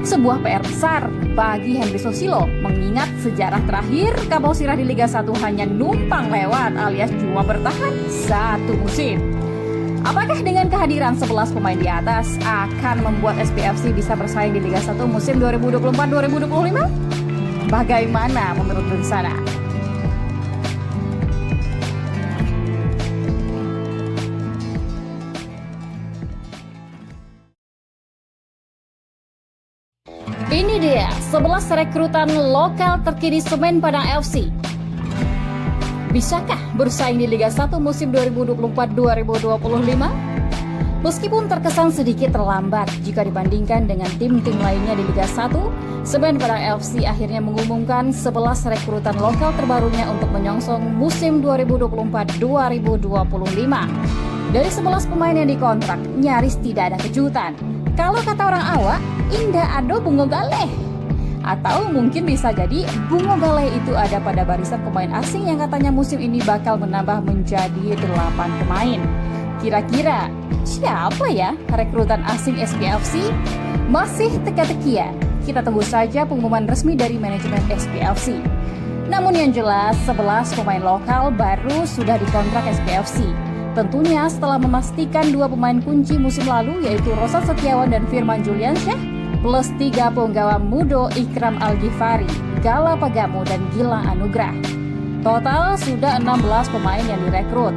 Sebuah PR besar bagi Henry Susilo mengingat sejarah terakhir Kabau Sirah di Liga 1 hanya numpang lewat alias cuma bertahan satu musim. Apakah dengan kehadiran 11 pemain di atas akan membuat SPFC bisa bersaing di Liga 1 musim 2024-2025? Bagaimana menurut Dunsana? Ini dia 11 rekrutan lokal terkini Semen Padang FC. Bisakah bersaing di Liga 1 musim 2024-2025? Meskipun terkesan sedikit terlambat jika dibandingkan dengan tim-tim lainnya di Liga 1, Semen Padang FC akhirnya mengumumkan 11 rekrutan lokal terbarunya untuk menyongsong musim 2024-2025. Dari 11 pemain yang dikontrak, nyaris tidak ada kejutan. Kalau kata orang awak, indah ado bungo galeh. Atau mungkin bisa jadi bungo galeh itu ada pada barisan pemain asing yang katanya musim ini bakal menambah menjadi 8 pemain. Kira-kira siapa ya rekrutan asing SPFC? Masih teka-teki ya? Kita tunggu saja pengumuman resmi dari manajemen SPFC. Namun yang jelas 11 pemain lokal baru sudah dikontrak SPFC. Tentunya setelah memastikan 2 pemain kunci musim lalu yaitu Rosan Setiawan dan Firman Juliansyah plus 3 penggawa muda Ikram Al-Ghifari, Gala Pagamo dan Gilang Anugrah. Total sudah 16 pemain yang direkrut.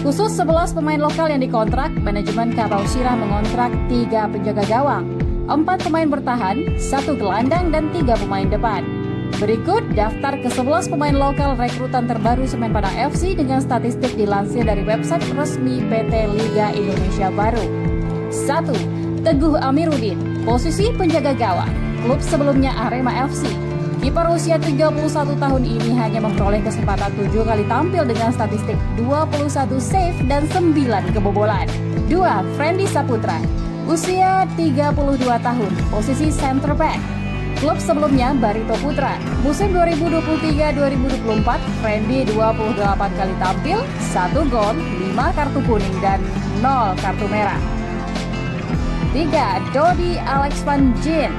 Khusus 11 pemain lokal yang dikontrak, manajemen Kabau Sirah mengontrak 3 penjaga gawang, 4 pemain bertahan, 1 gelandang dan 3 pemain depan. Berikut daftar ke-11 pemain lokal rekrutan terbaru Semen Padang FC dengan statistik dilansir dari website resmi PT Liga Indonesia Baru. 1. Teguh Amiruddin, posisi penjaga gawang, klub sebelumnya Arema FC. Kiper usia 31 tahun ini hanya memperoleh kesempatan 7 kali tampil dengan statistik 21 save dan 9 kebobolan. 2. Friendly Saputra, usia 32 tahun, posisi center back. Klub sebelumnya Barito Putra. Musim 2023-2024, Friendly 28 kali tampil, 1 gol, 5 kartu kuning dan 0 kartu merah. 3. Dodi Alex Van Jin.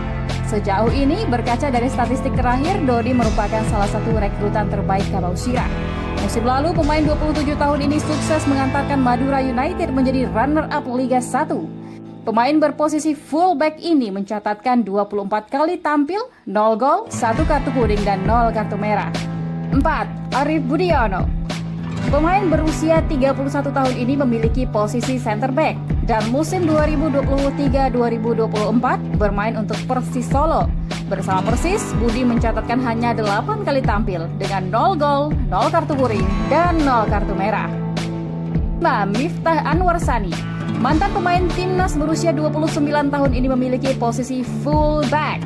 Sejauh ini berkaca dari statistik terakhir, Dodi merupakan salah satu rekrutan terbaik Kabau Sirah. Musim lalu pemain 27 tahun ini sukses mengantarkan Madura United menjadi runner-up Liga 1. Pemain berposisi fullback ini mencatatkan 24 kali tampil, 0 gol, 1 kartu kuning dan 0 kartu merah. 4. Arif Budiono. Pemain berusia 31 tahun ini memiliki posisi center back dan musim 2023-2024 bermain untuk Persis Solo. Bersama Persis, Budi mencatatkan hanya 8 kali tampil dengan 0 gol, 0 kartu kuning dan 0 kartu merah. 5. Miftah Anwar Sani. Mantan pemain timnas berusia 29 tahun ini memiliki posisi fullback.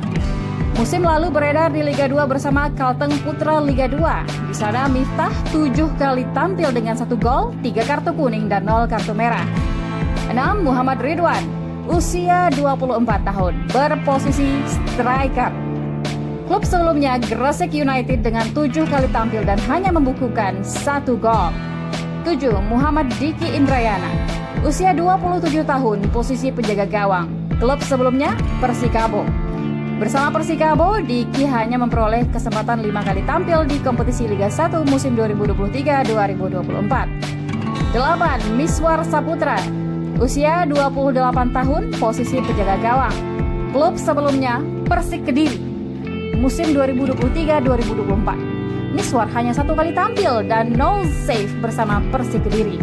Musim lalu beredar di Liga 2 bersama Kalteng Putra Liga 2. Di sana Miftah 7 kali tampil dengan 1 gol, 3 kartu kuning dan 0 kartu merah. 6. Muhammad Ridwan, usia 24 tahun, berposisi striker. Klub sebelumnya Gresik United dengan 7 kali tampil dan hanya membukukan 1 gol. 7. Muhammad Diki Indrayana, usia 27 tahun, posisi penjaga gawang. Klub sebelumnya Persikabo. Bersama Persikabo, Diki hanya memperoleh kesempatan 5 kali tampil di kompetisi Liga 1 musim 2023-2024. 8. Miswar Saputra, usia 28 tahun, posisi penjaga gawang. Klub sebelumnya Persik Kediri. Musim 2023-2024. Miswar hanya 1 kali tampil dan 0 save bersama Persik Kediri.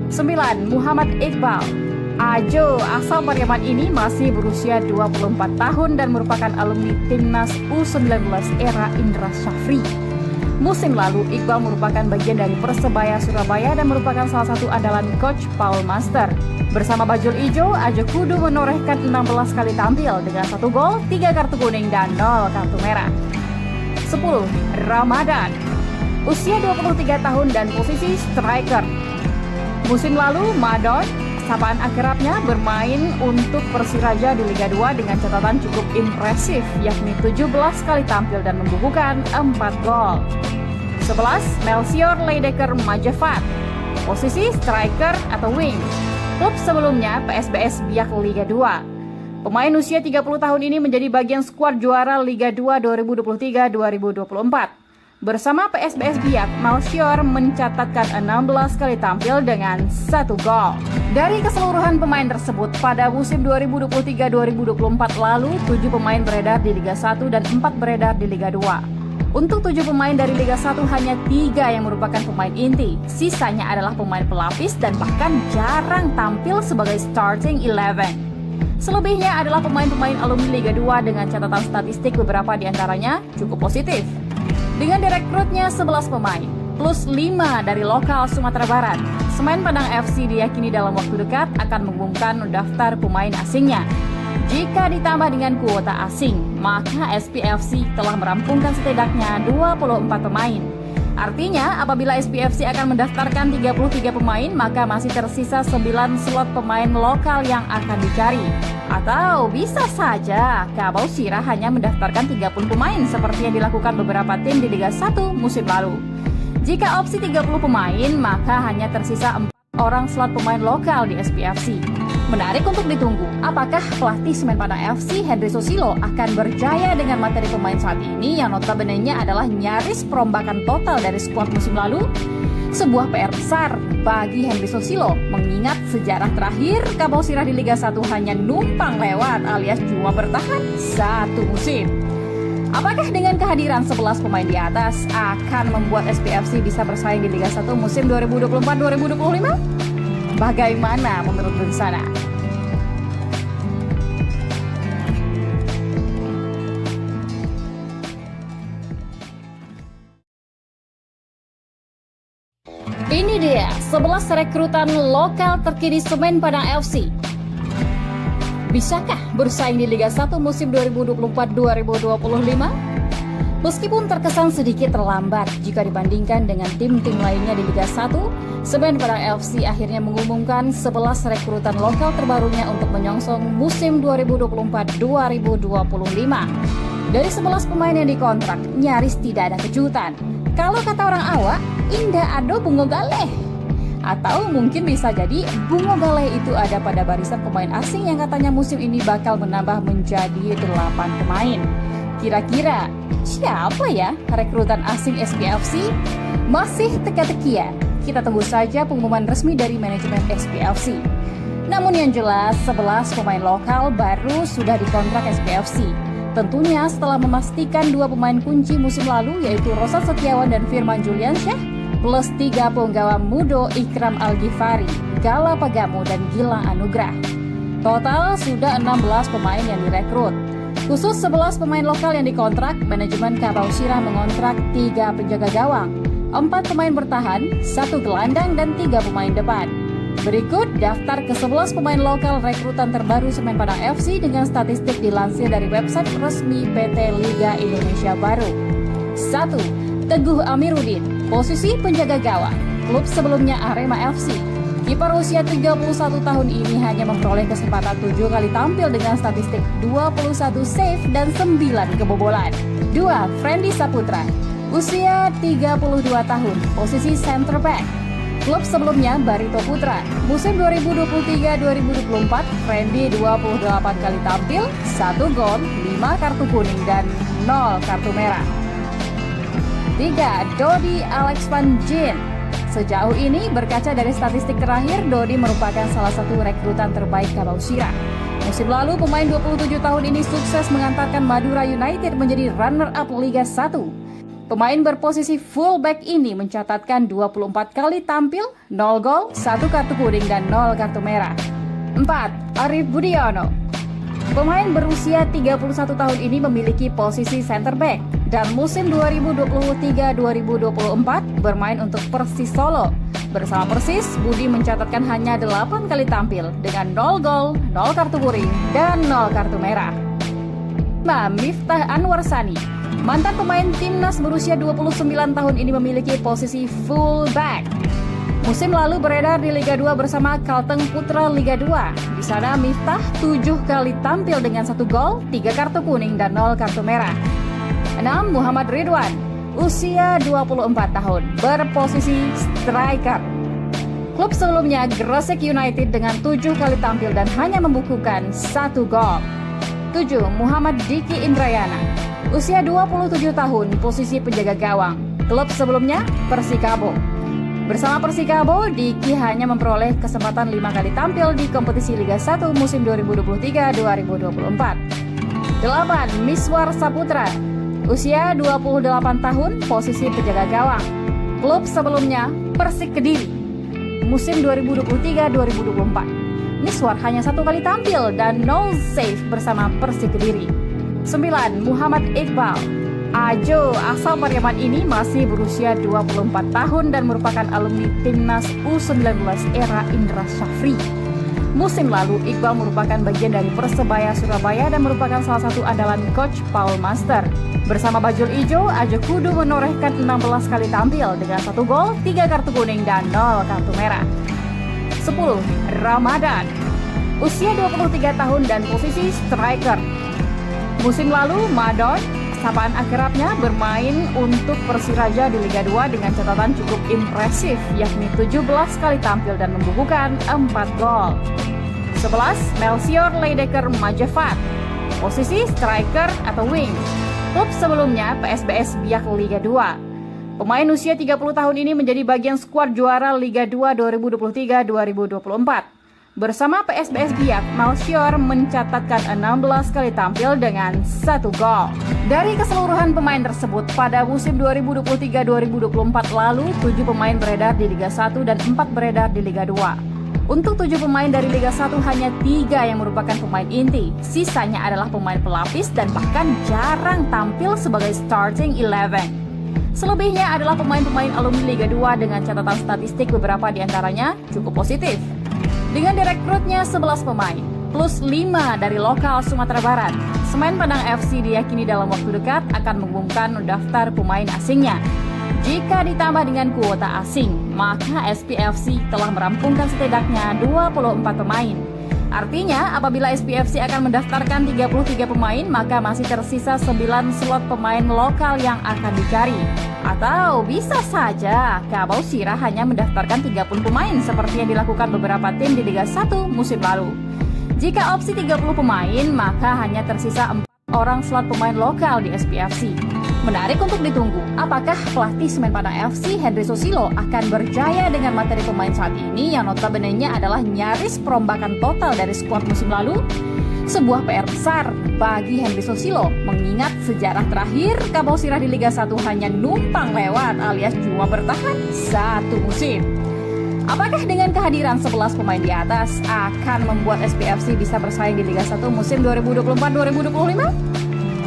9. Muhammad Iqbal. Ajo asal Pariaman ini masih berusia 24 tahun dan merupakan alumni timnas U19 era Indra Syafri. Musim lalu, Iqbal merupakan bagian dari Persebaya Surabaya dan merupakan salah satu andalan coach Paul Master. Bersama Bajul Ijo, Ajo kudu menorehkan 16 kali tampil dengan 1 gol, 3 kartu kuning dan 0 kartu merah. 10. Ramadan. Usia 23 tahun dan posisi striker. Musim lalu, Madon, sapaan akrabnya, bermain untuk Persiraja di Liga 2 dengan catatan cukup impresif, yakni 17 kali tampil dan membukukan 4 gol. 11. Melchior Leidecker Majafat, posisi striker atau wing. Klub sebelumnya PSBS Biak Liga 2. Pemain usia 30 tahun ini menjadi bagian skuad juara Liga 2 2023-2024. Bersama PSBS Biak, Malchior mencatatkan 16 kali tampil dengan 1 gol. Dari keseluruhan pemain tersebut, pada musim 2023-2024 lalu, 7 pemain beredar di Liga 1 dan 4 beredar di Liga 2. Untuk 7 pemain dari Liga 1 hanya 3 yang merupakan pemain inti. Sisanya adalah pemain pelapis dan bahkan jarang tampil sebagai starting 11. Selebihnya adalah pemain-pemain alumni Liga 2 dengan catatan statistik beberapa di antaranya cukup positif. Dengan direkrutnya 11 pemain, plus 5 dari lokal Sumatera Barat, Semen Padang FC diyakini dalam waktu dekat akan mengumumkan daftar pemain asingnya. Jika ditambah dengan kuota asing, maka SPFC telah merampungkan setidaknya 24 pemain. Artinya, apabila SPFC akan mendaftarkan 33 pemain, maka masih tersisa 9 slot pemain lokal yang akan dicari. Atau bisa saja Kabau Sirah hanya mendaftarkan 30 pemain seperti yang dilakukan beberapa tim di Liga 1 musim lalu. Jika opsi 30 pemain, maka hanya tersisa 4 orang slot pemain lokal di SPFC. Menarik untuk ditunggu, apakah pelatih Semen Padang FC Henry Susilo akan berjaya dengan materi pemain saat ini yang notabene-nya adalah nyaris perombakan total dari skuad musim lalu? Sebuah PR besar bagi Henry Susilo, mengingat sejarah terakhir Kabau Sirah di Liga 1 hanya numpang lewat alias cuma bertahan 1 musim. Apakah dengan kehadiran 11 pemain di atas akan membuat SPFC bisa bersaing di Liga 1 musim 2024-2025? Bagaimana menurut Bensana? Ini dia 11 rekrutan lokal terkini Semen Padang FC. Bisakah bersaing di Liga 1 musim 2024-2025? Meskipun terkesan sedikit terlambat jika dibandingkan dengan tim-tim lainnya di Liga 1, Semen Padang FC akhirnya mengumumkan 11 rekrutan lokal terbarunya untuk menyongsong musim 2024-2025. Dari 11 pemain yang dikontrak, nyaris tidak ada kejutan. Kalau kata orang awak, indah ado bungo galeh. Atau mungkin bisa jadi bungo galeh itu ada pada barisan pemain asing yang katanya musim ini bakal menambah menjadi 8 pemain. Kira-kira siapa ya rekrutan asing SPFC? Masih teka-tekian. Kita tunggu saja pengumuman resmi dari manajemen SPFC. Namun yang jelas 11 pemain lokal baru sudah dikontrak SPFC. Tentunya setelah memastikan 2 pemain kunci musim lalu yaitu Rosan Setiawan dan Firman Juliansyah plus 3 penggawa Mudo Ikram Al-Ghifari, Gala Pagamu dan Gilang Anugrah. Total sudah 16 pemain yang direkrut. Khusus 11 pemain lokal yang dikontrak, manajemen Kabau Sirah mengontrak 3 penjaga gawang, 4 pemain bertahan, 1 gelandang dan 3 pemain depan. Berikut daftar ke-11 pemain lokal rekrutan terbaru Semen Padang FC dengan statistik dilansir dari website resmi PT Liga Indonesia Baru. 1. Teguh Amiruddin, posisi penjaga gawang, klub sebelumnya Arema FC. Kiper usia 31 tahun ini hanya memperoleh kesempatan 7 kali tampil dengan statistik 21 save dan 9 kebobolan. 2. Friendly Saputra, usia 32 tahun, posisi center back. Klub sebelumnya Barito Putra. Musim 2023-2024, Friendly 28 kali tampil, 1 gol, 5 kartu kuning dan 0 kartu merah. 3. Dodi Alex Van Jin. Sejauh ini, berkaca dari statistik terakhir, Dodi merupakan salah satu rekrutan terbaik Kabau Sirah. Musim lalu, pemain 27 tahun ini sukses mengantarkan Madura United menjadi runner-up Liga 1. Pemain berposisi fullback ini mencatatkan 24 kali tampil, 0 gol, 1 kartu kuning dan 0 kartu merah. 4. Arif Budiono. Pemain berusia 31 tahun ini memiliki posisi center back dan musim 2023-2024 bermain untuk Persis Solo. Bersama Persis, Budi mencatatkan hanya 8 kali tampil dengan 0 gol, 0 kartu kuning dan 0 kartu merah. 5. Miftah Anwar Sani. Mantan pemain timnas berusia 29 tahun ini memiliki posisi fullback. Musim lalu beredar di Liga 2 bersama Kalteng Putra Liga 2. Di sana Miftah 7 kali tampil dengan 1 gol, 3 kartu kuning dan 0 kartu merah. 6. Muhammad Ridwan, usia 24 tahun, berposisi striker. Klub sebelumnya Gresik United dengan 7 kali tampil dan hanya membukukan 1 gol. 7. Muhammad Diki Indrayana, usia 27 tahun, posisi penjaga gawang. Klub sebelumnya Persikabo. Bersama Persikabo, Diki hanya memperoleh kesempatan 5 kali tampil di kompetisi Liga 1 musim 2023-2024. 8. Miswar Saputra, usia 28 tahun, posisi penjaga gawang. Klub sebelumnya Persik Kediri, musim 2023-2024. Miswar hanya 1 kali tampil dan 0 save bersama Persik Kediri. 9. Muhammad Iqbal, Ajo asal Pariaman ini masih berusia 24 tahun dan merupakan alumni Timnas U19 era Indra Syafri. Musim lalu, Iqbal merupakan bagian dari Persebaya Surabaya dan merupakan salah satu andalan Coach Paul Master. Bersama Bajul Ijo, Ajo kudu menorehkan 16 kali tampil dengan 1 gol, 3 kartu kuning, dan 0 kartu merah. 10. Ramadan, usia 23 tahun dan posisi striker. Musim lalu, Madon, sapaan akrabnya, bermain untuk Persiraja di Liga 2 dengan catatan cukup impresif, yakni 17 kali tampil dan membukukan 4 gol. 11. Melchior Leidecker Majafat, posisi striker atau wing. Klub sebelumnya PSBS Biak Liga 2. Pemain usia 30 tahun ini menjadi bagian skuad juara Liga 2 2023-2024. Bersama PSBS Biak, Melchior mencatatkan 16 kali tampil dengan 1 gol. Dari keseluruhan pemain tersebut, pada musim 2023-2024 lalu, 7 pemain beredar di Liga 1 dan 4 beredar di Liga 2. Untuk 7 pemain dari Liga 1, hanya 3 yang merupakan pemain inti. Sisanya adalah pemain pelapis dan bahkan jarang tampil sebagai starting 11. Selebihnya adalah pemain-pemain alumni Liga 2 dengan catatan statistik beberapa diantaranya cukup positif. Dengan direkrutnya 11 pemain, plus 5 dari lokal Sumatera Barat, Semen Padang FC diyakini dalam waktu dekat akan mengumumkan daftar pemain asingnya. Jika ditambah dengan kuota asing, maka SPFC telah merampungkan setidaknya 24 pemain. Artinya, apabila SPFC akan mendaftarkan 33 pemain, maka masih tersisa 9 slot pemain lokal yang akan dicari. Atau bisa saja Kabau Sirah hanya mendaftarkan 30 pemain seperti yang dilakukan beberapa tim di Liga 1 musim lalu. Jika opsi 30 pemain, maka hanya tersisa 4 orang slot pemain lokal di SPFC. Menarik untuk ditunggu, apakah pelatih Semen Padang FC Henry Susilo akan berjaya dengan materi pemain saat ini yang notabene-nya adalah nyaris perombakan total dari skuad musim lalu? Sebuah PR besar bagi Henry Susilo, mengingat sejarah terakhir Kabau Sirah di Liga 1 hanya numpang lewat alias cuma bertahan 1 musim. Apakah dengan kehadiran 11 pemain di atas akan membuat SPFC bisa bersaing di Liga 1 musim 2024-2025?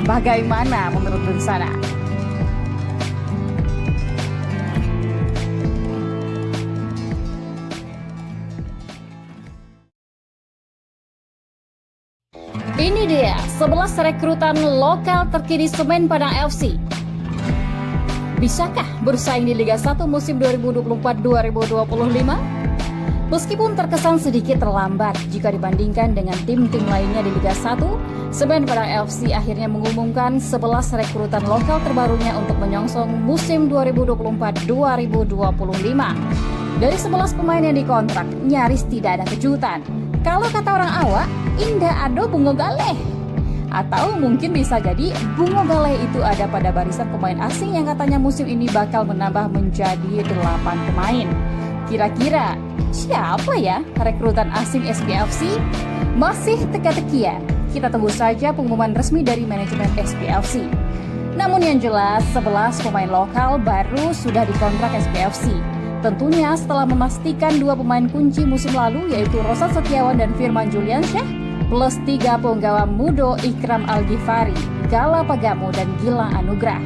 Bagaimana menurut Bensana? Ini dia 11 rekrutan lokal terkini Semen Padang FC. Bisakah bersaing di Liga 1 musim 2024-2025? Meskipun terkesan sedikit terlambat jika dibandingkan dengan tim-tim lainnya di Liga 1, Semen Padang FC akhirnya mengumumkan 11 rekrutan lokal terbarunya untuk menyongsong musim 2024-2025. Dari 11 pemain yang dikontrak, nyaris tidak ada kejutan. Kalau kata orang awak, indah ado bungo galeh. Atau mungkin bisa jadi bungo galeh itu ada pada barisan pemain asing yang katanya musim ini bakal menambah menjadi 8 pemain. Kira-kira siapa ya rekrutan asing SPFC? Masih teka-teki ya? Kita tunggu saja pengumuman resmi dari manajemen SPFC. Namun yang jelas 11 pemain lokal baru sudah dikontrak SPFC. Tentunya setelah memastikan 2 pemain kunci musim lalu yaitu Rosat Setiawan dan Firman Juliansyah plus 3 penggawa Mudo Ikram Al-Ghifari, Gala Pagamu dan Gilang Anugrah.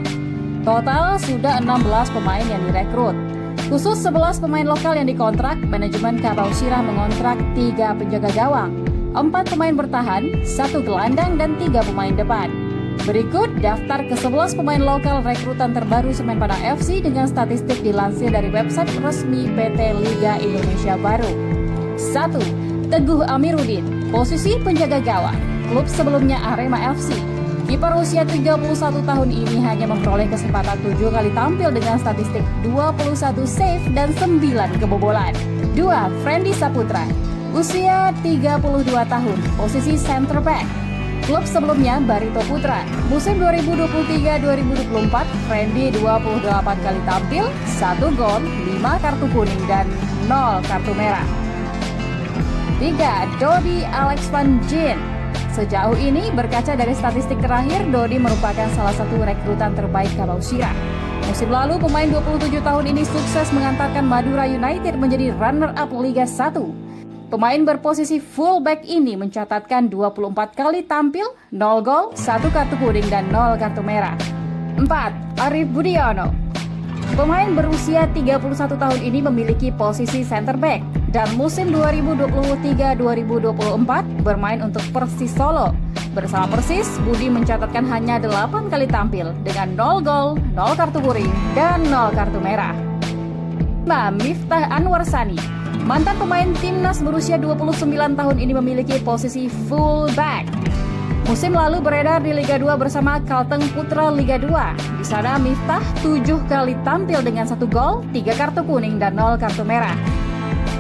Total sudah 16 pemain yang direkrut. Khusus 11 pemain lokal yang dikontrak, manajemen Kabau Sirah mengontrak 3 penjaga gawang, 4 pemain bertahan, 1 gelandang dan 3 pemain depan. Berikut daftar ke-11 pemain lokal rekrutan terbaru Semen Padang FC dengan statistik dilansir dari website resmi PT Liga Indonesia Baru. 1. Teguh Amiruddin, posisi penjaga gawang, klub sebelumnya Arema FC. Kiper usia 31 tahun ini hanya memperoleh kesempatan 7 kali tampil dengan statistik 21 save dan 9 kebobolan. 2. Friendly Saputra, usia 32 tahun, posisi center back. Klub sebelumnya Barito Putra. Musim 2023-2024, Friendly 28 kali tampil, 1 gol, 5 kartu kuning dan 0 kartu merah. 3. Dodi Alex Van Gien. Sejauh ini, berkaca dari statistik terakhir, Dodi merupakan salah satu rekrutan terbaik Kabau Sirah. Musim lalu, pemain 27 tahun ini sukses mengantarkan Madura United menjadi runner-up Liga 1. Pemain berposisi fullback ini mencatatkan 24 kali tampil, 0 gol, 1 kartu kuning dan 0 kartu merah. 4. Arif Budiono. Pemain berusia 31 tahun ini memiliki posisi center back dan musim 2023-2024 bermain untuk Persis Solo. Bersama Persis, Budi mencatatkan hanya 8 kali tampil dengan 0 gol, 0 kartu kuning dan 0 kartu merah. 5. Miftah Anwar Sani. Mantan pemain timnas berusia 29 tahun ini memiliki posisi fullback. Musim lalu beredar di Liga 2 bersama Kalteng Putra Liga 2. Di sana Miftah 7 kali tampil dengan 1 gol, 3 kartu kuning dan 0 kartu merah.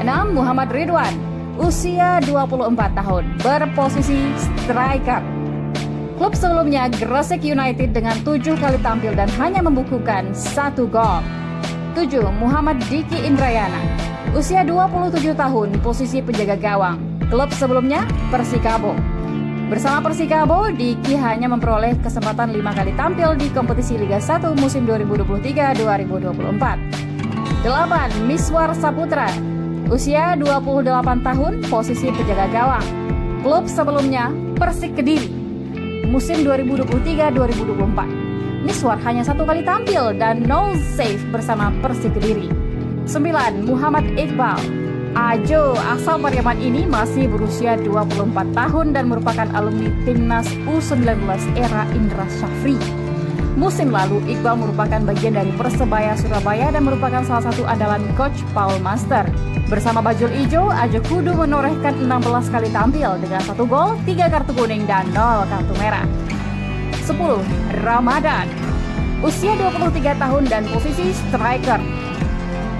6. Muhammad Ridwan, usia 24 tahun, berposisi striker. Klub sebelumnya Gresik United dengan 7 kali tampil dan hanya membukukan 1 gol. 7. Muhammad Diki Indrayana, usia 27 tahun, posisi penjaga gawang. Klub sebelumnya Persikabo. Bersama Persikabo, Diki hanya memperoleh kesempatan 5 kali tampil di kompetisi Liga 1 musim 2023-2024. 8. Miswar Saputra, usia 28 tahun, posisi penjaga gawang. Klub sebelumnya Persik Kediri. Musim 2023-2024. Miswar hanya 1 kali tampil dan 0 save bersama Persik Kediri. 9. Muhammad Iqbal. Ajo asal Pariaman ini masih berusia 24 tahun dan merupakan alumni timnas U19 era Indra Syafri. Musim lalu, Iqbal merupakan bagian dari Persebaya Surabaya dan merupakan salah satu andalan coach Paul Master. Bersama Bajul Ijo, Ajo kudu menorehkan 16 kali tampil dengan 1 gol, 3 kartu kuning dan 0 kartu merah. 10. Ramadan, usia 23 tahun dan posisi striker.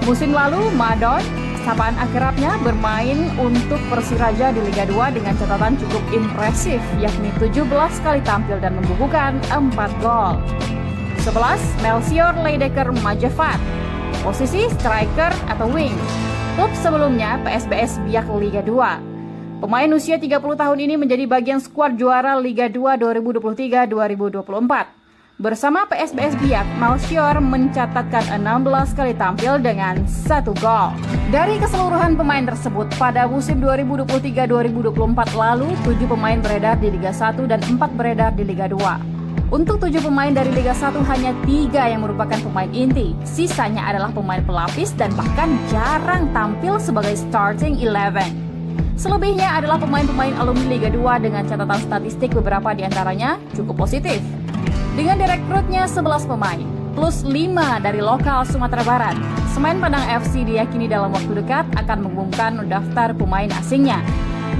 Musim lalu, Madon, sapaan akrabnya, bermain untuk Persiraja di Liga 2 dengan catatan cukup impresif, yakni 17 kali tampil dan membukukan 4 gol. 11. Melchior Leidecker Majafat, posisi striker atau wing. Klub sebelumnya PSBS Biak Liga 2. Pemain usia 30 tahun ini menjadi bagian skuad juara Liga 2 2023-2024. Bersama PSBS Biak, Melchior mencatatkan 16 kali tampil dengan 1 gol. Dari keseluruhan pemain tersebut, pada musim 2023-2024 lalu, 7 pemain beredar di Liga 1 dan 4 beredar di Liga 2. Untuk 7 pemain dari Liga 1 hanya 3 yang merupakan pemain inti. Sisanya adalah pemain pelapis dan bahkan jarang tampil sebagai starting 11. Selebihnya adalah pemain-pemain alumni Liga 2 dengan catatan statistik beberapa diantaranya cukup positif. Dengan direkrutnya 11 pemain, plus 5 dari lokal Sumatera Barat, Semen Padang FC diyakini dalam waktu dekat akan mengumumkan daftar pemain asingnya.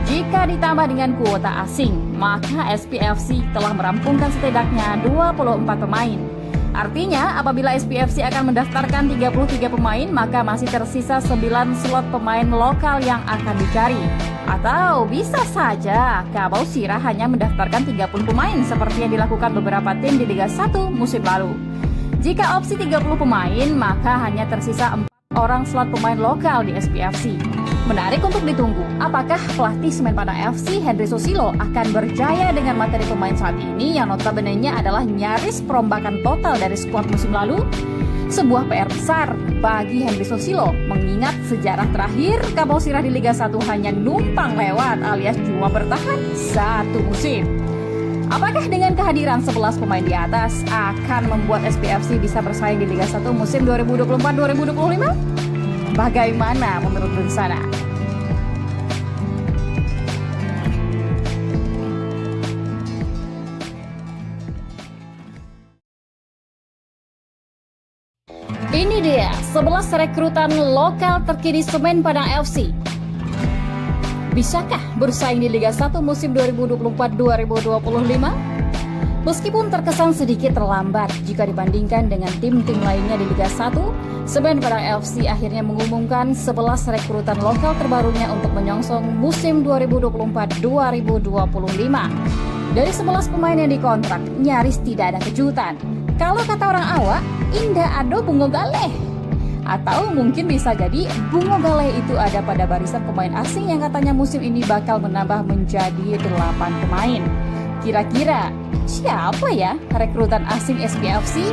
Jika ditambah dengan kuota asing, maka SPFC telah merampungkan setidaknya 24 pemain. Artinya, apabila SPFC akan mendaftarkan 33 pemain, maka masih tersisa 9 slot pemain lokal yang akan dicari. Atau bisa saja Kabau Sirah hanya mendaftarkan 30 pemain seperti yang dilakukan beberapa tim di Liga 1 musim lalu. Jika opsi 30 pemain, maka hanya tersisa 4 orang slot pemain lokal di SPFC. Menarik untuk ditunggu, apakah pelatih Semen Padang FC Henry Susilo akan berjaya dengan materi pemain saat ini yang notabene-nya adalah nyaris perombakan total dari skuad musim lalu? Sebuah PR besar bagi Henry Susilo, mengingat sejarah terakhir Kabau Sirah di Liga 1 hanya numpang lewat alias cuma bertahan 1 musim. Apakah dengan kehadiran 11 pemain di atas akan membuat SPFC bisa bersaing di Liga 1 musim 2024-2025? Bagaimana menurut Bersana? Ini dia 11 rekrutan lokal terkini Semen Padang FC. Bisakah bersaing di Liga 1 musim 2024-2025? Meskipun terkesan sedikit terlambat jika dibandingkan dengan tim-tim lainnya di Liga 1, Semen Padang FC akhirnya mengumumkan 11 rekrutan lokal terbarunya untuk menyongsong musim 2024-2025. Dari 11 pemain yang dikontrak, nyaris tidak ada kejutan. Kalau kata orang awak, indah ado bungo galeh. Atau mungkin bisa jadi bungo galeh itu ada pada barisan pemain asing yang katanya musim ini bakal menambah menjadi 8 pemain. Kira-kira siapa ya rekrutan asing SPFC?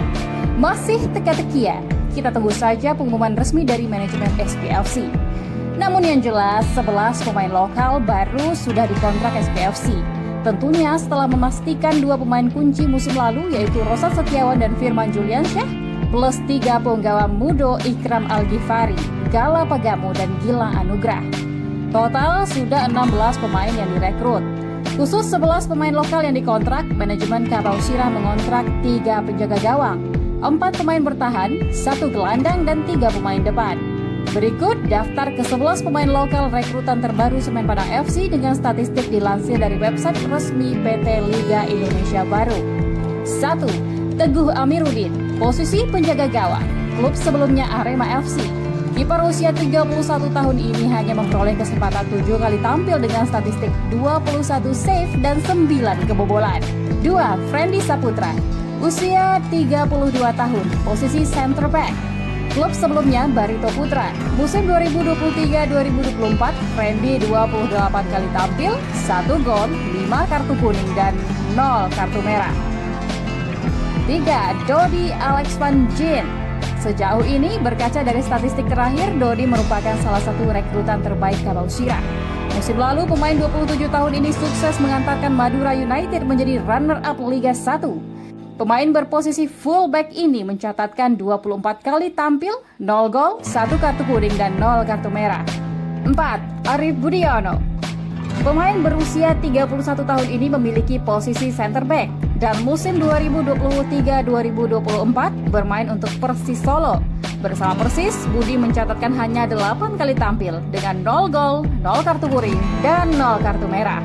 Masih teka-teki ya? Kita tunggu saja pengumuman resmi dari manajemen SPFC. Namun yang jelas 11 pemain lokal baru sudah dikontrak SPFC. Tentunya setelah memastikan 2 pemain kunci musim lalu yaitu Roshan Setiawan dan Firman Juliansyah plus 3 penggawa muda Ikram Al-Ghifari, Gala Pagamu dan Gilang Anugrah. Total sudah 16 pemain yang direkrut. Khusus 11 pemain lokal yang dikontrak, manajemen Kabausira mengontrak 3 penjaga gawang, 4 pemain bertahan, 1 gelandang dan 3 pemain depan. Berikut daftar ke-11 pemain lokal rekrutan terbaru Semen Padang FC dengan statistik dilansir dari website resmi PT Liga Indonesia Baru. 1. Teguh Amiruddin, posisi penjaga gawang, klub sebelumnya Arema FC. Kiper usia 31 tahun ini hanya memperoleh kesempatan 7 kali tampil dengan statistik 21 save dan 9 kebobolan. 2. Friendly Saputra, usia 32 tahun, posisi center back. Klub sebelumnya Barito Putra. Musim 2023-2024, Friendly 28 kali tampil, 1 gol, 5 kartu kuning dan 0 kartu merah. 3. Dodi Alex Van Jin. Sejauh ini berkaca dari statistik terakhir, Dodi merupakan salah satu rekrutan terbaik Kabausira. Musim lalu pemain 27 tahun ini sukses mengantarkan Madura United menjadi runner-up Liga 1. Pemain berposisi fullback ini mencatatkan 24 kali tampil, 0 gol, 1 kartu kuning dan 0 kartu merah. 4. Arif Budiono. Pemain berusia 31 tahun ini memiliki posisi center back dan musim 2023-2024 bermain untuk Persis Solo. Bersama Persis, Budi mencatatkan hanya 8 kali tampil dengan 0 gol, 0 kartu kuning dan 0 kartu merah.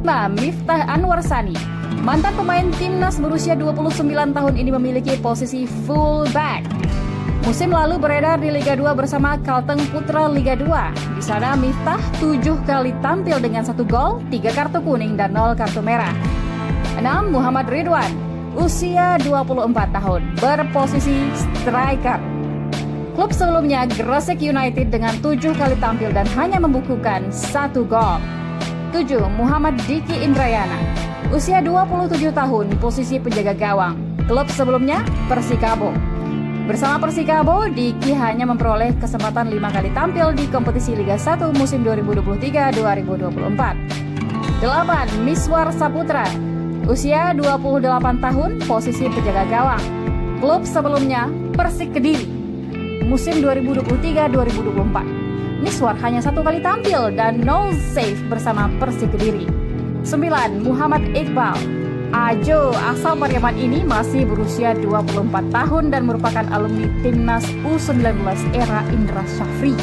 5. Miftah Anwar Sani. Mantan pemain timnas berusia 29 tahun ini memiliki posisi fullback. Musim lalu beredar di Liga 2 bersama Kalteng Putra Liga 2. Di sana Miftah 7 kali tampil dengan 1 gol, 3 kartu kuning dan 0 kartu merah. 6. Muhammad Ridwan, usia 24 tahun, berposisi striker. Klub sebelumnya Gresik United dengan 7 kali tampil dan hanya membukukan 1 gol. 7. Muhammad Diki Indrayana, usia 27 tahun, posisi penjaga gawang. Klub sebelumnya Persikabo. Bersama Persikabo, Diki hanya memperoleh kesempatan 5 kali tampil di kompetisi Liga 1 musim 2023-2024. 8. Miswar Saputra, usia 28 tahun, posisi penjaga gawang. Klub sebelumnya Persik Kediri. Musim 2023-2024. Miswar hanya 1 kali tampil dan 0 save bersama Persik Kediri. 9. Muhammad Iqbal. Ajo asal Pariaman ini masih berusia 24 tahun dan merupakan alumni timnas U19 era Indra Syafri.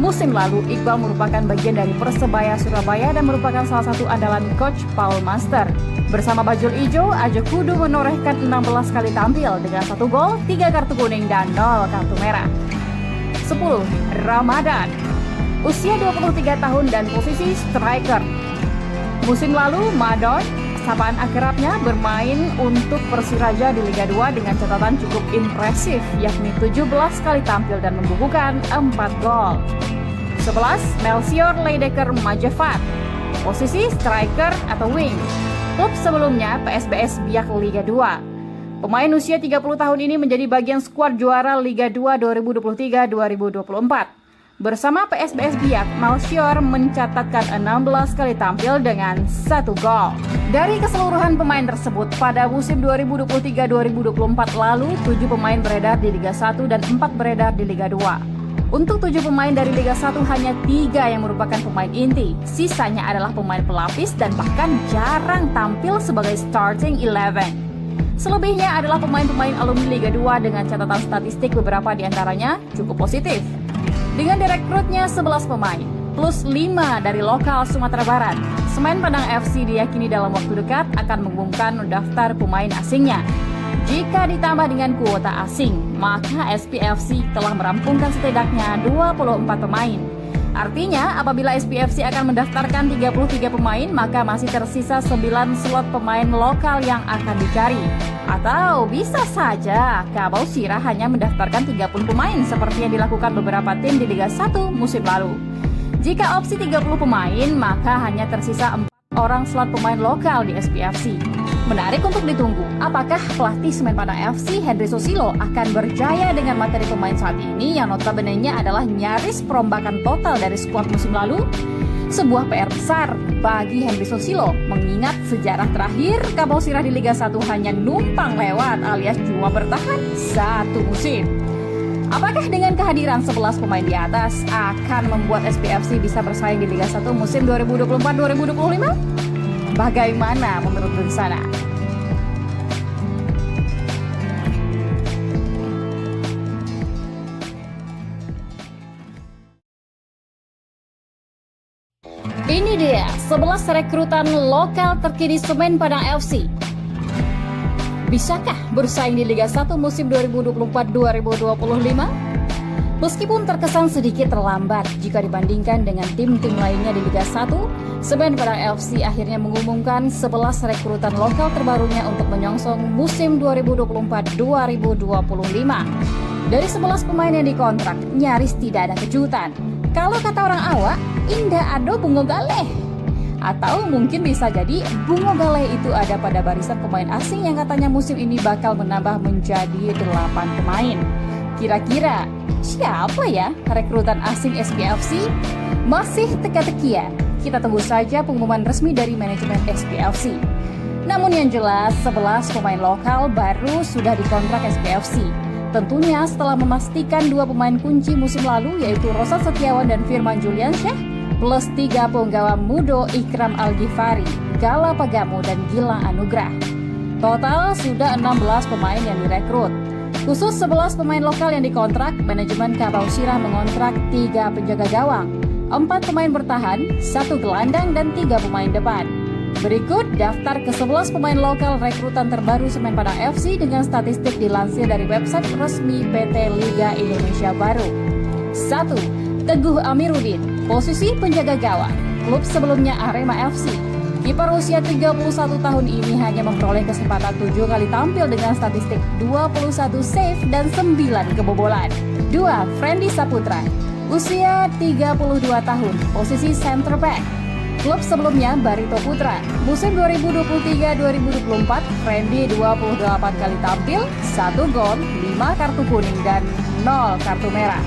Musim lalu, Iqbal merupakan bagian dari Persebaya Surabaya dan merupakan salah satu andalan coach Paul Master. Bersama Bajul Ijo, Ajo kudu menorehkan 16 kali tampil dengan 1 gol, 3 kartu kuning dan 0 kartu merah. 10. Ramadan, usia 23 tahun dan posisi striker. Musim lalu, Madon, sapaan akrabnya, bermain untuk Persiraja di Liga 2 dengan catatan cukup impresif, yakni 17 kali tampil dan membukukan 4 gol. 11. Melchior Leidecker Majafat, posisi striker atau wing. Klub sebelumnya PSBS Biak Liga 2. Pemain usia 30 tahun ini menjadi bagian skuad juara Liga 2 2023-2024. Bersama PSBS Biak, Melchior mencatatkan 16 kali tampil dengan 1 gol. Dari keseluruhan pemain tersebut, pada musim 2023-2024 lalu, 7 pemain beredar di Liga 1 dan 4 beredar di Liga 2. Untuk 7 pemain dari Liga 1 hanya 3 yang merupakan pemain inti. Sisanya adalah pemain pelapis dan bahkan jarang tampil sebagai starting 11. Selebihnya adalah pemain-pemain alumni Liga 2 dengan catatan statistik beberapa diantaranya cukup positif. Dengan direkrutnya 11 pemain, plus 5 dari lokal Sumatera Barat, Semen Padang FC diyakini dalam waktu dekat akan mengumumkan daftar pemain asingnya. Jika ditambah dengan kuota asing, maka SPFC telah merampungkan setidaknya 24 pemain. Artinya, apabila SPFC akan mendaftarkan 33 pemain, maka masih tersisa 9 slot pemain lokal yang akan dicari. Atau bisa saja Kabau Sirah hanya mendaftarkan 30 pemain seperti yang dilakukan beberapa tim di Liga 1 musim lalu. Jika opsi 30 pemain, maka hanya tersisa 4 orang slot pemain lokal di SPFC. Menarik untuk ditunggu, apakah pelatih Semen Padang FC Henry Susilo akan berjaya dengan materi pemain saat ini yang notabene-nya adalah nyaris perombakan total dari skuad musim lalu? Sebuah PR besar bagi Henry Susilo, mengingat sejarah terakhir Kabau Sirah di Liga 1 hanya numpang lewat alias cuma bertahan satu musim. Apakah dengan kehadiran 11 pemain di atas akan membuat SPFC bisa bersaing di Liga 1 musim 2024-2025? Bagaimana menurut Bersana? Ini dia 11 rekrutan lokal terkini Semen Padang FC. Bisakah bersaing di Liga 1 musim 2024-2025? Meskipun terkesan sedikit terlambat jika dibandingkan dengan tim-tim lainnya di Liga 1, Semen Padang FC akhirnya mengumumkan 11 rekrutan lokal terbarunya untuk menyongsong musim 2024-2025. Dari 11 pemain yang dikontrak, nyaris tidak ada kejutan. Kalau kata orang awak, indah ado bungo galeh. Atau mungkin bisa jadi bungo galeh itu ada pada barisan pemain asing yang katanya musim ini bakal menambah menjadi 8 pemain. Kira-kira siapa ya rekrutan asing SPFC? Masih teka-tekian. Kita tunggu saja pengumuman resmi dari manajemen SPFC. Namun yang jelas 11 pemain lokal baru sudah dikontrak SPFC. Tentunya setelah memastikan 2 pemain kunci musim lalu yaitu Rosat Setiawan dan Firman Juliansyah plus 3 penggawa Mudo Ikram Al-Ghifari, Gala Pagamo, dan Gilang Anugrah. Total sudah 16 pemain yang direkrut. Khusus 11 pemain lokal yang dikontrak, manajemen Kabau Sirah mengontrak 3 penjaga gawang, 4 pemain bertahan, 1 gelandang, dan 3 pemain depan. Berikut daftar ke-11 pemain lokal rekrutan terbaru Semen Padang FC dengan statistik dilansir dari website resmi PT Liga Indonesia Baru. 1. Teguh Amiruddin, posisi penjaga gawang, klub sebelumnya Arema FC. Kiper usia 31 tahun ini hanya memperoleh kesempatan 7 kali tampil dengan statistik 21 save dan 9 kebobolan. 2. Friendly Saputra, usia 32 tahun, posisi center back. Klub sebelumnya Barito Putra. Musim 2023-2024, Friendly 28 kali tampil, 1 gol, 5 kartu kuning dan 0 kartu merah.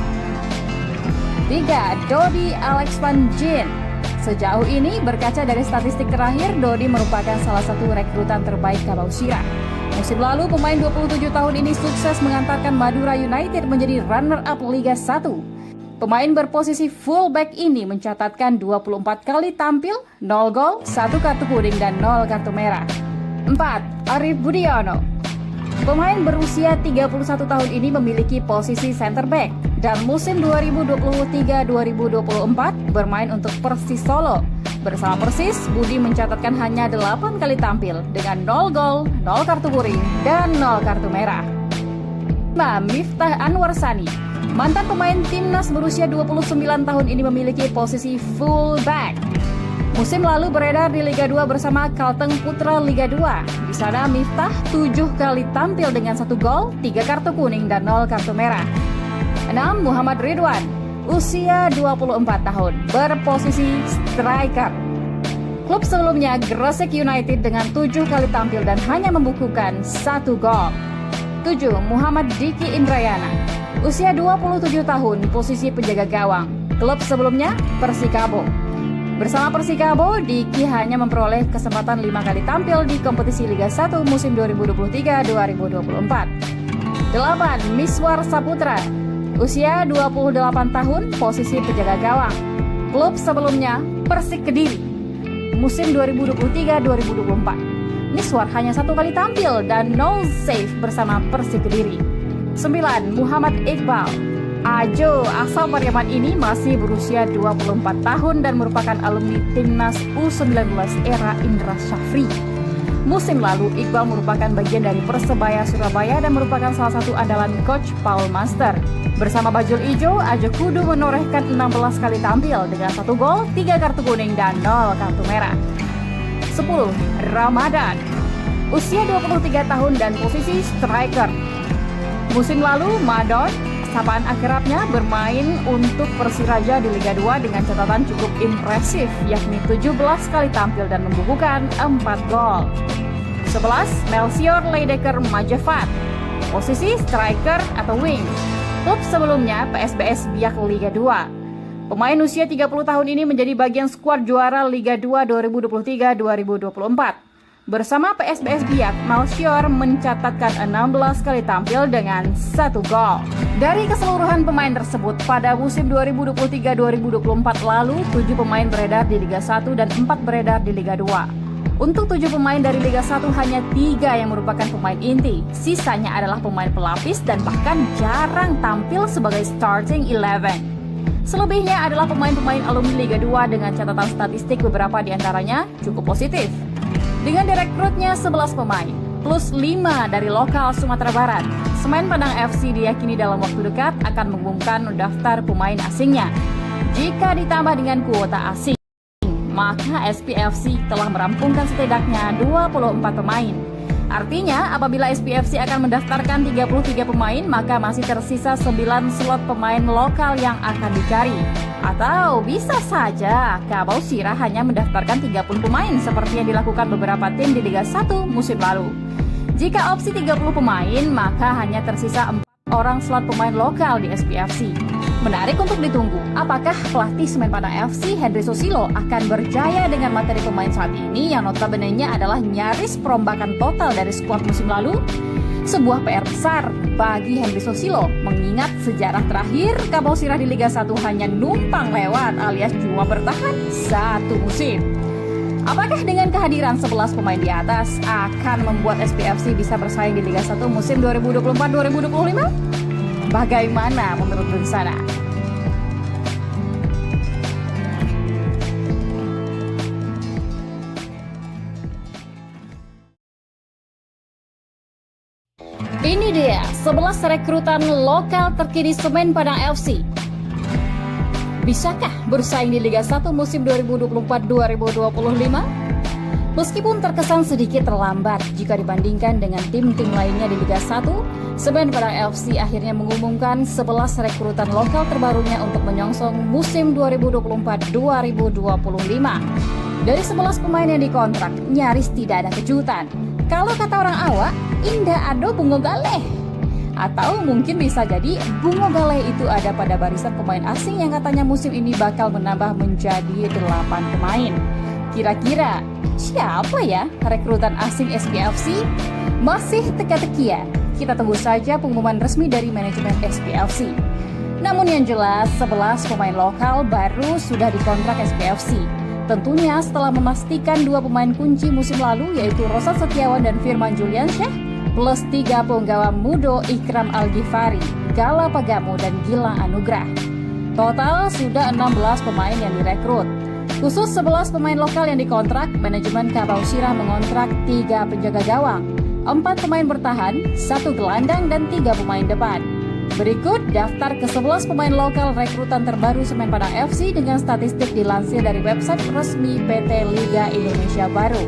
3. Dodi Alex Van Jin. Sejauh ini, berkaca dari statistik terakhir, Dodi merupakan salah satu rekrutan terbaik Kabau Sirah. Musim lalu, pemain 27 tahun ini sukses mengantarkan Madura United menjadi runner-up Liga 1. Pemain berposisi fullback ini mencatatkan 24 kali tampil, 0 gol, 1 kartu kuning, dan 0 kartu merah. 4. Arif Budiono. Pemain berusia 31 tahun ini memiliki posisi center back dan musim 2023-2024 bermain untuk Persis Solo. Bersama Persis, Budi mencatatkan hanya 8 kali tampil dengan 0 gol, 0 kartu kuning, dan 0 kartu merah. 5. Miftah Anwar Sani. Mantan pemain timnas berusia 29 tahun ini memiliki posisi fullback. Musim lalu beredar di Liga 2 bersama Kalteng Putra Liga 2. Di sana Miftah 7 kali tampil dengan 1 gol, 3 kartu kuning, dan 0 kartu merah. 6. Muhammad Ridwan, usia 24 tahun, berposisi striker. Klub sebelumnya Gresik United dengan 7 kali tampil dan hanya membukukan 1 gol. 7. Muhammad Diki Indrayana, usia 27 tahun, posisi penjaga gawang. Klub sebelumnya Persikabo. Bersama Persikabo, Diki hanya memperoleh kesempatan 5 kali tampil di kompetisi Liga 1 musim 2023-2024. 8. Miswar Saputra, usia 28 tahun, posisi penjaga gawang. Klub sebelumnya Persik Kediri. Musim 2023-2024. Miswar hanya 1 kali tampil dan 0 save bersama Persik Kediri. 9. Muhammad Iqbal, Ajo asal Pariaman ini masih berusia 24 tahun dan merupakan alumni Timnas U19 era Indra Syafri. Musim lalu, Iqbal merupakan bagian dari Persebaya Surabaya dan merupakan salah satu andalan Coach Paul Master. Bersama Bajul Ijo, Ajo Kudu menorehkan 16 kali tampil dengan 1 gol, 3 kartu kuning, dan 0 kartu merah. 10. Ramadan. Usia 23 tahun dan posisi striker. Musim lalu, Madon, sapaan akrabnya, bermain untuk Persiraja di Liga 2 dengan catatan cukup impresif, yakni 17 kali tampil dan membukukan 4 gol. 11. Melchior Leidecker Majevat. Posisi striker atau wing. Klub sebelumnya PSBS Biak Liga 2. Pemain usia 30 tahun ini menjadi bagian skuad juara Liga 2 2023-2024. Bersama PSBS Biak, Melchior mencatatkan 16 kali tampil dengan 1 gol. Dari keseluruhan pemain tersebut, pada musim 2023-2024 lalu, 7 pemain beredar di Liga 1 dan 4 beredar di Liga 2. Untuk 7 pemain dari Liga 1, hanya 3 yang merupakan pemain inti. Sisanya adalah pemain pelapis dan bahkan jarang tampil sebagai starting 11. Selebihnya adalah pemain-pemain alumni Liga 2 dengan catatan statistik beberapa diantaranya cukup positif. Dengan direkrutnya 11 pemain, plus 5 dari lokal Sumatera Barat, Semen Padang FC diyakini dalam waktu dekat akan mengumumkan daftar pemain asingnya. Jika ditambah dengan kuota asing, maka SPFC telah merampungkan setidaknya 24 pemain. Artinya, apabila SPFC akan mendaftarkan 33 pemain, maka masih tersisa 9 slot pemain lokal yang akan dicari. Atau bisa saja Kabau Sirah hanya mendaftarkan 30 pemain seperti yang dilakukan beberapa tim di Liga 1 musim lalu. Jika opsi 30 pemain, maka hanya tersisa 4 orang slot pemain lokal di SPFC. Menarik untuk ditunggu, apakah pelatih Semen Padang FC Henry Susilo akan berjaya dengan materi pemain saat ini yang notabene-nya adalah nyaris perombakan total dari skuad musim lalu? Sebuah PR besar bagi Henry Susilo, mengingat sejarah terakhir Kabau Sirah di Liga 1 hanya numpang lewat alias cuma bertahan 1 musim. Apakah dengan kehadiran 11 pemain di atas akan membuat SPFC bisa bersaing di Liga 1 musim 2024-2025? Bagaimana menurut Bensana? Ini dia 11 rekrutan lokal terkini Semen Padang FC. Bisakah bersaing di Liga 1 musim 2024-2025? Meskipun terkesan sedikit terlambat jika dibandingkan dengan tim-tim lainnya di Liga 1, Semen Padang FC akhirnya mengumumkan 11 rekrutan lokal terbarunya untuk menyongsong musim 2024-2025. Dari 11 pemain yang dikontrak, nyaris tidak ada kejutan. Kalau kata orang awak, indah ado bungo galeh. Atau mungkin bisa jadi bungo galeh itu ada pada barisan pemain asing yang katanya musim ini bakal menambah menjadi 8 pemain. Kira-kira siapa ya rekrutan asing SPFC? Masih teka-teki ya? Kita tunggu saja pengumuman resmi dari manajemen SPFC. Namun yang jelas 11 pemain lokal baru sudah dikontrak SPFC. Tentunya setelah memastikan 2 pemain kunci musim lalu yaitu Rosat Setiawan dan Firman Juliansyah plus 3 penggawa Mudo Ikram Al-Ghifari, Gala Pagamo dan Gilang Anugrah. Total sudah 16 pemain yang direkrut. Khusus 11 pemain lokal yang dikontrak, manajemen Kabau Sirah mengontrak 3 penjaga gawang, 4 pemain bertahan, 1 gelandang dan 3 pemain depan. Berikut daftar ke-11 pemain lokal rekrutan terbaru Semen Padang FC dengan statistik dilansir dari website resmi PT Liga Indonesia Baru.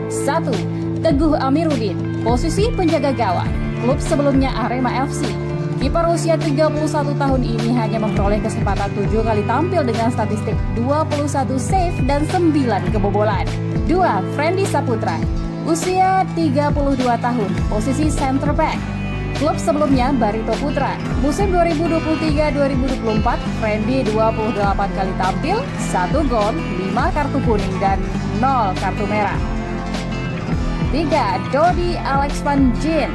1. Teguh Amiruddin, posisi penjaga gawang, klub sebelumnya Arema FC. Kiper usia 31 tahun ini hanya memperoleh kesempatan 7 kali tampil dengan statistik 21 save dan 9 kebobolan. 2. Friendly Saputra, usia 32 tahun, posisi center back. Klub sebelumnya Barito Putra. Musim 2023-2024, Friendly 28 kali tampil, 1 gol, 5 kartu kuning dan 0 kartu merah. 3. Dodi Alex Van Jin.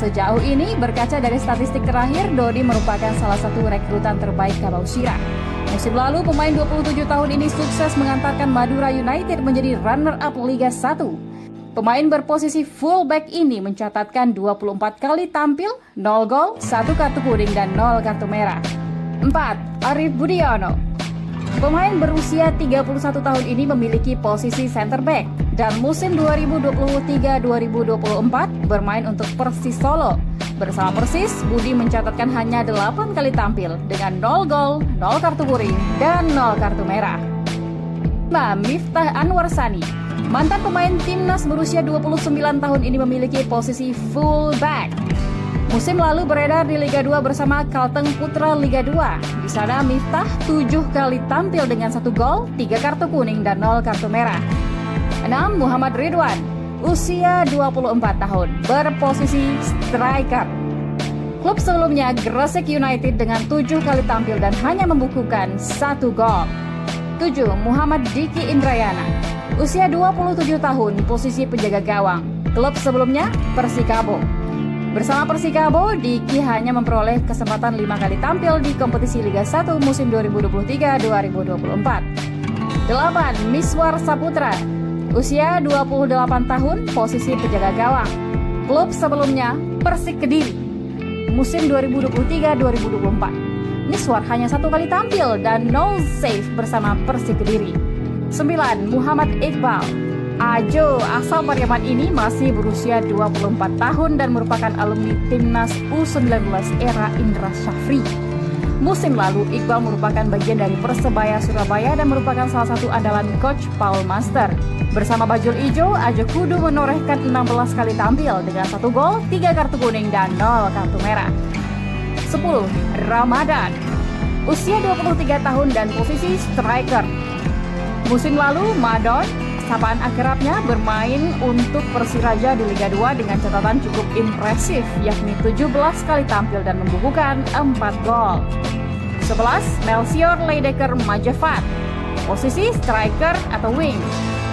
Sejauh ini berkaca dari statistik terakhir, Dodi merupakan salah satu rekrutan terbaik Kabau Sirah. Musim lalu pemain 27 tahun ini sukses mengantarkan Madura United menjadi runner-up Liga 1. Pemain berposisi fullback ini mencatatkan 24 kali tampil, 0 gol, 1 kartu kuning dan 0 kartu merah. 4. Arif Budiono. Pemain berusia 31 tahun ini memiliki posisi center back dan musim 2023-2024 bermain untuk Persis Solo. Bersama Persis, Budi mencatatkan hanya 8 kali tampil dengan 0 gol, 0 kartu kuning, dan 0 kartu merah. 5. Miftah Anwarsani. Mantan pemain timnas berusia 29 tahun ini memiliki posisi full back. Musim lalu beredar di Liga 2 bersama Kalteng Putra Liga 2. Di sana Miftah 7 kali tampil dengan 1 gol, 3 kartu kuning, dan 0 kartu merah. 6. Muhammad Ridwan. Usia 24 tahun, berposisi striker. Klub sebelumnya Gresik United dengan 7 kali tampil dan hanya membukukan 1 gol. 7. Muhammad Diki Indrayana. Usia 27 tahun, posisi penjaga gawang. Klub sebelumnya Persikabo. Bersama Persikabo, Diki hanya memperoleh kesempatan 5 kali tampil di kompetisi Liga 1 musim 2023-2024. 8. Miswar Saputra. Usia 28 tahun, posisi penjaga gawang. Klub sebelumnya Persik Kediri. Musim 2023-2024. Miswar hanya 1 kali tampil dan 0 save bersama Persik Kediri. 9. Muhammad Iqbal. Ajo asal Pariaman ini masih berusia 24 tahun dan merupakan alumni timnas U19 era Indra Syafri. Musim lalu, Iqbal merupakan bagian dari Persebaya Surabaya dan merupakan salah satu andalan coach Paul Master. Bersama Bajul Ijo, Ajo kudu menorehkan 16 kali tampil dengan 1 gol, 3 kartu kuning, dan 0 kartu merah. 10. Ramadan. Usia 23 tahun dan posisi striker. Musim lalu, Madon, sapaan akrabnya, bermain untuk Persiraja di Liga 2 dengan catatan cukup impresif, yakni 17 kali tampil dan membukukan 4 gol. 11. Melchior Leidecker Majafat. Posisi striker atau wing.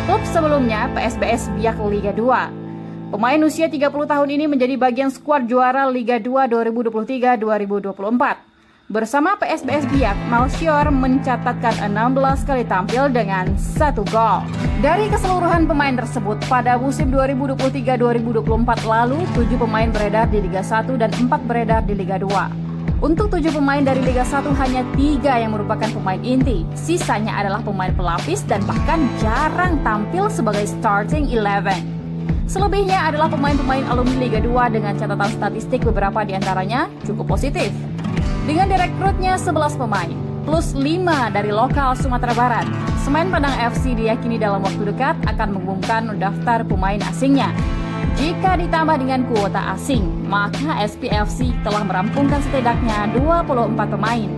Klub sebelumnya PSBS Biak Liga 2. Pemain usia 30 tahun ini menjadi bagian skuad juara Liga 2 2023-2024. Bersama PSBS Biak, Melchior mencatatkan 16 kali tampil dengan 1 gol. Dari keseluruhan pemain tersebut, pada musim 2023-2024 lalu, 7 pemain beredar di Liga 1 dan 4 beredar di Liga 2. Untuk 7 pemain dari Liga 1 hanya 3 yang merupakan pemain inti. Sisanya adalah pemain pelapis dan bahkan jarang tampil sebagai starting 11. Selebihnya adalah pemain-pemain alumni Liga 2 dengan catatan statistik beberapa diantaranya cukup positif. Dengan direkrutnya 11 pemain, plus 5 dari lokal Sumatera Barat, Semen Padang FC diyakini dalam waktu dekat akan mengumumkan daftar pemain asingnya. Jika ditambah dengan kuota asing, maka SPFC telah merampungkan setidaknya 24 pemain.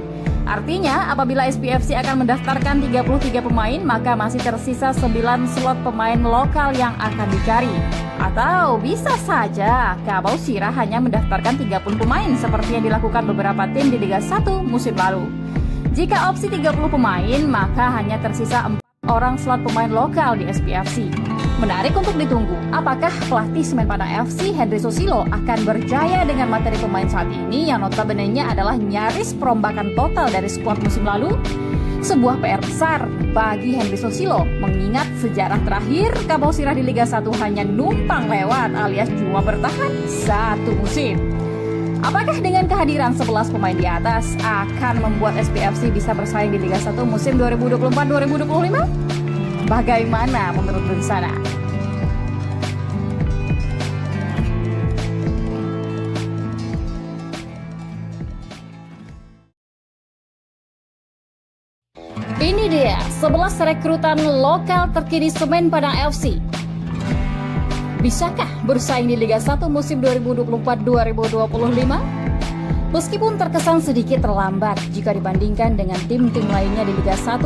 Artinya, apabila SPFC akan mendaftarkan 33 pemain, maka masih tersisa 9 slot pemain lokal yang akan dicari. Atau bisa saja Kabau Sirah hanya mendaftarkan 30 pemain seperti yang dilakukan beberapa tim di Liga 1 musim lalu. Jika opsi 30 pemain, maka hanya tersisa 4 orang slot pemain lokal di SPFC. Menarik untuk ditunggu, apakah pelatih Semen Padang FC Henry Susilo akan berjaya dengan materi pemain saat ini yang notabene-nya adalah nyaris perombakan total dari skuad musim lalu? Sebuah PR besar bagi Henry Susilo, mengingat sejarah terakhir Kabau Sirah di Liga 1 hanya numpang lewat alias cuma bertahan 1 musim. Apakah dengan kehadiran 11 pemain di atas akan membuat SPFC bisa bersaing di Liga 1 musim 2024-2025? Bagaimana menurut Bensana? Ini dia 11 rekrutan lokal terkini Semen Padang FC. Bisakah bersaing di Liga 1 musim 2024-2025? Meskipun terkesan sedikit terlambat jika dibandingkan dengan tim-tim lainnya di Liga 1,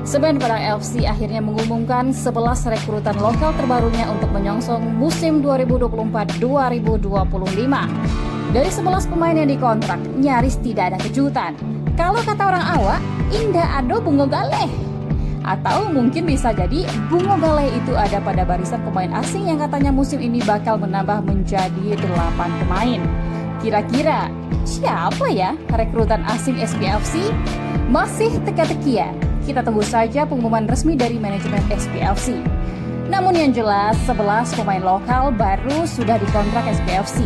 Semen Padang FC akhirnya mengumumkan 11 rekrutan lokal terbarunya untuk menyongsong musim 2024-2025. Dari 11 pemain yang dikontrak, nyaris tidak ada kejutan. Kalau kata orang awak, indah ado bungo galeh. Atau mungkin bisa jadi bungo galeh itu ada pada barisan pemain asing yang katanya musim ini bakal menambah menjadi 8 pemain. Kira-kira siapa ya rekrutan asing SPFC? Masih teka-teki ya? Kita tunggu saja pengumuman resmi dari manajemen SPFC. Namun yang jelas 11 pemain lokal baru sudah dikontrak SPFC.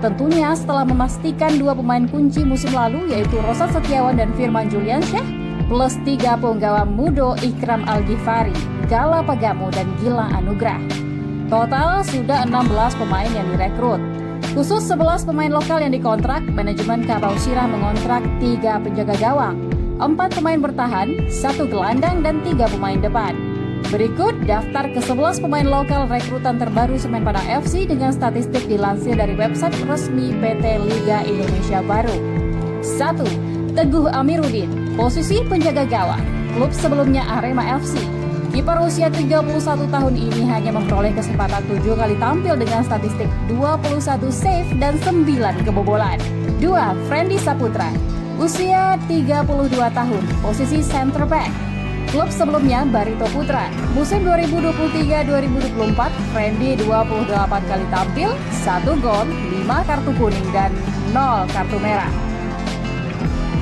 Tentunya setelah memastikan 2 pemain kunci musim lalu yaitu Roshan Setiawan dan Firman Juliansyah plus 3 penggawa Mudo Ikram Al-Ghifari, Gala Pagamo, dan Gilang Anugrah. Total sudah 16 pemain yang direkrut. Khusus 11 pemain lokal yang dikontrak, manajemen Kabau Sirah mengontrak 3 penjaga gawang, 4 pemain bertahan, 1 gelandang, dan 3 pemain depan. Berikut daftar ke-11 pemain lokal rekrutan terbaru Semen Padang FC dengan statistik dilansir dari website resmi PT Liga Indonesia Baru. 1. Teguh Amiruddin, posisi penjaga gawang, klub sebelumnya Arema FC. Kiper usia 31 tahun ini hanya memperoleh kesempatan 7 kali tampil dengan statistik 21 save dan 9 kebobolan. 2. Friendly Saputra, usia 32 tahun, posisi center back. Klub sebelumnya Barito Putra. Musim 2023-2024, Friendly 28 kali tampil, 1 gol, 5 kartu kuning, dan 0 kartu merah.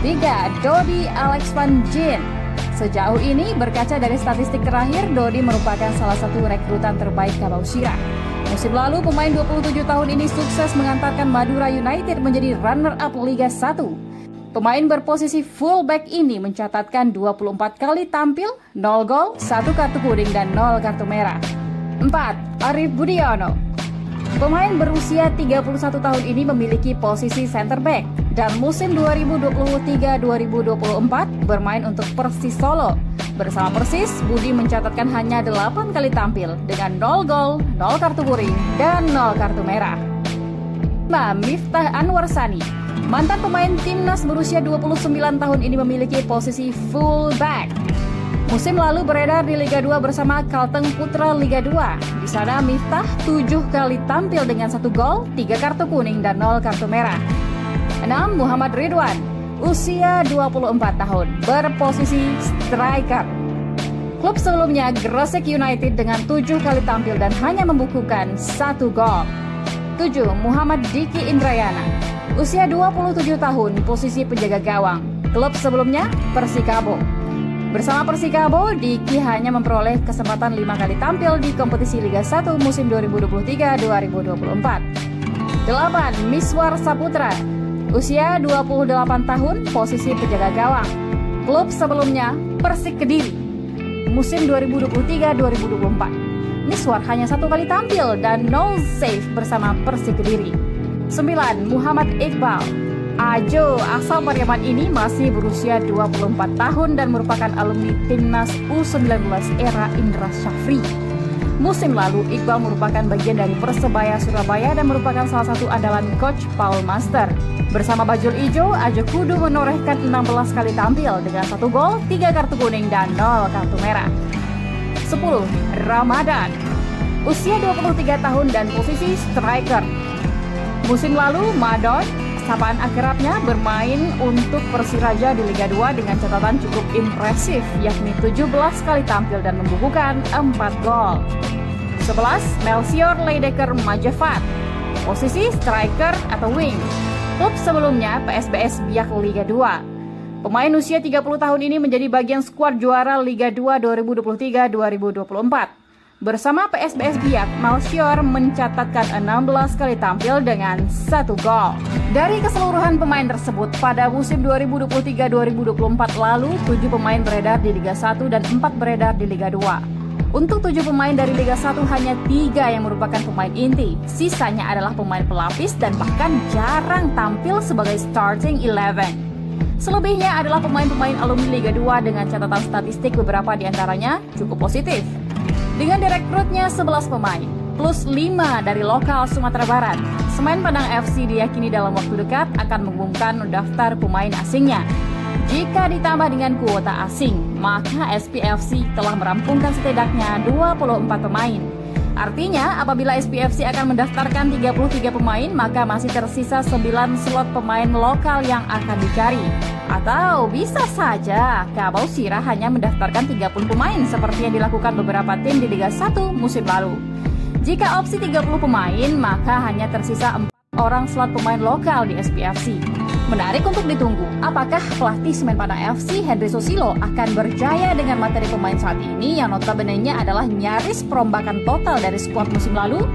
3. Dodi Alex Van Gien. Sejauh ini, berkaca dari statistik terakhir, Dodi merupakan salah satu rekrutan terbaik Kabau Sirah. Musim lalu, pemain 27 tahun ini sukses mengantarkan Madura United menjadi runner-up Liga 1. Pemain berposisi fullback ini mencatatkan 24 kali tampil, 0 gol, 1 kartu kuning, dan 0 kartu merah. 4. Arif Budiono. Pemain berusia 31 tahun ini memiliki posisi center back dan musim 2023-2024 bermain untuk Persis Solo. Bersama Persis, Budi mencatatkan hanya 8 kali tampil dengan 0 gol, 0 kartu kuning, dan 0 kartu merah. 5. Miftah Anwar Sani. Mantan pemain timnas berusia 29 tahun ini memiliki posisi fullback. Musim lalu beredar di Liga 2 bersama Kalteng Putra Liga 2. Di sana Miftah 7 kali tampil dengan 1 gol, 3 kartu kuning, dan 0 kartu merah. 6. Muhammad Ridwan, usia 24 tahun, berposisi striker. Klub sebelumnya Gresik United dengan 7 kali tampil dan hanya membukukan 1 gol. 7. Muhammad Diki Indrayana, usia 27 tahun, posisi penjaga gawang. Klub sebelumnya Persikabo. Bersama Persikabo, Diki hanya memperoleh kesempatan 5 kali tampil di kompetisi Liga 1 musim 2023-2024. 8. Miswar Saputra, usia 28 tahun, posisi penjaga gawang. Klub sebelumnya Persik Kediri. Musim 2023-2024. Miswar hanya 1 kali tampil dan 0 save bersama Persik Kediri. 9. Muhammad Iqbal. Ajo asal Pariaman ini masih berusia 24 tahun dan merupakan alumni timnas U19 era Indra Syafri. Musim lalu, Iqbal merupakan bagian dari Persebaya Surabaya dan merupakan salah satu andalan coach Paul Master. Bersama Bajul Ijo, Ajo Kudu menorehkan 16 kali tampil dengan 1 gol, 3 kartu kuning, dan 0 kartu merah. 10. Ramadan. Usia 23 tahun dan posisi striker. Musim lalu, Madon, sapaan akrabnya, bermain untuk Persiraja di Liga 2 dengan catatan cukup impresif, yakni 17 kali tampil dan membukukan 4 gol. 11. Melchior Leidecker Majafat, posisi striker atau wing. Klub sebelumnya PSBS Biak Liga 2. Pemain usia 30 tahun ini menjadi bagian skuad juara Liga 2 2023-2024. Bersama PSBS Biak, Melchior mencatatkan 16 kali tampil dengan 1 gol. Dari keseluruhan pemain tersebut, pada musim 2023-2024 lalu, 7 pemain beredar di Liga 1 dan 4 beredar di Liga 2. Untuk 7 pemain dari Liga 1 hanya 3 yang merupakan pemain inti. Sisanya adalah pemain pelapis dan bahkan jarang tampil sebagai starting 11. Selebihnya adalah pemain-pemain alumni Liga 2 dengan catatan statistik beberapa di antaranya cukup positif. Dengan direkrutnya 11 pemain, plus 5 dari lokal Sumatera Barat, Semen Padang FC diyakini dalam waktu dekat akan mengumumkan daftar pemain asingnya. Jika ditambah dengan kuota asing, maka SPFC telah merampungkan setidaknya 24 pemain. Artinya, apabila SPFC akan mendaftarkan 33 pemain, maka masih tersisa 9 slot pemain lokal yang akan dicari. Atau bisa saja Kabau Sirah hanya mendaftarkan 30 pemain seperti yang dilakukan beberapa tim di Liga 1 musim lalu. Jika opsi 30 pemain, maka hanya tersisa 4 orang slot pemain lokal di SPFC. Menarik untuk ditunggu, apakah pelatih Semen Padang FC Henry Susilo akan berjaya dengan materi pemain saat ini yang notabene-nya adalah nyaris perombakan total dari skuad musim lalu?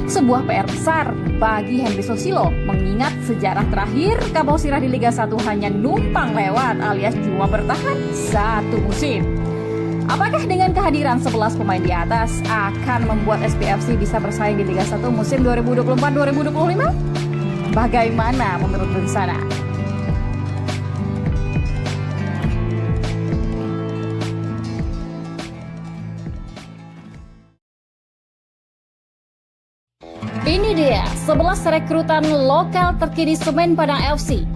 Sebuah PR besar bagi Henry Susilo mengingat sejarah terakhir Kabau Sirah di Liga 1 hanya numpang lewat alias cuma bertahan satu musim. Apakah dengan kehadiran 11 pemain di atas akan membuat SPFC bisa bersaing di Liga 1 musim 2024-2025? Bagaimana menurut Bensana? Ini dia 11 rekrutan lokal terkini Semen Padang FC.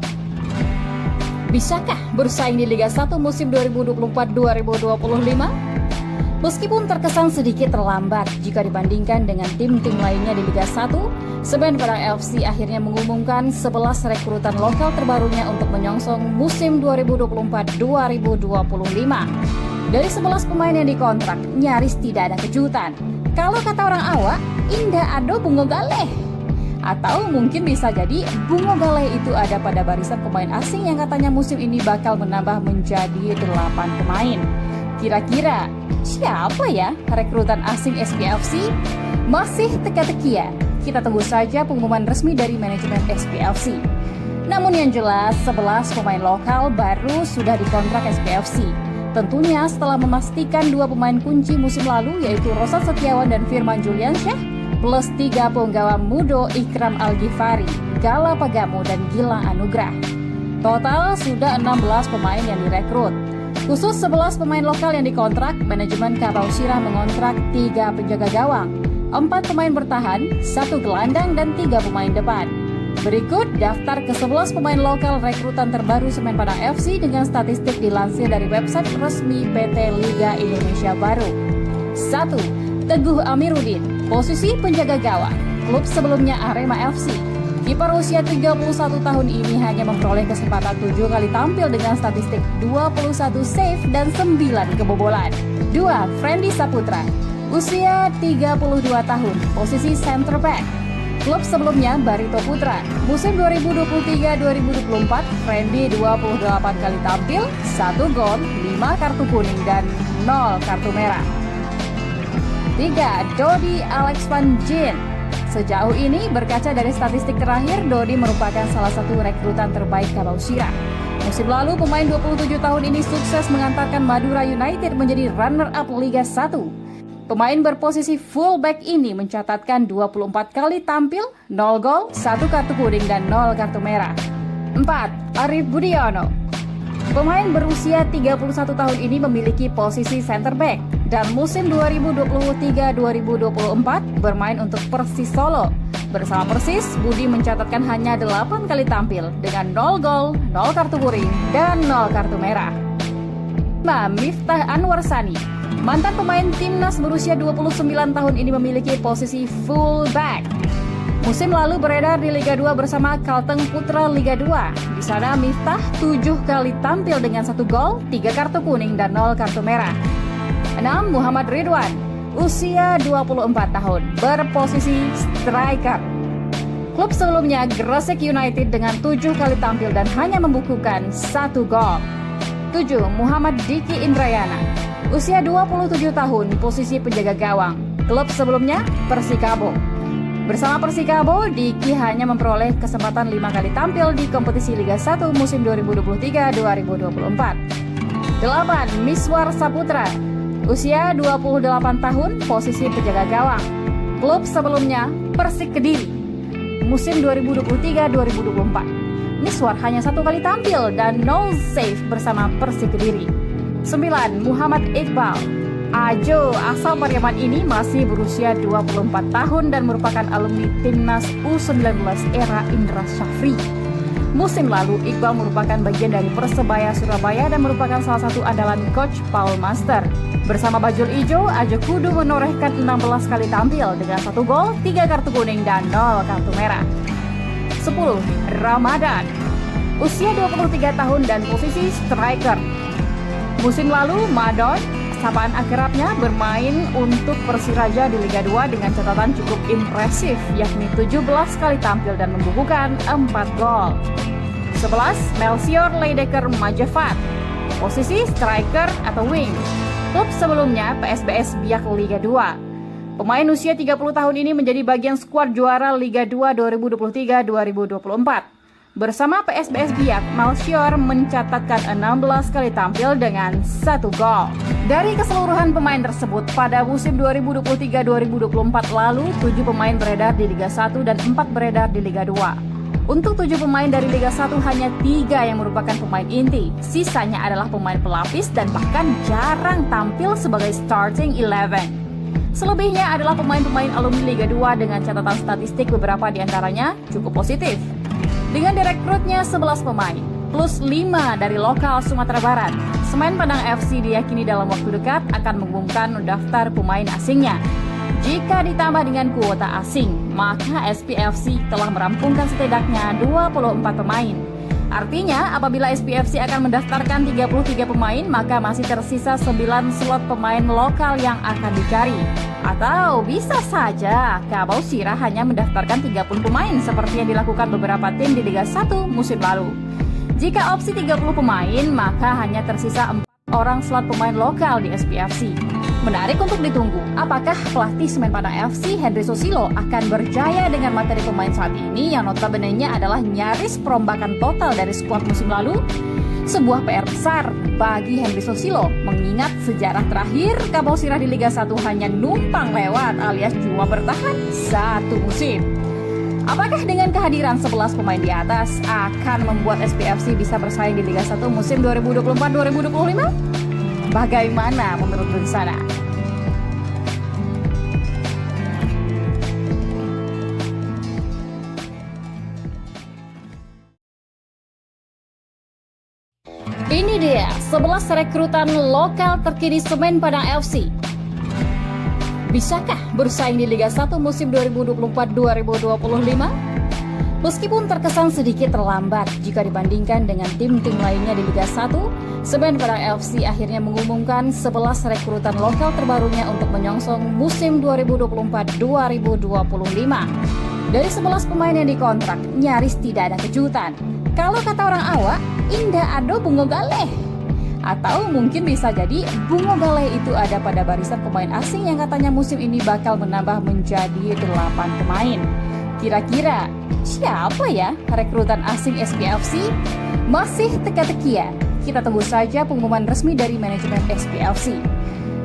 Bisakah bersaing di Liga 1 musim 2024-2025? Meskipun terkesan sedikit terlambat jika dibandingkan dengan tim-tim lainnya di Liga 1, Semen Padang FC akhirnya mengumumkan 11 rekrutan lokal terbarunya untuk menyongsong musim 2024-2025. Dari 11 pemain yang dikontrak, nyaris tidak ada kejutan. Kalau kata orang awak, indah ado bungo galeh. Atau mungkin bisa jadi bungo galeh itu ada pada barisan pemain asing yang katanya musim ini bakal menambah menjadi 8 pemain. Kira-kira siapa ya rekrutan asing SPFC? Masih teka-teki ya? Kita tunggu saja pengumuman resmi dari manajemen SPFC. Namun yang jelas 11 pemain lokal baru sudah dikontrak SPFC. Tentunya setelah memastikan 2 pemain kunci musim lalu yaitu Roshan Setiawan dan Firman Juliansyah plus 3 penggawa Mudo Ikram Al-Ghifari, Gala Pagamo dan Gilang Anugrah. Total sudah 16 pemain yang direkrut. Khusus 11 pemain lokal yang dikontrak, manajemen Kabau Sirah mengontrak 3 penjaga gawang, 4 pemain bertahan, 1 gelandang dan 3 pemain depan. Berikut daftar ke-11 pemain lokal rekrutan terbaru Semen Padang FC dengan statistik dilansir dari website resmi PT Liga Indonesia Baru. 1. Teguh Amiruddin, posisi penjaga gawang, klub sebelumnya Arema FC. Kiper usia 31 tahun ini hanya memperoleh kesempatan 7 kali tampil dengan statistik 21 save dan 9 kebobolan. 2. Friendly Saputra, usia 32 tahun, posisi center back. Klub sebelumnya Barito Putra. Musim 2023-2024, Friendly 28 kali tampil, 1 gol, 5 kartu kuning dan 0 kartu merah. 3. Dodi Alex Van Jin. Sejauh ini berkaca dari statistik terakhir, Dodi merupakan salah satu rekrutan terbaik Kabau Sirah. Musim lalu pemain 27 tahun ini sukses mengantarkan Madura United menjadi runner-up Liga 1. Pemain berposisi fullback ini mencatatkan 24 kali tampil, 0 gol, 1 kartu kuning dan 0 kartu merah. 4. Arif Budiono. Pemain berusia 31 tahun ini memiliki posisi center back dan musim 2023-2024 bermain untuk Persis Solo. Bersama Persis, Budi mencatatkan hanya 8 kali tampil dengan 0 gol, 0 kartu kuning dan 0 kartu merah. 5. Miftah Anwar Sani. Mantan pemain timnas berusia 29 tahun ini memiliki posisi fullback. Musim lalu beredar di Liga 2 bersama Kalteng Putra Liga 2. Di sana Miftah 7 kali tampil dengan 1 gol, 3 kartu kuning dan 0 kartu merah. 6. Muhammad Ridwan, usia 24 tahun, berposisi striker. Klub sebelumnya Gresik United dengan 7 kali tampil dan hanya membukukan 1 gol. 7. Muhammad Diki Indrayana, usia 27 tahun, posisi penjaga gawang. Klub sebelumnya Persikabo. Bersama Persikabo, Diki hanya memperoleh kesempatan 5 kali tampil di kompetisi Liga 1 musim 2023-2024. 8. Miswar Saputra, usia 28 tahun, posisi penjaga gawang. Klub sebelumnya Persik Kediri. Musim 2023-2024. Miswar hanya 1 kali tampil dan 0 save bersama Persik Kediri. 9. Muhammad Iqbal. Ajo asal Pariaman ini masih berusia 24 tahun dan merupakan alumni timnas U19 era Indra Syafri. Musim lalu, Iqbal merupakan bagian dari Persebaya Surabaya dan merupakan salah satu andalan coach Paul Master. Bersama Bajul Ijo, Ajo Kudu menorehkan 16 kali tampil dengan 1 gol, 3 kartu kuning dan 0 kartu merah. 10. Ramadan. Usia 23 tahun dan posisi striker. Musim lalu, Madon, sapaan akrabnya, bermain untuk Persiraja di Liga 2 dengan catatan cukup impresif, yakni 17 kali tampil dan membukukan 4 gol. 11. Melchior Leidecker Majafat, posisi striker atau wing. Klub sebelumnya PSBS Biak Liga 2. Pemain usia 30 tahun ini menjadi bagian skuad juara Liga 2 2023-2024. Bersama PSBS Biak, Malchior mencatatkan 16 kali tampil dengan 1 gol. Dari keseluruhan pemain tersebut, pada musim 2023-2024 lalu, 7 pemain beredar di Liga 1 dan 4 beredar di Liga 2. Untuk 7 pemain dari Liga 1 hanya 3 yang merupakan pemain inti. Sisanya adalah pemain pelapis dan bahkan jarang tampil sebagai starting 11. Selebihnya adalah pemain-pemain alumni Liga 2 dengan catatan statistik beberapa di antaranya cukup positif. Dengan direkrutnya 11 pemain, plus 5 dari lokal Sumatera Barat, Semen Padang FC diyakini dalam waktu dekat akan mengumumkan daftar pemain asingnya. Jika ditambah dengan kuota asing, maka SPFC telah merampungkan setidaknya 24 pemain. Artinya, apabila SPFC akan mendaftarkan 33 pemain, maka masih tersisa 9 slot pemain lokal yang akan dicari. Atau bisa saja Kabau Sirah hanya mendaftarkan 30 pemain seperti yang dilakukan beberapa tim di Liga 1 musim lalu. Jika opsi 30 pemain, maka hanya tersisa 4 orang slot pemain lokal di SPFC. Menarik untuk ditunggu, apakah pelatih Semen Padang FC Henry Susilo akan berjaya dengan materi pemain saat ini yang notabene-nya adalah nyaris perombakan total dari skuad musim lalu? Sebuah PR besar bagi Henry Susilo, mengingat sejarah terakhir Kabau Sirah di Liga 1 hanya numpang lewat alias cuma bertahan 1 musim. Apakah dengan kehadiran 11 pemain di atas akan membuat SPFC bisa bersaing di Liga 1 musim 2024-2025? Bagaimana menurut Bersana? Ini dia 11 rekrutan lokal terkini Semen Padang FC. Bisakah bersaing di Liga 1 musim 2024-2025? Meskipun terkesan sedikit terlambat jika dibandingkan dengan tim-tim lainnya di Liga 1, Semen Padang FC akhirnya mengumumkan 11 rekrutan lokal terbarunya untuk menyongsong musim 2024-2025. Dari 11 pemain yang dikontrak, nyaris tidak ada kejutan. Kalau kata orang awak, indah ado bungo galeh. Atau mungkin bisa jadi bungo galeh itu ada pada barisan pemain asing yang katanya musim ini bakal menambah menjadi 8 pemain. Kira-kira siapa ya rekrutan asing SPFC? Masih teka-teki ya? Kita tunggu saja pengumuman resmi dari manajemen SPFC.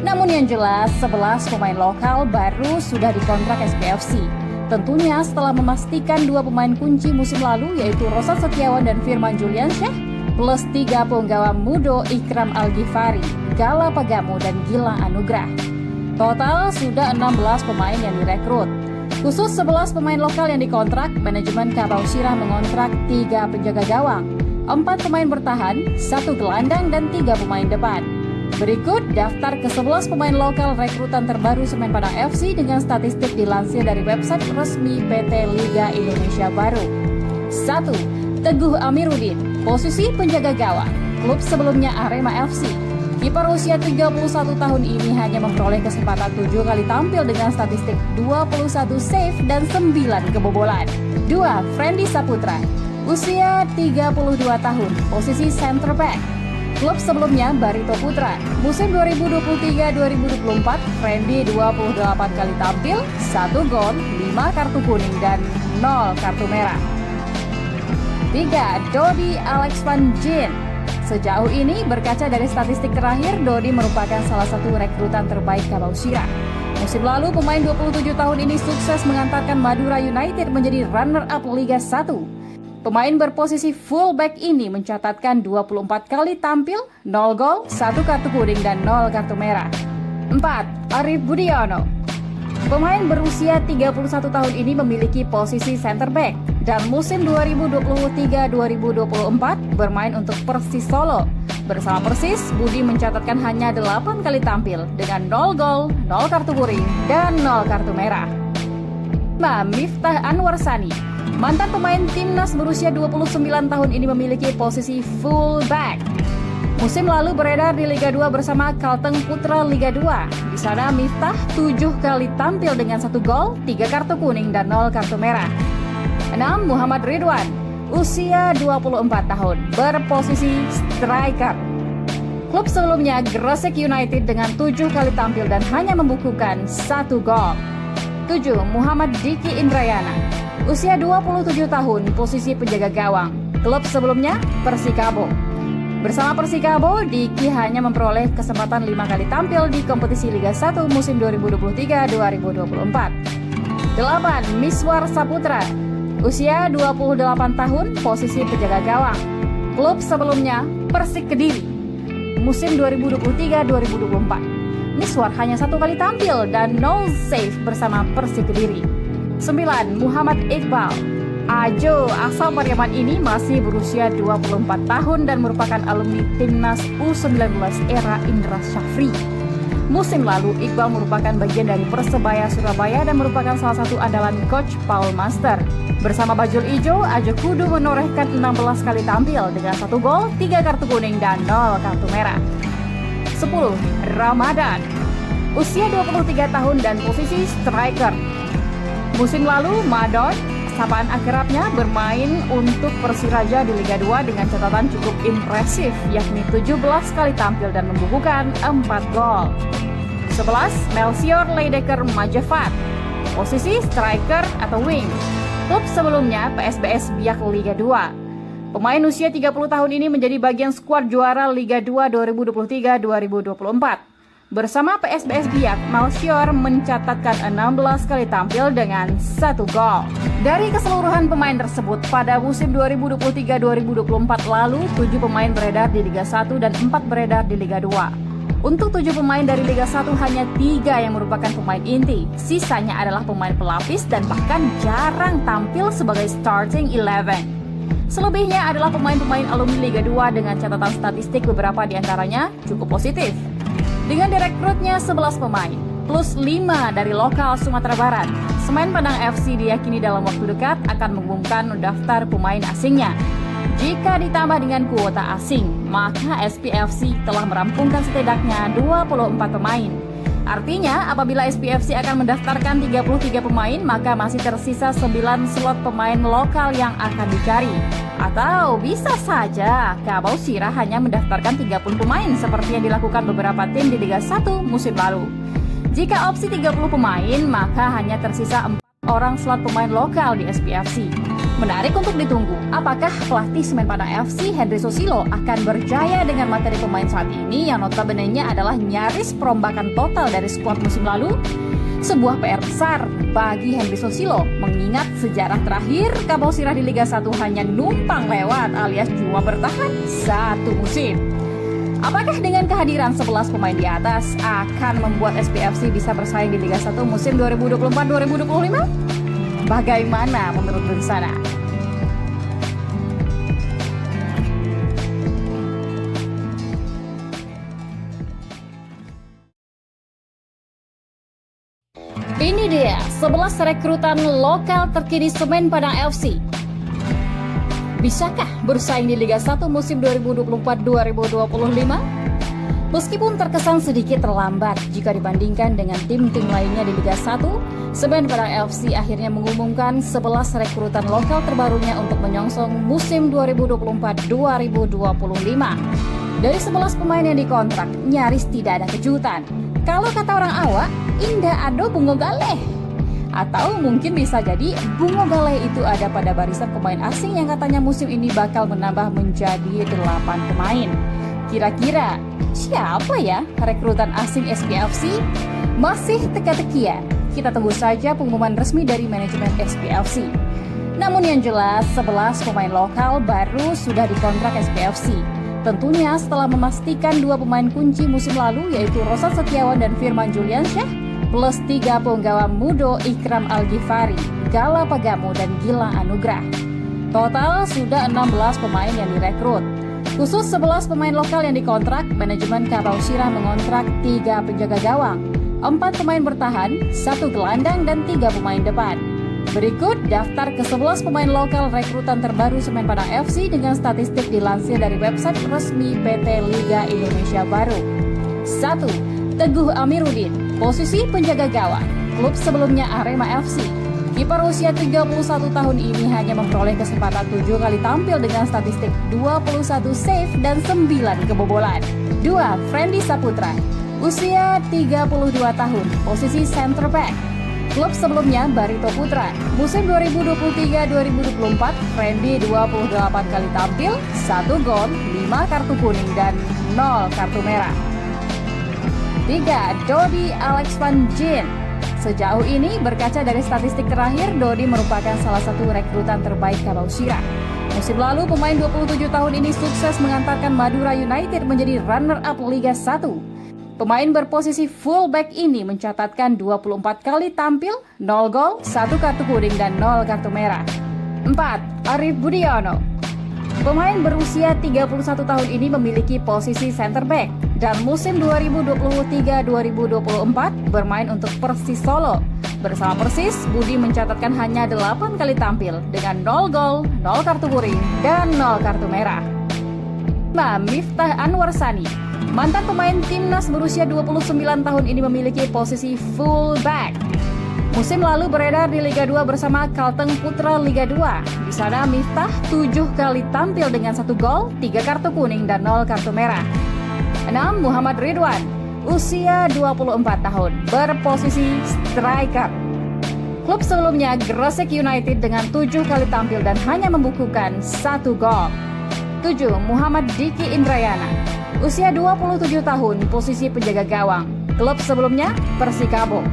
Namun yang jelas 11 pemain lokal baru sudah dikontrak SPFC. Tentunya setelah memastikan 2 pemain kunci musim lalu yaitu Rosan Setiawan dan Firman Juliansyah plus 3 penggawa Mudo Ikram Al-Ghifari, Gala Pagamu dan Gilang Anugrah. Total sudah 16 pemain yang direkrut. Khusus 11 pemain lokal yang dikontrak, manajemen Kabau Sirah mengontrak 3 penjaga gawang, 4 pemain bertahan, 1 gelandang dan 3 pemain depan. Berikut daftar ke-11 pemain lokal rekrutan terbaru Semen Padang FC dengan statistik dilansir dari website resmi PT Liga Indonesia Baru. 1. Teguh Amiruddin, posisi penjaga gawang, klub sebelumnya Arema FC. Kiper usia 31 tahun ini hanya memperoleh kesempatan 7 kali tampil dengan statistik 21 save dan 9 kebobolan. 2. Friendly Saputra, usia 32 tahun, posisi center back. Klub sebelumnya Barito Putra. Musim 2023-2024, Friendly 28 kali tampil, 1 gol, 5 kartu kuning dan 0 kartu merah. 3. Dodi Alex Van Jin. Sejauh ini, berkaca dari statistik terakhir, Dodi merupakan salah satu rekrutan terbaik Kabau Sirah. Musim lalu, pemain 27 tahun ini sukses mengantarkan Madura United menjadi runner-up Liga 1. Pemain berposisi fullback ini mencatatkan 24 kali tampil, 0 gol, 1 kartu kuning dan 0 kartu merah. 4. Arif Budiono. Pemain berusia 31 tahun ini memiliki posisi center back dan musim 2023-2024 bermain untuk Persis Solo. Bersama Persis, Budi mencatatkan hanya 8 kali tampil dengan 0 gol, 0 kartu kuning dan 0 kartu merah. 5. Miftah Anwar Sani. Mantan pemain timnas berusia 29 tahun ini memiliki posisi fullback. Musim lalu beredar di Liga 2 bersama Kalteng Putra Liga 2. Di sana Miftah 7 kali tampil dengan 1 gol, 3 kartu kuning dan 0 kartu merah. 6. Muhammad Ridwan, usia 24 tahun, berposisi striker. Klub sebelumnya Gresik United dengan 7 kali tampil dan hanya membukukan 1 gol. 7. Muhammad Diki Indrayana, usia 27 tahun, posisi penjaga gawang. Klub sebelumnya Persikabo. Bersama Persikabo, Diki hanya memperoleh kesempatan 5 kali tampil di kompetisi Liga 1 musim 2023-2024. 8. Miswar Saputra, usia 28 tahun, posisi penjaga gawang. Klub sebelumnya Persik Kediri. Musim 2023-2024, Miswar hanya 1 kali tampil dan 0 save bersama Persik Kediri. 9. Muhammad Iqbal, Ajo asal Pariaman ini masih berusia 24 tahun dan merupakan alumni Timnas U19 era Indra Syafri. Musim lalu, Iqbal merupakan bagian dari Persebaya Surabaya dan merupakan salah satu andalan Coach Paul Master. Bersama Bajul Ijo, Ajo kudu menorehkan 16 kali tampil dengan 1 gol, 3 kartu kuning, dan 0 kartu merah. 10. Ramadan, usia 23 tahun dan posisi striker. Musim lalu, Madon, sapaan akrabnya, bermain untuk Persiraja di Liga 2 dengan catatan cukup impresif, yakni 17 kali tampil dan membukukan 4 gol. 11. Melchior Leidecker Majafat, posisi striker atau wing. Klub sebelumnya PSBS Biak Liga 2. Pemain usia 30 tahun ini menjadi bagian skuad juara Liga 2 2023-2024. Bersama PSBS Biak, Melchior mencatatkan 16 kali tampil dengan 1 gol. Dari keseluruhan pemain tersebut, pada musim 2023-2024 lalu, 7 pemain beredar di Liga 1 dan 4 beredar di Liga 2. Untuk 7 pemain dari Liga 1 hanya 3 yang merupakan pemain inti. Sisanya adalah pemain pelapis dan bahkan jarang tampil sebagai starting 11. Selebihnya adalah pemain-pemain alumni Liga 2 dengan catatan statistik beberapa diantaranya cukup positif. Dengan direkrutnya 11 pemain, plus 5 dari lokal Sumatera Barat, Semen Padang FC diyakini dalam waktu dekat akan mengumumkan daftar pemain asingnya. Jika ditambah dengan kuota asing, maka SPFC telah merampungkan setidaknya 24 pemain. Artinya, apabila SPFC akan mendaftarkan 33 pemain, maka masih tersisa 9 slot pemain lokal yang akan dicari. Atau bisa saja Kabau Sirah hanya mendaftarkan 30 pemain seperti yang dilakukan beberapa tim di Liga 1 musim lalu. Jika opsi 30 pemain, maka hanya tersisa 4 orang slot pemain lokal di SPFC. Menarik untuk ditunggu, apakah pelatih Semen Padang FC Henry Susilo akan berjaya dengan materi pemain saat ini yang notabene-nya adalah nyaris perombakan total dari skuad musim lalu? Sebuah PR besar bagi Henry Susilo, mengingat sejarah terakhir Kabau Sirah di Liga 1 hanya numpang lewat alias cuma bertahan 1 musim. Apakah dengan kehadiran 11 pemain di atas akan membuat SPFC bisa bersaing di Liga 1 musim 2024-2025? Bagaimana menurut Bersana? Ini dia 11 rekrutan lokal terkini Semen Padang FC. Bisakah bersaing di Liga 1 musim 2024-2025? Meskipun terkesan sedikit terlambat jika dibandingkan dengan tim-tim lainnya di Liga 1, Semen Padang FC akhirnya mengumumkan 11 rekrutan lokal terbarunya untuk menyongsong musim 2024-2025. Dari 11 pemain yang dikontrak, nyaris tidak ada kejutan. Kalau kata orang awak, indah ado bungo galeh. Atau mungkin bisa jadi bungo galeh itu ada pada barisan pemain asing yang katanya musim ini bakal menambah menjadi 8 pemain. Kira-kira siapa ya rekrutan asing SPFC? Masih teka-teki ya? Kita tunggu saja pengumuman resmi dari manajemen SPFC. Namun yang jelas 11 pemain lokal baru sudah dikontrak SPFC. Tentunya setelah memastikan 2 pemain kunci musim lalu yaitu Rosat Setiawan dan Firman Juliansyah plus 3 penggawa Mudo Ikram Al-Ghifari, Gala Pagamo dan Gilang Anugrah. Total sudah 16 pemain yang direkrut. Khusus 11 pemain lokal yang dikontrak, manajemen Kabau Sirah mengontrak 3 penjaga gawang, 4 pemain bertahan, 1 gelandang dan 3 pemain depan. Berikut daftar ke-11 pemain lokal rekrutan terbaru Semen Padang FC dengan statistik dilansir dari website resmi PT Liga Indonesia Baru. 1. Teguh Amiruddin, posisi penjaga gawang, klub sebelumnya Arema FC. Kiper usia 31 tahun ini hanya memperoleh kesempatan 7 kali tampil dengan statistik 21 save dan 9 kebobolan. 2. Friendly Saputra, usia 32 tahun, posisi center back. Klub sebelumnya Barito Putra. Musim 2023-2024, Friendly 28 kali tampil, 1 gol, 5 kartu kuning dan 0 kartu merah. 3. Dodi Alex Van Gien. Sejauh ini, berkaca dari statistik terakhir, Dodi merupakan salah satu rekrutan terbaik Kabau Sirah. Musim lalu, pemain 27 tahun ini sukses mengantarkan Madura United menjadi runner-up Liga 1. Pemain berposisi fullback ini mencatatkan 24 kali tampil, 0 gol, 1 kartu kuning dan 0 kartu merah. 4. Arif Budiono. Pemain berusia 31 tahun ini memiliki posisi center back dan musim 2023-2024 bermain untuk Persis Solo. Bersama Persis, Budi mencatatkan hanya 8 kali tampil dengan 0 gol, 0 kartu kuning dan 0 kartu merah. 5. Miftah Anwar Sani. Mantan pemain timnas berusia 29 tahun ini memiliki posisi fullback. Musim lalu beredar di Liga 2 bersama Kalteng Putra Liga 2. Di sana Miftah 7 kali tampil dengan 1 gol, 3 kartu kuning dan 0 kartu merah. 6. Muhammad Ridwan, usia 24 tahun, berposisi striker. Klub sebelumnya Gresik United dengan 7 kali tampil dan hanya membukukan 1 gol. 7. Muhammad Diki Indrayana, usia 27 tahun, posisi penjaga gawang. Klub sebelumnya Persikabo.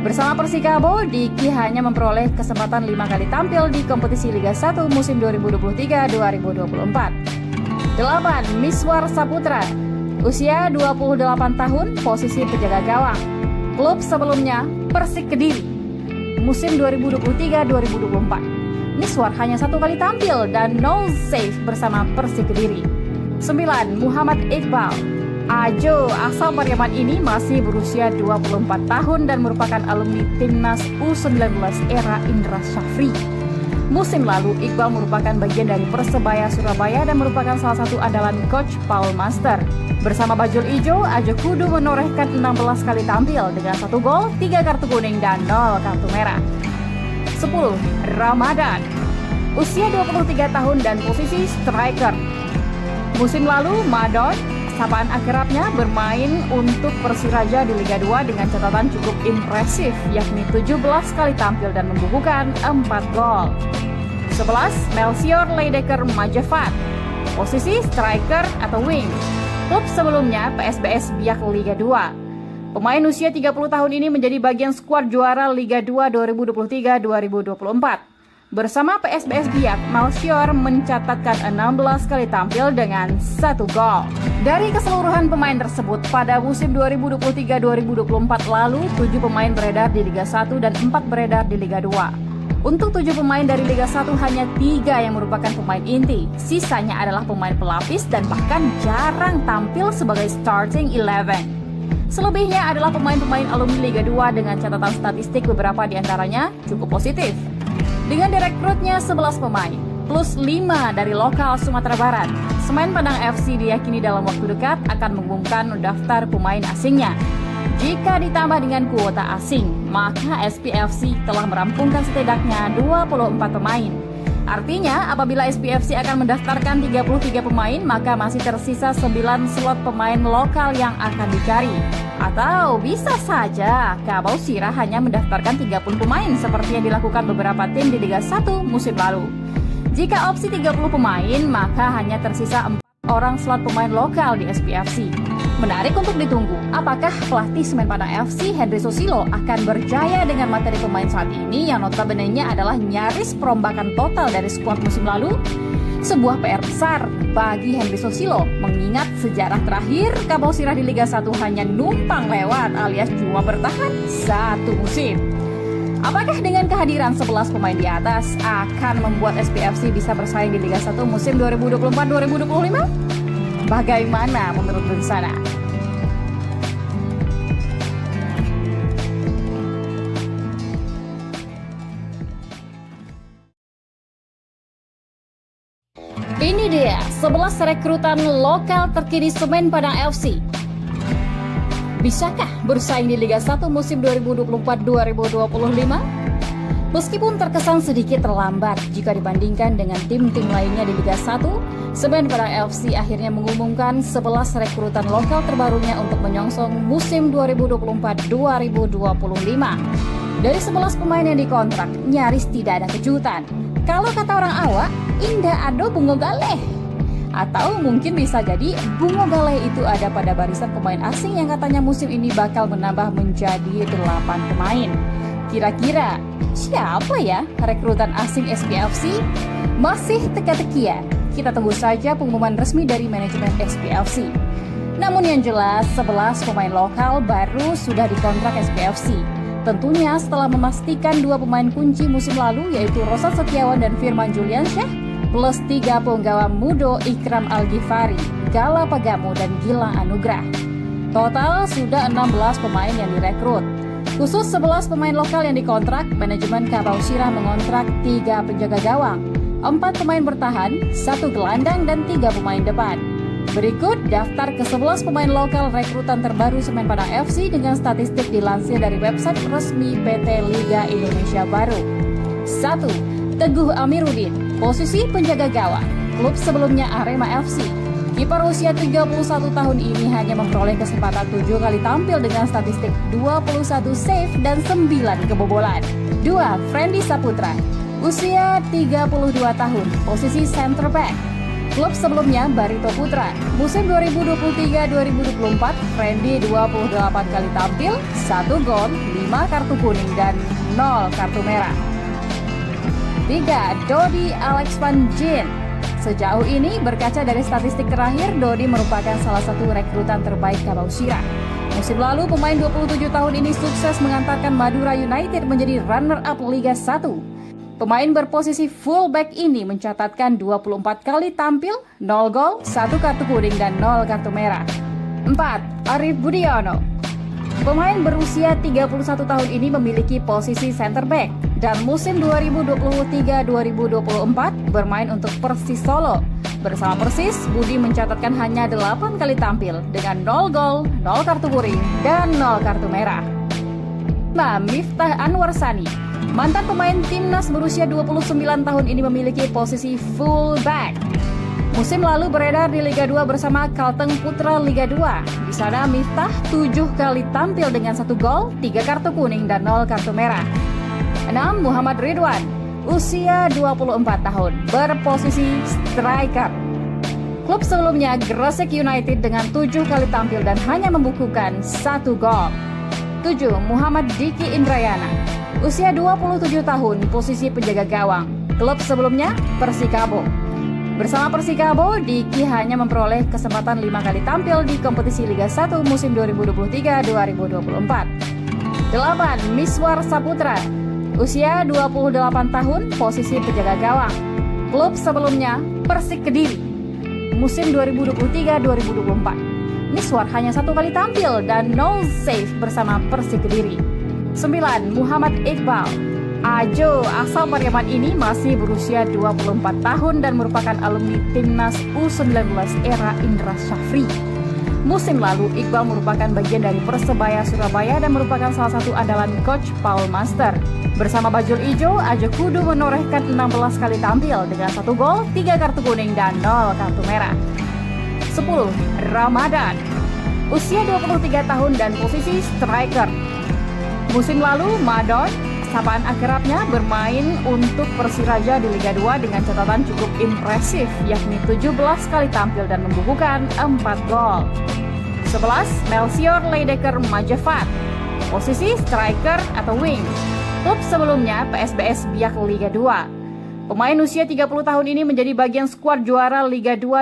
Bersama Persikabo, Diki hanya memperoleh kesempatan 5 kali tampil di kompetisi Liga 1 musim 2023-2024. 8. Miswar Saputra, usia 28 tahun, posisi penjaga gawang. Klub sebelumnya Persik Kediri. Musim 2023-2024. Miswar hanya 1 kali tampil dan 0 save bersama Persik Kediri. 9. Muhammad Iqbal. Ajo asal Pariaman ini masih berusia 24 tahun dan merupakan alumni timnas U19 era Indra Syafri. Musim lalu, Iqbal merupakan bagian dari Persebaya Surabaya dan merupakan salah satu andalan coach Paul Master. Bersama Bajul Ijo, Ajo kudu menorehkan 16 kali tampil dengan 1 gol, 3 kartu kuning dan 0 kartu merah. 10. Ramadan, usia 23 tahun dan posisi striker. Musim lalu, Madon, sapaan akrabnya, bermain untuk Persiraja di Liga 2 dengan catatan cukup impresif, yakni 17 kali tampil dan membukukan 4 gol. 11. Melchior Leidecker Majafat, posisi striker atau wing. Klub sebelumnya PSBS Biak Liga 2. Pemain usia 30 tahun ini menjadi bagian skuad juara Liga 2 2023-2024. Bersama PSBS Biak, Melchior mencatatkan 16 kali tampil dengan 1 gol. Dari keseluruhan pemain tersebut, pada musim 2023-2024 lalu, 7 pemain beredar di Liga 1 dan 4 beredar di Liga 2. Untuk 7 pemain dari Liga 1 hanya 3 yang merupakan pemain inti. Sisanya adalah pemain pelapis dan bahkan jarang tampil sebagai starting 11. Selebihnya adalah pemain-pemain alumni Liga 2 dengan catatan statistik beberapa di antaranya cukup positif. Dengan direkrutnya 11 pemain, plus 5 dari lokal Sumatera Barat, Semen Padang FC diyakini dalam waktu dekat akan mengumumkan daftar pemain asingnya. Jika ditambah dengan kuota asing, maka SPFC telah merampungkan setidaknya 24 pemain. Artinya, apabila SPFC akan mendaftarkan 33 pemain, maka masih tersisa 9 slot pemain lokal yang akan dicari. Atau bisa saja Kabau Sirah hanya mendaftarkan 30 pemain seperti yang dilakukan beberapa tim di Liga 1 musim lalu. Jika opsi 30 pemain, maka hanya tersisa 4 orang slot pemain lokal di SPFC. Menarik untuk ditunggu, apakah pelatih Semen Padang FC Henry Susilo akan berjaya dengan materi pemain saat ini yang notabene-nya adalah nyaris perombakan total dari skuad musim lalu? Sebuah PR besar bagi Henry Susilo, mengingat sejarah terakhir Kabau Sirah di Liga 1 hanya numpang lewat alias cuma bertahan 1 musim. Apakah dengan kehadiran 11 pemain di atas akan membuat SPFC bisa bersaing di Liga 1 musim 2024-2025? Bagaimana menurut Bensana? Ini dia 11 rekrutan lokal terkini Semen Padang FC. Bisakah bersaing di Liga 1 musim 2024-2025? Meskipun terkesan sedikit terlambat jika dibandingkan dengan tim-tim lainnya di Liga 1, Semen Padang FC akhirnya mengumumkan 11 rekrutan lokal terbarunya untuk menyongsong musim 2024-2025. Dari 11 pemain yang dikontrak, nyaris tidak ada kejutan. Kalau kata orang awak, indah ado bungo galeh. Atau mungkin bisa jadi bungo galeh itu ada pada barisan pemain asing yang katanya musim ini bakal menambah menjadi 8 pemain. Kira-kira siapa ya rekrutan asing SPFC? Masih teka-tekian. Kita tunggu saja pengumuman resmi dari manajemen SPFC. Namun yang jelas 11 pemain lokal baru sudah dikontrak SPFC. Tentunya setelah memastikan 2 pemain kunci musim lalu yaitu Roshan Setiawan dan Firman Juliansyah plus 3 penggawa muda Ikram Al-Ghifari, Gala Pagamo dan Gilang Anugrah. Total sudah 16 pemain yang direkrut. Khusus 11 pemain lokal yang dikontrak, manajemen Kabau Sirah mengontrak 3 penjaga gawang, 4 pemain bertahan, 1 gelandang dan 3 pemain depan. Berikut daftar ke-11 pemain lokal rekrutan terbaru Semen Padang FC dengan statistik dilansir dari website resmi PT Liga Indonesia Baru. 1. Teguh Amiruddin, posisi penjaga gawang, klub sebelumnya Arema FC. Kiper usia 31 tahun ini hanya memperoleh kesempatan 7 kali tampil dengan statistik 21 save dan 9 kebobolan. 2. Friendly Saputra, usia 32 tahun, posisi center back. Klub sebelumnya Barito Putra. Musim 2023-2024, Friendly 28 kali tampil, 1 gol, 5 kartu kuning dan 0 kartu merah. 3. Dodi Alex Van Gien. Sejauh ini, berkaca dari statistik terakhir, Dodi merupakan salah satu rekrutan terbaik Kabau Sirah. Musim lalu, pemain 27 tahun ini sukses mengantarkan Madura United menjadi runner-up Liga 1. Pemain berposisi fullback ini mencatatkan 24 kali tampil, 0 gol, 1 kartu kuning dan 0 kartu merah. 4. Arif Budiono. Pemain berusia 31 tahun ini memiliki posisi center back dan musim 2023-2024 bermain untuk Persis Solo. Bersama Persis, Budi mencatatkan hanya 8 kali tampil dengan 0 gol, 0 kartu kuning, dan 0 kartu merah. 5. Miftah Anwar Sani. Mantan pemain timnas berusia 29 tahun ini memiliki posisi fullback. Musim lalu beredar di Liga 2 bersama Kalteng Putra Liga 2. Di sana Miftah 7 kali tampil dengan 1 gol, 3 kartu kuning dan 0 kartu merah. 6. Muhammad Ridwan, usia 24 tahun, berposisi striker. Klub sebelumnya Gresik United dengan 7 kali tampil dan hanya membukukan 1 gol. 7. Muhammad Diki Indrayana, usia 27 tahun, posisi penjaga gawang. Klub sebelumnya Persikabo. Bersama Persikabo, Diki hanya memperoleh kesempatan 5 kali tampil di kompetisi Liga 1 musim 2023-2024. 8. Miswar Saputra, usia 28 tahun, posisi penjaga gawang. Klub sebelumnya Persik Kediri. Musim 2023-2024. Miswar hanya 1 kali tampil dan 0 save bersama Persik Kediri. 9. Muhammad Iqbal. Ajo asal Pariaman ini masih berusia 24 tahun dan merupakan alumni timnas U19 era Indra Syafri. Musim lalu, Iqbal merupakan bagian dari Persebaya Surabaya dan merupakan salah satu andalan coach Paul Master. Bersama Bajul Ijo, Ajo kudu menorehkan 16 kali tampil dengan 1 gol, 3 kartu kuning dan 0 kartu merah. 10. Ramadan, usia 23 tahun dan posisi striker. Musim lalu, Madon, sapaan akrabnya, bermain untuk Persiraja di Liga 2 dengan catatan cukup impresif, yakni 17 kali tampil dan membukukan 4 gol. 11. Melchior Leidecker Majafat, posisi striker atau wing. Klub sebelumnya PSBS Biak Liga 2. Pemain usia 30 tahun ini menjadi bagian skuad juara Liga 2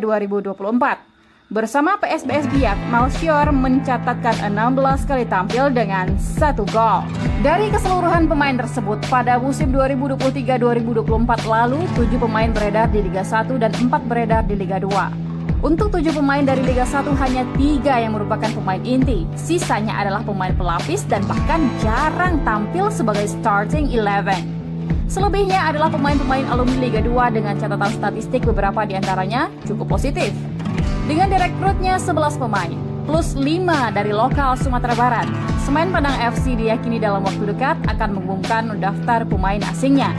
2023-2024. Bersama PSBS Biak, Melchior mencatatkan 16 kali tampil dengan 1 gol. Dari keseluruhan pemain tersebut, pada musim 2023-2024 lalu, 7 pemain beredar di Liga 1 dan 4 beredar di Liga 2. Untuk 7 pemain dari Liga 1, hanya 3 yang merupakan pemain inti. Sisanya adalah pemain pelapis dan bahkan jarang tampil sebagai starting 11. Selebihnya adalah pemain-pemain alumni Liga 2 dengan catatan statistik beberapa diantaranya cukup positif. Dengan direkrutnya 11 pemain, plus 5 dari lokal Sumatera Barat, Semen Padang FC diyakini dalam waktu dekat akan mengumumkan daftar pemain asingnya.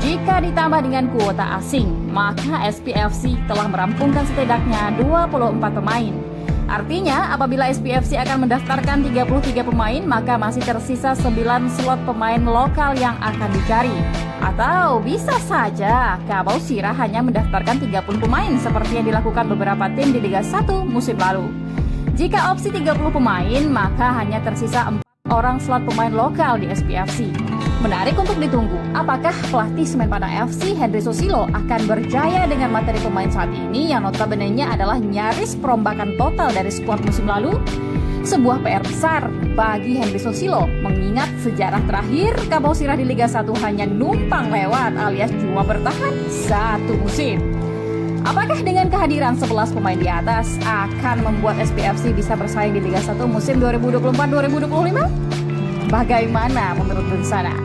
Jika ditambah dengan kuota asing, maka SPFC telah merampungkan setidaknya 24 pemain. Artinya, apabila SPFC akan mendaftarkan 33 pemain, maka masih tersisa 9 slot pemain lokal yang akan dicari. Atau bisa saja Kabau Sirah hanya mendaftarkan 30 pemain seperti yang dilakukan beberapa tim di Liga 1 musim lalu. Jika opsi 30 pemain, maka hanya tersisa 4 orang slot pemain lokal di SPFC. Menarik untuk ditunggu, apakah pelatih Semen Padang FC Henry Susilo akan berjaya dengan materi pemain saat ini yang notabene-nya adalah nyaris perombakan total dari skuad musim lalu? Sebuah PR besar bagi Henry Susilo, mengingat sejarah terakhir Kabau Sirah di Liga 1 hanya numpang lewat alias cuma bertahan satu musim. Apakah dengan kehadiran 11 pemain di atas akan membuat SPFC bisa bersaing di Liga 1 musim 2024-2025? Bagaimana menurut Bensana?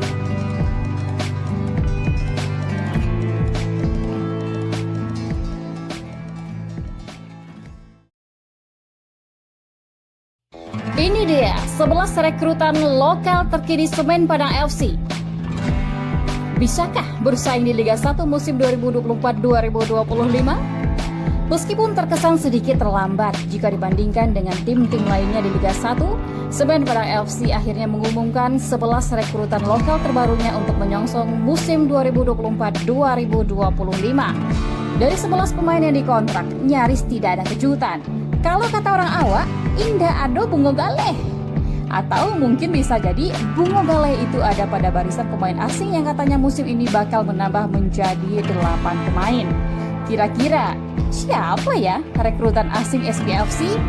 Ini dia 11 rekrutan lokal terkini Semen Padang FC. Bisakah bersaing di Liga 1 musim 2024-2025? Meskipun terkesan sedikit terlambat jika dibandingkan dengan tim-tim lainnya di Liga 1, Semen Padang FC akhirnya mengumumkan 11 rekrutan lokal terbarunya untuk menyongsong musim 2024-2025. Dari 11 pemain yang dikontrak, nyaris tidak ada kejutan. Kalau kata orang awak, indah ado bungo galeh. Atau mungkin bisa jadi bungo galeh itu ada pada barisan pemain asing yang katanya musim ini bakal menambah menjadi 8 pemain. Kira-kira siapa ya rekrutan asing SPFC?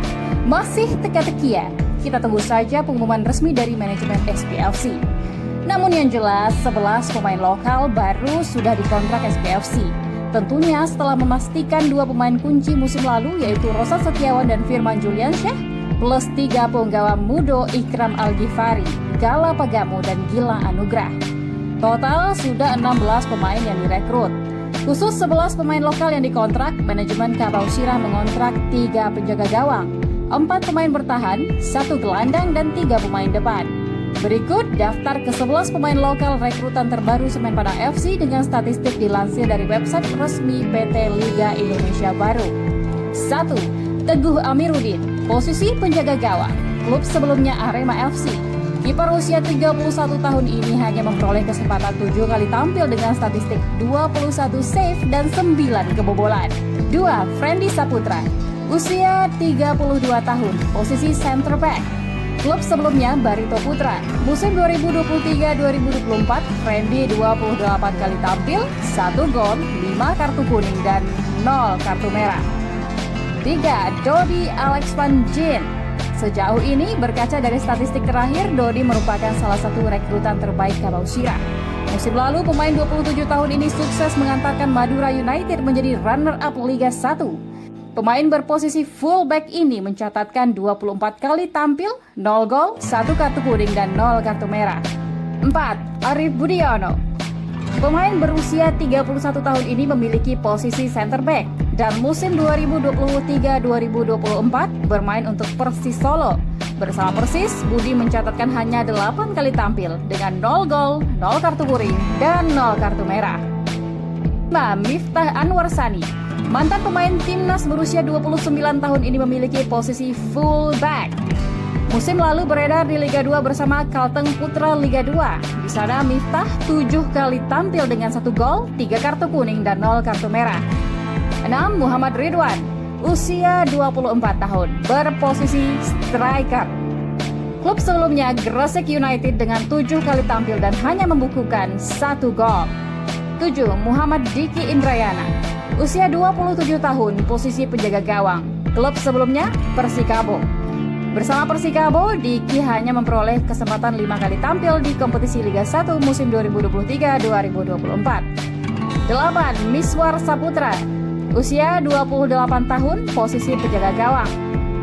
Masih teka-teki ya? Kita tunggu saja pengumuman resmi dari manajemen SPFC. Namun yang jelas 11 pemain lokal baru sudah dikontrak SPFC. Tentunya setelah memastikan 2 pemain kunci musim lalu yaitu Rosan Setiawan dan Firman Juliansyah plus 3 penggawa Mudo Ikram Al-Ghifari, Gala Pagamu dan Gilang Anugrah. Total sudah 16 pemain yang direkrut. Khusus 11 pemain lokal yang dikontrak, manajemen Kabau Sirah mengontrak 3 penjaga gawang, 4 pemain bertahan, 1 gelandang, dan 3 pemain depan. Berikut daftar ke-11 pemain lokal rekrutan terbaru Semen Padang FC dengan statistik dilansir dari website resmi PT Liga Indonesia Baru. 1. Teguh Amiruddin, posisi penjaga gawang, klub sebelumnya Arema FC. Kiper usia 31 tahun ini hanya memperoleh kesempatan 7 kali tampil dengan statistik 21 save dan 9 kebobolan. 2. Friendly Saputra, usia 32 tahun, posisi center back. Klub sebelumnya Barito Putra. Musim 2023-2024, Friendly 28 kali tampil, 1 gol, 5 kartu kuning dan 0 kartu merah. 3. Dodi Alex Van Jin. Sejauh ini, berkaca dari statistik terakhir, Dodi merupakan salah satu rekrutan terbaik Kabau Sirah. Musim lalu, pemain 27 tahun ini sukses mengantarkan Madura United menjadi runner-up Liga 1. Pemain berposisi fullback ini mencatatkan 24 kali tampil, 0 gol, 1 kartu kuning dan 0 kartu merah. 4. Arif Budiono. Pemain berusia 31 tahun ini memiliki posisi center back dan musim 2023-2024 bermain untuk Persis Solo. Bersama Persis, Budi mencatatkan hanya 8 kali tampil dengan 0 gol, 0 kartu kuning, dan 0 kartu merah. 5. Miftah Anwar Sani. Mantan pemain timnas berusia 29 tahun ini memiliki posisi fullback. Musim lalu beredar di Liga 2 bersama Kalteng Putra Liga 2. Di sana Miftah 7 kali tampil dengan 1 gol, 3 kartu kuning dan 0 kartu merah. 6. Muhammad Ridwan, usia 24 tahun, berposisi striker. Klub sebelumnya Gresik United dengan 7 kali tampil dan hanya membukukan 1 gol. 7. Muhammad Diki Indrayana, usia 27 tahun, posisi penjaga gawang. Klub sebelumnya Persikabo. Bersama Persikabo, Diki hanya memperoleh kesempatan 5 kali tampil di kompetisi Liga 1 musim 2023-2024. 8. Miswar Saputra, usia 28 tahun, posisi penjaga gawang.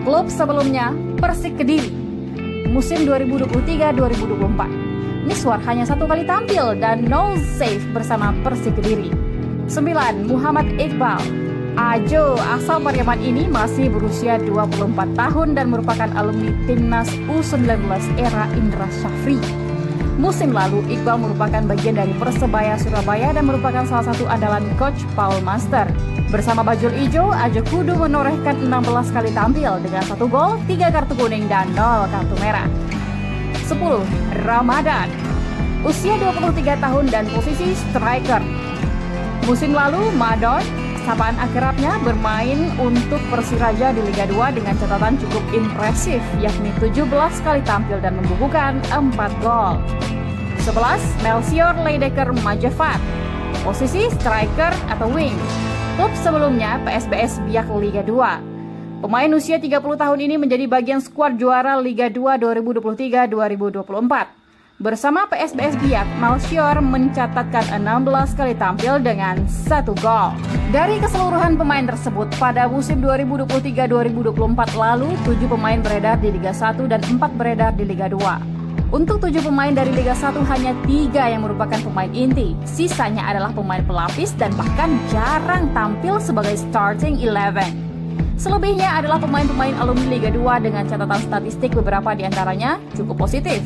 Klub sebelumnya Persik Kediri. Musim 2023-2024. Miswar hanya 1 kali tampil dan 0 save bersama Persik Kediri. 9. Muhammad Iqbal, Ajo asal Pariaman ini masih berusia 24 tahun dan merupakan alumni Timnas U19 era Indra Syafri. Musim lalu, Iqbal merupakan bagian dari Persebaya Surabaya dan merupakan salah satu andalan Coach Paul Master. Bersama Bajul Ijo, Ajo Kudu menorehkan 16 kali tampil dengan 1 gol, 3 kartu kuning, dan 0 kartu merah. 10. Ramadan. Usia 23 tahun dan posisi striker. Musim lalu, Madon, sapaan akrabnya, bermain untuk Persiraja di Liga 2 dengan catatan cukup impresif, yakni 17 kali tampil dan membukukan 4 gol. 11. Melchior Leidecker Majafat. Posisi striker atau wing. Klub sebelumnya PSBS Biak Liga 2. Pemain usia 30 tahun ini menjadi bagian skuad juara Liga 2 2023-2024. Bersama PSBS Biak, Melchior mencatatkan 16 kali tampil dengan 1 gol. Dari keseluruhan pemain tersebut, pada musim 2023-2024 lalu, 7 pemain beredar di Liga 1 dan 4 beredar di Liga 2. Untuk 7 pemain dari Liga 1, hanya 3 yang merupakan pemain inti. Sisanya adalah pemain pelapis dan bahkan jarang tampil sebagai starting 11. Selebihnya adalah pemain-pemain alumni Liga 2 dengan catatan statistik beberapa diantaranya cukup positif.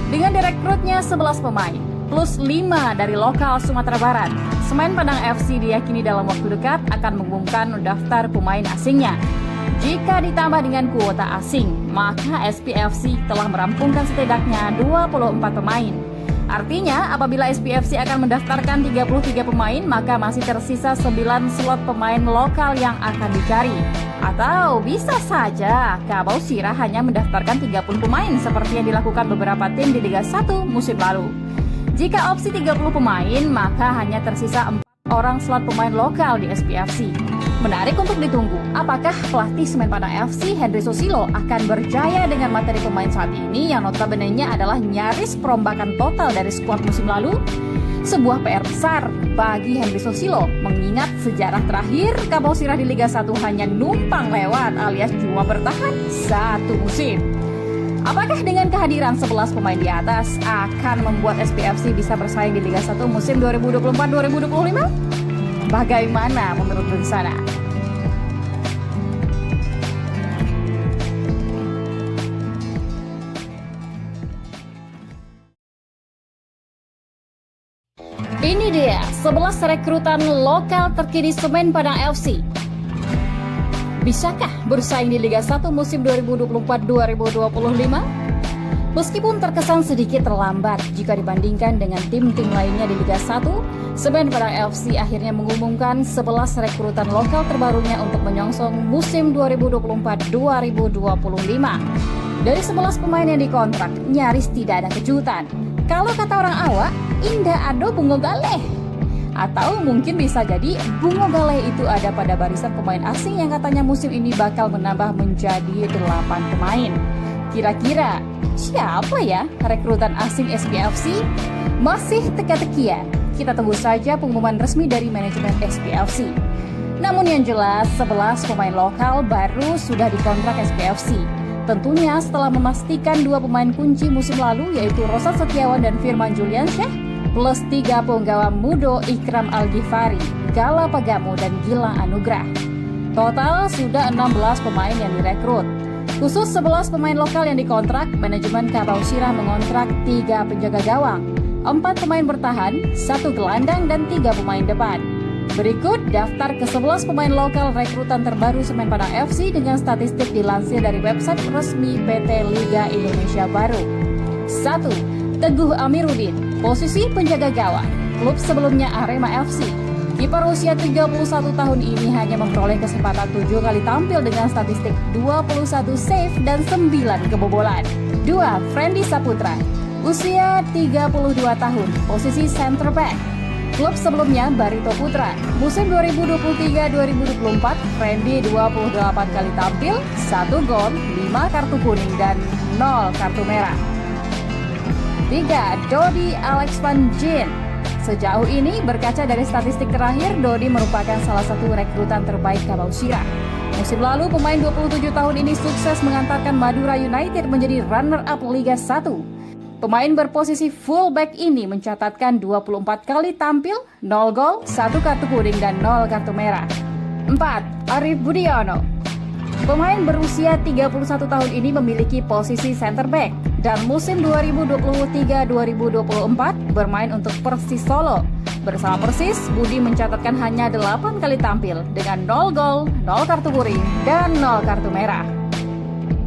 Dengan direkrutnya 11 pemain, plus 5 dari lokal Sumatera Barat, Semen Padang FC diyakini dalam waktu dekat akan mengumumkan daftar pemain asingnya. Jika ditambah dengan kuota asing, maka SPFC telah merampungkan setidaknya 24 pemain. Artinya, apabila SPFC akan mendaftarkan 33 pemain, maka masih tersisa 9 slot pemain lokal yang akan dicari. Atau bisa saja Kabau Sirah hanya mendaftarkan 30 pemain seperti yang dilakukan beberapa tim di Liga 1 musim lalu. Jika opsi 30 pemain, maka hanya tersisa 4 orang slot pemain lokal di SPFC. Menarik untuk ditunggu, apakah pelatih Semen Padang FC Henry Susilo akan berjaya dengan materi pemain saat ini yang notabene-nya adalah nyaris perombakan total dari skuad musim lalu? Sebuah PR besar bagi Henry Susilo, mengingat sejarah terakhir Kabau Sirah di Liga 1 hanya numpang lewat alias cuma bertahan 1 musim. Apakah dengan kehadiran 11 pemain di atas akan membuat SPFC bisa bersaing di Liga 1 musim 2024-2025? Bagaimana menurut Bersana? Ini dia 11 rekrutan lokal terkini Semen Padang FC. Bisakah bersaing di Liga 1 musim 2024-2025? Meskipun terkesan sedikit terlambat jika dibandingkan dengan tim-tim lainnya di Liga 1, Semen Padang FC akhirnya mengumumkan 11 rekrutan lokal terbarunya untuk menyongsong musim 2024-2025. Dari 11 pemain yang dikontrak, nyaris tidak ada kejutan. Kalau kata orang awak, indah ado bungo galeh. Atau mungkin bisa jadi bungo galeh itu ada pada barisan pemain asing yang katanya musim ini bakal menambah menjadi 8 pemain. Kira-kira siapa ya rekrutan asing SPFC? Masih teka-tekian. Kita tunggu saja pengumuman resmi dari manajemen SPFC. Namun yang jelas 11 pemain lokal baru sudah dikontrak SPFC. Tentunya setelah memastikan 2 pemain kunci musim lalu yaitu Rosat Setiawan dan Firman Juliansyah plus 3 penggawa Mudo Ikram Al-Ghifari, Gala Pagamo, dan Gilang Anugrah. Total sudah 16 pemain yang direkrut. Khusus 11 pemain lokal yang dikontrak, manajemen Kabau Sirah mengontrak 3 penjaga gawang, 4 pemain bertahan, 1 gelandang, dan 3 pemain depan. Berikut daftar ke-11 pemain lokal rekrutan terbaru Semen Padang FC dengan statistik dilansir dari website resmi PT Liga Indonesia Baru. 1. Teguh Amiruddin, posisi penjaga gawang, klub sebelumnya Arema FC. Kiper usia 31 tahun ini hanya memperoleh kesempatan 7 kali tampil dengan statistik 21 save dan 9 kebobolan. 2. Friendly Saputra, usia 32 tahun, posisi center back. Klub sebelumnya Barito Putra. Musim 2023-2024, Friendly 28 kali tampil, 1 gol, 5 kartu kuning, dan 0 kartu merah. 3. Dodi Alex Van Jin. Sejauh ini, berkaca dari statistik terakhir, Dodi merupakan salah satu rekrutan terbaik Kabau Sirah. Musim lalu, pemain 27 tahun ini sukses mengantarkan Madura United menjadi runner-up Liga 1. Pemain berposisi fullback ini mencatatkan 24 kali tampil, 0 gol, 1 kartu kuning, dan 0 kartu merah. 4. Arif Budiono. Pemain berusia 31 tahun ini memiliki posisi center back dan musim 2023-2024 bermain untuk Persis Solo. Bersama Persis, Budi mencatatkan hanya 8 kali tampil dengan 0 gol, 0 kartu kuning, dan 0 kartu merah.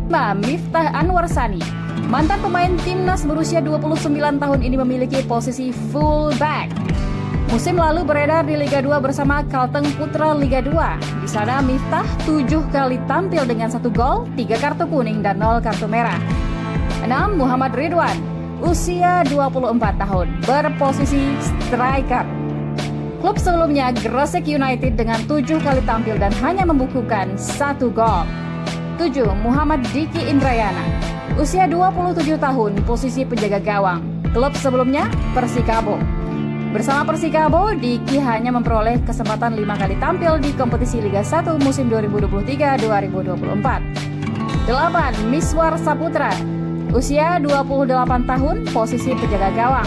5. Miftah Anwar Sani. Mantan pemain timnas berusia 29 tahun ini memiliki posisi full back. Musim lalu beredar di Liga 2 bersama Kalteng Putra Liga 2. Di sana Miftah 7 kali tampil dengan 1 gol, 3 kartu kuning, dan 0 kartu merah. 6. Muhammad Ridwan. Usia 24 tahun, berposisi striker. Klub sebelumnya Gresik United dengan 7 kali tampil dan hanya membukukan 1 gol. 7. Muhammad Diki Indrayana. Usia 27 tahun, posisi penjaga gawang. Klub sebelumnya Persikabo. Bersama Persikabo, Diki hanya memperoleh kesempatan 5 kali tampil di kompetisi Liga 1 musim 2023-2024. 8. Miswar Saputra. Usia 28 tahun, posisi penjaga gawang.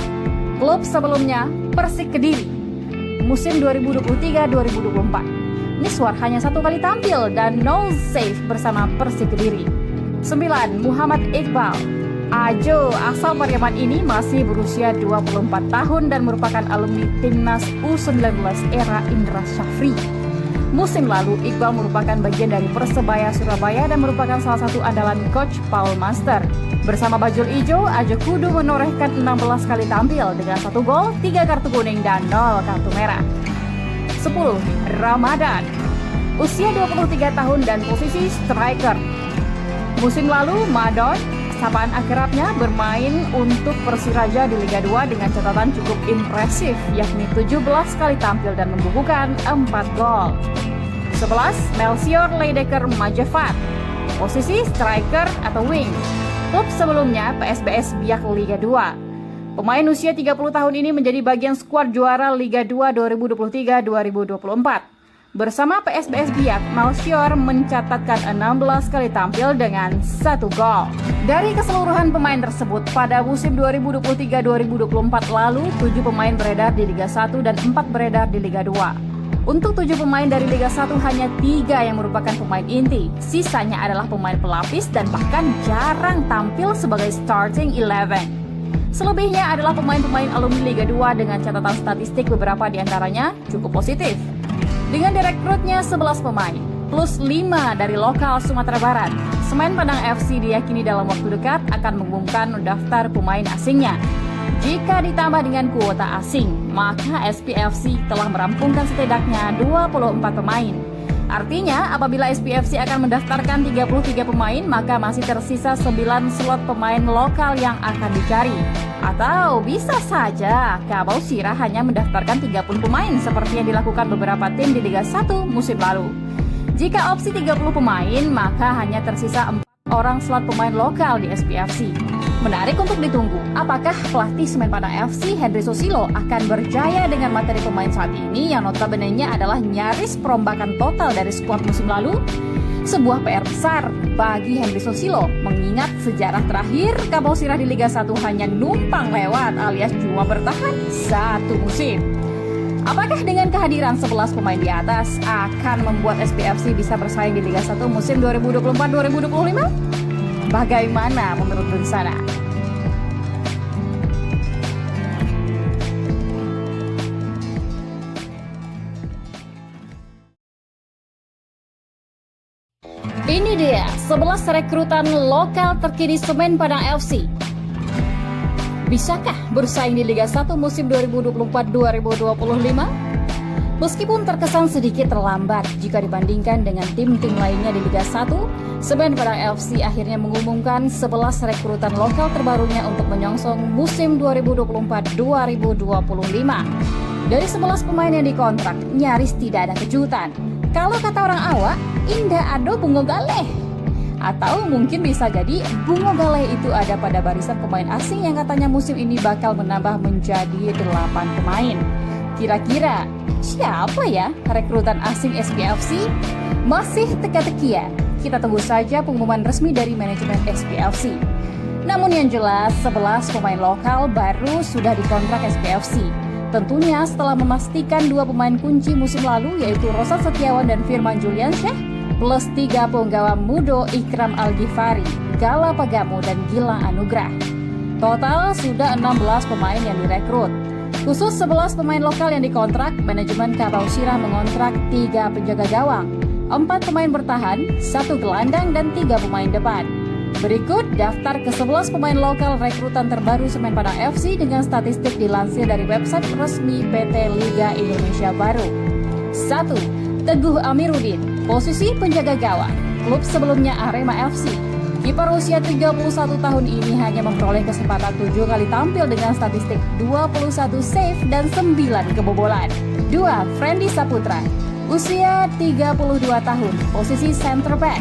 Klub sebelumnya Persik Kediri. Musim 2023-2024. Miswar hanya 1 kali tampil dan 0 save bersama Persik Kediri. 9. Muhammad Iqbal. Ajo asal Pariaman ini masih berusia 24 tahun dan merupakan alumni timnas U19 era Indra Syafri. Musim lalu, Iqbal merupakan bagian dari Persebaya Surabaya dan merupakan salah satu andalan coach Paul Master. Bersama Bajul Ijo, Ajo Kudu menorehkan 16 kali tampil dengan 1 gol, 3 kartu kuning, dan 0 kartu merah. 10. Ramadan. Usia 23 tahun dan posisi striker. Musim lalu, Madon, sapaan akrabnya, bermain untuk Persiraja di Liga 2 dengan catatan cukup impresif, yakni 17 kali tampil dan membukukan 4 gol. 11. Melchior Leidecker Majevat. Posisi striker atau wing. Klub sebelumnya PSBS Biak Liga 2. Pemain usia 30 tahun ini menjadi bagian skuad juara Liga 2 2023-2024. Bersama PSBS Biak, Melchior mencatatkan 16 kali tampil dengan 1 gol. Dari keseluruhan pemain tersebut, pada musim 2023-2024 lalu, 7 pemain beredar di Liga 1 dan 4 beredar di Liga 2. Untuk 7 pemain dari Liga 1, hanya 3 yang merupakan pemain inti. Sisanya adalah pemain pelapis dan bahkan jarang tampil sebagai starting 11. Selebihnya adalah pemain-pemain alumni Liga 2 dengan catatan statistik beberapa diantaranya cukup positif. Dengan direkrutnya 11 pemain, plus 5 dari lokal Sumatera Barat, Semen Padang FC diyakini dalam waktu dekat akan mengumumkan daftar pemain asingnya. Jika ditambah dengan kuota asing, maka SPFC telah merampungkan setidaknya 24 pemain. Artinya, apabila SPFC akan mendaftarkan 33 pemain, maka masih tersisa 9 slot pemain lokal yang akan dicari. Atau bisa saja Kabau Sirah hanya mendaftarkan 30 pemain seperti yang dilakukan beberapa tim di Liga 1 musim lalu. Jika opsi 30 pemain, maka hanya tersisa 4 orang slot pemain lokal di SPFC. Menarik untuk ditunggu, apakah pelatih Semen Padang FC Henry Susilo akan berjaya dengan materi pemain saat ini yang notabene-nya adalah nyaris perombakan total dari skuad musim lalu? Sebuah PR besar bagi Henry Susilo, mengingat sejarah terakhir Kabau Sirah di Liga 1 hanya numpang lewat alias cuma bertahan 1 musim. Apakah dengan kehadiran 11 pemain di atas akan membuat SPFC bisa bersaing di Liga 1 musim 2024-2025? Bagaimana menurut Dunsana? Ini dia 11 rekrutan lokal terkini Semen Padang FC. Bisakah bersaing di Liga 1 musim 2024-2025? Meskipun terkesan sedikit terlambat jika dibandingkan dengan tim-tim lainnya di Liga 1, Semen Padang FC akhirnya mengumumkan 11 rekrutan lokal terbarunya untuk menyongsong musim 2024-2025. Dari 11 pemain yang dikontrak, nyaris tidak ada kejutan. Kalau kata orang awak, indah ado bungo galeh. Atau mungkin bisa jadi bungo galeh itu ada pada barisan pemain asing yang katanya musim ini bakal menambah menjadi 8 pemain. Kira-kira siapa ya rekrutan asing SPFC? Masih teka-teki ya? Kita tunggu saja pengumuman resmi dari manajemen SPFC. Namun yang jelas 11 pemain lokal baru sudah dikontrak SPFC. Tentunya setelah memastikan 2 pemain kunci musim lalu yaitu Roshan Setiawan dan Firman Juliansyah plus 3 penggawa Mudo, Ikram Al-Ghifari, Gala Pagamo, dan Gilang Anugrah. Total sudah 16 pemain yang direkrut. Khusus 11 pemain lokal yang dikontrak, manajemen Kabau Sirah mengontrak 3 penjaga gawang, 4 pemain bertahan, 1 gelandang, dan 3 pemain depan. Berikut daftar ke-11 pemain lokal rekrutan terbaru Semen Padang FC dengan statistik dilansir dari website resmi PT Liga Indonesia Baru. 1. Teguh Amiruddin, posisi penjaga gawang, klub sebelumnya Arema FC. Kiper usia 31 tahun ini hanya memperoleh kesempatan 7 kali tampil dengan statistik 21 save dan 9 kebobolan. 2. Friendly Saputra, usia 32 tahun, posisi center back.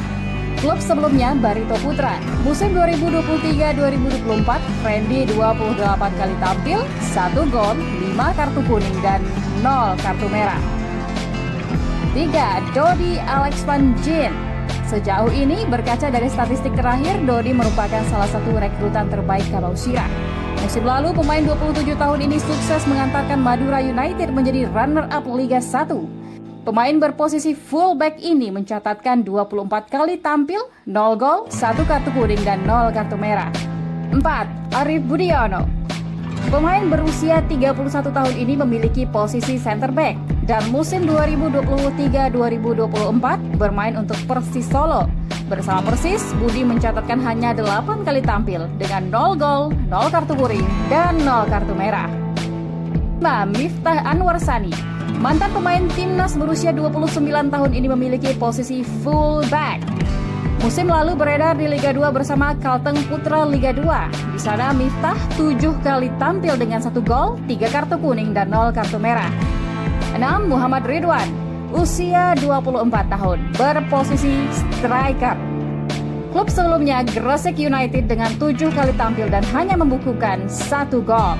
Klub sebelumnya Barito Putra. Musim 2023-2024, Friendly 28 kali tampil, 1 gol, 5 kartu kuning, dan 0 kartu merah. 3. Dodi Alex Van Gien. Sejauh ini, berkaca dari statistik terakhir, Dodi merupakan salah satu rekrutan terbaik Kabau Sirah. Musim lalu, pemain 27 tahun ini sukses mengantarkan Madura United menjadi runner-up Liga 1. Pemain berposisi fullback ini mencatatkan 24 kali tampil, 0 gol, 1 kartu kuning, dan 0 kartu merah. 4. Arif Budiono. Pemain berusia 31 tahun ini memiliki posisi center back dan musim 2023-2024 bermain untuk Persis Solo. Bersama Persis, Budi mencatatkan hanya 8 kali tampil dengan 0 gol, 0 kartu kuning, dan 0 kartu merah. 5. Miftah Anwar Sani. Mantan pemain timnas berusia 29 tahun ini memiliki posisi fullback. Musim lalu beredar di Liga 2 bersama Kalteng Putra Liga 2. Di sana Miftah 7 kali tampil dengan 1 gol, 3 kartu kuning, dan 0 kartu merah. 6. Muhammad Ridwan, usia 24 tahun, berposisi striker. Klub sebelumnya Gresik United dengan 7 kali tampil dan hanya membukukan 1 gol.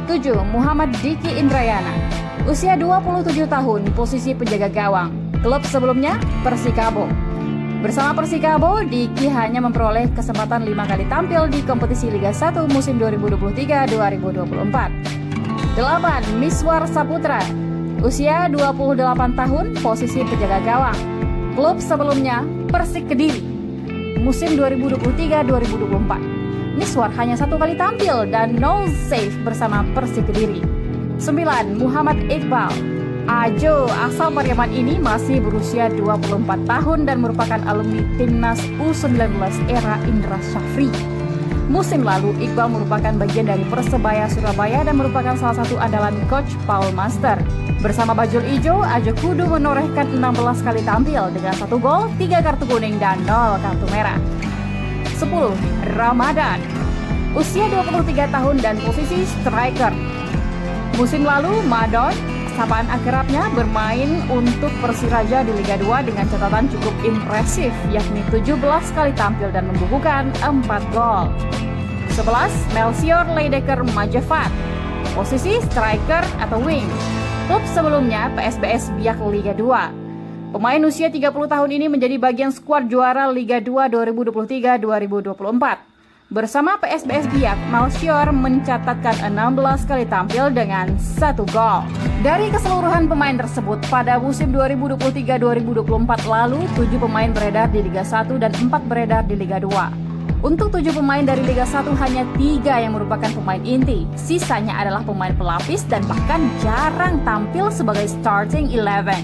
7. Muhammad Diki Indrayana, usia 27 tahun, posisi penjaga gawang. Klub sebelumnya Persikabo. Bersama Persikabo, Diki hanya memperoleh kesempatan 5 kali tampil di kompetisi Liga 1 musim 2023-2024. 8. Miswar Saputra, usia 28 tahun, posisi penjaga gawang. Klub sebelumnya Persik Kediri. Musim 2023-2024. Miswar hanya 1 kali tampil dan 0 save bersama Persik Kediri. 9. Muhammad Iqbal. Ajo asal Pariaman ini masih berusia 24 tahun dan merupakan alumni timnas U19 era Indra Syafri. Musim lalu, Iqbal merupakan bagian dari Persebaya Surabaya dan merupakan salah satu andalan coach Paul Master. Bersama Bajul Ijo, Ajo Kudu menorehkan 16 kali tampil dengan 1 gol, 3 kartu kuning, dan 0 kartu merah. 10. Ramadan, usia 23 tahun dan posisi striker. Musim lalu, Madon, sapaan akrabnya, bermain untuk Persiraja di Liga 2 dengan catatan cukup impresif, yakni 17 kali tampil dan membukukan 4 gol. 11. Melchior Leidecker Majafat, posisi striker atau wing. Klub sebelumnya PSBS Biak Liga 2. Pemain usia 30 tahun ini menjadi bagian skuad juara Liga 2 2023-2024. Bersama PSBS Biak, Melchior mencatatkan 16 kali tampil dengan 1 gol. Dari keseluruhan pemain tersebut, pada musim 2023-2024 lalu, 7 pemain beredar di Liga 1 dan 4 beredar di Liga 2. Untuk 7 pemain dari Liga 1, hanya 3 yang merupakan pemain inti. Sisanya adalah pemain pelapis dan bahkan jarang tampil sebagai starting 11.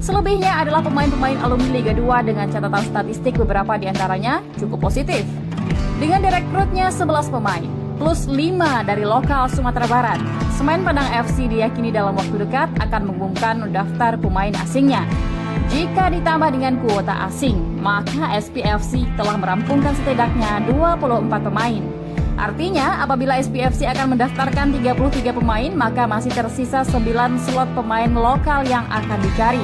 Selebihnya adalah pemain-pemain alumni Liga 2 dengan catatan statistik beberapa diantaranya cukup positif. Dengan direkrutnya 11 pemain, plus 5 dari lokal Sumatera Barat, Semen Padang FC diyakini dalam waktu dekat akan mengumumkan daftar pemain asingnya. Jika ditambah dengan kuota asing, maka SPFC telah merampungkan setidaknya 24 pemain. Artinya, apabila SPFC akan mendaftarkan 33 pemain, maka masih tersisa 9 slot pemain lokal yang akan dicari.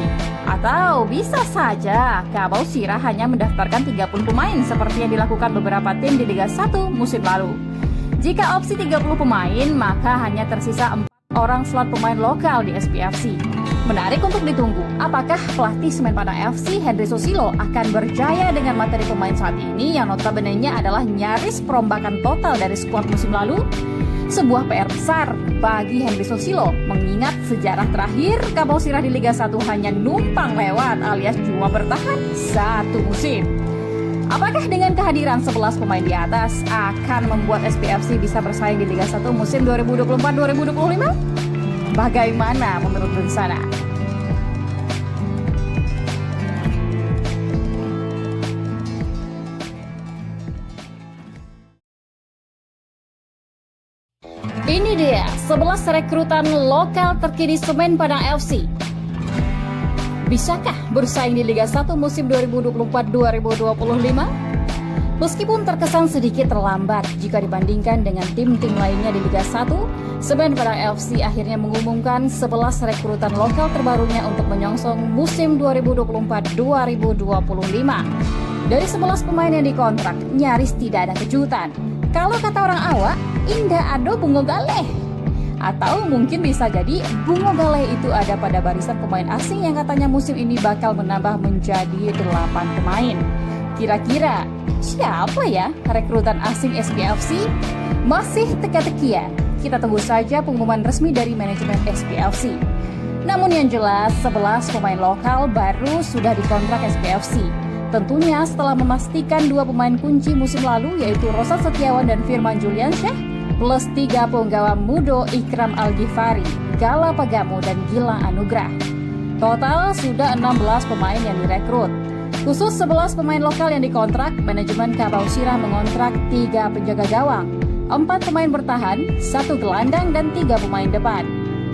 Atau bisa saja Kabau Sirah hanya mendaftarkan 30 pemain seperti yang dilakukan beberapa tim di Liga 1 musim lalu. Jika opsi 30 pemain, maka hanya tersisa 4 orang slot pemain lokal di SPFC. Menarik untuk ditunggu, apakah pelatih Semen Padang FC Henry Susilo akan berjaya dengan materi pemain saat ini yang notabene-nya adalah nyaris perombakan total dari skuad musim lalu? Sebuah PR besar bagi Henry Susilo mengingat sejarah terakhir Kabau Sirah di Liga 1 hanya numpang lewat alias cuma bertahan satu musim. Apakah dengan kehadiran 11 pemain di atas akan membuat SPFC bisa bersaing di Liga 1 musim 2024-2025? Bagaimana menurut Bensana? Ini dia 11 rekrutan lokal terkini Semen Padang FC. Bisakah bersaing di Liga 1 musim 2024-2025? Meskipun terkesan sedikit terlambat jika dibandingkan dengan tim-tim lainnya di Liga 1, Semen Padang FC akhirnya mengumumkan 11 rekrutan lokal terbarunya untuk menyongsong musim 2024-2025. Dari 11 pemain yang dikontrak, nyaris tidak ada kejutan. Kalau kata orang awak, indah ado bungo galeh. Atau mungkin bisa jadi bungo galeh itu ada pada barisan pemain asing yang katanya musim ini bakal menambah menjadi 8 pemain. Kira-kira siapa ya rekrutan asing SPFC? Masih teka-tekian. Kita tunggu saja pengumuman resmi dari manajemen SPFC. Namun yang jelas 11 pemain lokal baru sudah dikontrak SPFC. Tentunya setelah memastikan 2 pemain kunci musim lalu yaitu Rosan Setiawan dan Firman Juliansyah plus 3 penggawa Mudo Ikram Al-Ghifari, Gala Pagamo dan Gilang Anugrah. Total sudah 16 pemain yang direkrut. Khusus 11 pemain lokal yang dikontrak, manajemen Kabau Sirah mengontrak 3 penjaga gawang, 4 pemain bertahan, 1 gelandang dan 3 pemain depan.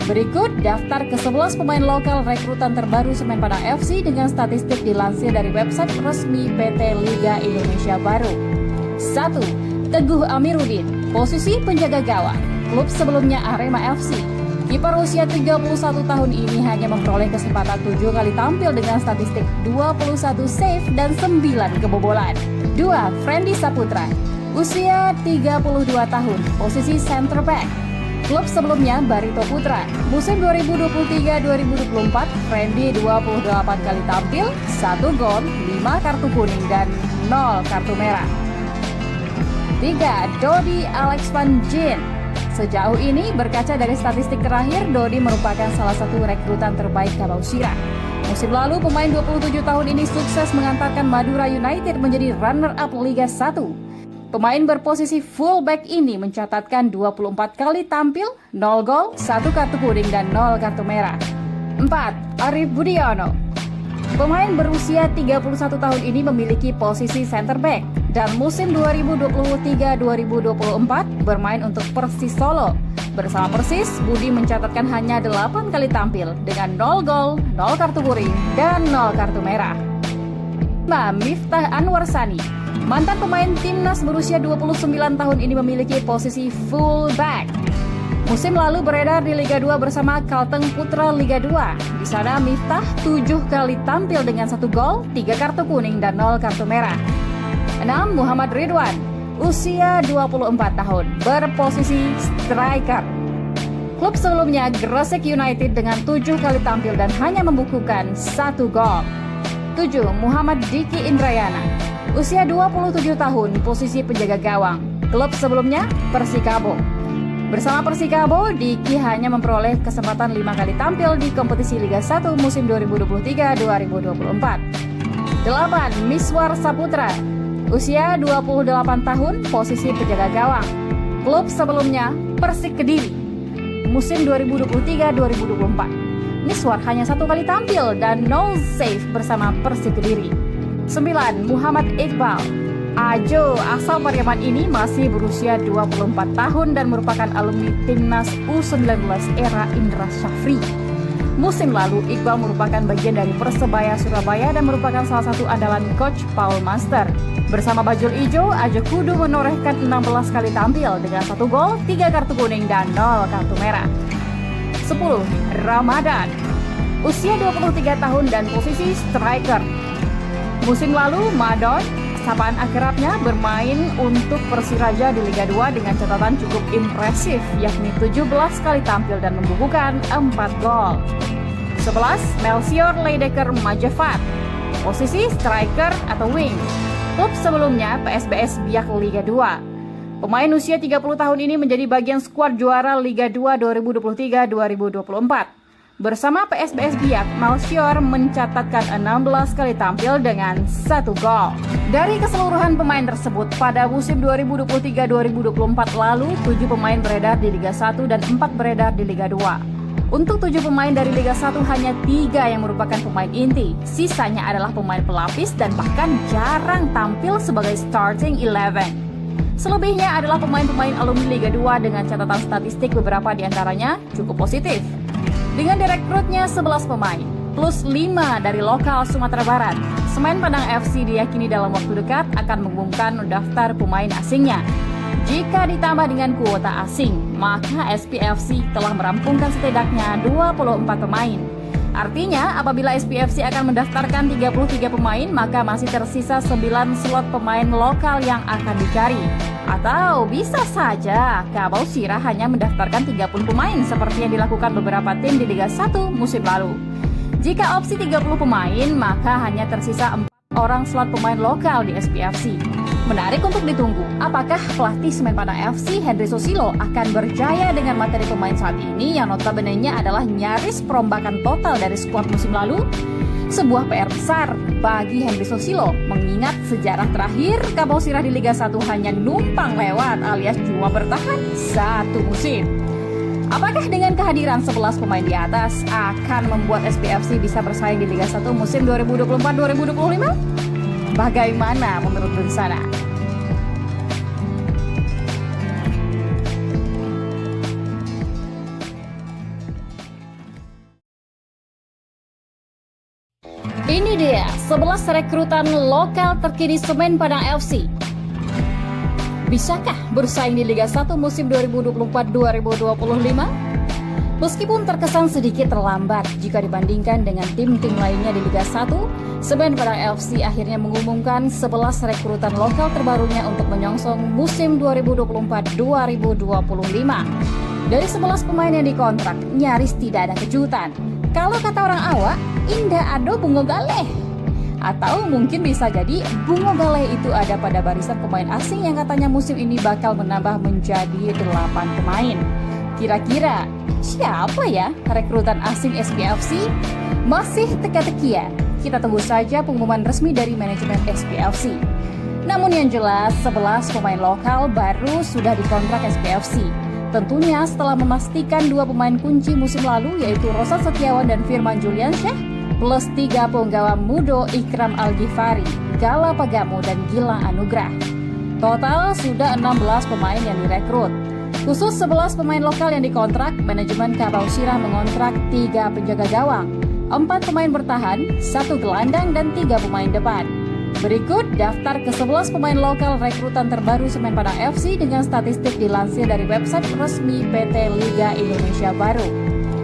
Berikut daftar ke-11 pemain lokal rekrutan terbaru Semen Padang FC dengan statistik dilansir dari website resmi PT Liga Indonesia Baru. 1. Teguh Amiruddin, posisi penjaga gawang, klub sebelumnya Arema FC. Kiper usia 31 tahun ini hanya memperoleh kesempatan 7 kali tampil dengan statistik 21 save dan 9 kebobolan. 2. Friendly Saputra, usia 32 tahun, posisi center back. Klub sebelumnya Barito Putra. Musim 2023-2024, Friendly 28 kali tampil, 1 gol, 5 kartu kuning dan 0 kartu merah. 3. Dodi Alex Van Jin. Sejauh ini berkaca dari statistik terakhir, Dodi merupakan salah satu rekrutan terbaik Kabau Sirah. Musim lalu pemain 27 tahun ini sukses mengantarkan Madura United menjadi runner-up Liga 1. Pemain berposisi fullback ini mencatatkan 24 kali tampil, 0 gol, 1 kartu kuning dan 0 kartu merah. 4. Arif Budiono. Pemain berusia 31 tahun ini memiliki posisi center back dan musim 2023-2024 bermain untuk Persis Solo. Bersama Persis, Budi mencatatkan hanya 8 kali tampil dengan 0 gol, 0 kartu kuning dan 0 kartu merah. 5. Miftah Anwar Sani. Mantan pemain timnas berusia 29 tahun ini memiliki posisi fullback. Musim lalu beredar di Liga 2 bersama Kalteng Putra Liga 2. Di sana Miftah 7 kali tampil dengan 1 gol, 3 kartu kuning dan 0 kartu merah. 6. Muhammad Ridwan, usia 24 tahun, berposisi striker. Klub sebelumnya Gresik United dengan 7 kali tampil dan hanya membukukan 1 gol. 7. Muhammad Diki Indrayana, usia 27 tahun, posisi penjaga gawang. Klub sebelumnya Persikabo. Bersama Persikabo, Diki hanya memperoleh kesempatan 5 kali tampil di kompetisi Liga 1 musim 2023-2024. 8. Miswar Saputra, usia 28 tahun, posisi penjaga gawang. Klub sebelumnya Persik Kediri. Musim 2023-2024. Miswar hanya 1 kali tampil dan 0 save bersama Persik Kediri. 9. Muhammad Iqbal. Ajo asal Pariaman ini masih berusia 24 tahun dan merupakan alumni timnas U19 era Indra Syafri. Musim lalu, Iqbal merupakan bagian dari Persebaya Surabaya dan merupakan salah satu andalan coach Paul Master. Bersama Bajul Ijo, Ajo Kudu menorehkan 16 kali tampil dengan 1 gol, 3 kartu kuning dan 0 kartu merah. 10. Ramadan. Usia 23 tahun dan posisi striker. Musim lalu, Madon, sapaan akrabnya, bermain untuk Persiraja di Liga 2 dengan catatan cukup impresif, yakni 17 kali tampil dan membukukan 4 gol. 11. Melchior Leidecker Majafat, posisi striker atau wing. Klub sebelumnya PSBS Biak Liga 2. Pemain usia 30 tahun ini menjadi bagian skuad juara Liga 2 2023-2024. Bersama PSBS Biak, Malchior mencatatkan 16 kali tampil dengan 1 gol. Dari keseluruhan pemain tersebut, pada musim 2023-2024 lalu, 7 pemain beredar di Liga 1 dan 4 beredar di Liga 2. Untuk 7 pemain dari Liga 1 hanya 3 yang merupakan pemain inti. Sisanya adalah pemain pelapis dan bahkan jarang tampil sebagai starting 11. Selebihnya adalah pemain-pemain alumni Liga 2 dengan catatan statistik beberapa di antaranya cukup positif. Dengan direkrutnya 11 pemain, plus 5 dari lokal Sumatera Barat, Semen Padang FC diyakini dalam waktu dekat akan mengumumkan daftar pemain asingnya. Jika ditambah dengan kuota asing, maka SPFC telah merampungkan setidaknya 24 pemain. Artinya, apabila SPFC akan mendaftarkan 33 pemain, maka masih tersisa 9 slot pemain lokal yang akan dicari. Atau bisa saja Kabau Sirah hanya mendaftarkan 30 pemain seperti yang dilakukan beberapa tim di Liga 1 musim lalu. Jika opsi 30 pemain, maka hanya tersisa 4 orang slot pemain lokal di SPFC. Menarik untuk ditunggu, apakah pelatih Semen Padang FC Henry Susilo akan berjaya dengan materi pemain saat ini yang notabene-nya adalah nyaris perombakan total dari skuad musim lalu? Sebuah PR besar bagi Henry Susilo, mengingat sejarah terakhir Kabau Sirah di Liga 1 hanya numpang lewat alias cuma bertahan 1 musim. Apakah dengan kehadiran 11 pemain di atas akan membuat SPFC bisa bersaing di Liga 1 musim 2024-2025? Bagaimana menurut Bensana? Ini dia 11 rekrutan lokal terkini Semen Padang FC. Bisakah bersaing di Liga 1 musim 2024-2025? Meskipun terkesan sedikit terlambat jika dibandingkan dengan tim-tim lainnya di Liga 1, Semen Padang FC akhirnya mengumumkan 11 rekrutan lokal terbarunya untuk menyongsong musim 2024-2025. Dari 11 pemain yang dikontrak, nyaris tidak ada kejutan. Kalau kata orang awak, indah ado bungo galeh. Atau mungkin bisa jadi bungo galeh itu ada pada barisan pemain asing yang katanya musim ini bakal menambah menjadi 8 pemain. Kira-kira siapa ya rekrutan asing SPFC? Masih teka-teki ya? Kita tunggu saja pengumuman resmi dari manajemen SPFC. Namun yang jelas 11 pemain lokal baru sudah dikontrak SPFC. Tentunya setelah memastikan 2 pemain kunci musim lalu yaitu Rosat Setiawan dan Firman Juliansyah plus 3 penggawa Mudo Ikram Al-Ghifari, Gala Pagamo dan Gilang Anugrah. Total sudah 16 pemain yang direkrut. Khusus 11 pemain lokal yang dikontrak, manajemen Kabau Sirah mengontrak 3 penjaga gawang, 4 pemain bertahan, 1 gelandang dan 3 pemain depan. Berikut daftar ke-11 pemain lokal rekrutan terbaru Semen Padang FC dengan statistik dilansir dari website resmi PT Liga Indonesia Baru.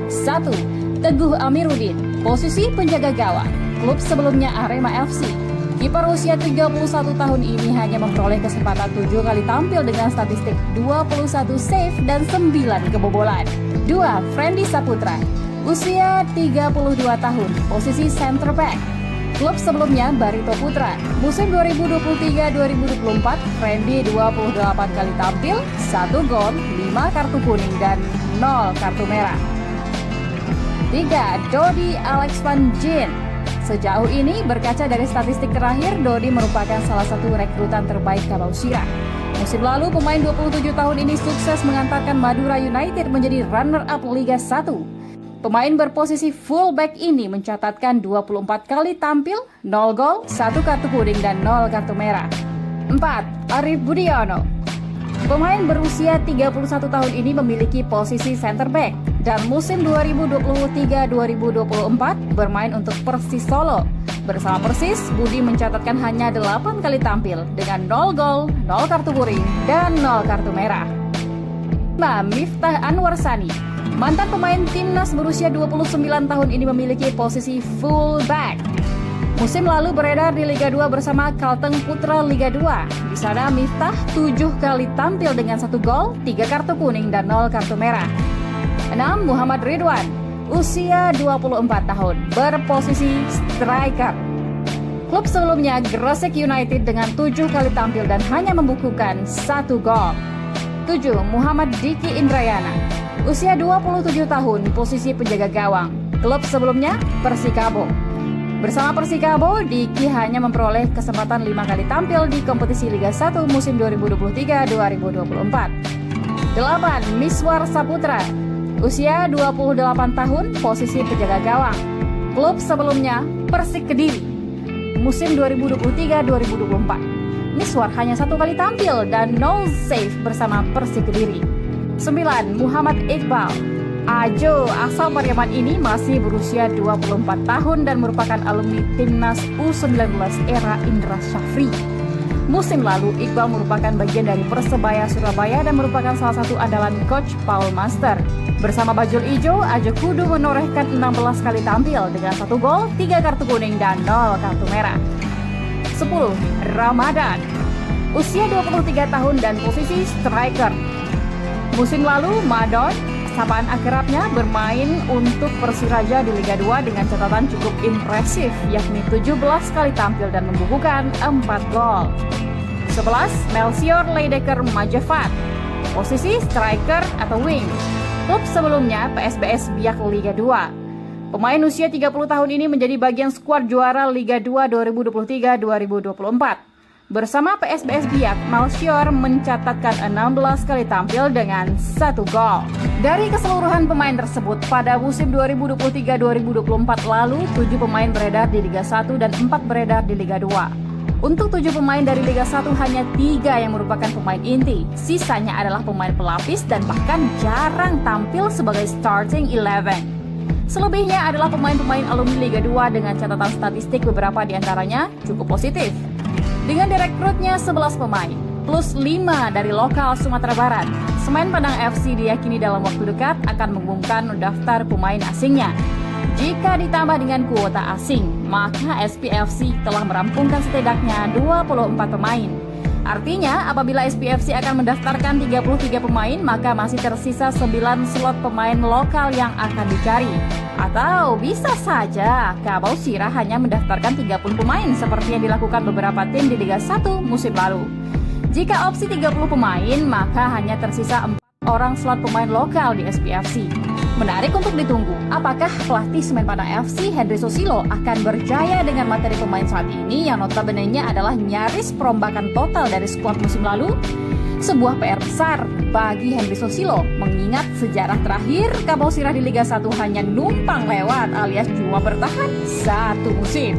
1. Teguh Amiruddin, posisi penjaga gawang, klub sebelumnya Arema FC. Kiper usia 31 tahun ini hanya memperoleh kesempatan 7 kali tampil dengan statistik 21 save dan 9 kebobolan. 2. Friendly Saputra, usia 32 tahun, posisi center back. Klub sebelumnya Barito Putra. Musim 2023-2024, Friendly 28 kali tampil, 1 gol, 5 kartu kuning dan 0 kartu merah. 3. Dodi Alex Van Jin. Sejauh ini, berkaca dari statistik terakhir, Dodi merupakan salah satu rekrutan terbaik Kabau Sirah. Musim lalu, pemain 27 tahun ini sukses mengantarkan Madura United menjadi runner-up Liga 1. Pemain berposisi fullback ini mencatatkan 24 kali tampil, 0 gol, 1 kartu kuning dan 0 kartu merah. 4. Arif Budiono. Pemain berusia 31 tahun ini memiliki posisi center back dan musim 2023-2024 bermain untuk Persis Solo. Bersama Persis, Budi mencatatkan hanya 8 kali tampil dengan 0 gol, 0 kartu kuning, dan 0 kartu merah. 5. Miftah Anwar Sani. Mantan pemain timnas berusia 29 tahun ini memiliki posisi fullback. Musim lalu beredar di Liga 2 bersama Kalteng Putra Liga 2. Di sana Miftah 7 kali tampil dengan 1 gol, 3 kartu kuning dan 0 kartu merah. 6. Muhammad Ridwan, usia 24 tahun, berposisi striker. Klub sebelumnya Gresik United dengan 7 kali tampil dan hanya membukukan 1 gol. 7. Muhammad Diki Indrayana, usia 27 tahun, posisi penjaga gawang. Klub sebelumnya Persikabo. Bersama Persikabo, Diki hanya memperoleh kesempatan 5 kali tampil di kompetisi Liga 1 musim 2023-2024. 8. Miswar Saputra, usia 28 tahun, posisi penjaga gawang. Klub sebelumnya Persik Kediri. Musim 2023-2024, Miswar hanya 1 kali tampil dan 0 save bersama Persik Kediri. 9. Muhammad Iqbal, Ajo, asal Pariaman ini masih berusia 24 tahun dan merupakan alumni Timnas U19 era Indra Syafri. Musim lalu, Iqbal merupakan bagian dari Persebaya Surabaya dan merupakan salah satu andalan Coach Paul Master. Bersama bajul ijo, Ajo Kudu menorehkan 16 kali tampil dengan 1 gol, 3 kartu kuning, dan 0 kartu merah. 10. Ramadan, usia 23 tahun dan posisi striker. Musim lalu, Madon, sapaan akrabnya, bermain untuk Persiraja di Liga 2 dengan catatan cukup impresif, yakni 17 kali tampil dan membukukan 4 gol. 11. Melchior Leidecker Majafat, posisi striker atau wing. Klub sebelumnya PSBS Biak Liga 2. Pemain usia 30 tahun ini menjadi bagian skuad juara Liga 2 2023-2024. Bersama PSBS Biak, Melchior mencatatkan 16 kali tampil dengan 1 gol. Dari keseluruhan pemain tersebut, pada musim 2023-2024 lalu, 7 pemain beredar di Liga 1 dan 4 beredar di Liga 2. Untuk 7 pemain dari Liga 1 hanya 3 yang merupakan pemain inti. Sisanya adalah pemain pelapis dan bahkan jarang tampil sebagai starting 11. Selebihnya adalah pemain-pemain alumni Liga 2 dengan catatan statistik beberapa diantaranya cukup positif. Dengan direkrutnya 11 pemain, plus 5 dari lokal Sumatera Barat, Semen Padang FC diyakini dalam waktu dekat akan mengumumkan daftar pemain asingnya. Jika ditambah dengan kuota asing, maka SPFC telah merampungkan setidaknya 24 pemain. Artinya, apabila SPFC akan mendaftarkan 33 pemain, maka masih tersisa 9 slot pemain lokal yang akan dicari. Atau bisa saja Kabau Sirah hanya mendaftarkan 30 pemain seperti yang dilakukan beberapa tim di Liga 1 musim lalu. Jika opsi 30 pemain, maka hanya tersisa 4 orang slot pemain lokal di SPFC. Menarik untuk ditunggu, apakah pelatih Semen Padang FC Henry Susilo akan berjaya dengan materi pemain saat ini yang notabene-nya adalah nyaris perombakan total dari skuad musim lalu? Sebuah PR besar bagi Henry Susilo, mengingat sejarah terakhir Kabau Sirah di Liga 1 hanya numpang lewat alias cuma bertahan 1 musim.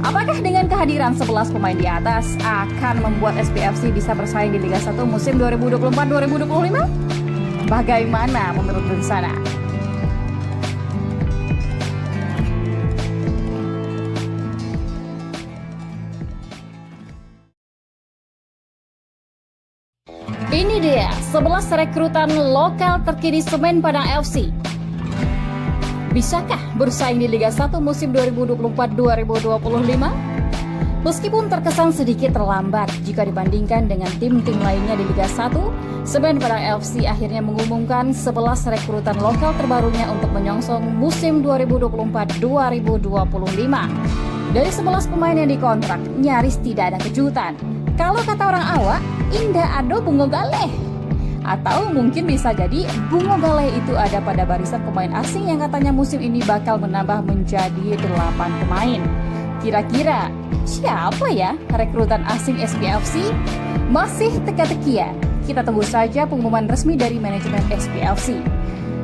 Apakah dengan kehadiran 11 pemain di atas akan membuat SPFC bisa bersaing di Liga 1 musim 2024-2025? Bagaimana menurut Bensana? Ini dia 11 rekrutan lokal terkini Semen Padang FC. Bisakah bersaing di Liga 1 musim 2024-2025? Meskipun terkesan sedikit terlambat jika dibandingkan dengan tim-tim lainnya di Liga 1, Semen Padang FC akhirnya mengumumkan 11 rekrutan lokal terbarunya untuk menyongsong musim 2024-2025. Dari 11 pemain yang dikontrak, nyaris tidak ada kejutan. Kalau kata orang awak, indah ado bungo galeh. Atau mungkin bisa jadi bungo galeh itu ada pada barisan pemain asing yang katanya musim ini bakal menambah menjadi 8 pemain. Kira-kira siapa ya rekrutan asing SPFC? Masih teka-tekian. Kita tunggu saja pengumuman resmi dari manajemen SPFC.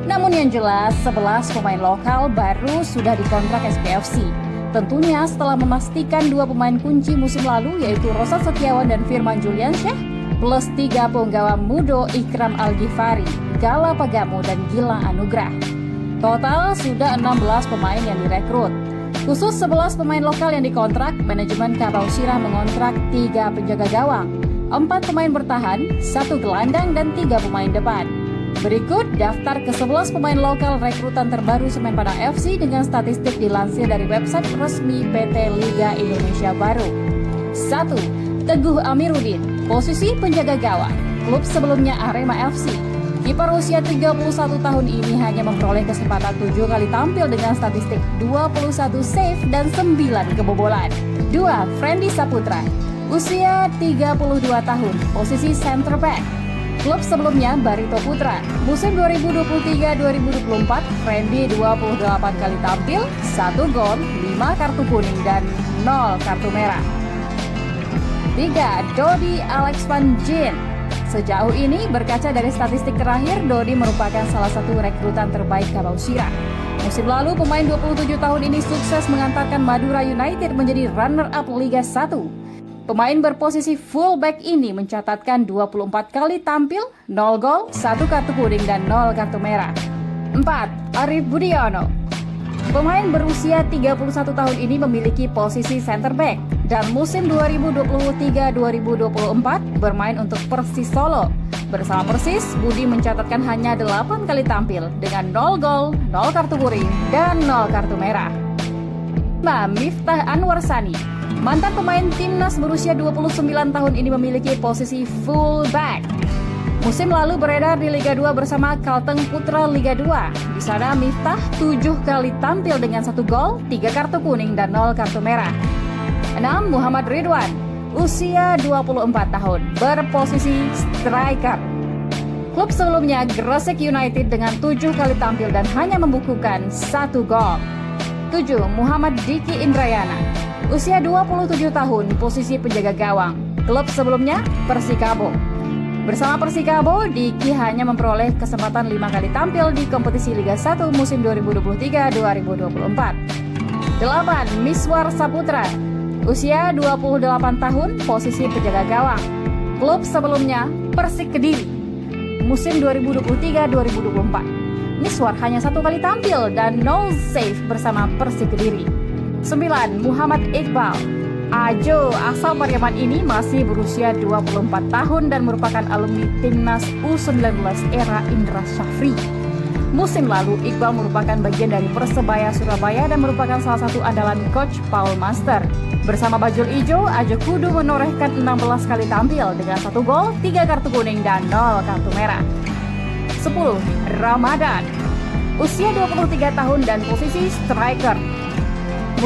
Namun yang jelas 11 pemain lokal baru sudah dikontrak SPFC. Tentunya setelah memastikan 2 pemain kunci musim lalu yaitu Rosat Setiawan dan Firman Juliansyah plus 3 penggawa Mudo Ikram Al-Ghifari, Gala Pagamu dan Gilang Anugrah. Total sudah 16 pemain yang direkrut. Khusus 11 pemain lokal yang dikontrak, manajemen Kabau Sirah mengontrak 3 penjaga gawang, 4 pemain bertahan, 1 gelandang dan 3 pemain depan. Berikut daftar ke-11 pemain lokal rekrutan terbaru Semen Padang FC dengan statistik dilansir dari website resmi PT Liga Indonesia Baru. 1. Teguh Amiruddin, posisi penjaga gawang, klub sebelumnya Arema FC. Kiper usia 31 tahun ini hanya memperoleh kesempatan 7 kali tampil dengan statistik 21 save dan 9 kebobolan. 2. Friendy Saputra, usia 32 tahun, posisi center back. Klub sebelumnya Barito Putra. Musim 2023-2024, Friendy 28 kali tampil, 1 gol, 5 kartu kuning dan 0 kartu merah. 3. Dodi Alex Van Gien. Sejauh ini, berkaca dari statistik terakhir, Dodi merupakan salah satu rekrutan terbaik Kabau Sirah. Musim lalu, pemain 27 tahun ini sukses mengantarkan Madura United menjadi runner-up Liga 1. Pemain berposisi fullback ini mencatatkan 24 kali tampil, 0 gol, 1 kartu kuning dan 0 kartu merah. 4. Arif Budiono. Pemain berusia 31 tahun ini memiliki posisi center back dan musim 2023-2024 bermain untuk Persis Solo. Bersama Persis, Budi mencatatkan hanya 8 kali tampil dengan 0 gol, 0 kartu kuning dan 0 kartu merah. 5. Miftah Anwar Sani. Mantan pemain timnas berusia 29 tahun ini memiliki posisi fullback. Musim lalu beredar di Liga 2 bersama Kalteng Putra Liga 2. Di sana Miftah 7 kali tampil dengan 1 gol, 3 kartu kuning dan 0 kartu merah. 6. Muhammad Ridwan, usia 24 tahun, berposisi striker. Klub sebelumnya Gresik United dengan 7 kali tampil dan hanya membukukan 1 gol. 7. Muhammad Diki Indrayana, usia 27 tahun, posisi penjaga gawang. Klub sebelumnya Persikabo. Bersama Persikabo, Diki hanya memperoleh kesempatan 5 kali tampil di kompetisi Liga 1 musim 2023-2024. 8. Miswar Saputra, usia 28 tahun, posisi penjaga gawang. Klub sebelumnya Persik Kediri. Musim 2023-2024. Miswar hanya 1 kali tampil dan 0 save bersama Persik Kediri. 9. Muhammad Iqbal. Ajo asal Pariaman ini masih berusia 24 tahun dan merupakan alumni timnas U19 era Indra Syafri. Musim lalu, Iqbal merupakan bagian dari Persebaya Surabaya dan merupakan salah satu andalan coach Paul Master. Bersama Bajul Ijo, Ajo Kudu menorehkan 16 kali tampil dengan 1 gol, 3 kartu kuning dan 0 kartu merah. 10. Ramadan, usia 23 tahun dan posisi striker.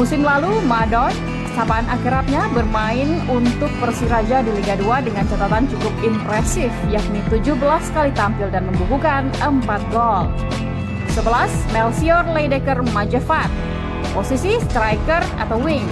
Musim lalu, Madon, sapaan akrabnya, bermain untuk Persiraja di Liga 2 dengan catatan cukup impresif, yakni 17 kali tampil dan membukukan 4 gol. 11. Melchior Leidecker Majafat, posisi striker atau wing.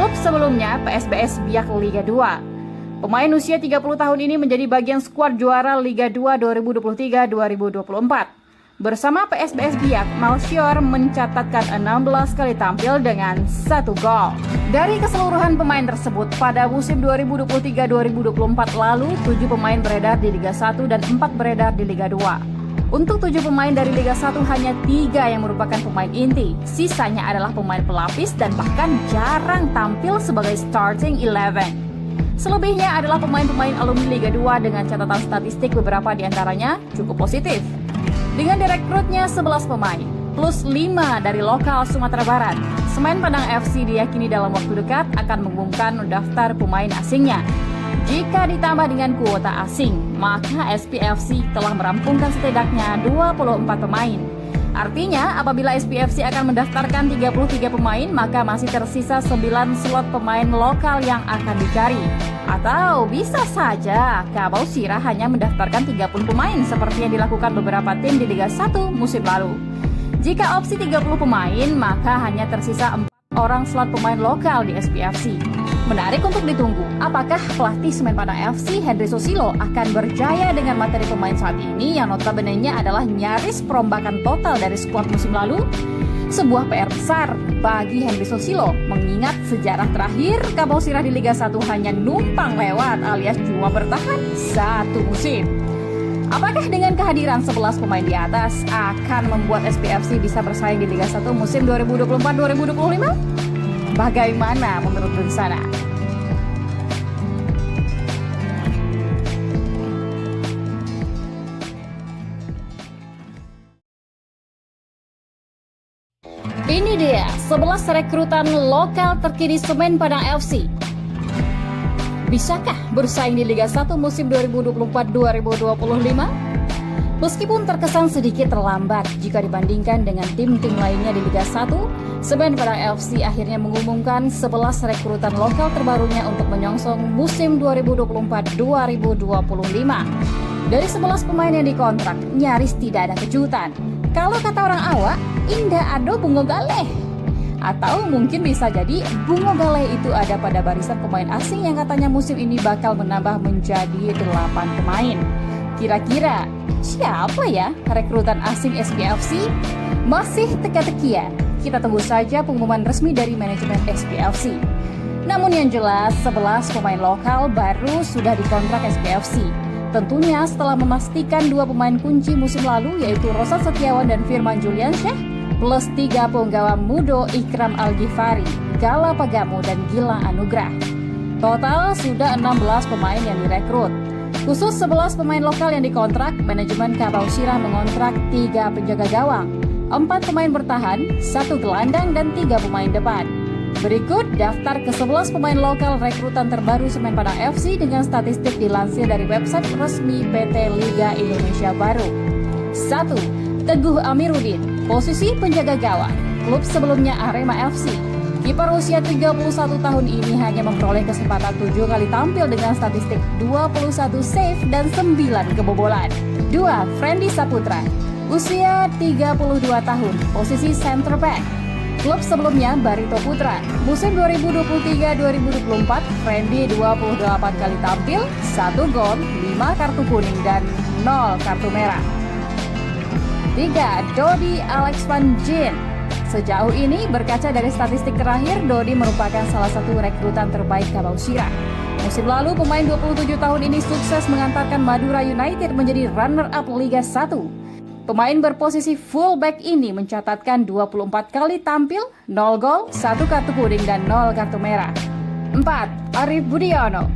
Klub sebelumnya PSBS Biak Liga 2. Pemain usia 30 tahun ini menjadi bagian skuad juara Liga 2 2023-2024. Bersama PSBS Biak, Melchior mencatatkan 16 kali tampil dengan 1 gol. Dari keseluruhan pemain tersebut, pada musim 2023-2024 lalu, 7 pemain beredar di Liga 1 dan 4 beredar di Liga 2. Untuk 7 pemain dari Liga 1 hanya 3 yang merupakan pemain inti. Sisanya adalah pemain pelapis dan bahkan jarang tampil sebagai starting 11. Selebihnya adalah pemain-pemain alumni Liga 2 dengan catatan statistik beberapa diantaranya cukup positif. Dengan direkrutnya 11 pemain, plus 5 dari lokal Sumatera Barat, Semen Padang FC diyakini dalam waktu dekat akan mengumumkan daftar pemain asingnya. Jika ditambah dengan kuota asing, maka SPFC telah merampungkan setidaknya 24 pemain. Artinya, apabila SPFC akan mendaftarkan 33 pemain, maka masih tersisa 9 slot pemain lokal yang akan dicari. Atau bisa saja Kabau Sirah hanya mendaftarkan 30 pemain seperti yang dilakukan beberapa tim di Liga 1 musim lalu. Jika opsi 30 pemain, maka hanya tersisa 4 orang slot pemain lokal di SPFC. Menarik untuk ditunggu, apakah pelatih Semen Padang FC Henry Susilo akan berjaya dengan materi pemain saat ini yang notabene-nya adalah nyaris perombakan total dari skuad musim lalu? Sebuah PR besar bagi Henry Susilo, mengingat sejarah terakhir Kabau Sirah di Liga 1 hanya numpang lewat alias cuma bertahan 1 musim. Apakah dengan kehadiran 11 pemain di atas akan membuat SPFC bisa bersaing di Liga 1 musim 2024-2025? Bagaimana menurut Dunsana? Ini dia 11 rekrutan lokal terkini Semen Padang FC. Bisakah bersaing di Liga 1 musim 2024-2025? Meskipun terkesan sedikit terlambat jika dibandingkan dengan tim-tim lainnya di Liga 1, Semen Padang FC akhirnya mengumumkan 11 rekrutan lokal terbarunya untuk menyongsong musim 2024-2025. Dari 11 pemain yang dikontrak, nyaris tidak ada kejutan. Kalau kata orang awak, indah ado bungo galeh. Atau mungkin bisa jadi bungo galeh itu ada pada barisan pemain asing yang katanya musim ini bakal menambah menjadi 8 pemain. Kira-kira siapa ya rekrutan asing SPFC? Masih teka-tekian. Kita tunggu saja pengumuman resmi dari manajemen SPFC. Namun yang jelas 11 pemain lokal baru sudah dikontrak SPFC. Tentunya setelah memastikan 2 pemain kunci musim lalu yaitu Rosat Setiawan dan Firman Juliansyah plus 3 penggawa Mudo Ikram Al-Ghifari, Gala Pagamo dan Gilang Anugrah. Total sudah 16 pemain yang direkrut. Khusus 11 pemain lokal yang dikontrak, manajemen Kabau Sirah mengontrak 3 penjaga gawang, 4 pemain bertahan, 1 gelandang dan 3 pemain depan. Berikut daftar ke-11 pemain lokal rekrutan terbaru Semen Padang FC dengan statistik dilansir dari website resmi PT Liga Indonesia Baru. 1. Teguh Amiruddin, posisi penjaga gawang, klub sebelumnya Arema FC. Kiper usia 31 tahun ini hanya memperoleh kesempatan 7 kali tampil dengan statistik 21 save dan 9 kebobolan. 2. Friendly Saputra, usia 32 tahun, posisi center back. Klub sebelumnya Barito Putra. Musim 2023-2024, Friendly 28 kali tampil, 1 gol, 5 kartu kuning dan 0 kartu merah. 3. Dodi Alex Van Gien. Sejauh ini, berkaca dari statistik terakhir, Dodi merupakan salah satu rekrutan terbaik Kabau Sirah. Musim lalu, pemain 27 tahun ini sukses mengantarkan Madura United menjadi runner-up Liga 1. Pemain berposisi fullback ini mencatatkan 24 kali tampil, 0 gol, 1 kartu kuning dan 0 kartu merah. 4. Arif Budiono.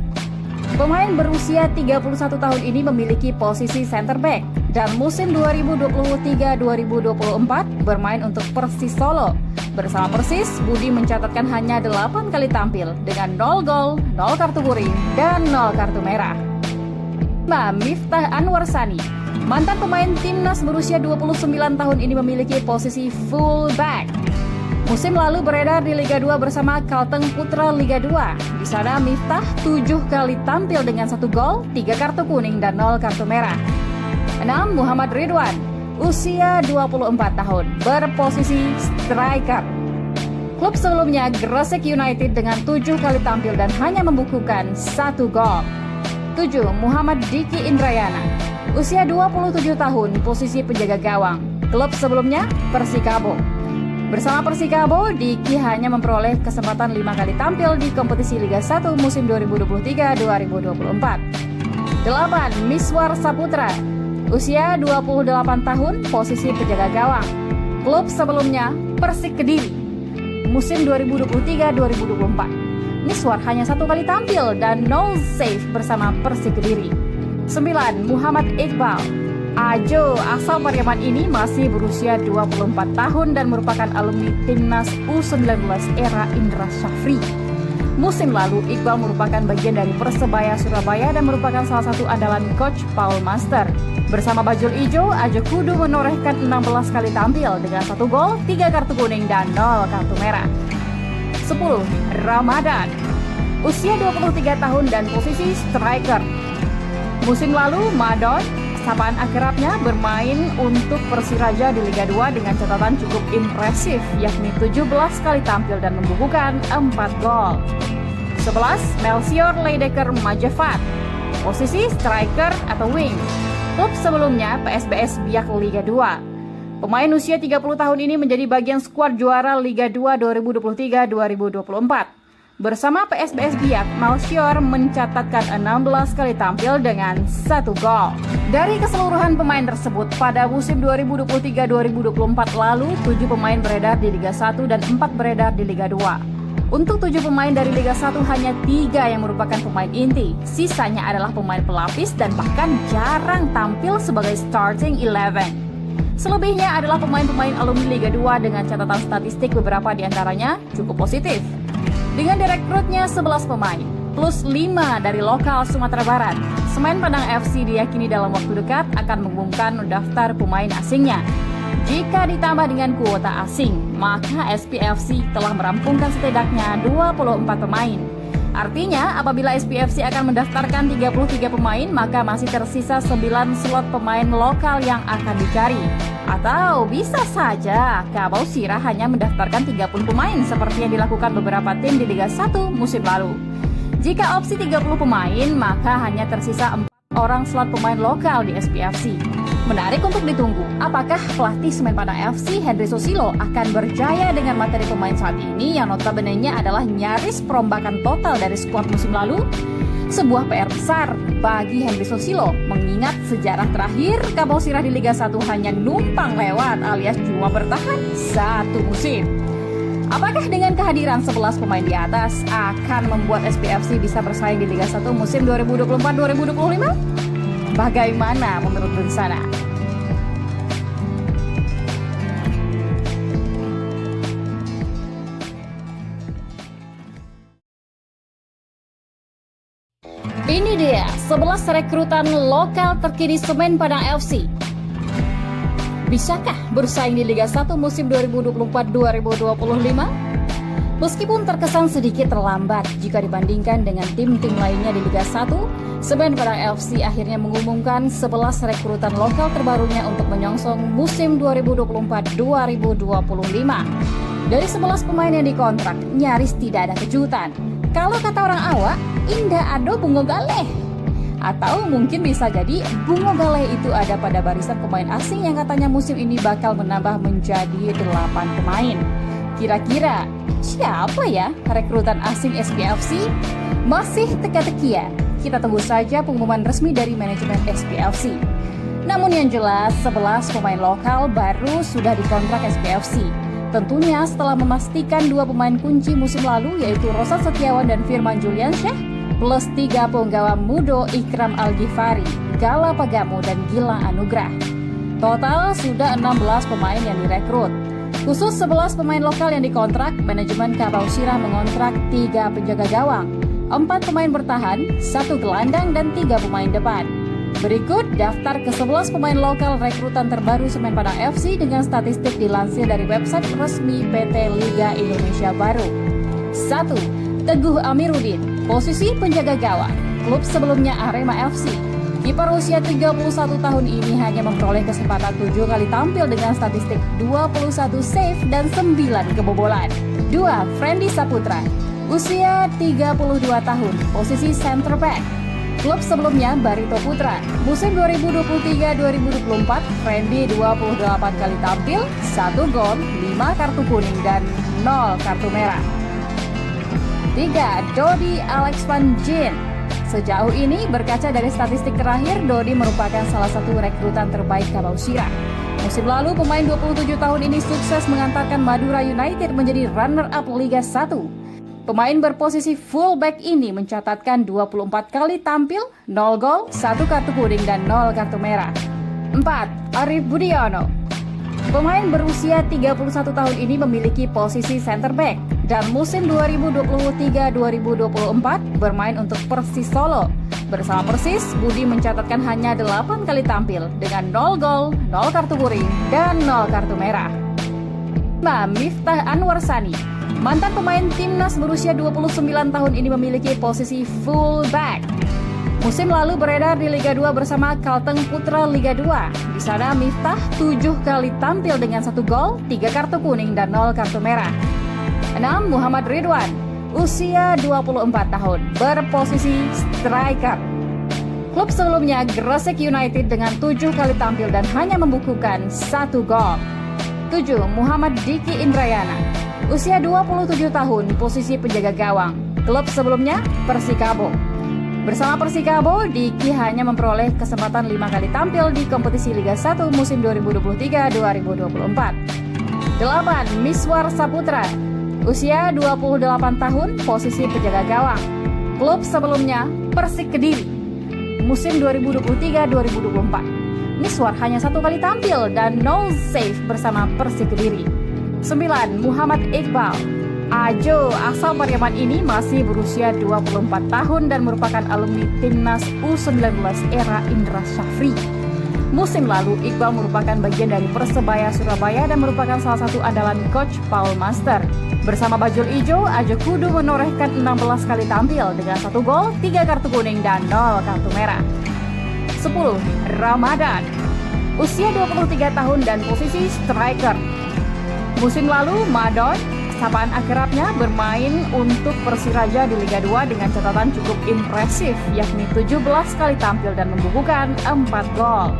Pemain berusia 31 tahun ini memiliki posisi center back dan musim 2023-2024 bermain untuk Persis Solo. Bersama Persis, Budi mencatatkan hanya 8 kali tampil dengan 0 gol, 0 kartu kuning, dan 0 kartu merah. 5. Miftah Anwar Sani. Mantan pemain timnas berusia 29 tahun ini memiliki posisi fullback. Musim lalu beredar di Liga 2 bersama Kalteng Putra Liga 2. Di sana Miftah 7 kali tampil dengan 1 gol, 3 kartu kuning dan 0 kartu merah. 6. Muhammad Ridwan, usia 24 tahun, berposisi striker. Klub sebelumnya Gresik United dengan 7 kali tampil dan hanya membukukan 1 gol. 7. Muhammad Diki Indrayana, usia 27 tahun, posisi penjaga gawang. Klub sebelumnya Persikabo. Bersama Persikabo, Diki hanya memperoleh kesempatan 5 kali tampil di kompetisi Liga 1 musim 2023-2024. 8. Miswar Saputra, usia 28 tahun, posisi penjaga gawang. Klub sebelumnya Persik Kediri. Musim 2023-2024. Miswar hanya 1 kali tampil dan 0 save bersama Persik Kediri. 9. Muhammad Iqbal. Ajo asal Pariaman ini masih berusia 24 tahun dan merupakan alumni timnas U19 era Indra Syafri. Musim lalu, Iqbal merupakan bagian dari Persebaya Surabaya dan merupakan salah satu andalan coach Paul Master. Bersama Bajul Ijo, Ajo Kudu menorehkan 16 kali tampil dengan 1 gol, 3 kartu kuning dan 0 kartu merah. 10. Ramadan, usia 23 tahun dan posisi striker. Musim lalu, Madon, sapaan akrabnya, bermain untuk Persiraja di Liga 2 dengan catatan cukup impresif, yakni 17 kali tampil dan membukukan 4 gol. 11. Melchior Leidecker Majafat, posisi striker atau wing. Klub sebelumnya PSBS Biak Liga 2. Pemain usia 30 tahun ini menjadi bagian skuad juara Liga 2 2023-2024. Bersama PSBS Biak, Melchior mencatatkan 16 kali tampil dengan 1 gol. Dari keseluruhan pemain tersebut, pada musim 2023-2024 lalu, 7 pemain beredar di Liga 1 dan 4 beredar di Liga 2. Untuk 7 pemain dari Liga 1, hanya 3 yang merupakan pemain inti. Sisanya adalah pemain pelapis dan bahkan jarang tampil sebagai starting 11. Selebihnya adalah pemain-pemain alumni Liga 2 dengan catatan statistik beberapa diantaranya cukup positif. Dengan direkrutnya 11 pemain, plus 5 dari lokal Sumatera Barat, Semen Padang FC diyakini dalam waktu dekat akan mengumumkan daftar pemain asingnya. Jika ditambah dengan kuota asing, maka SPFC telah merampungkan setidaknya 24 pemain. Artinya, apabila SPFC akan mendaftarkan 33 pemain, maka masih tersisa 9 slot pemain lokal yang akan dicari. Atau bisa saja Kabau Sirah hanya mendaftarkan 30 pemain seperti yang dilakukan beberapa tim di Liga 1 musim lalu. Jika opsi 30 pemain, maka hanya tersisa 4 orang slot pemain lokal di SPFC. Menarik untuk ditunggu, apakah pelatih Semen Padang FC Henry Susilo akan berjaya dengan materi pemain saat ini yang notabene-nya adalah nyaris perombakan total dari skuad musim lalu? Sebuah PR besar bagi Henry Susilo, mengingat sejarah terakhir Kabau Sirah di Liga 1 hanya numpang lewat alias cuma bertahan satu musim. Apakah dengan kehadiran 11 pemain di atas akan membuat SPFC bisa bersaing di Liga 1 musim 2024-2025? Bagaimana menurut rencana? Ini dia 11 rekrutan lokal terkini Semen Padang FC. Bisakah bersaing di Liga 1 musim 2024-2025? Meskipun terkesan sedikit terlambat jika dibandingkan dengan tim-tim lainnya di Liga 1, Semen Padang FC akhirnya mengumumkan 11 rekrutan lokal terbarunya untuk menyongsong musim 2024-2025. Dari 11 pemain yang dikontrak, nyaris tidak ada kejutan. Kalau kata orang awak, indah ado bungo galeh. Atau mungkin bisa jadi bungo galeh itu ada pada barisan pemain asing yang katanya musim ini bakal menambah menjadi 8 pemain. Kira-kira siapa ya rekrutan asing SPFC? Masih teka-tekian. Kita tunggu saja pengumuman resmi dari manajemen SPFC. Namun yang jelas 11 pemain lokal baru sudah dikontrak SPFC. Tentunya setelah memastikan 2 pemain kunci musim lalu yaitu Rosan Setiawan dan Firman Juliansyah plus 3 penggawa Mudo Ikram Al-Ghifari, Gala Pagamo dan Gilang Anugrah. Total sudah 16 pemain yang direkrut. Khusus 11 pemain lokal yang dikontrak, manajemen Kabau Sirah mengontrak 3 penjaga gawang, 4 pemain bertahan, 1 gelandang dan 3 pemain depan. Berikut daftar ke-11 pemain lokal rekrutan terbaru Semen Padang FC dengan statistik dilansir dari website resmi PT Liga Indonesia Baru. 1. Teguh Amiruddin, posisi penjaga gawang, klub sebelumnya Arema FC. Kiper usia 31 tahun ini hanya memperoleh kesempatan 7 kali tampil dengan statistik 21 save dan 9 kebobolan. 2. Friendly Saputra, usia 32 tahun, posisi center back. Klub sebelumnya Barito Putra. Musim 2023-2024, Friendly 28 kali tampil, 1 gol, 5 kartu kuning dan 0 kartu merah. 3. Dodi Alex Van Jin. Sejauh ini berkaca dari statistik terakhir, Dodi merupakan salah satu rekrutan terbaik Kabau Sirah. Musim lalu pemain 27 tahun ini sukses mengantarkan Madura United menjadi runner-up Liga 1. Pemain berposisi fullback ini mencatatkan 24 kali tampil, 0 gol, 1 kartu kuning dan 0 kartu merah. 4. Arif Budiono. Pemain berusia 31 tahun ini memiliki posisi center back dan musim 2023-2024 bermain untuk Persis Solo. Bersama Persis, Budi mencatatkan hanya 8 kali tampil dengan 0 gol, 0 kartu kuning dan 0 kartu merah. 5. Miftah Anwar Sani. Mantan pemain timnas berusia 29 tahun ini memiliki posisi fullback. Musim lalu beredar di Liga 2 bersama Kalteng Putra Liga 2. Di sana Miftah 7 kali tampil dengan 1 gol, 3 kartu kuning dan 0 kartu merah. 6. Muhammad Ridwan, usia 24 tahun, berposisi striker. Klub sebelumnya Gresik United dengan 7 kali tampil dan hanya membukukan 1 gol. 7. Muhammad Diki Indrayana, usia 27 tahun, posisi penjaga gawang. Klub sebelumnya Persikabo. Bersama Persikabo, Diki hanya memperoleh kesempatan 5 kali tampil di kompetisi Liga 1 musim 2023-2024. 8. Miswar Saputra, usia 28 tahun, posisi penjaga gawang. Klub sebelumnya Persik Kediri. Musim 2023-2024. Miswar hanya 1 kali tampil dan 0 save bersama Persik Kediri. 9. Muhammad Iqbal, Ajo asal Pariaman ini masih berusia 24 tahun dan merupakan alumni Timnas U19 era Indra Syafri. Musim lalu, Iqbal merupakan bagian dari Persebaya Surabaya dan merupakan salah satu andalan Coach Paul Master. Bersama Bajul Ijo, Ajo Kudu menorehkan 16 kali tampil dengan 1 gol, 3 kartu kuning, dan 0 kartu merah. 10. Ramadan. Usia 23 tahun dan posisi striker. Musim lalu, Madon, sapaan akrabnya, bermain untuk Persiraja di Liga 2 dengan catatan cukup impresif, yakni 17 kali tampil dan membukukan 4 gol.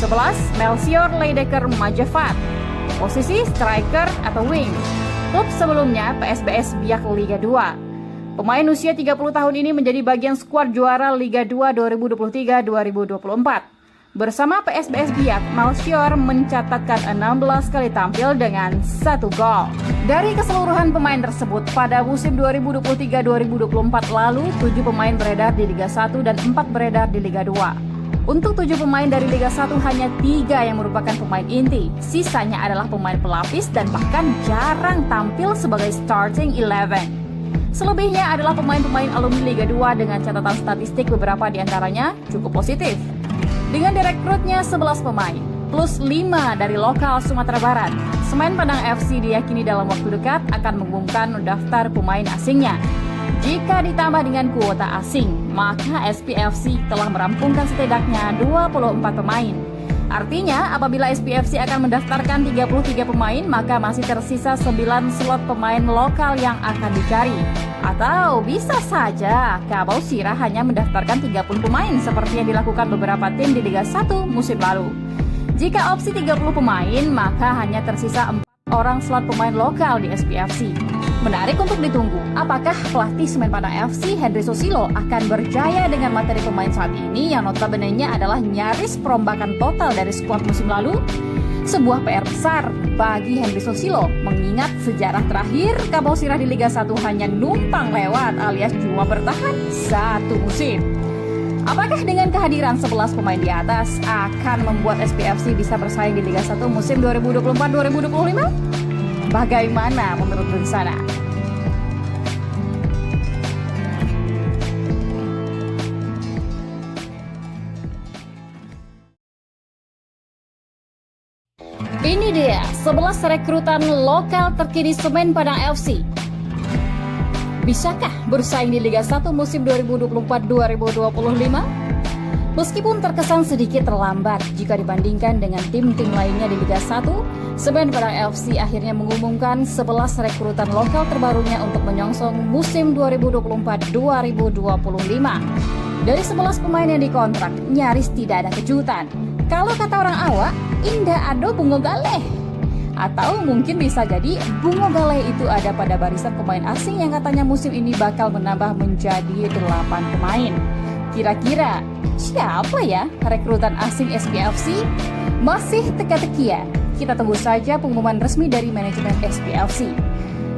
11. Melchior Leidecker Majafat. Posisi striker atau wing. Klub sebelumnya PSBS Biak Liga 2. Pemain usia 30 tahun ini menjadi bagian skuad juara Liga 2 2023-2024. Bersama PSBS Biak, Melchior mencatatkan 16 kali tampil dengan 1 gol. Dari keseluruhan pemain tersebut, pada musim 2023-2024 lalu, 7 pemain beredar di Liga 1 dan 4 beredar di Liga 2. Untuk 7 pemain dari Liga 1 hanya 3 yang merupakan pemain inti. Sisanya adalah pemain pelapis dan bahkan jarang tampil sebagai starting 11. Selebihnya adalah pemain-pemain alumni Liga 2 dengan catatan statistik beberapa diantaranya cukup positif. Dengan direkrutnya 11 pemain, plus 5 dari lokal Sumatera Barat, Semen Padang FC diyakini dalam waktu dekat akan mengumumkan daftar pemain asingnya. Jika ditambah dengan kuota asing, maka SPFC telah merampungkan setidaknya 24 pemain. Artinya, apabila SPFC akan mendaftarkan 33 pemain, maka masih tersisa 9 slot pemain lokal yang akan dicari. Atau bisa saja Kabau Sirah hanya mendaftarkan 30 pemain seperti yang dilakukan beberapa tim di Liga 1 musim lalu. Jika opsi 30 pemain, maka hanya tersisa 4 orang slot pemain lokal di SPFC. Menarik untuk ditunggu, apakah pelatih Semen Padang FC Henry Susilo akan berjaya dengan materi pemain saat ini yang notabene-nya adalah nyaris perombakan total dari skuad musim lalu? Sebuah PR besar bagi Henry Susilo, mengingat sejarah terakhir Kabau Sirah di Liga 1 hanya numpang lewat alias cuma bertahan 1 musim. Apakah dengan kehadiran 11 pemain di atas akan membuat SPFC bisa bersaing di Liga 1 musim 2024-2025? Bagaimana menurut Bersana? Ini dia 11 rekrutan lokal terkini Semen Padang FC. Bisakah bersaing di Liga 1 musim 2024-2025? Meskipun terkesan sedikit terlambat jika dibandingkan dengan tim-tim lainnya di Liga 1, Semen Padang FC akhirnya mengumumkan 11 rekrutan lokal terbarunya untuk menyongsong musim 2024-2025. Dari 11 pemain yang dikontrak, nyaris tidak ada kejutan. Kalau kata orang awak, indah ado bungo galeh. Atau mungkin bisa jadi bungo galeh itu ada pada barisan pemain asing yang katanya musim ini bakal menambah menjadi 8 pemain. Kira-kira siapa ya rekrutan asing SPFC? Masih teka-teki ya? Kita tunggu saja pengumuman resmi dari manajemen SPFC.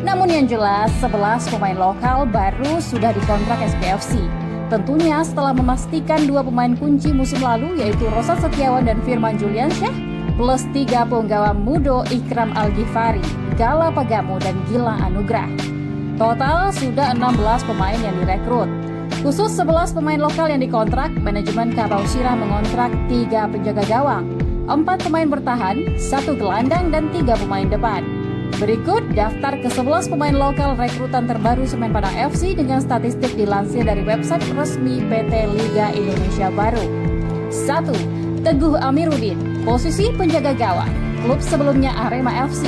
Namun yang jelas 11 pemain lokal baru sudah dikontrak SPFC. Tentunya setelah memastikan 2 pemain kunci musim lalu yaitu Rosat Setiawan dan Firman Juliansyah plus 3 penggawa Mudo Ikram Al-Ghifari, Gala Pagamo dan Gilang Anugrah. Total sudah 16 pemain yang direkrut. Khusus 11 pemain lokal yang dikontrak, manajemen Kabau Sirah mengontrak 3 penjaga gawang, 4 pemain bertahan, 1 gelandang dan 3 pemain depan. Berikut daftar ke-11 pemain lokal rekrutan terbaru Semen Padang FC dengan statistik dilansir dari website resmi PT Liga Indonesia Baru. 1. Teguh Amiruddin, posisi penjaga gawang, klub sebelumnya Arema FC.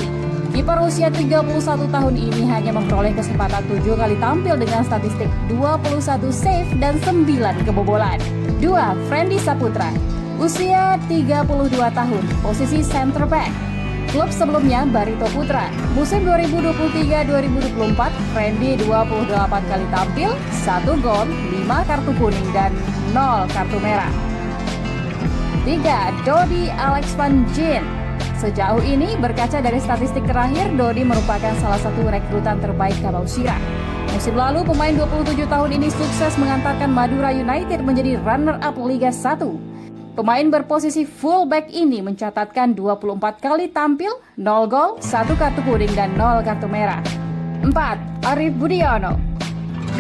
Kiper usia 31 tahun ini hanya memperoleh kesempatan 7 kali tampil dengan statistik 21 save dan 9 kebobolan. 2. Friendly Saputra, usia 32 tahun, posisi center back. Klub sebelumnya Barito Putra. Musim 2023-2024, Friendly 28 kali tampil, 1 gol, 5 kartu kuning dan 0 kartu merah. 3. Dodi Alex Van Jin. Sejauh ini, berkaca dari statistik terakhir, Dodi merupakan salah satu rekrutan terbaik Kabau Sirah. Musim lalu, pemain 27 tahun ini sukses mengantarkan Madura United menjadi runner-up Liga 1. Pemain berposisi fullback ini mencatatkan 24 kali tampil, 0 gol, 1 kartu kuning dan 0 kartu merah. 4. Arif Budiono.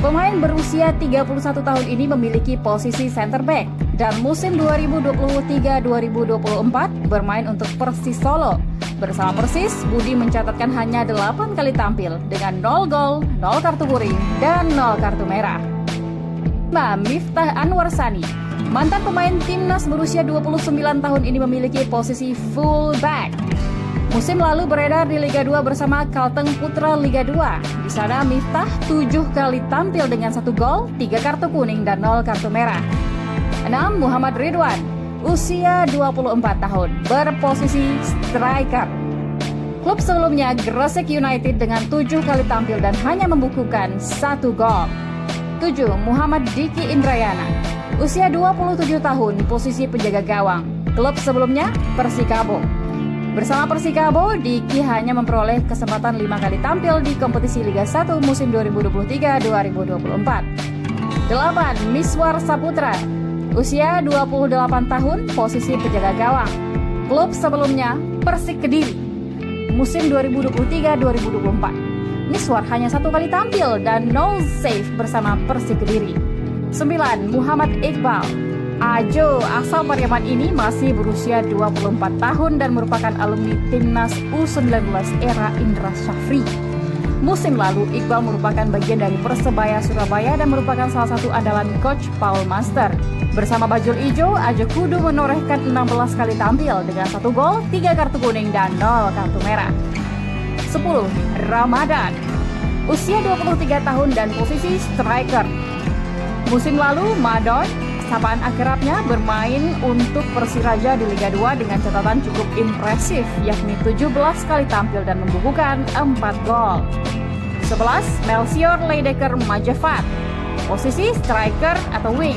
Pemain berusia 31 tahun ini memiliki posisi center back dan musim 2023-2024 bermain untuk Persis Solo. Bersama Persis, Budi mencatatkan hanya 8 kali tampil dengan 0 gol, 0 kartu kuning, dan 0 kartu merah. 5. Miftah Anwar Sani. Mantan pemain timnas berusia 29 tahun ini memiliki posisi full back. Musim lalu beredar di Liga 2 bersama Kalteng Putra Liga 2. Di sana Miftah 7 kali tampil dengan 1 gol, 3 kartu kuning, dan 0 kartu merah. 6. Muhammad Ridwan. Usia 24 tahun, berposisi striker. Klub sebelumnya Gresik United dengan 7 kali tampil dan hanya membukukan 1 gol. 7. Muhammad Diki Indrayana. Usia 27 tahun, posisi penjaga gawang. Klub sebelumnya Persikabo. Bersama Persikabo, Diki hanya memperoleh kesempatan 5 kali tampil di kompetisi Liga 1 musim 2023-2024. 8. Miswar Saputra. Usia 28 tahun, posisi penjaga gawang. Klub sebelumnya Persik Kediri. Musim 2023-2024. Miswar hanya 1 kali tampil dan 0 save bersama Persik Kediri. 9. Muhammad Iqbal. Ajo asal Pariaman ini masih berusia 24 tahun dan merupakan alumni timnas U19 era Indra Syafri. Musim lalu, Iqbal merupakan bagian dari Persebaya Surabaya dan merupakan salah satu andalan coach Paul Master. Bersama Bajul Ijo, Ajo Kudu menorehkan 16 kali tampil dengan 1 gol, 3 kartu kuning, dan 0 kartu merah. 10. Ramadan. Usia 23 tahun dan posisi striker. Musim lalu, Madon, sapaan akrabnya, bermain untuk Persiraja di Liga 2 dengan catatan cukup impresif, yakni 17 kali tampil dan membukukan 4 gol. 11. Melchior Leidecker Majafat. Posisi striker atau wing.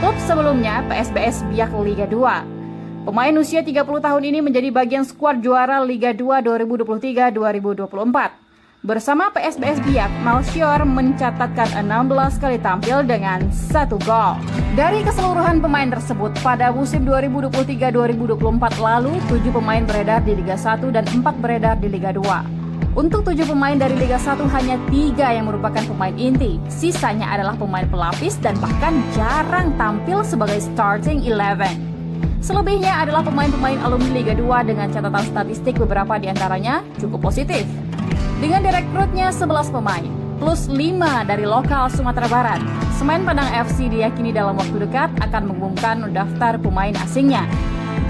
Klub sebelumnya PSBS Biak Liga 2. Pemain usia 30 tahun ini menjadi bagian skuad juara Liga 2 2023-2024. Bersama PSBS Biak, Melchior mencatatkan 16 kali tampil dengan 1 gol. Dari keseluruhan pemain tersebut, pada musim 2023-2024 lalu, 7 pemain beredar di Liga 1 dan 4 beredar di Liga 2. Untuk 7 pemain dari Liga 1, hanya 3 yang merupakan pemain inti. Sisanya adalah pemain pelapis dan bahkan jarang tampil sebagai starting 11. Selebihnya adalah pemain-pemain alumni Liga 2 dengan catatan statistik beberapa diantaranya cukup positif. Dengan direkrutnya 11 pemain, plus 5 dari lokal Sumatera Barat, Semen Padang FC diyakini dalam waktu dekat akan mengumumkan daftar pemain asingnya.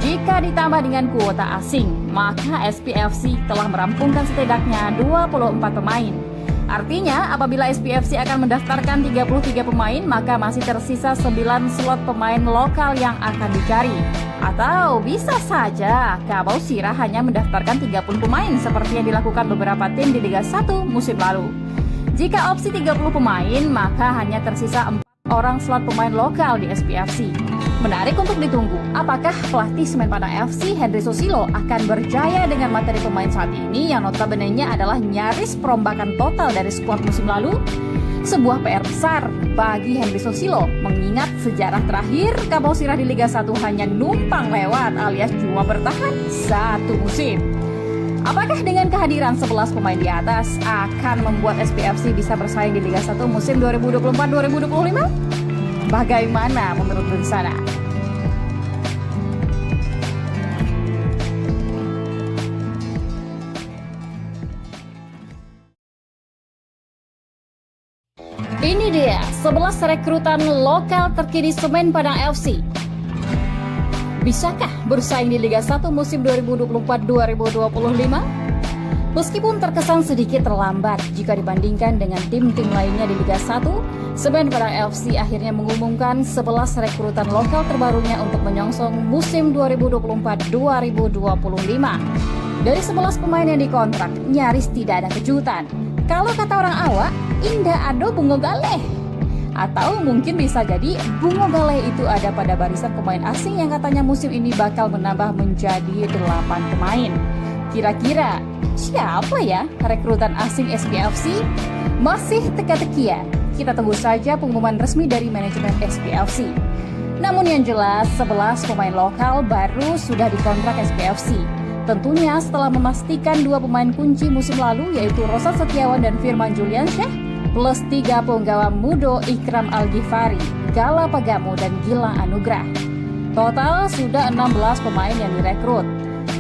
Jika ditambah dengan kuota asing, maka SPFC telah merampungkan setidaknya 24 pemain. Artinya, apabila SPFC akan mendaftarkan 33 pemain, maka masih tersisa 9 slot pemain lokal yang akan dicari. Atau bisa saja Kabau Sirah hanya mendaftarkan 30 pemain seperti yang dilakukan beberapa tim di Liga 1 musim lalu. Jika opsi 30 pemain, maka hanya tersisa 4 orang slot pemain lokal di SPFC. Menarik untuk ditunggu, apakah pelatih Semen Padang FC Henry Susilo akan berjaya dengan materi pemain saat ini yang notabene-nya adalah nyaris perombakan total dari skuad musim lalu? Sebuah PR besar bagi Henry Susilo, mengingat sejarah terakhir Kabau Sirah di Liga 1 hanya numpang lewat alias cuma bertahan 1 musim. Apakah dengan kehadiran 11 pemain di atas akan membuat SPFC bisa bersaing di Liga 1 musim 2024-2025? Bagaimana menurut Bensana? Ini dia 11 rekrutan lokal terkini Semen Padang FC. Bisakah bersaing di Liga 1 musim 2024-2025? Meskipun terkesan sedikit terlambat jika dibandingkan dengan tim-tim lainnya di Liga 1, Semen Padang FC akhirnya mengumumkan 11 rekrutan lokal terbarunya untuk menyongsong musim 2024-2025. Dari 11 pemain yang dikontrak, nyaris tidak ada kejutan. Kalau kata orang awak, indah ado bungo galeh. Atau mungkin bisa jadi bungo galeh itu ada pada barisan pemain asing yang katanya musim ini bakal menambah menjadi 8 pemain. Kira-kira siapa ya rekrutan asing SPFC? Masih teka-teki ya? Kita tunggu saja pengumuman resmi dari manajemen SPFC. Namun yang jelas 11 pemain lokal baru sudah dikontrak SPFC. Tentunya setelah memastikan 2 pemain kunci musim lalu yaitu Rosan Setiawan dan Firman Juliansyah, plus 3 penggawa Mudo, Ikram Al-Ghifari, Gala Pagamo, dan Gilang Anugrah. Total sudah 16 pemain yang direkrut.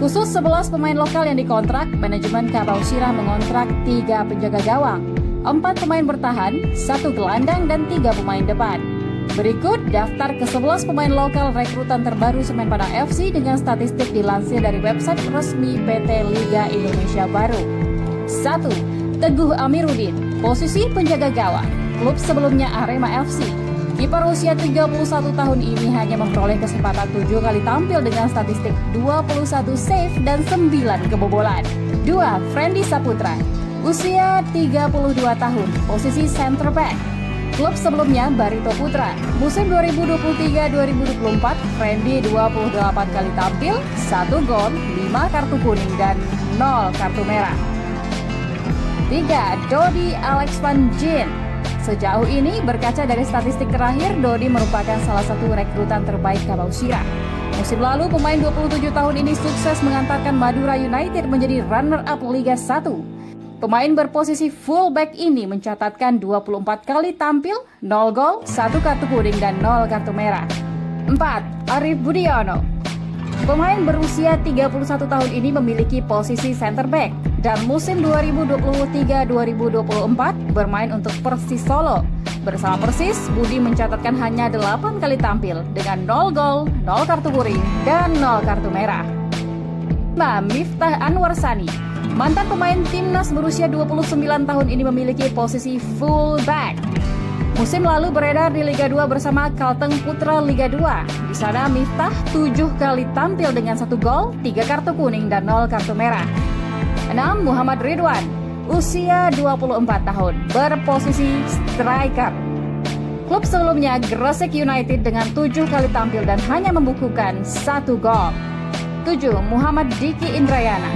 Khusus 11 pemain lokal yang dikontrak, manajemen Kabau Sirah mengontrak 3 penjaga gawang, 4 pemain bertahan, 1 gelandang, dan 3 pemain depan. Berikut daftar ke-11 pemain lokal rekrutan terbaru Semen Padang FC dengan statistik dilansir dari website resmi PT Liga Indonesia Baru. 1. Teguh Amiruddin, posisi penjaga gawang, klub sebelumnya Arema FC. Kiper usia 31 tahun ini hanya memperoleh kesempatan 7 kali tampil dengan statistik 21 save dan 9 kebobolan. 2. Friendly Saputra, usia 32 tahun, posisi center back. Klub sebelumnya Barito Putra. Musim 2023-2024, Friendly 28 kali tampil, 1 gol, 5 kartu kuning dan 0 kartu merah. 3. Dodi Alex Van Gien. Sejauh ini, berkaca dari statistik terakhir, Dodi merupakan salah satu rekrutan terbaik Kabau Sirah. Musim lalu, pemain 27 tahun ini sukses mengantarkan Madura United menjadi runner-up Liga 1. Pemain berposisi fullback ini mencatatkan 24 kali tampil, 0 gol, 1 kartu kuning, dan 0 kartu merah. 4. Arif Budiono. Pemain berusia 31 tahun ini memiliki posisi center back dan musim 2023-2024 bermain untuk Persis Solo. Bersama Persis, Budi mencatatkan hanya 8 kali tampil dengan 0 gol, 0 kartu kuning, dan 0 kartu merah. 5. Miftah Anwar Sani. Mantan pemain timnas berusia 29 tahun ini memiliki posisi fullback. Musim lalu beredar di Liga 2 bersama Kalteng Putra Liga 2. Di sana Miftah 7 kali tampil dengan 1 gol, 3 kartu kuning, dan 0 kartu merah. 6. Muhammad Ridwan, usia 24 tahun, berposisi striker. Klub sebelumnya Gresik United dengan 7 kali tampil dan hanya membukukan 1 gol. 7. Muhammad Diki Indrayana,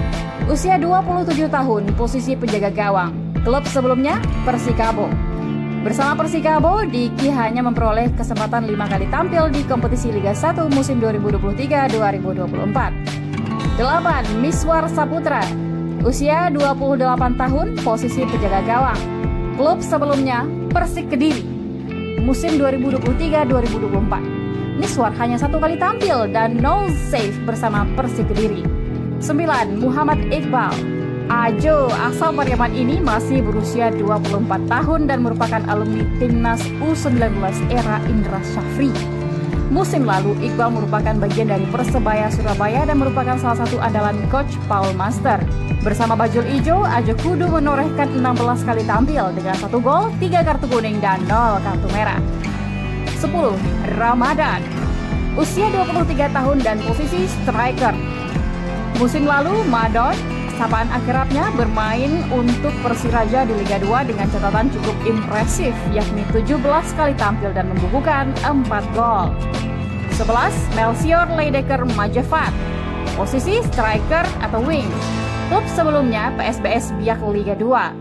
usia 27 tahun, posisi penjaga gawang. Klub sebelumnya Persikabo. Bersama Persikabo, Diki hanya memperoleh kesempatan 5 kali tampil di kompetisi Liga 1 musim 2023-2024. 8. Miswar Saputra, usia 28 tahun, posisi penjaga gawang. Klub sebelumnya Persik Kediri. Musim 2023-2024. Miswar hanya 1 kali tampil dan 0 save bersama Persik Kediri. 9. Muhammad Iqbal. Ajo asal Pariaman ini masih berusia 24 tahun dan merupakan alumni timnas U19 era Indra Syafri. Musim lalu, Iqbal merupakan bagian dari Persebaya Surabaya dan merupakan salah satu andalan coach Paul Master. Bersama Bajul Ijo, Ajo Kudu menorehkan 16 kali tampil dengan 1 gol, 3 kartu kuning, dan 0 kartu merah. 10. Ramadan, usia 23 tahun dan posisi striker. Musim lalu, Madon, sapaan akrabnya, bermain untuk Persiraja di Liga 2 dengan catatan cukup impresif, yakni 17 kali tampil dan membukukan 4 gol. 11. Melchior Leidecker Majafat, posisi striker atau wing. Klub sebelumnya PSBS Biak Liga 2.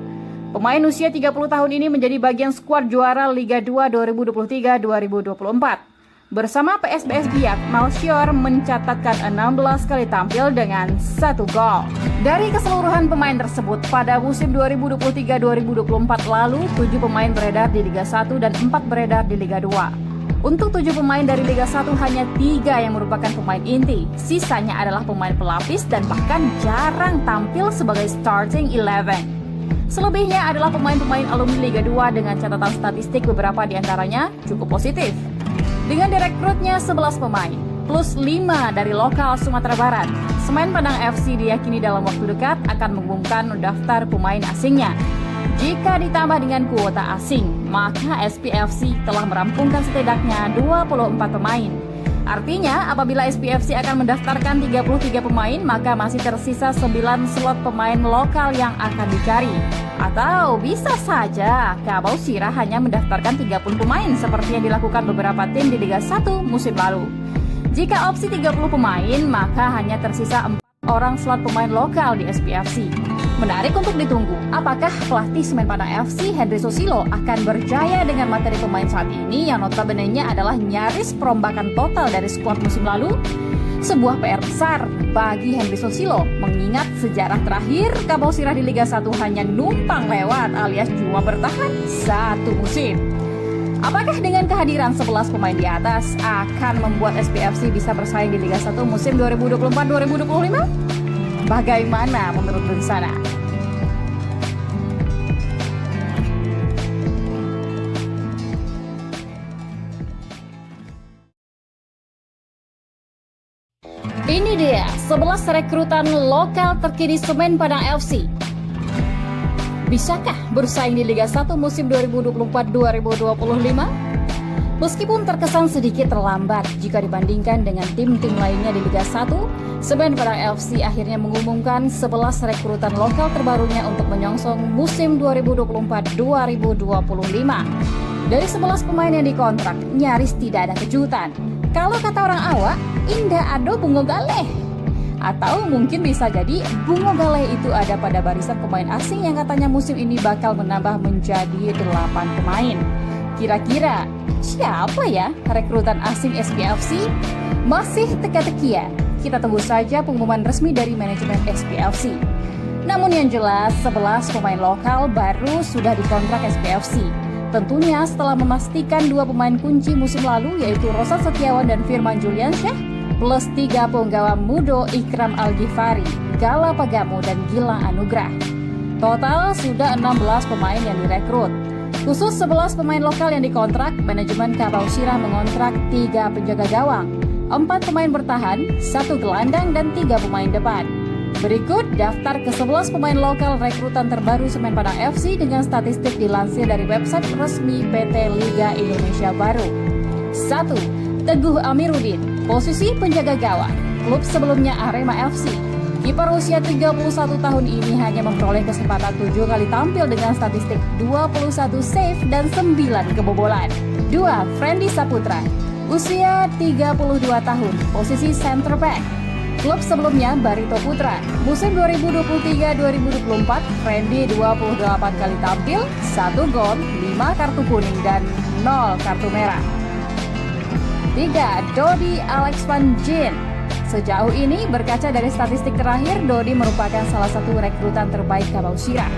Pemain usia 30 tahun ini menjadi bagian skuad juara Liga 2 2023-2024. Bersama PSBS Biak, Melchior mencatatkan 16 kali tampil dengan 1 gol. Dari keseluruhan pemain tersebut, pada musim 2023-2024 lalu, 7 pemain beredar di Liga 1 dan 4 beredar di Liga 2. Untuk 7 pemain dari Liga 1, hanya 3 yang merupakan pemain inti. Sisanya adalah pemain pelapis dan bahkan jarang tampil sebagai starting 11. Selebihnya adalah pemain-pemain alumni Liga 2 dengan catatan statistik beberapa diantaranya cukup positif. Dengan direkrutnya 11 pemain, plus 5 dari lokal Sumatera Barat, Semen Padang FC diyakini dalam waktu dekat akan mengumumkan daftar pemain asingnya. Jika ditambah dengan kuota asing, maka SPFC telah merampungkan setidaknya 24 pemain. Artinya, apabila SPFC akan mendaftarkan 33 pemain, maka masih tersisa 9 slot pemain lokal yang akan dicari. Atau bisa saja Kabau Sirah hanya mendaftarkan 30 pemain seperti yang dilakukan beberapa tim di Liga 1 musim lalu. Jika opsi 30 pemain, maka hanya tersisa 4 orang slot pemain lokal di SPFC. Menarik untuk ditunggu, apakah pelatih Semen Padang FC Henry Susilo akan berjaya dengan materi pemain saat ini yang notabene-nya adalah nyaris perombakan total dari skuad musim lalu? Sebuah PR besar bagi Henry Susilo mengingat sejarah terakhir Kabau Sirah di Liga 1 hanya numpang lewat alias cuma bertahan satu musim. Apakah dengan kehadiran 11 pemain di atas akan membuat SPFC bisa bersaing di Liga 1 musim 2024-2025? Bagaimana menurut Bensana? Ini dia 11 rekrutan lokal terkini Semen Padang FC. Bisakah bersaing di Liga 1 musim 2024-2025? Meskipun terkesan sedikit terlambat jika dibandingkan dengan tim-tim lainnya di Liga 1, Semen Padang FC akhirnya mengumumkan 11 rekrutan lokal terbarunya untuk menyongsong musim 2024-2025. Dari 11 pemain yang dikontrak, nyaris tidak ada kejutan. Kalau kata orang awak, indah ado bungo galeh. Atau mungkin bisa jadi bungo galeh itu ada pada barisan pemain asing yang katanya musim ini bakal menambah menjadi 8 pemain. Kira-kira siapa ya rekrutan asing SPFC? Masih teka-teki ya? Kita tunggu saja pengumuman resmi dari manajemen SPFC. Namun yang jelas 11 pemain lokal baru sudah dikontrak SPFC. Tentunya setelah memastikan 2 pemain kunci musim lalu yaitu Roshan Setiawan dan Firman Juliansyah plus 3 penggawa Mudo Ikram Al-Ghifari, Gala Pagamu dan Gilang Anugrah. Total sudah 16 pemain yang direkrut. Khusus 11 pemain lokal yang dikontrak, manajemen Kabau Sirah mengontrak 3 penjaga gawang, 4 pemain bertahan, 1 gelandang dan 3 pemain depan. Berikut daftar ke-11 pemain lokal rekrutan terbaru Semen Padang FC dengan statistik dilansir dari website resmi PT Liga Indonesia Baru. 1. Teguh Amiruddin, posisi penjaga gawang, klub sebelumnya Arema FC. Kiper usia 31 tahun ini hanya memperoleh kesempatan 7 kali tampil dengan statistik 21 save dan 9 kebobolan. 2. Friendly Saputra, usia 32 tahun, posisi center back. Klub sebelumnya Barito Putra. Musim 2023-2024, Friendly 28 kali tampil, 1 gol, 5 kartu kuning dan 0 kartu merah. 3. Dodi Alex Van Jin. Sejauh ini berkaca dari statistik terakhir, Dodi merupakan salah satu rekrutan terbaik Kabau Sirah.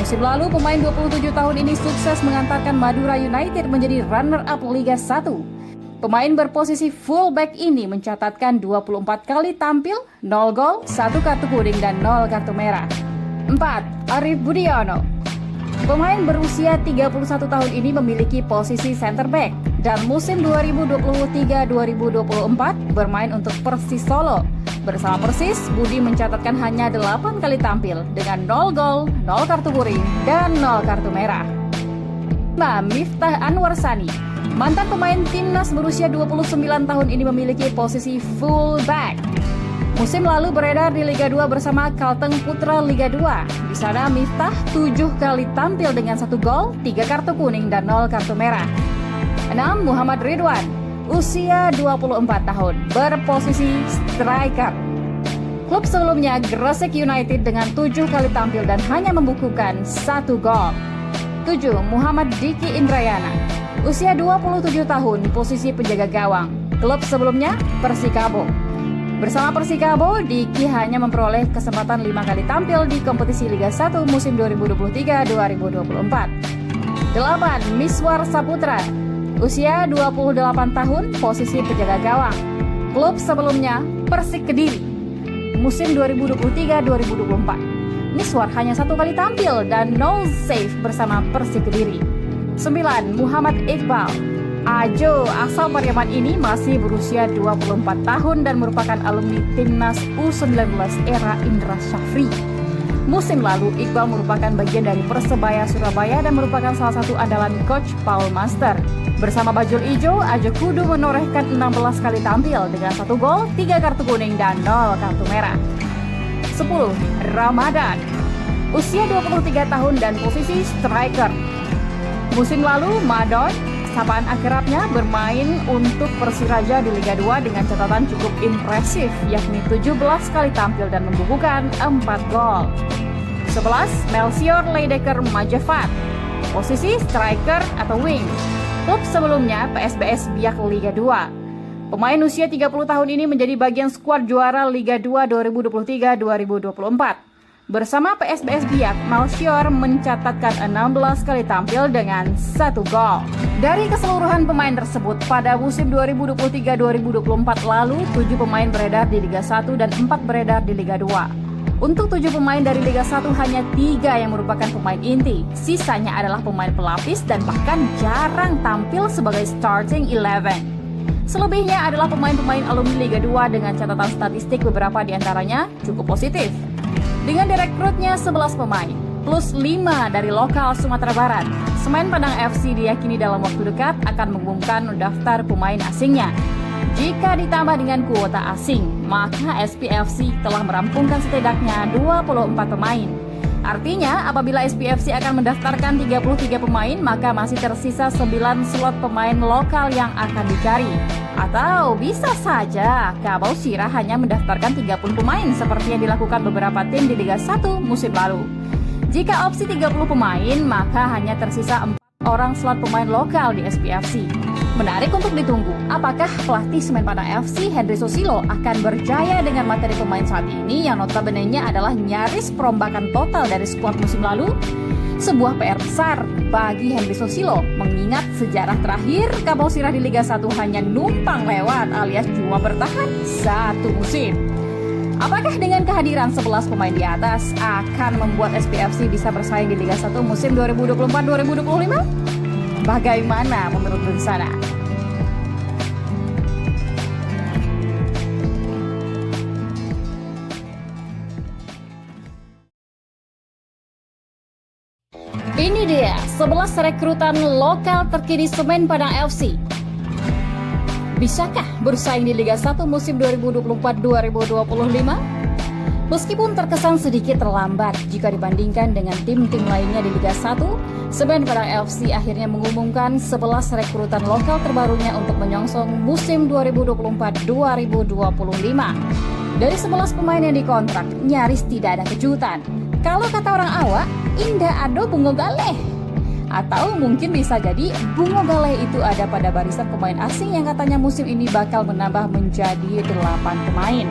Musim lalu pemain 27 tahun ini sukses mengantarkan Madura United menjadi runner-up Liga 1. Pemain berposisi fullback ini mencatatkan 24 kali tampil, 0 gol, 1 kartu kuning dan 0 kartu merah. 4. Arif Budiono. Pemain berusia 31 tahun ini memiliki posisi center back dan musim 2023-2024 bermain untuk Persis Solo. Bersama Persis, Budi mencatatkan hanya 8 kali tampil dengan 0 gol, 0 kartu kuning dan 0 kartu merah. 5. Miftah Anwar Sani. Mantan pemain timnas berusia 29 tahun ini memiliki posisi fullback. Musim lalu beredar di Liga 2 bersama Kalteng Putra Liga 2. Di sana Miftah 7 kali tampil dengan 1 gol, 3 kartu kuning dan 0 kartu merah. 6. Muhammad Ridwan, usia 24 tahun, berposisi striker. Klub sebelumnya Gresik United dengan 7 kali tampil dan hanya membukukan 1 gol. 7. Muhammad Diki Indrayana, usia 27 tahun, posisi penjaga gawang. Klub sebelumnya Persikabo. Bersama Persikabo, Diki hanya memperoleh kesempatan 5 kali tampil di kompetisi Liga 1 musim 2023-2024. 8. Miswar Saputra, usia 28 tahun, posisi penjaga gawang. Klub sebelumnya Persik Kediri. Musim 2023-2024. Miswar hanya 1 kali tampil dan 0 save bersama Persik Kediri. 9. Muhammad Iqbal. Ajo asal Pariaman ini masih berusia 24 tahun dan merupakan alumni timnas U19 era Indra Syafri. Musim lalu, Iqbal merupakan bagian dari Persebaya Surabaya dan merupakan salah satu andalan coach Paul Master. Bersama Bajul Ijo, Ajo Kudu menorehkan 16 kali tampil dengan 1 gol, 3 kartu kuning dan 0 kartu merah. 10. Ramadan. Usia 23 tahun dan posisi striker. Musim lalu, Madon, sapaan akrabnya, bermain untuk Persiraja di Liga 2 dengan catatan cukup impresif, yakni 17 kali tampil dan membukukan 4 gol. 11. Melchior Leidecker Majafat, posisi striker atau wing. Klub sebelumnya PSBS Biak Liga 2. Pemain usia 30 tahun ini menjadi bagian skuad juara Liga 2 2023-2024. Bersama PSBS Biak, Malchior mencatatkan 16 kali tampil dengan 1 gol. Dari keseluruhan pemain tersebut, pada musim 2023-2024 lalu, 7 pemain beredar di Liga 1 dan 4 beredar di Liga 2. Untuk 7 pemain dari Liga 1 hanya 3 yang merupakan pemain inti. Sisanya adalah pemain pelapis dan bahkan jarang tampil sebagai starting 11. Selebihnya adalah pemain-pemain alumni Liga 2 dengan catatan statistik beberapa diantaranya cukup positif. Dengan direkrutnya 11 pemain, plus 5 dari lokal Sumatera Barat, Semen Padang FC diyakini dalam waktu dekat akan mengumumkan daftar pemain asingnya. Jika ditambah dengan kuota asing, maka SPFC telah merampungkan setidaknya 24 pemain. Artinya, apabila SPFC akan mendaftarkan 33 pemain, maka masih tersisa 9 slot pemain lokal yang akan dicari. Atau bisa saja Kabau Sirah hanya mendaftarkan 30 pemain seperti yang dilakukan beberapa tim di Liga 1 musim lalu. Jika opsi 30 pemain, maka hanya tersisa 4 orang slot pemain lokal di SPFC. Menarik untuk ditunggu, apakah pelatih Semen Padang FC Henry Susilo akan berjaya dengan materi pemain saat ini yang notabene-nya adalah nyaris perombakan total dari skuad musim lalu? Sebuah PR besar bagi Henry Susilo, mengingat sejarah terakhir Kabau Sirah di Liga 1 hanya numpang lewat alias cuma bertahan 1 musim. Apakah dengan kehadiran 11 pemain di atas akan membuat SPFC bisa bersaing di Liga 1 musim 2024-2025? Bagaimana menurut Bersana? Ini dia 11 rekrutan lokal terkini Semen Padang FC. Bisakah bersaing di Liga 1 musim 2024-2025? Meskipun terkesan sedikit terlambat jika dibandingkan dengan tim-tim lainnya di Liga 1, Semen Padang FC akhirnya mengumumkan 11 rekrutan lokal terbarunya untuk menyongsong musim 2024-2025. Dari 11 pemain yang dikontrak, nyaris tidak ada kejutan. Kalau kata orang awak, indah ado bungo galeh. Atau mungkin bisa jadi bungo galeh itu ada pada barisan pemain asing yang katanya musim ini bakal menambah menjadi 8 pemain.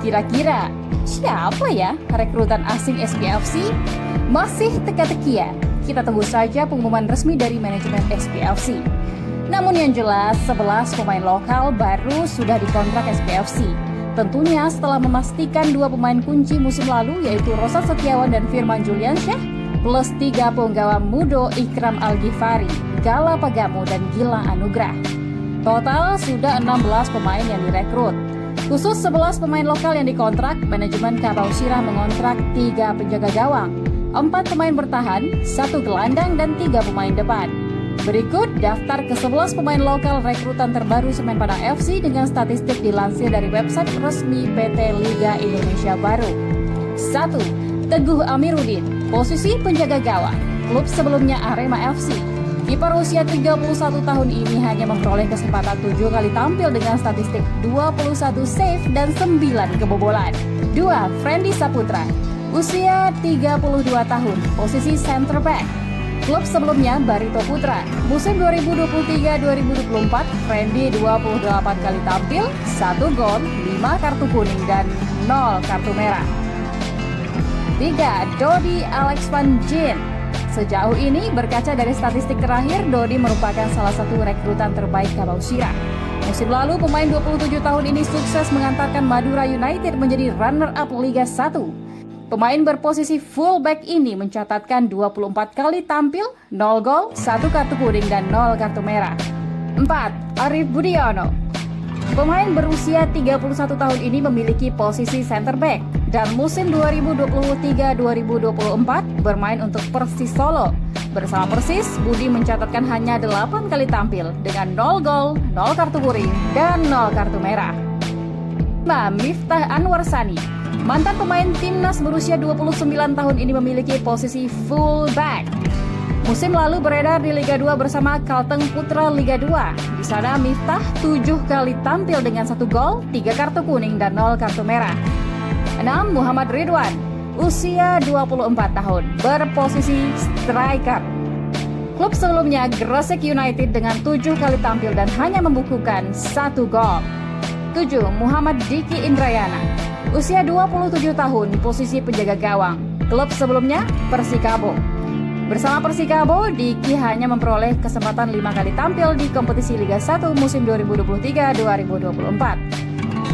Kira-kira siapa ya rekrutan asing SPFC? Masih teka-tekian. Kita tunggu saja pengumuman resmi dari manajemen SPFC. Namun yang jelas 11 pemain lokal baru sudah dikontrak SPFC. Tentunya setelah memastikan 2 pemain kunci musim lalu yaitu Rosat Setiawan dan Firman Juliansyah plus 3 penggawa Mudo Ikram Al-Ghifari, Gala Pagamo dan Gilang Anugrah. Total sudah 16 pemain yang direkrut. Khusus 11 pemain lokal yang dikontrak, manajemen Kabau Sirah mengontrak 3 penjaga gawang, 4 pemain bertahan, 1 gelandang, dan 3 pemain depan. Berikut daftar ke-11 pemain lokal rekrutan terbaru Semen Padang FC dengan statistik dilansir dari website resmi PT Liga Indonesia Baru. 1. Teguh Amiruddin, posisi penjaga gawang, klub sebelumnya Arema FC. Kiper usia 31 tahun ini hanya memperoleh kesempatan 7 kali tampil dengan statistik 21 save dan 9 kebobolan. 2. Friendly Saputra, usia 32 tahun, posisi center back. Klub sebelumnya Barito Putra. Musim 2023-2024, Friendly 28 kali tampil, 1 gol, 5 kartu kuning dan 0 kartu merah. 3. Dodi Alex Van Jin. Sejauh ini, berkaca dari statistik terakhir, Dodi merupakan salah satu rekrutan terbaik Kabau Sirah. Musim lalu, pemain 27 tahun ini sukses mengantarkan Madura United menjadi runner-up Liga 1. Pemain berposisi fullback ini mencatatkan 24 kali tampil, 0 gol, 1 kartu kuning, dan 0 kartu merah. 4. Arif Budiono. Pemain berusia 31 tahun ini memiliki posisi center back dan musim 2023-2024 bermain untuk Persis Solo. Bersama Persis, Budi mencatatkan hanya 8 kali tampil dengan 0 gol, 0 kartu kuning, dan 0 kartu merah. 5. Miftah Anwar Sani. Mantan pemain timnas berusia 29 tahun ini memiliki posisi fullback. Musim lalu beredar di Liga 2 bersama Kalteng Putra Liga 2. Di sana Miftah 7 kali tampil dengan 1 gol, 3 kartu kuning, dan 0 kartu merah. 6. Muhammad Ridwan, usia 24 tahun, berposisi striker. Klub sebelumnya Gresik United dengan 7 kali tampil dan hanya membukukan 1 gol. 7. Muhammad Diki Indrayana, usia 27 tahun, posisi penjaga gawang. Klub sebelumnya Persikabo. Bersama Persikabo, Diki hanya memperoleh kesempatan 5 kali tampil di kompetisi Liga 1 musim 2023-2024.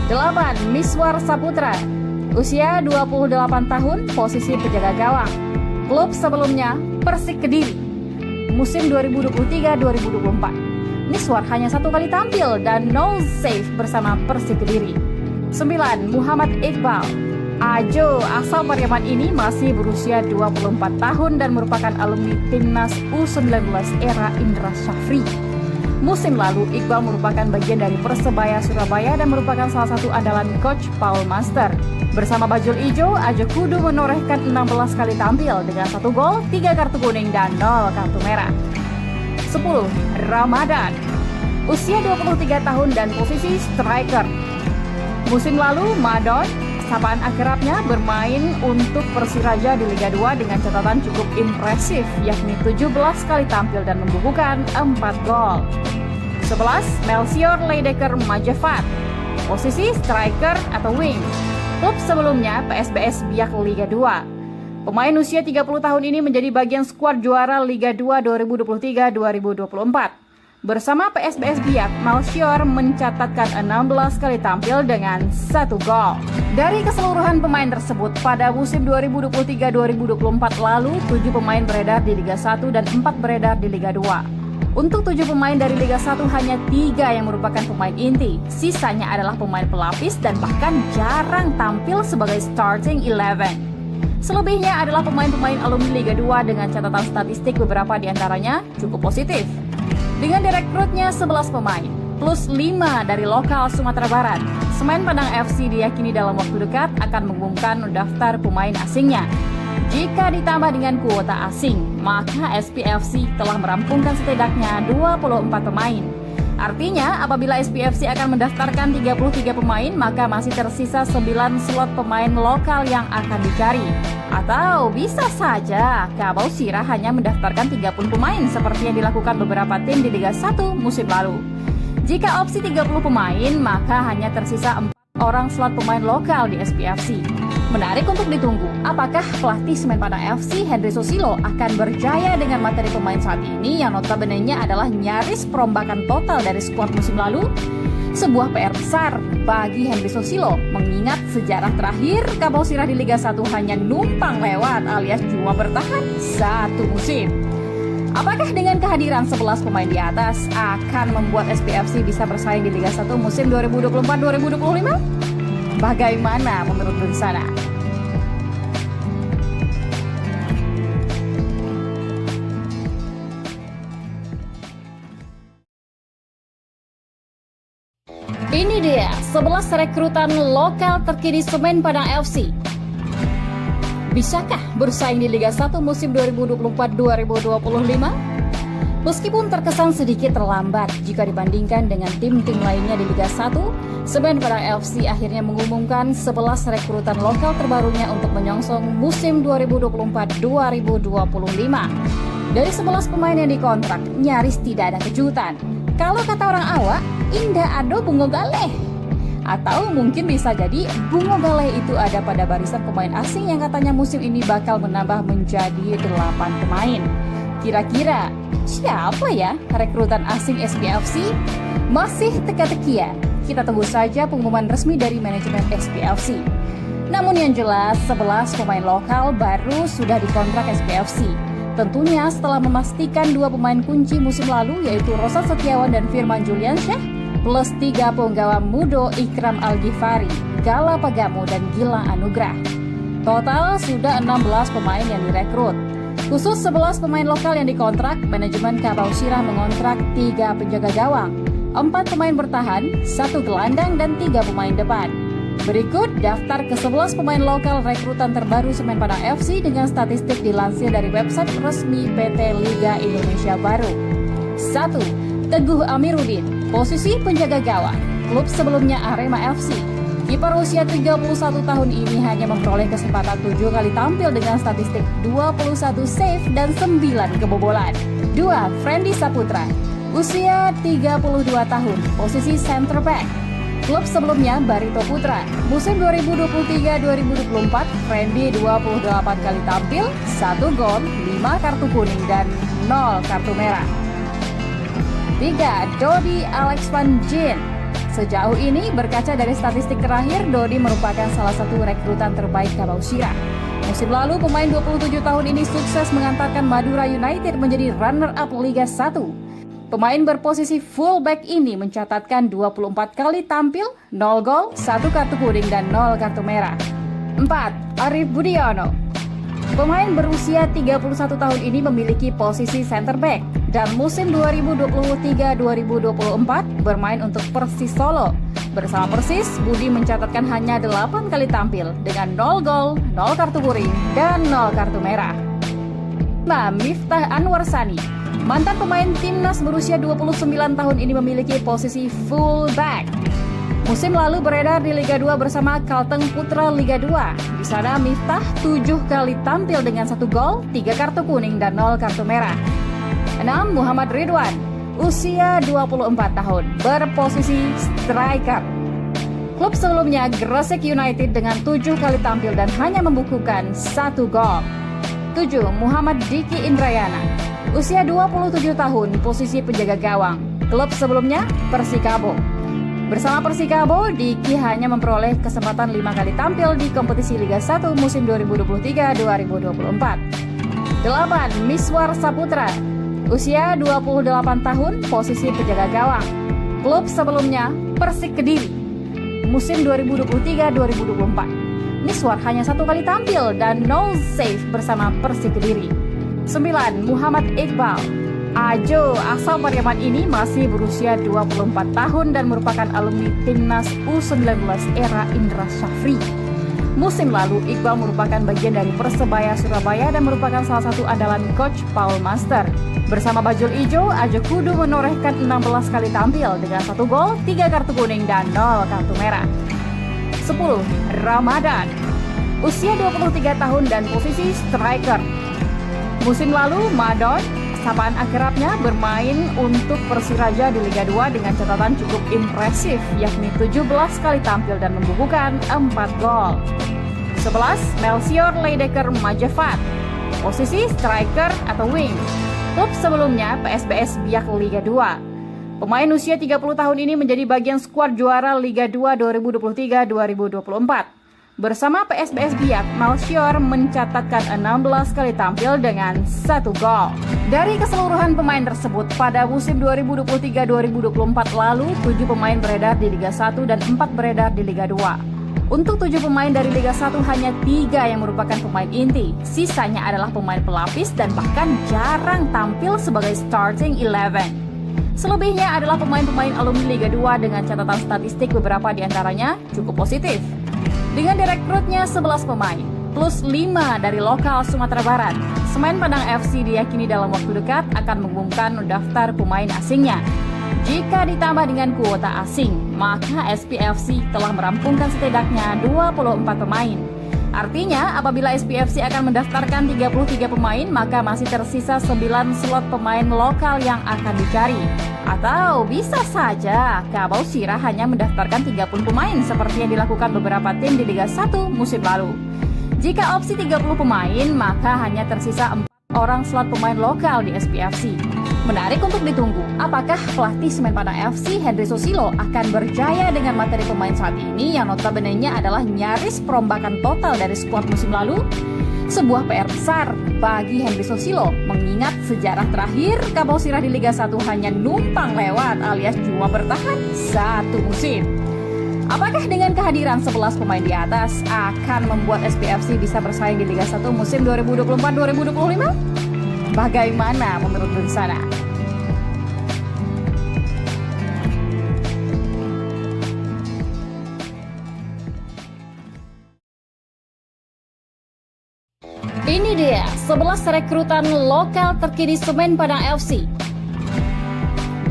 8. Miswar Saputra, usia 28 tahun, posisi penjaga gawang. Klub sebelumnya Persik Kediri. Musim 2023-2024, Miswar hanya 1 kali tampil dan 0 save bersama Persik Kediri. 9. Muhammad Iqbal Ajo, asal Pariaman ini masih berusia 24 tahun dan merupakan alumni Timnas U19 era Indra Syafri. Musim lalu, Iqbal merupakan bagian dari Persebaya Surabaya dan merupakan salah satu andalan Coach Paul Master. Bersama Bajul Ijo, Ajo kudu menorehkan 16 kali tampil dengan 1 gol, 3 kartu kuning, dan 0 kartu merah. 10. Ramadan, usia 23 tahun dan posisi striker. Musim lalu, Madon, sapaan akrabnya, bermain untuk Persiraja di Liga 2 dengan catatan cukup impresif, yakni 17 kali tampil dan membukukan 4 gol. 11. Melchior Leidecker Majefat, posisi striker atau wing. Klub sebelumnya PSBS Biak Liga 2. Pemain usia 30 tahun ini menjadi bagian skuad juara Liga 2 2023-2024. Bersama PSBS Biak, Melchior mencatatkan 16 kali tampil dengan 1 gol. Dari keseluruhan pemain tersebut, pada musim 2023-2024 lalu, 7 pemain beredar di Liga 1 dan 4 beredar di Liga 2. Untuk 7 pemain dari Liga 1 hanya 3 yang merupakan pemain inti. Sisanya adalah pemain pelapis dan bahkan jarang tampil sebagai starting 11. Selebihnya adalah pemain-pemain alumni Liga 2 dengan catatan statistik beberapa diantaranya cukup positif. Dengan direkrutnya 11 pemain, plus 5 dari lokal Sumatera Barat, Semen Padang FC diyakini dalam waktu dekat akan mengumumkan daftar pemain asingnya. Jika ditambah dengan kuota asing, maka SPFC telah merampungkan setidaknya 24 pemain. Artinya, apabila SPFC akan mendaftarkan 33 pemain, maka masih tersisa 9 slot pemain lokal yang akan dicari. Atau bisa saja Kabau Sirah hanya mendaftarkan 30 pemain seperti yang dilakukan beberapa tim di Liga 1 musim lalu. Jika opsi 30 pemain, maka hanya tersisa 4 orang slot pemain lokal di SPFC. Menarik untuk ditunggu, apakah pelatih Semen Padang FC Henry Susilo akan berjaya dengan materi pemain saat ini yang notabene-nya adalah nyaris perombakan total dari skuad musim lalu? Sebuah PR besar bagi Henry Susilo, mengingat sejarah terakhir Kabau Sirah di Liga 1 hanya numpang lewat alias cuma bertahan 1 musim. Apakah dengan kehadiran 11 pemain di atas akan membuat SPFC bisa bersaing di Liga 1 musim 2024-2025? Bagaimana menurut Bensana? Ini dia 11 rekrutan lokal terkini Semen Padang FC. Bisakah bersaing di Liga 1 musim 2024-2025? Meskipun terkesan sedikit terlambat jika dibandingkan dengan tim-tim lainnya di Liga 1, Semen Padang FC akhirnya mengumumkan 11 rekrutan lokal terbarunya untuk menyongsong musim 2024-2025. Dari 11 pemain yang dikontrak, nyaris tidak ada kejutan. Kalau kata orang awak, indah ado bungo galeh. Atau mungkin bisa jadi bungo galeh itu ada pada barisan pemain asing yang katanya musim ini bakal menambah menjadi 8 pemain. Kira-kira siapa ya rekrutan asing SPFC? Masih teka-teki ya? Kita tunggu saja pengumuman resmi dari manajemen SPFC. Namun yang jelas 11 pemain lokal baru sudah dikontrak SPFC. Tentunya setelah memastikan 2 pemain kunci musim lalu yaitu Rosan Setiawan dan Firman Juliansyah plus 3 penggawa Mudo Ikram Al-Ghifari, Gala Pagamu dan Gilang Anugrah. Total sudah 16 pemain yang direkrut. Khusus 11 pemain lokal yang dikontrak, manajemen Kabau Sirah mengontrak 3 penjaga gawang, 4 pemain bertahan, 1 gelandang dan 3 pemain depan. Berikut daftar ke-11 pemain lokal rekrutan terbaru Semen Padang FC dengan statistik dilansir dari website resmi PT Liga Indonesia Baru. 1. Teguh Amiruddin, posisi penjaga gawang, klub sebelumnya Arema FC. Kiper usia 31 tahun ini hanya memperoleh kesempatan 7 kali tampil dengan statistik 21 save dan 9 kebobolan. 2. Friendly Saputra, usia 32 tahun, posisi center back. Klub sebelumnya Barito Putra. Musim 2023-2024, Friendly 28 kali tampil, 1 gol, 5 kartu kuning dan 0 kartu merah. 3. Dodi Alex Van Gien. Sejauh ini, berkaca dari statistik terakhir, Dodi merupakan salah satu rekrutan terbaik Kabausira. Musim lalu, pemain 27 tahun ini sukses mengantarkan Madura United menjadi runner-up Liga 1. Pemain berposisi fullback ini mencatatkan 24 kali tampil, 0 gol, 1 kartu kuning dan 0 kartu merah. 4. Arif Budiono. Pemain berusia 31 tahun ini memiliki posisi center back dan musim 2023-2024 bermain untuk Persis Solo. Bersama Persis, Budi mencatatkan hanya 8 kali tampil dengan 0 gol, 0 kartu kuning, dan 0 kartu merah. 5. Miftah Anwar Sani. Mantan pemain timnas berusia 29 tahun ini memiliki posisi fullback. Musim lalu beredar di Liga 2 bersama Kalteng Putra Liga 2. Di sana Miftah 7 kali tampil dengan 1 gol, 3 kartu kuning dan 0 kartu merah. 6. Muhammad Ridwan, usia 24 tahun, berposisi striker. Klub sebelumnya Gresik United dengan 7 kali tampil dan hanya membukukan 1 gol. 7. Muhammad Diki Indrayana, usia 27 tahun, posisi penjaga gawang. Klub sebelumnya Persikabo. Bersama Persikabo, Diki hanya memperoleh kesempatan 5 kali tampil di kompetisi Liga 1 musim 2023-2024. 8. Miswar Saputra, usia 28 tahun, posisi penjaga gawang. Klub sebelumnya Persik Kediri. Musim 2023-2024. Miswar hanya 1 kali tampil dan 0 save bersama Persik Kediri. 9. Muhammad Iqbal. Ajo asal Pariaman ini masih berusia 24 tahun dan merupakan alumni timnas U19 era Indra Syafri. Musim lalu, Iqbal merupakan bagian dari Persebaya Surabaya dan merupakan salah satu andalan coach Paul Master. Bersama Bajul Ijo, Ajo Kudu menorehkan 16 kali tampil dengan 1 gol, 3 kartu kuning dan 0 kartu merah. 10. Ramadan, usia 23 tahun dan posisi striker. Musim lalu, Madon, sapaan akrabnya, bermain untuk Persiraja di Liga 2 dengan catatan cukup impresif, yakni 17 kali tampil dan membukukan 4 gol. 11. Melchior Leidecker Majafat, posisi striker atau wing. Klub sebelumnya PSBS Biak Liga 2. Pemain usia 30 tahun ini menjadi bagian skuad juara Liga 2 2023-2024. Bersama PSBS Biak, Melchior mencatatkan 16 kali tampil dengan 1 gol. Dari keseluruhan pemain tersebut, pada musim 2023-2024 lalu, 7 pemain beredar di Liga 1 dan 4 beredar di Liga 2. Untuk 7 pemain dari Liga 1 hanya 3 yang merupakan pemain inti. Sisanya adalah pemain pelapis dan bahkan jarang tampil sebagai starting 11. Selebihnya adalah pemain-pemain alumni Liga 2 dengan catatan statistik beberapa diantaranya cukup positif. Dengan direkrutnya 11 pemain, plus 5 dari lokal Sumatera Barat, Semen Padang FC diyakini dalam waktu dekat akan mengumumkan daftar pemain asingnya. Jika ditambah dengan kuota asing, maka SPFC telah merampungkan setidaknya 24 pemain. Artinya, apabila SPFC akan mendaftarkan 33 pemain, maka masih tersisa 9 slot pemain lokal yang akan dicari. Atau bisa saja Kabausira hanya mendaftarkan 30 pemain seperti yang dilakukan beberapa tim di Liga 1 musim lalu. Jika opsi 30 pemain, maka hanya tersisa 4 orang slot pemain lokal di SPFC. Menarik untuk ditunggu, apakah pelatih Semen Padang FC Henry Susilo akan berjaya dengan materi pemain saat ini yang notabene-nya adalah nyaris perombakan total dari skuad musim lalu? Sebuah PR besar bagi Henry Susilo, mengingat sejarah terakhir Kabausira di Liga 1 hanya numpang lewat alias cuma bertahan 1 musim. Apakah dengan kehadiran 11 pemain di atas akan membuat SPFC bisa bersaing di Liga 1 musim 2024-2025? Bagaimana menurut di sana? Ini dia 11 rekrutan lokal terkini Semen Padang FC.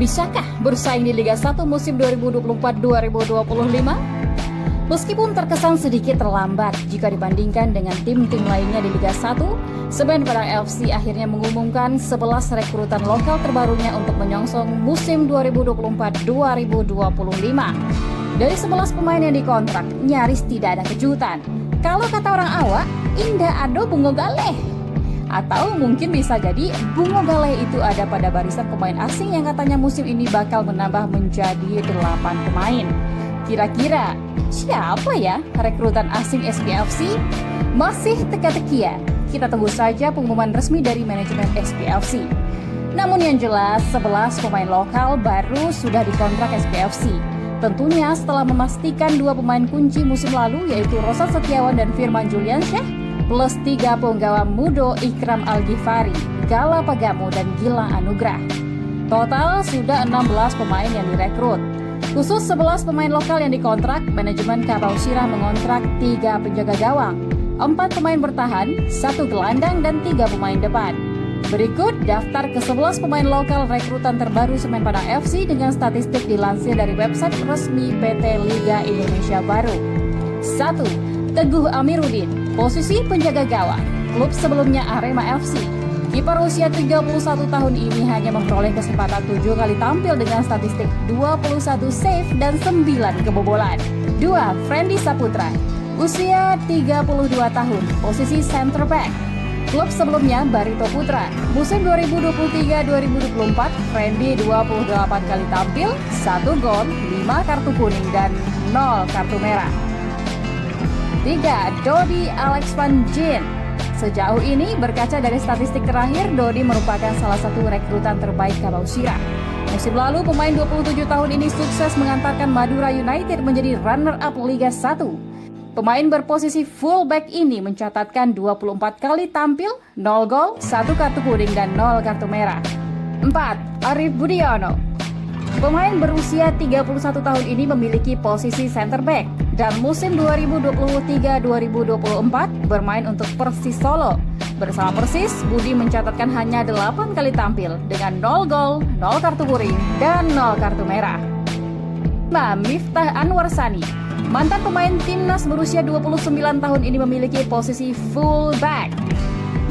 Bisakah bersaing di Liga 1 musim 2024-2025? Meskipun terkesan sedikit terlambat jika dibandingkan dengan tim-tim lainnya di Liga 1, Semen Padang FC akhirnya mengumumkan 11 rekrutan lokal terbarunya untuk menyongsong musim 2024-2025. Dari 11 pemain yang dikontrak, nyaris tidak ada kejutan. Kalau kata orang awak, indah ado bungo galeh. Atau mungkin bisa jadi bungo galeh itu ada pada barisan pemain asing yang katanya musim ini bakal menambah menjadi 8 pemain. Kira-kira siapa ya rekrutan asing SPFC? Masih teka-tekian. Kita tunggu saja pengumuman resmi dari manajemen SPFC. Namun yang jelas 11 pemain lokal baru sudah dikontrak SPFC. Tentunya setelah memastikan 2 pemain kunci musim lalu yaitu Roshan Setiawan dan Firman Juliansyah plus 3 penggawa Mudo Ikram Al-Ghifari, Gala Pagamo dan Gilang Anugrah. Total sudah 16 pemain yang direkrut. Khusus 11 pemain lokal yang dikontrak, manajemen Kabau Sirah mengontrak 3 penjaga gawang, 4 pemain bertahan, 1 gelandang dan 3 pemain depan. Berikut daftar ke-11 pemain lokal rekrutan terbaru Semen Padang FC dengan statistik dilansir dari website resmi PT Liga Indonesia Baru. 1. Teguh Amiruddin, posisi penjaga gawang, klub sebelumnya Arema FC. Kiper usia 31 tahun ini hanya memperoleh kesempatan 7 kali tampil dengan statistik 21 save dan 9 kebobolan. 2. Friendly Saputra, usia 32 tahun, posisi center back. Klub sebelumnya Barito Putra. Musim 2023-2024, Friendly 28 kali tampil, 1 gol, 5 kartu kuning dan 0 kartu merah. 3. Dodi Alex Van Jin. Sejauh ini, berkaca dari statistik terakhir, Dodi merupakan salah satu rekrutan terbaik Kabau Sirah. Musim lalu, pemain 27 tahun ini sukses mengantarkan Madura United menjadi runner-up Liga 1. Pemain berposisi fullback ini mencatatkan 24 kali tampil, 0 gol, 1 kartu kuning dan 0 kartu merah. 4. Arif Budiono. Pemain berusia 31 tahun ini memiliki posisi center back dan musim 2023-2024 bermain untuk Persis Solo. Bersama Persis, Budi mencatatkan hanya 8 kali tampil dengan 0 gol, 0 kartu kuning, dan 0 kartu merah. 5. Miftah Anwar Sani. Mantan pemain timnas berusia 29 tahun ini memiliki posisi fullback.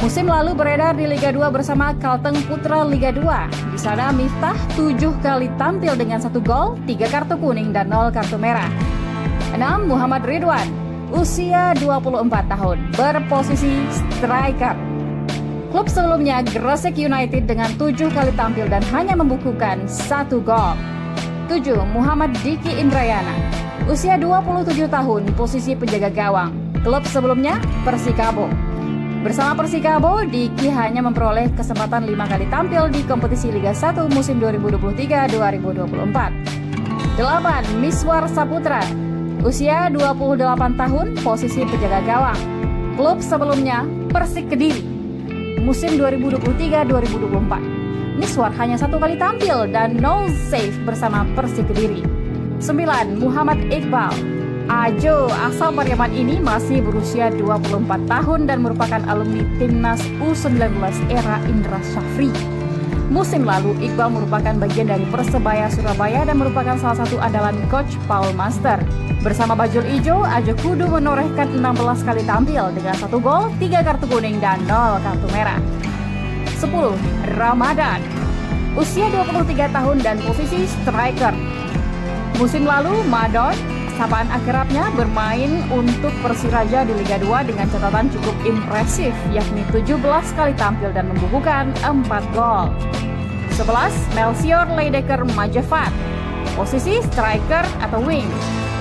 Musim lalu beredar di Liga 2 bersama Kalteng Putra Liga 2. Di sana Miftah 7 kali tampil dengan 1 gol, 3 kartu kuning dan 0 kartu merah. 6. Muhammad Ridwan, usia 24 tahun, berposisi striker. Klub sebelumnya Gresik United dengan 7 kali tampil dan hanya membukukan 1 gol. 7. Muhammad Diki Indrayana, usia 27 tahun, posisi penjaga gawang. Klub sebelumnya Persikabo. Bersama Persikabo, Diki hanya memperoleh kesempatan 5 kali tampil di kompetisi Liga 1 musim 2023-2024. 8. Miswar Saputra, usia 28 tahun, posisi penjaga gawang. Klub sebelumnya Persik Kediri. Musim 2023-2024. Miswar hanya 1 kali tampil dan 0 save bersama Persik Kediri. 9. Muhammad Iqbal. Ajo asal Pariaman ini masih berusia 24 tahun dan merupakan alumni timnas U19 era Indra Syafri. Musim lalu, Iqbal merupakan bagian dari Persebaya Surabaya dan merupakan salah satu andalan coach Paul Master. Bersama Bajul Ijo, Ajo Kudu menorehkan 16 kali tampil dengan 1 gol, 3 kartu kuning dan 0 kartu merah. 10. Ramadan, usia 23 tahun dan posisi striker. Musim lalu, Madon, sapaan akrabnya, bermain untuk Persiraja di Liga 2 dengan catatan cukup impresif, yakni 17 kali tampil dan membukukan 4 gol. 11. Melchior Leidecker Majafat, posisi striker atau wing.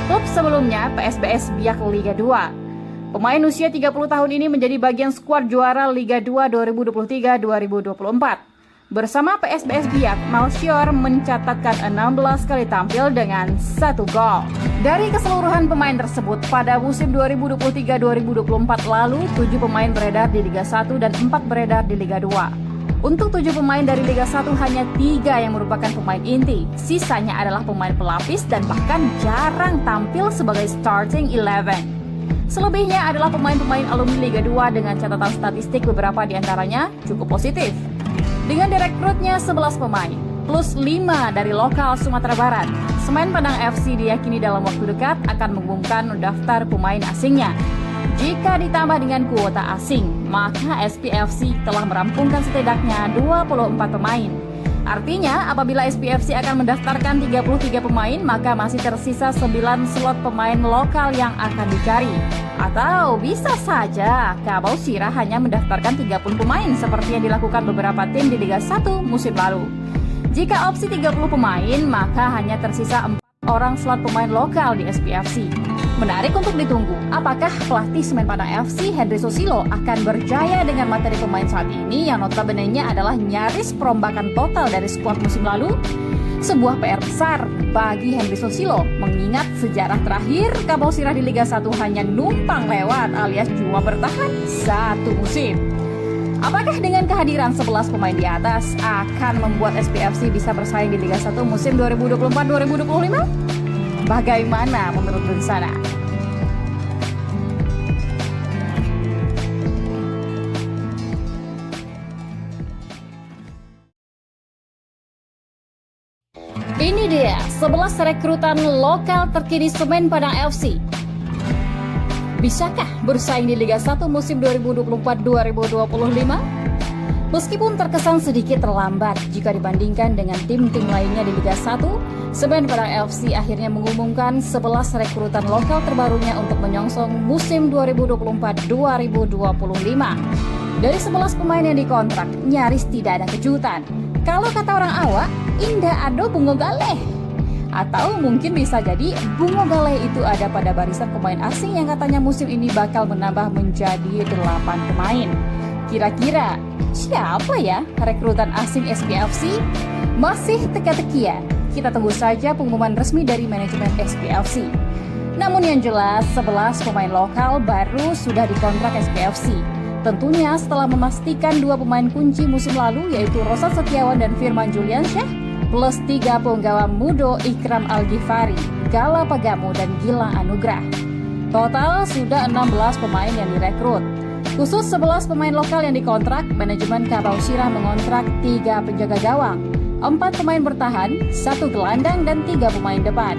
Klub sebelumnya PSBS Biak Liga 2. Pemain usia 30 tahun ini menjadi bagian skuad juara Liga 2 2023-2024. Bersama PSBS Biak, Melchior mencatatkan 16 kali tampil dengan 1 gol. Dari keseluruhan pemain tersebut, pada musim 2023-2024 lalu, 7 pemain beredar di Liga 1 dan 4 beredar di Liga 2. Untuk 7 pemain dari Liga 1, hanya 3 yang merupakan pemain inti. Sisanya adalah pemain pelapis dan bahkan jarang tampil sebagai starting 11. Selebihnya adalah pemain-pemain alumni Liga 2 dengan catatan statistik beberapa di antaranya cukup positif. Dengan direkrutnya 11 pemain, plus 5 dari lokal Sumatera Barat, Semen Padang FC diyakini dalam waktu dekat akan mengumumkan daftar pemain asingnya. Jika ditambah dengan kuota asing, maka SPFC telah merampungkan setidaknya 24 pemain. Artinya, apabila SPFC akan mendaftarkan 33 pemain, maka masih tersisa 9 slot pemain lokal yang akan dicari. Atau bisa saja Kabau Sirah hanya mendaftarkan 30 pemain seperti yang dilakukan beberapa tim di Liga 1 musim lalu. Jika opsi 30 pemain, maka hanya tersisa 4 orang slot pemain lokal di SPFC. Menarik untuk ditunggu, apakah pelatih Semen Padang FC Henry Susilo akan berjaya dengan materi pemain saat ini yang notabene-nya adalah nyaris perombakan total dari skuad musim lalu? Sebuah PR besar bagi Henry Susilo, mengingat sejarah terakhir Kabau Sirah di Liga 1 hanya numpang lewat alias cuma bertahan satu musim. Apakah dengan kehadiran 11 pemain di atas akan membuat SPFC bisa bersaing di Liga 1 musim 2024-2025? Bagaimana menurut Bensana? Ini dia 11 rekrutan lokal terkini Semen Padang FC. Bisakah bersaing di Liga 1 musim 2024-2025? Meskipun terkesan sedikit terlambat jika dibandingkan dengan tim-tim lainnya di Liga 1, Semen Padang FC akhirnya mengumumkan 11 rekrutan lokal terbarunya untuk menyongsong musim 2024-2025. Dari 11 pemain yang dikontrak, nyaris tidak ada kejutan. Kalau kata orang awak, indah ado bungo galeh. Atau mungkin bisa jadi bungo galeh itu ada pada barisan pemain asing yang katanya musim ini bakal menambah menjadi 8 pemain. Kira-kira siapa ya rekrutan asing SPFC? Masih teka-tekian. Kita tunggu saja pengumuman resmi dari manajemen SPFC. Namun yang jelas 11 pemain lokal baru sudah dikontrak SPFC. Tentunya setelah memastikan 2 pemain kunci musim lalu yaitu Rosan Setiawan dan Firman Juliansyah plus 3 penggawa Mudo Ikram Al-Ghifari, Gala Pagamu dan Gilang Anugrah. Total sudah 16 pemain yang direkrut. Khusus 11 pemain lokal yang dikontrak, manajemen Kabau Sirah mengontrak 3 penjaga gawang, 4 pemain bertahan, 1 gelandang dan 3 pemain depan.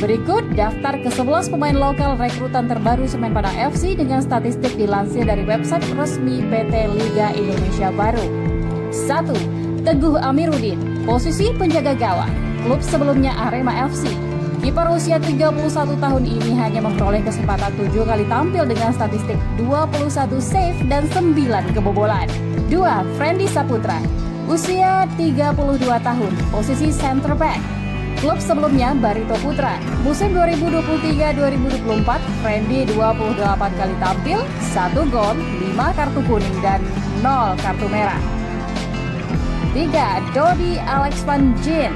Berikut daftar ke-11 pemain lokal rekrutan terbaru Semen Padang FC dengan statistik dilansir dari website resmi PT Liga Indonesia Baru. 1. Teguh Amiruddin, posisi penjaga gawang, klub sebelumnya Arema FC. Kiper usia 31 tahun ini hanya memperoleh kesempatan 7 kali tampil dengan statistik 21 save dan 9 kebobolan. 2. Friendly Saputra, usia 32 tahun, posisi center back. Klub sebelumnya Barito Putra. Musim 2023-2024, Friendly 28 kali tampil, 1 gol, 5 kartu kuning dan 0 kartu merah. 3. Dodi Alex Van Jin.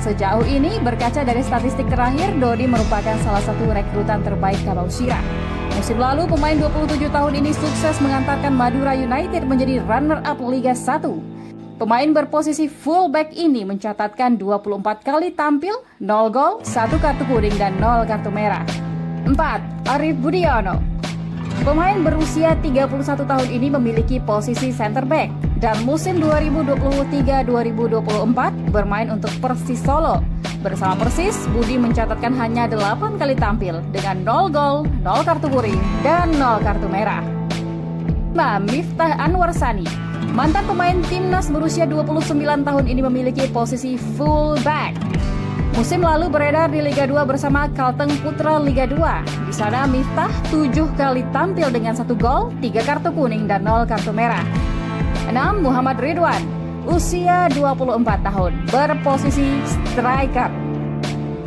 Sejauh ini, berkaca dari statistik terakhir, Dodi merupakan salah satu rekrutan terbaik Kabau Sirah. Musim lalu, pemain 27 tahun ini sukses mengantarkan Madura United menjadi runner-up Liga 1. Pemain berposisi fullback ini mencatatkan 24 kali tampil, 0 gol, 1 kartu kuning dan 0 kartu merah. 4. Arif Budiono. Pemain berusia 31 tahun ini memiliki posisi center back dan musim 2023-2024 bermain untuk Persis Solo. Bersama Persis, Budi mencatatkan hanya 8 kali tampil dengan 0 gol, 0 kartu kuning, dan 0 kartu merah. 5. Miftah Anwar Sani. Mantan pemain timnas berusia 29 tahun ini memiliki posisi fullback. Musim lalu beredar di Liga 2 bersama Kalteng Putra Liga 2. Di sana Miftah 7 kali tampil dengan 1 gol, 3 kartu kuning dan 0 kartu merah. 6. Muhammad Ridwan, usia 24 tahun, berposisi striker.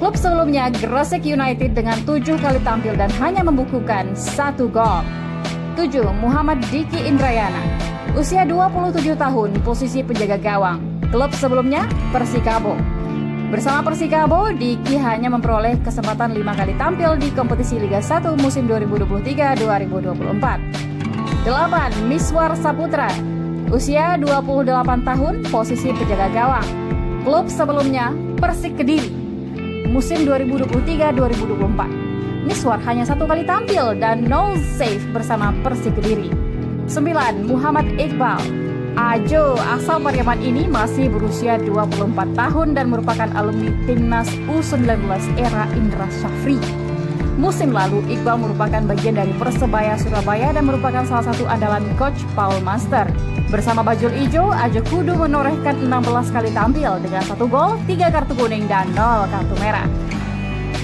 Klub sebelumnya Gresik United dengan 7 kali tampil dan hanya membukukan 1 gol. 7. Muhammad Diki Indrayana, usia 27 tahun, posisi penjaga gawang. Klub sebelumnya Persikabo. Bersama Persikabo, Diki hanya memperoleh kesempatan 5 kali tampil di kompetisi Liga 1 musim 2023-2024. 8. Miswar Saputra, usia 28 tahun, posisi penjaga gawang. Klub sebelumnya Persik Kediri. Musim 2023-2024. Miswar hanya 1 kali tampil dan 0 save bersama Persik Kediri. 9. Muhammad Iqbal, Ajo asal Pariaman ini masih berusia 24 tahun dan merupakan alumni Timnas U19 era Indra Syafri. Musim lalu, Iqbal merupakan bagian dari Persebaya Surabaya dan merupakan salah satu andalan Coach Paul Master. Bersama Bajul Ijo, Ajo Kudu menorehkan 16 kali tampil dengan 1 gol, 3 kartu kuning, dan 0 kartu merah.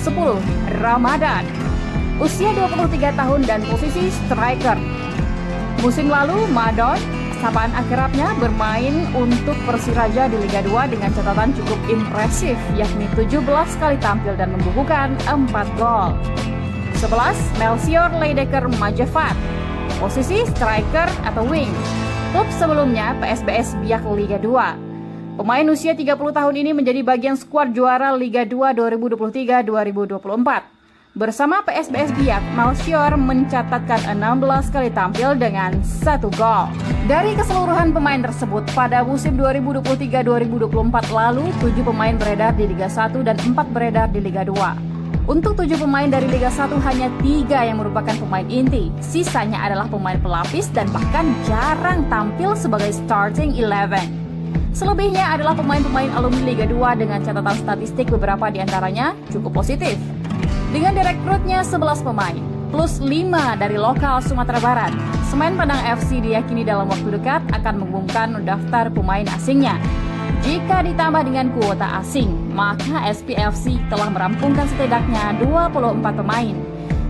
10. Ramadan. Usia 23 tahun dan posisi striker. Musim lalu, Madon, sapaan akrabnya, bermain untuk Persiraja di Liga 2 dengan catatan cukup impresif, yakni 17 kali tampil dan membukukan 4 gol. 11. Melchior Leidecker Majafat. Posisi striker atau wing. Klub sebelumnya PSBS Biak Liga 2. Pemain usia 30 tahun ini menjadi bagian skuad juara Liga 2 2023-2024. Bersama PSBS Biak, Melchior mencatatkan 16 kali tampil dengan 1 gol. Dari keseluruhan pemain tersebut, pada musim 2023-2024 lalu, 7 pemain beredar di Liga 1 dan 4 beredar di Liga 2. Untuk 7 pemain dari Liga 1 hanya 3 yang merupakan pemain inti. Sisanya adalah pemain pelapis dan bahkan jarang tampil sebagai starting 11. Selebihnya adalah pemain-pemain alumni Liga 2 dengan catatan statistik beberapa diantaranya cukup positif. Dengan direkrutnya 11 pemain, plus 5 dari lokal Sumatera Barat, Semen Padang FC diyakini dalam waktu dekat akan mengumumkan daftar pemain asingnya. Jika ditambah dengan kuota asing, maka SPFC telah merampungkan setidaknya 24 pemain.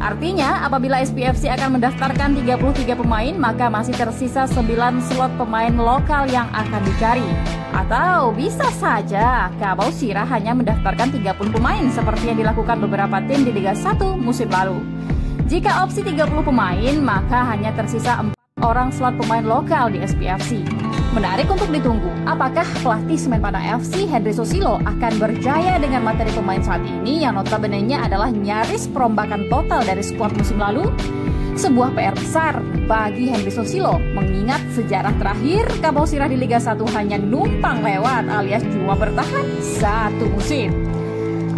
Artinya, apabila SPFC akan mendaftarkan 33 pemain, maka masih tersisa 9 slot pemain lokal yang akan dicari. Atau bisa saja Kabau Sirah hanya mendaftarkan 30 pemain seperti yang dilakukan beberapa tim di Liga 1 musim lalu. Jika opsi 30 pemain, maka hanya tersisa 4 orang slot pemain lokal di SPFC. Menarik untuk ditunggu, apakah pelatih Semen Padang FC Henry Susilo akan berjaya dengan materi pemain saat ini yang notabene-nya adalah nyaris perombakan total dari skuad musim lalu? Sebuah PR besar bagi Henry Susilo, mengingat sejarah terakhir Kabau Sirah di Liga 1 hanya numpang lewat alias cuma bertahan 1 musim.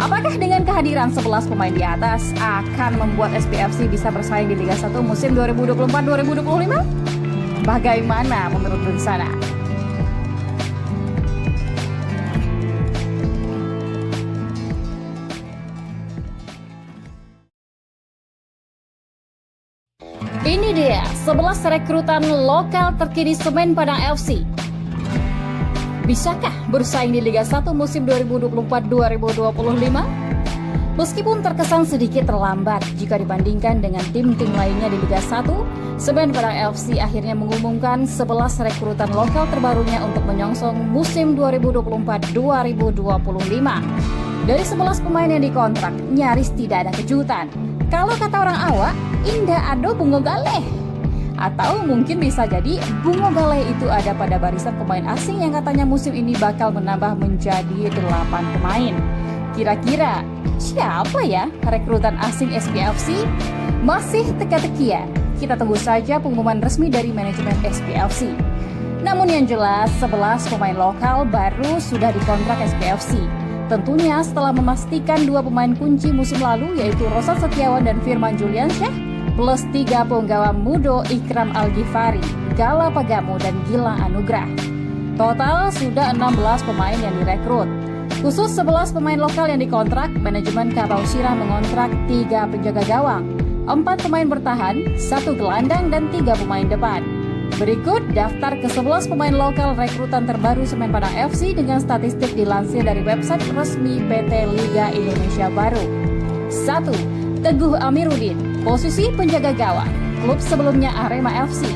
Apakah dengan kehadiran 11 pemain di atas akan membuat SPFC bisa bersaing di Liga 1 musim 2024-2025? Bagaimana menurut Bersana? Ini dia 11 rekrutan lokal terkini Semen Padang FC. Bisakah bersaing di Liga 1 musim 2024-2025? Meskipun terkesan sedikit terlambat jika dibandingkan dengan tim-tim lainnya di Liga 1, Semen Padang FC akhirnya mengumumkan 11 rekrutan lokal terbarunya untuk menyongsong musim 2024-2025. Dari 11 pemain yang dikontrak, nyaris tidak ada kejutan. Kalau kata orang awak, indah ado bungo galeh. Atau mungkin bisa jadi bungo galeh itu ada pada barisan pemain asing yang katanya musim ini bakal menambah menjadi 8 pemain. Kira-kira siapa ya rekrutan asing SPFC? Masih teka-teki ya? Kita tunggu saja pengumuman resmi dari manajemen SPFC. Namun yang jelas 11 pemain lokal baru sudah dikontrak SPFC. Tentunya setelah memastikan 2 pemain kunci musim lalu yaitu Rosan Setiawan dan Firman Juliansyah plus 3 penggawa mudo Ikram Al-Ghifari, Gala Pagamu, dan Gilang Anugrah. Total sudah 16 pemain yang direkrut. Khusus 11 pemain lokal yang dikontrak, manajemen Kabau Sirah mengontrak 3 penjaga gawang, 4 pemain bertahan, 1 gelandang, dan 3 pemain depan. Berikut daftar ke-11 pemain lokal rekrutan terbaru Semen Padang FC dengan statistik dilansir dari website resmi PT Liga Indonesia Baru. 1. Teguh Amiruddin, posisi penjaga gawang, klub sebelumnya Arema FC.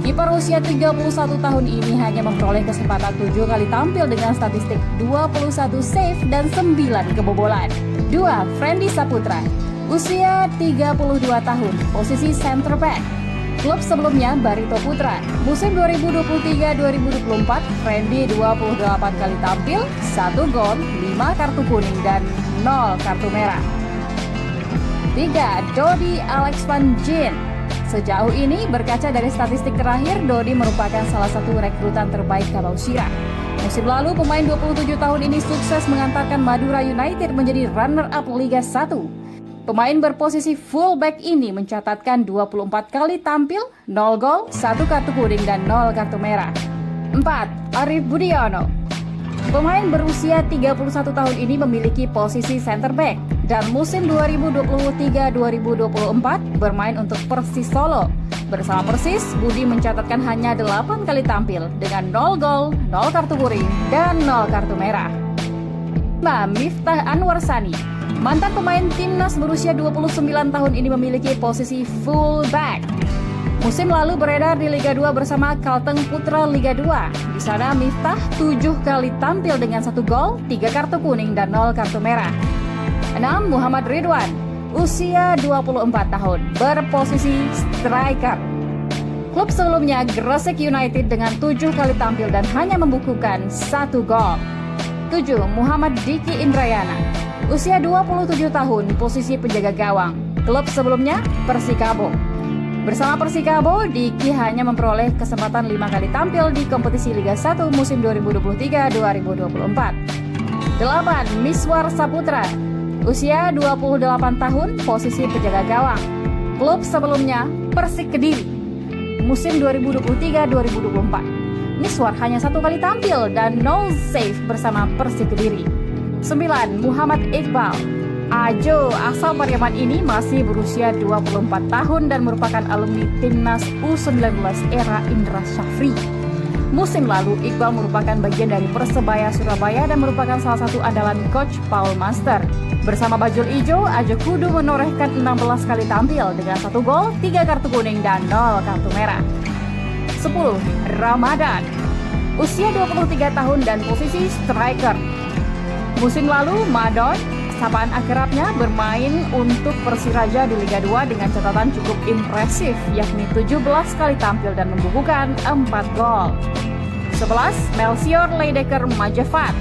Kiper usia 31 tahun ini hanya memperoleh kesempatan 7 kali tampil dengan statistik 21 save dan 9 kebobolan. 2. Friendly Saputra, usia 32 tahun, posisi center back. Klub sebelumnya Barito Putra. Musim 2023-2024, Friendly 28 kali tampil, 1 gol, 5 kartu kuning, dan 0 kartu merah. 3. Dodi Alex Van Jin. Sejauh ini, berkaca dari statistik terakhir, Dodi merupakan salah satu rekrutan terbaik Kabau Sirah. Musim lalu, pemain 27 tahun ini sukses mengantarkan Madura United menjadi runner-up Liga 1. Pemain berposisi fullback ini mencatatkan 24 kali tampil, 0 gol, 1 kartu kuning, dan 0 kartu merah. 4. Arif Budiono. Pemain berusia 31 tahun ini memiliki posisi center back dan musim 2023-2024 bermain untuk Persis Solo. Bersama Persis, Budi mencatatkan hanya 8 kali tampil dengan 0 gol, 0 kartu kuning, dan 0 kartu merah. 5. Miftah Anwar Sani. Mantan pemain timnas berusia 29 tahun ini memiliki posisi full back. Musim lalu beredar di Liga 2 bersama Kalteng Putra Liga 2. Di sana Miftah 7 kali tampil dengan 1 gol, 3 kartu kuning, dan 0 kartu merah. 6. Muhammad Ridwan. Usia 24 tahun, berposisi striker. Klub sebelumnya Gresik United dengan 7 kali tampil dan hanya membukukan 1 gol. 7. Muhammad Diki Indrayana. Usia 27 tahun, posisi penjaga gawang. Klub sebelumnya Persikabo. Bersama Persikabo, Diki hanya memperoleh kesempatan 5 kali tampil di kompetisi Liga 1 musim 2023-2024. 8. Miswar Saputra. Usia 28 tahun, posisi penjaga gawang. Klub sebelumnya Persik Kediri. Musim 2023-2024. Miswar hanya 1 kali tampil dan 0 save bersama Persik Kediri. 9. Muhammad Iqbal. Ajo asal Pariaman ini masih berusia 24 tahun dan merupakan alumni timnas U19 era Indra Syafri. Musim lalu, Iqbal merupakan bagian dari Persebaya Surabaya dan merupakan salah satu andalan coach Paul Master. Bersama Bajul Ijo, Ajo kudu menorehkan 16 kali tampil dengan 1 gol, 3 kartu kuning, dan 0 kartu merah. 10. Ramadan. Usia 23 tahun dan posisi striker. Musim lalu, Madon, sapaan akrabnya, bermain untuk Persiraja di Liga 2 dengan catatan cukup impresif, yakni 17 kali tampil dan membukukan 4 gol. 11. Melchior Leidecker Majafat.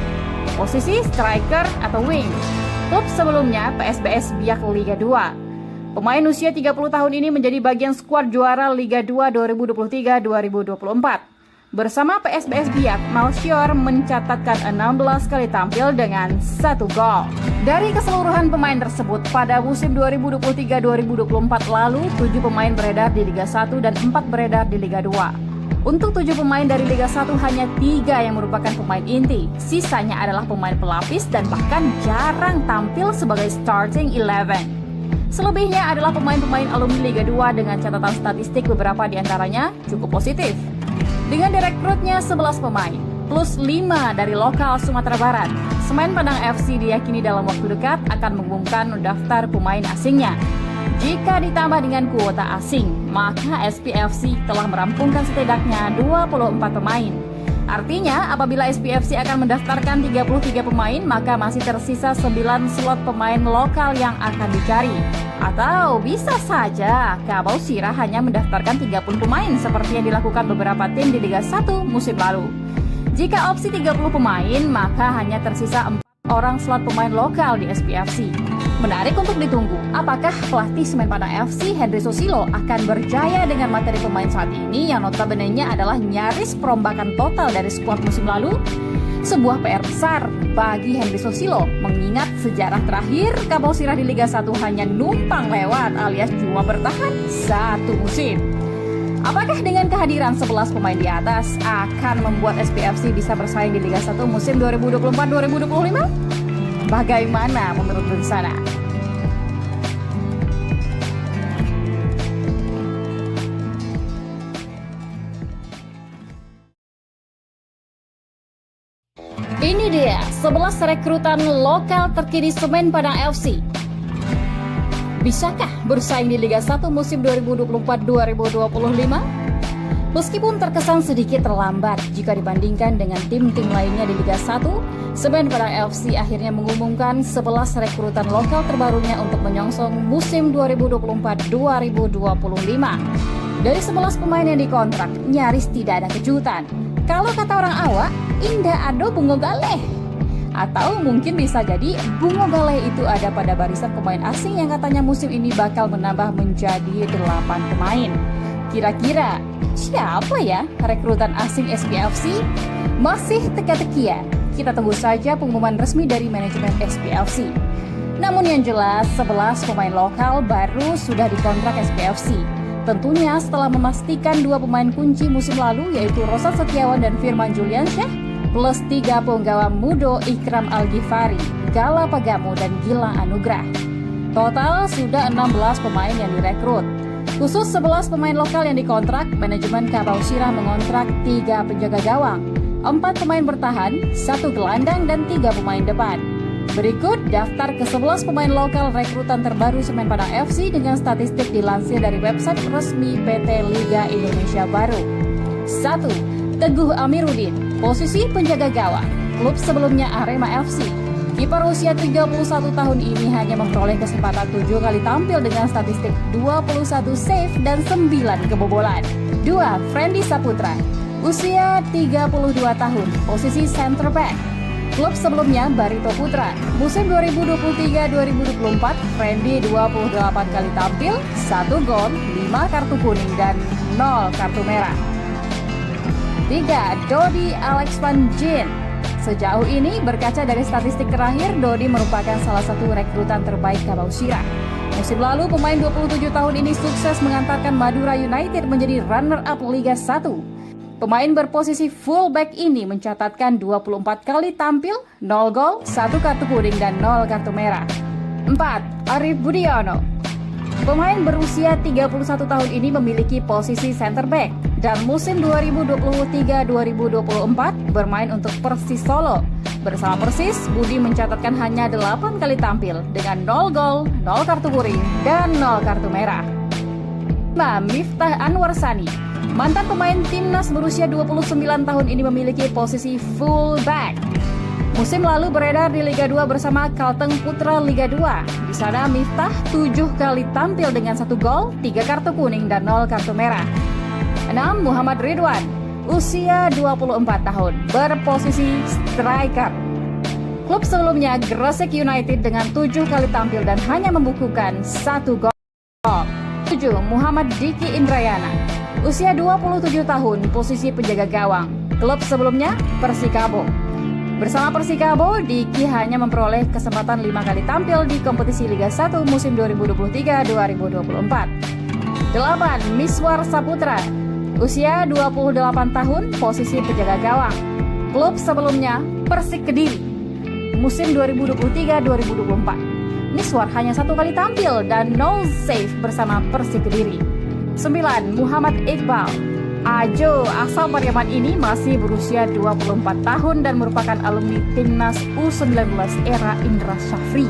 Posisi striker atau wing. Klub sebelumnya PSBS Biak Liga 2. Pemain usia 30 tahun ini menjadi bagian skuad juara Liga 2 2023-2024. Bersama PSBS Biak, Melchior mencatatkan 16 kali tampil dengan 1 gol. Dari keseluruhan pemain tersebut, pada musim 2023-2024 lalu, 7 pemain beredar di Liga 1 dan 4 beredar di Liga 2. Untuk 7 pemain dari Liga 1, hanya 3 yang merupakan pemain inti. Sisanya adalah pemain pelapis dan bahkan jarang tampil sebagai starting 11. Selebihnya adalah pemain-pemain alumni Liga 2 dengan catatan statistik beberapa diantaranya cukup positif. Dengan direkrutnya 11 pemain, plus 5 dari lokal Sumatera Barat, Semen Padang FC diyakini dalam waktu dekat akan mengumumkan daftar pemain asingnya. Jika ditambah dengan kuota asing, maka SPFC telah merampungkan setidaknya 24 pemain. Artinya, apabila SPFC akan mendaftarkan 33 pemain, maka masih tersisa 9 slot pemain lokal yang akan dicari. Atau bisa saja Kabau Sirah hanya mendaftarkan 30 pemain seperti yang dilakukan beberapa tim di Liga 1 musim lalu. Jika opsi 30 pemain, maka hanya tersisa 4 orang slot pemain lokal di SPFC. Menarik untuk ditunggu, apakah pelatih Semen Padang FC Henry Susilo akan berjaya dengan materi pemain saat ini yang notabene-nya adalah nyaris perombakan total dari skuad musim lalu? Sebuah PR besar bagi Henry Susilo, mengingat sejarah terakhir Kabau Sirah di Liga 1 hanya numpang lewat alias cuma bertahan 1 musim. Apakah dengan kehadiran 11 pemain di atas akan membuat SPFC bisa bersaing di Liga 1 musim 2024-2025? Bagaimana menurut Bersana? Ini dia 11 rekrutan lokal terkini Semen Padang FC. Bisakah bersaing di Liga 1 musim 2024-2025? Meskipun terkesan sedikit terlambat jika dibandingkan dengan tim-tim lainnya di Liga 1, Semen Padang FC akhirnya mengumumkan 11 rekrutan lokal terbarunya untuk menyongsong musim 2024-2025. Dari 11 pemain yang dikontrak, nyaris tidak ada kejutan. Kalau kata orang awak, indah ado bungo galeh. Atau mungkin bisa jadi bungo galeh itu ada pada barisan pemain asing yang katanya musim ini bakal menambah menjadi 8 pemain. Kira-kira siapa ya rekrutan asing SPFC? Masih teka-tekian. Kita tunggu saja pengumuman resmi dari manajemen SPFC. Namun yang jelas 11 pemain lokal baru sudah dikontrak SPFC. Tentunya setelah memastikan 2 pemain kunci musim lalu yaitu Roshan Setiawan dan Firman Juliansyah plus 3 penggawa muda Ikram Al-Ghifari, Gala Pagamo, dan Gilang Anugrah. Total sudah 16 pemain yang direkrut. Khusus 11 pemain lokal yang dikontrak, manajemen Kabau Sirah mengontrak 3 penjaga gawang, 4 pemain bertahan, 1 gelandang, dan 3 pemain depan. Berikut daftar ke-11 pemain lokal rekrutan terbaru Semen Padang FC dengan statistik dilansir dari website resmi PT Liga Indonesia Baru. 1. Teguh Amiruddin, posisi penjaga gawang, klub sebelumnya Arema FC. Kiper usia 31 tahun ini hanya memperoleh kesempatan 7 kali tampil dengan statistik 21 save dan 9 kebobolan. 2. Friendly Saputra, usia 32 tahun, posisi center back. Klub sebelumnya Barito Putra. Musim 2023-2024, Friendly 28 kali tampil, 1 gol, 5 kartu kuning, dan 0 kartu merah. 3. Dodi Alex Van Gien. Sejauh ini, berkaca dari statistik terakhir, Dodi merupakan salah satu rekrutan terbaik Kabau Sirah. Musim lalu, pemain 27 tahun ini sukses mengantarkan Madura United menjadi runner-up Liga 1. Pemain berposisi fullback ini mencatatkan 24 kali tampil, 0 gol, 1 kartu kuning, dan 0 kartu merah. 4. Arif Budiono. Pemain berusia 31 tahun ini memiliki posisi center back dan musim 2023-2024 bermain untuk Persis Solo. Bersama Persis, Budi mencatatkan hanya 8 kali tampil dengan 0 gol, 0 kartu kuning, dan 0 kartu merah. 5. Miftah Anwar Sani. Mantan pemain timnas berusia 29 tahun ini memiliki posisi fullback. Musim lalu beredar di Liga 2 bersama Kalteng Putra Liga 2. Di sana Miftah 7 kali tampil dengan 1 gol, 3 kartu kuning, dan 0 kartu merah. 6. Muhammad Ridwan, usia 24 tahun, berposisi striker. Klub sebelumnya Gresik United dengan 7 kali tampil dan hanya membukukan 1 gol. 7. Muhammad Diki Indrayana, usia 27 tahun, posisi penjaga gawang. Klub sebelumnya Persikabo. Bersama Persikabo, Diki hanya memperoleh kesempatan 5 kali tampil di kompetisi Liga 1 musim 2023-2024. 8. Miswar Saputra, usia 28 tahun, posisi penjaga gawang. Klub sebelumnya Persik Kediri. Musim 2023-2024. Miswar hanya 1 kali tampil dan 0 save bersama Persik Kediri. 9. Muhammad Iqbal. Ajo asal Pariaman ini masih berusia 24 tahun dan merupakan alumni timnas U19 era Indra Syafri.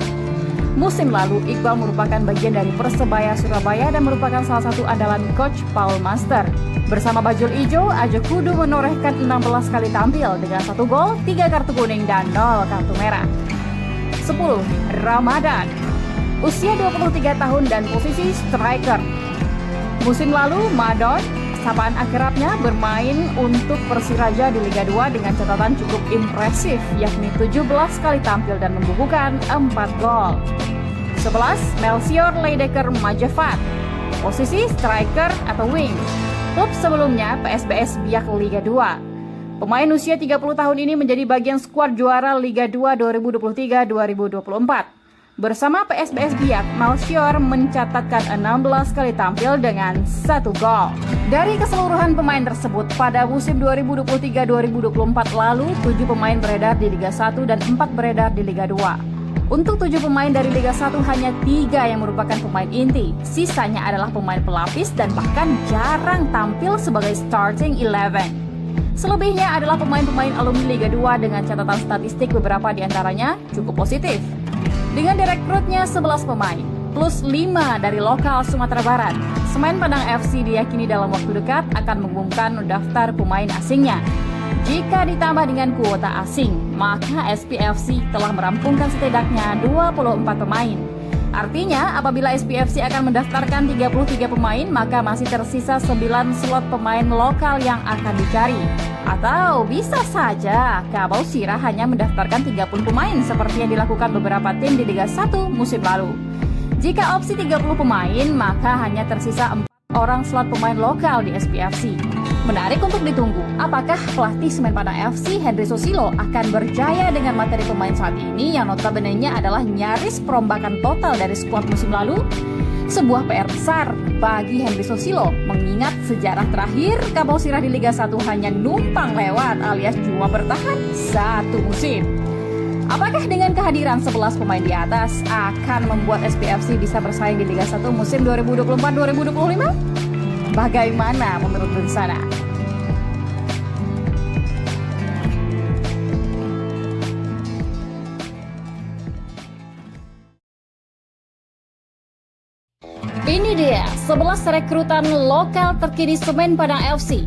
Musim lalu, Iqbal merupakan bagian dari Persebaya Surabaya dan merupakan salah satu andalan coach Paul Master. Bersama Bajul Ijo, Ajo kudu menorehkan 16 kali tampil dengan 1 gol, 3 kartu kuning, dan 0 kartu merah. 10. Ramadan, usia 23 tahun dan posisi striker. Musim lalu, Madon, sapaan akrabnya, bermain untuk Persiraja di Liga 2 dengan catatan cukup impresif, yakni 17 kali tampil dan membukukan 4 gol. 11. Melchior Leidecker Majafat, posisi striker atau wing. Klub sebelumnya PSBS Biak Liga 2. Pemain usia 30 tahun ini menjadi bagian skuad juara Liga 2 2023-2024. Bersama PSBS Biak, Melchior mencatatkan 16 kali tampil dengan 1 gol. Dari keseluruhan pemain tersebut, pada musim 2023-2024 lalu, 7 pemain beredar di Liga 1 dan 4 beredar di Liga 2. Untuk 7 pemain dari Liga 1, hanya 3 yang merupakan pemain inti. Sisanya adalah pemain pelapis dan bahkan jarang tampil sebagai starting 11. Selebihnya adalah pemain-pemain alumni Liga 2 dengan catatan statistik beberapa diantaranya cukup positif. Dengan direkrutnya 11 pemain, plus 5 dari lokal Sumatera Barat, Semen Padang FC diyakini dalam waktu dekat akan mengumumkan daftar pemain asingnya. Jika ditambah dengan kuota asing, maka SPFC telah merampungkan setidaknya 24 pemain. Artinya, apabila SPFC akan mendaftarkan 33 pemain, maka masih tersisa 9 slot pemain lokal yang akan dicari. Atau bisa saja Kabau Sirah hanya mendaftarkan 30 pemain seperti yang dilakukan beberapa tim di Liga 1 musim lalu. Jika opsi 30 pemain, maka hanya tersisa 4 orang slot pemain lokal di SPFC. Menarik untuk ditunggu, apakah pelatih Semen Padang FC Henry Susilo akan berjaya dengan materi pemain saat ini yang notabene-nya adalah nyaris perombakan total dari skuad musim lalu? Sebuah PR besar bagi Henry Susilo mengingat sejarah terakhir Kabau Sirah di Liga 1 hanya numpang lewat alias cuma bertahan satu musim. Apakah dengan kehadiran 11 pemain di atas akan membuat SPFC bisa bersaing di Liga 1 musim 2024-2025? Bagaimana menurut Bensana? Ini dia 11 rekrutan lokal terkini Semen Padang FC.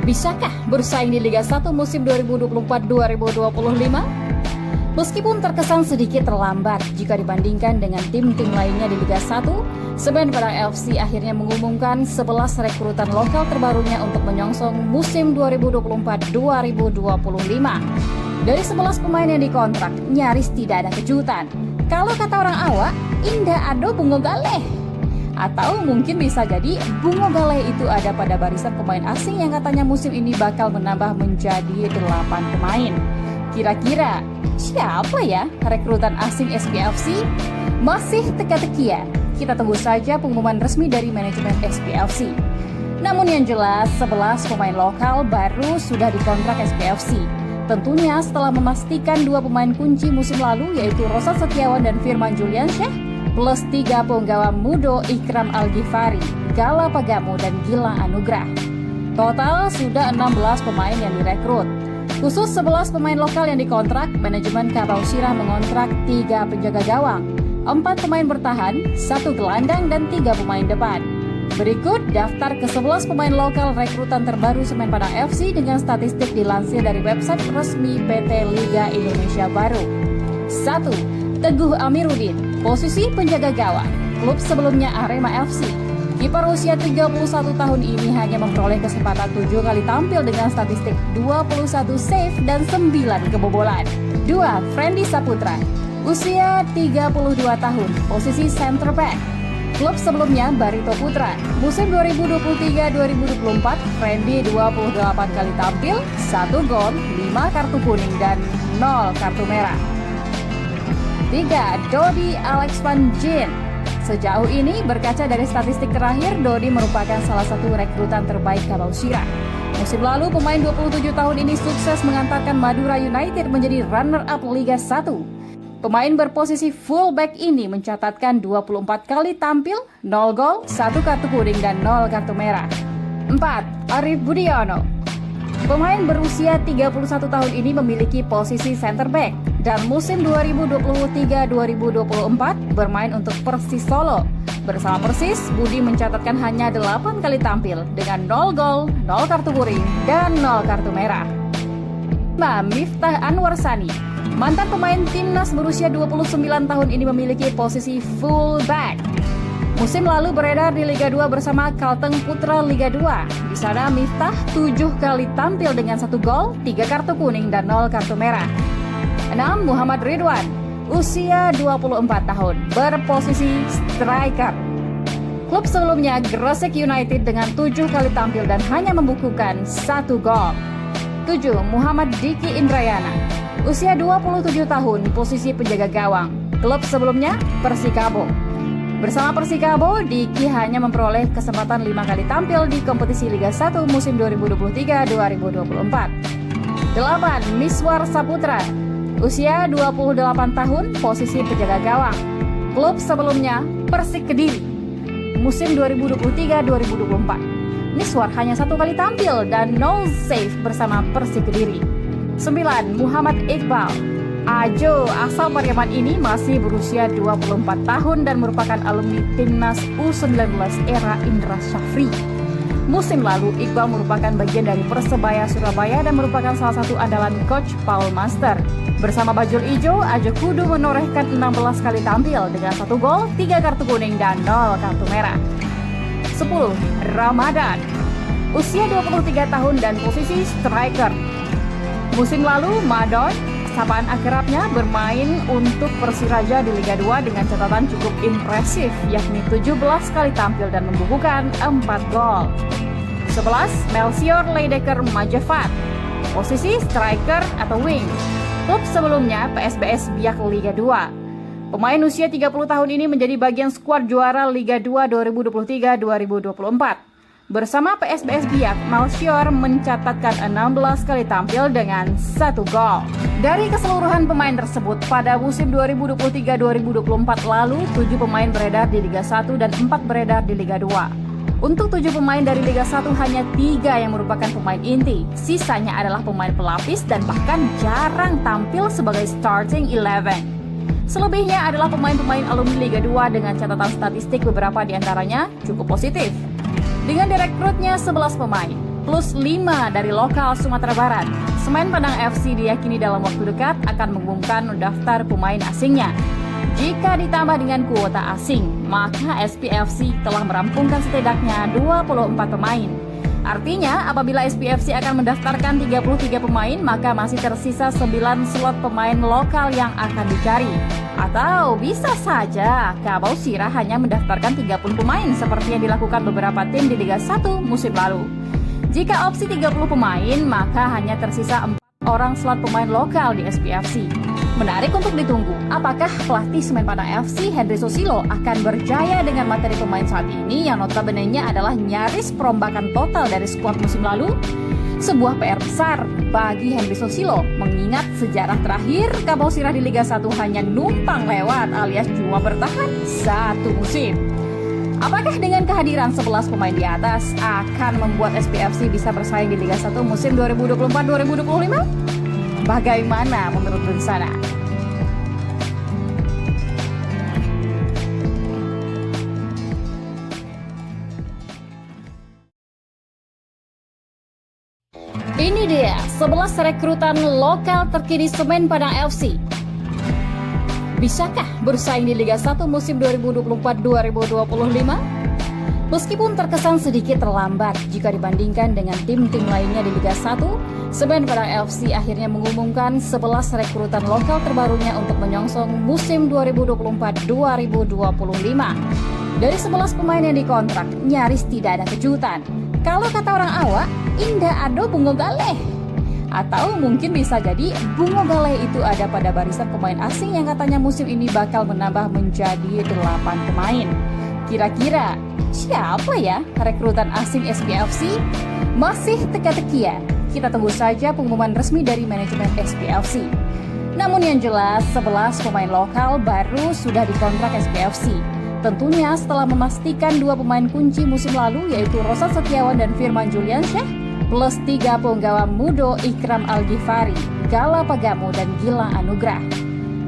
Bisakah bersaing di Liga 1 musim 2024-2025? Meskipun terkesan sedikit terlambat jika dibandingkan dengan tim-tim lainnya di Liga 1, Semen Padang FC akhirnya mengumumkan 11 rekrutan lokal terbarunya untuk menyongsong musim 2024-2025. Dari 11 pemain yang dikontrak, nyaris tidak ada kejutan. Kalau kata orang awak, indah ado bungo galeh. Atau mungkin bisa jadi bungo galeh itu ada pada barisan pemain asing yang katanya musim ini bakal menambah menjadi 8 pemain. Kira-kira siapa ya rekrutan asing SPFC? Masih teka-teki ya? Kita tunggu saja pengumuman resmi dari manajemen SPFC. Namun yang jelas 11 pemain lokal baru sudah dikontrak SPFC. Tentunya setelah memastikan 2 pemain kunci musim lalu yaitu Rosat Setiawan dan Firman Juliansyah plus 3 penggawa Mudo Ikram Al-Ghifari, Gala Pagamu dan Gilang Anugrah. Total sudah 16 pemain yang direkrut. Khusus 11 pemain lokal yang dikontrak, manajemen Kabau Sirah mengontrak 3 penjaga gawang, 4 pemain bertahan, 1 gelandang dan 3 pemain depan. Berikut daftar ke-11 pemain lokal rekrutan terbaru Semen Padang FC dengan statistik dilansir dari website resmi PT Liga Indonesia Baru. 1. Teguh Amiruddin, posisi penjaga gawang, klub sebelumnya Arema FC. Kiper usia 31 tahun ini hanya memperoleh kesempatan 7 kali tampil dengan statistik 21 save dan 9 kebobolan. 2. Friendly Saputra, usia 32 tahun, posisi center back. Klub sebelumnya Barito Putra. Musim 2023-2024, Friendly 28 kali tampil, 1 gol, 5 kartu kuning dan 0 kartu merah. 3. Dodi Alex Van Jin. Sejauh ini berkaca dari statistik terakhir, Dodi merupakan salah satu rekrutan terbaik Kabau Sirah. Musim lalu pemain 27 tahun ini sukses mengantarkan Madura United menjadi runner-up Liga 1. Pemain berposisi fullback ini mencatatkan 24 kali tampil, 0 gol, 1 kartu kuning dan 0 kartu merah. 4. Arif Budiono. Pemain berusia 31 tahun ini memiliki posisi center back dan musim 2023-2024 bermain untuk Persis Solo. Bersama Persis, Budi mencatatkan hanya 8 kali tampil dengan 0 gol, 0 kartu kuning dan 0 kartu merah. 5. Miftah Anwar Sani. Mantan pemain timnas berusia 29 tahun ini memiliki posisi fullback. Musim lalu beredar di Liga 2 bersama Kalteng Putra Liga 2. Di sana Miftah 7 kali tampil dengan 1 gol, 3 kartu kuning dan 0 kartu merah. 6. Muhammad Ridwan, usia 24 tahun, berposisi striker. Klub sebelumnya Gresik United dengan 7 kali tampil dan hanya membukukan 1 gol. 7. Muhammad Diki Indrayana, usia 27 tahun, posisi penjaga gawang. Klub sebelumnya Persikabo. Bersama Persikabo, Diki hanya memperoleh kesempatan 5 kali tampil di kompetisi Liga 1 musim 2023-2024. 8. Miswar Saputra, usia 28 tahun, posisi penjaga gawang. Klub sebelumnya Persik Kediri. Musim 2023-2024. Miswar hanya 1 kali tampil dan 0 save bersama Persik Kediri. 9. Muhammad Iqbal. Ajo asal Pariaman ini masih berusia 24 tahun dan merupakan alumni timnas U19 era Indra Syafri. Musim lalu, Iqbal merupakan bagian dari Persebaya Surabaya dan merupakan salah satu andalan coach Paul Master. Bersama Bajul Ijo, Ajo kudu menorehkan 16 kali tampil dengan 1 gol, 3 kartu kuning dan 0 kartu merah. 10. Ramadan. Usia 23 tahun dan posisi striker. Musim lalu, Madon, sapaan akrabnya, bermain untuk Persiraja di Liga 2 dengan catatan cukup impresif, yakni 17 kali tampil dan membukukan 4 gol. 11. Melchior Leidecker Majafat, posisi striker atau wing. Klub sebelumnya PSBS Biak Liga 2. Pemain usia 30 tahun ini menjadi bagian skuad juara Liga 2 2023-2024. Bersama PSBS Biak, Malchior mencatatkan 16 kali tampil dengan 1 gol. Dari keseluruhan pemain tersebut, pada musim 2023-2024 lalu, 7 pemain beredar di Liga 1 dan 4 beredar di Liga 2. Untuk 7 pemain dari Liga 1 hanya 3 yang merupakan pemain inti. Sisanya adalah pemain pelapis dan bahkan jarang tampil sebagai starting 11. Selebihnya adalah pemain-pemain alumni Liga 2 dengan catatan statistik beberapa di antaranya cukup positif. Dengan direkrutnya 11 pemain, plus 5 dari lokal Sumatera Barat, Semen Padang FC diyakini dalam waktu dekat akan mengumumkan daftar pemain asingnya. Jika ditambah dengan kuota asing, maka SPFC telah merampungkan setidaknya 24 pemain. Artinya, apabila SPFC akan mendaftarkan 33 pemain, maka masih tersisa 9 slot pemain lokal yang akan dicari. Atau bisa saja Kabau Sirah hanya mendaftarkan 30 pemain seperti yang dilakukan beberapa tim di Liga 1 musim lalu. Jika opsi 30 pemain, maka hanya tersisa 4 orang slot pemain lokal di SPFC. Menarik untuk ditunggu, apakah pelatih Semen Padang FC Henry Susilo akan berjaya dengan materi pemain saat ini yang notabene-nya adalah nyaris perombakan total dari skuad musim lalu? Sebuah PR besar bagi Henry Susilo, mengingat sejarah terakhir Kabau Sirah di Liga 1 hanya numpang lewat alias cuma bertahan 1 musim. Apakah dengan kehadiran 11 pemain di atas akan membuat SPFC bisa bersaing di Liga 1 musim 2024-2025? Bagaimana menurut Bersana? Ini dia 11 rekrutan lokal terkini Semen Padang FC. Bisakah bersaing di Liga 1 musim 2024-2025? Meskipun terkesan sedikit terlambat jika dibandingkan dengan tim-tim lainnya di Liga 1, Semen Padang FC akhirnya mengumumkan 11 rekrutan lokal terbarunya untuk menyongsong musim 2024-2025. Dari 11 pemain yang dikontrak, nyaris tidak ada kejutan. Kalau kata orang awak, indah ado bungo galeh. Atau mungkin bisa jadi bungo galeh itu ada pada barisan pemain asing yang katanya musim ini bakal menambah menjadi 8 pemain. Kira-kira siapa ya rekrutan asing SPFC? Masih teka-tekian. Kita tunggu saja pengumuman resmi dari manajemen SPFC. Namun yang jelas 11 pemain lokal baru sudah dikontrak SPFC. Tentunya setelah memastikan 2 pemain kunci musim lalu yaitu Rosan Setiawan dan Firman Juliansyah plus 3 penggawa Mudo Ikram Al-Ghifari, Gala Pagamo dan Gilang Anugrah.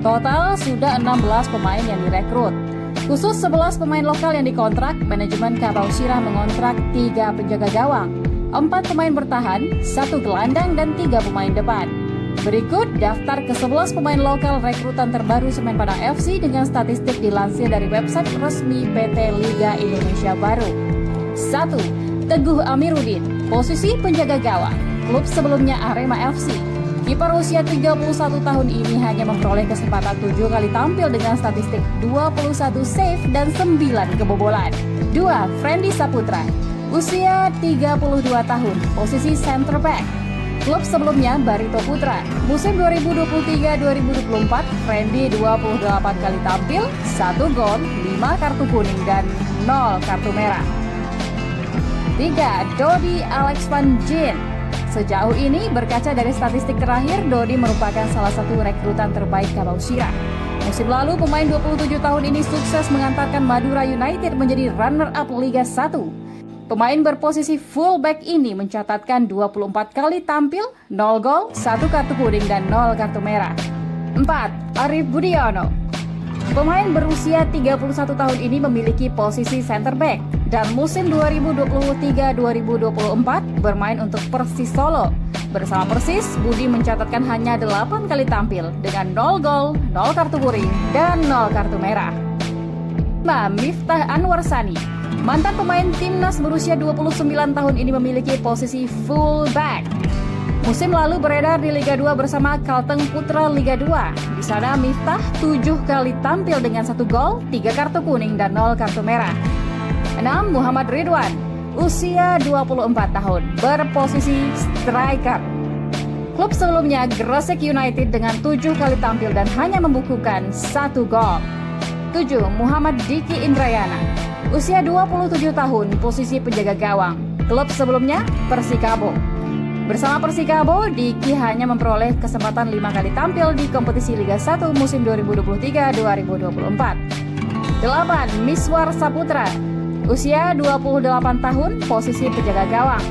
Total sudah 16 pemain yang direkrut. Khusus 11 pemain lokal yang dikontrak, manajemen Kabau Sirah mengontrak 3 penjaga gawang, 4 pemain bertahan, 1 gelandang dan 3 pemain depan. Berikut daftar ke-11 pemain lokal rekrutan terbaru Semen Padang FC dengan statistik dilansir dari website resmi PT Liga Indonesia Baru. 1. Teguh Amiruddin, posisi penjaga gawang, klub sebelumnya Arema FC. Kiper usia 31 tahun ini hanya memperoleh kesempatan 7 kali tampil dengan statistik 21 save dan 9 kebobolan. 2. Friendly Saputra, usia 32 tahun, posisi center back. Klub sebelumnya Barito Putra. Musim 2023-2024, Friendly 28 kali tampil, 1 gol, 5 kartu kuning dan 0 kartu merah. 3. Dodi Alex Van Jin. Sejauh ini, berkaca dari statistik terakhir, Dodi merupakan salah satu rekrutan terbaik Kabau Sirah. Musim lalu, pemain 27 tahun ini sukses mengantarkan Madura United menjadi runner-up Liga 1. Pemain berposisi fullback ini mencatatkan 24 kali tampil, 0 gol, 1 kartu kuning dan 0 kartu merah. 4. Arif Budiono. Pemain berusia 31 tahun ini memiliki posisi center back dan musim 2023-2024 bermain untuk Persis Solo. Bersama Persis, Budi mencatatkan hanya 8 kali tampil dengan 0 gol, 0 kartu kuning dan 0 kartu merah. 5. Miftah Anwar Sani. Mantan pemain timnas berusia 29 tahun ini memiliki posisi fullback. Musim lalu beredar di Liga 2 bersama Kalteng Putra Liga 2. Di sana Miftah 7 kali tampil dengan 1 gol, 3 kartu kuning dan 0 kartu merah. 6. Muhammad Ridwan, usia 24 tahun, berposisi striker. Klub sebelumnya Gresik United dengan 7 kali tampil dan hanya membukukan 1 gol. 7. Muhammad Diki Indrayana, usia 27 tahun, posisi penjaga gawang. Klub sebelumnya Persikabo. Bersama Persikabo, Diki hanya memperoleh kesempatan 5 kali tampil di kompetisi Liga 1 musim 2023-2024. 8. Miswar Saputra, usia 28 tahun, posisi penjaga gawang.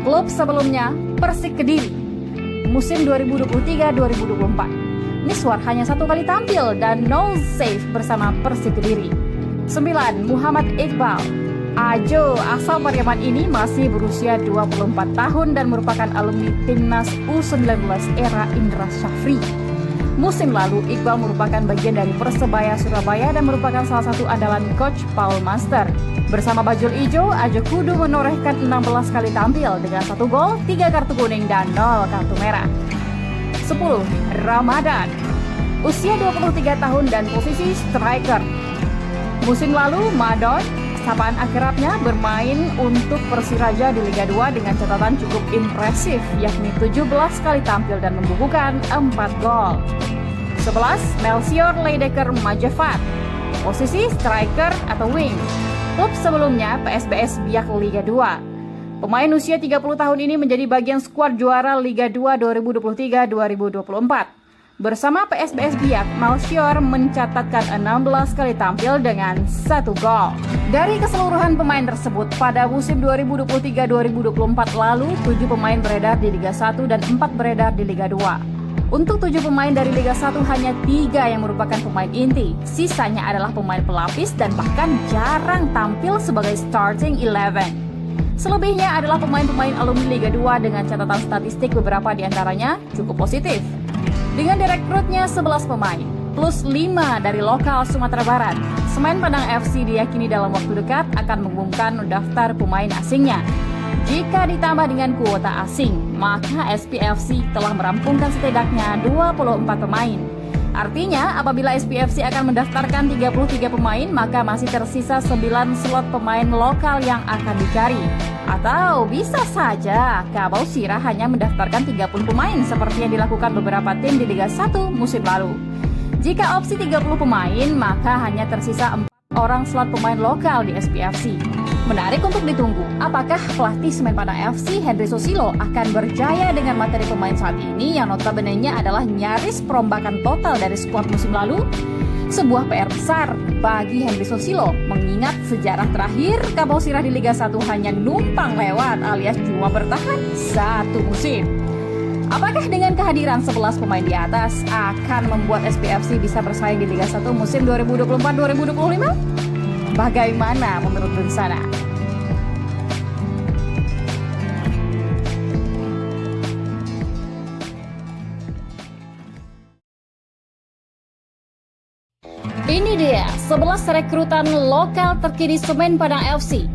Klub sebelumnya Persik Kediri, musim 2023-2024. Miswar hanya 1 kali tampil dan 0 save bersama Persik Kediri. 9. Muhammad Iqbal Ajo, asal Pariaman ini masih berusia 24 tahun dan merupakan alumni Timnas U19 era Indra Syafri. Musim lalu, Iqbal merupakan bagian dari Persebaya Surabaya dan merupakan salah satu andalan Coach Paul Master. Bersama Bajul Ijo, Ajo kudu menorehkan 16 kali tampil dengan 1 gol, 3 kartu kuning, dan 0 kartu merah. 10. Ramadan, usia 23 tahun dan posisi striker. Musim lalu, Madon, sapaan akrabnya, bermain untuk Persiraja di Liga 2 dengan catatan cukup impresif, yakni 17 kali tampil dan membukukan 4 gol. 11. Melchior Leidecker Majafat, posisi striker atau wing. Klub sebelumnya PSBS Biak Liga 2. Pemain usia 30 tahun ini menjadi bagian skuad juara Liga 2 2023-2024. Bersama PSBS Biak, Melchior mencatatkan 16 kali tampil dengan 1 gol. Dari keseluruhan pemain tersebut, pada musim 2023-2024 lalu, 7 pemain beredar di Liga 1 dan 4 beredar di Liga 2. Untuk 7 pemain dari Liga 1, hanya 3 yang merupakan pemain inti. Sisanya adalah pemain pelapis dan bahkan jarang tampil sebagai starting 11. Selebihnya adalah pemain-pemain alumni Liga 2 dengan catatan statistik beberapa diantaranya cukup positif. Dengan direkrutnya 11 pemain, plus 5 dari lokal Sumatera Barat, Semen Padang FC diyakini dalam waktu dekat akan mengumumkan daftar pemain asingnya. Jika ditambah dengan kuota asing, maka SPFC telah merampungkan setidaknya 24 pemain. Artinya, apabila SPFC akan mendaftarkan 33 pemain, maka masih tersisa 9 slot pemain lokal yang akan dicari. Atau bisa saja Kabau Sirah hanya mendaftarkan 30 pemain seperti yang dilakukan beberapa tim di Liga 1 musim lalu. Jika opsi 30 pemain, maka hanya tersisa 4 orang slot pemain lokal di SPFC. Menarik untuk ditunggu, apakah pelatih Semen Padang FC Henry Susilo akan berjaya dengan materi pemain saat ini yang notabene-nya adalah nyaris perombakan total dari skuad musim lalu? Sebuah PR besar bagi Henry Susilo, mengingat sejarah terakhir Kabau Sirah di Liga 1 hanya numpang lewat alias cuma bertahan 1 musim. Apakah dengan kehadiran 11 pemain di atas akan membuat SPFC bisa bersaing di Liga 1 musim 2024-2025? Bagaimana menurut Bensana? Ini dia 11 rekrutan lokal terkini Semen Padang FC.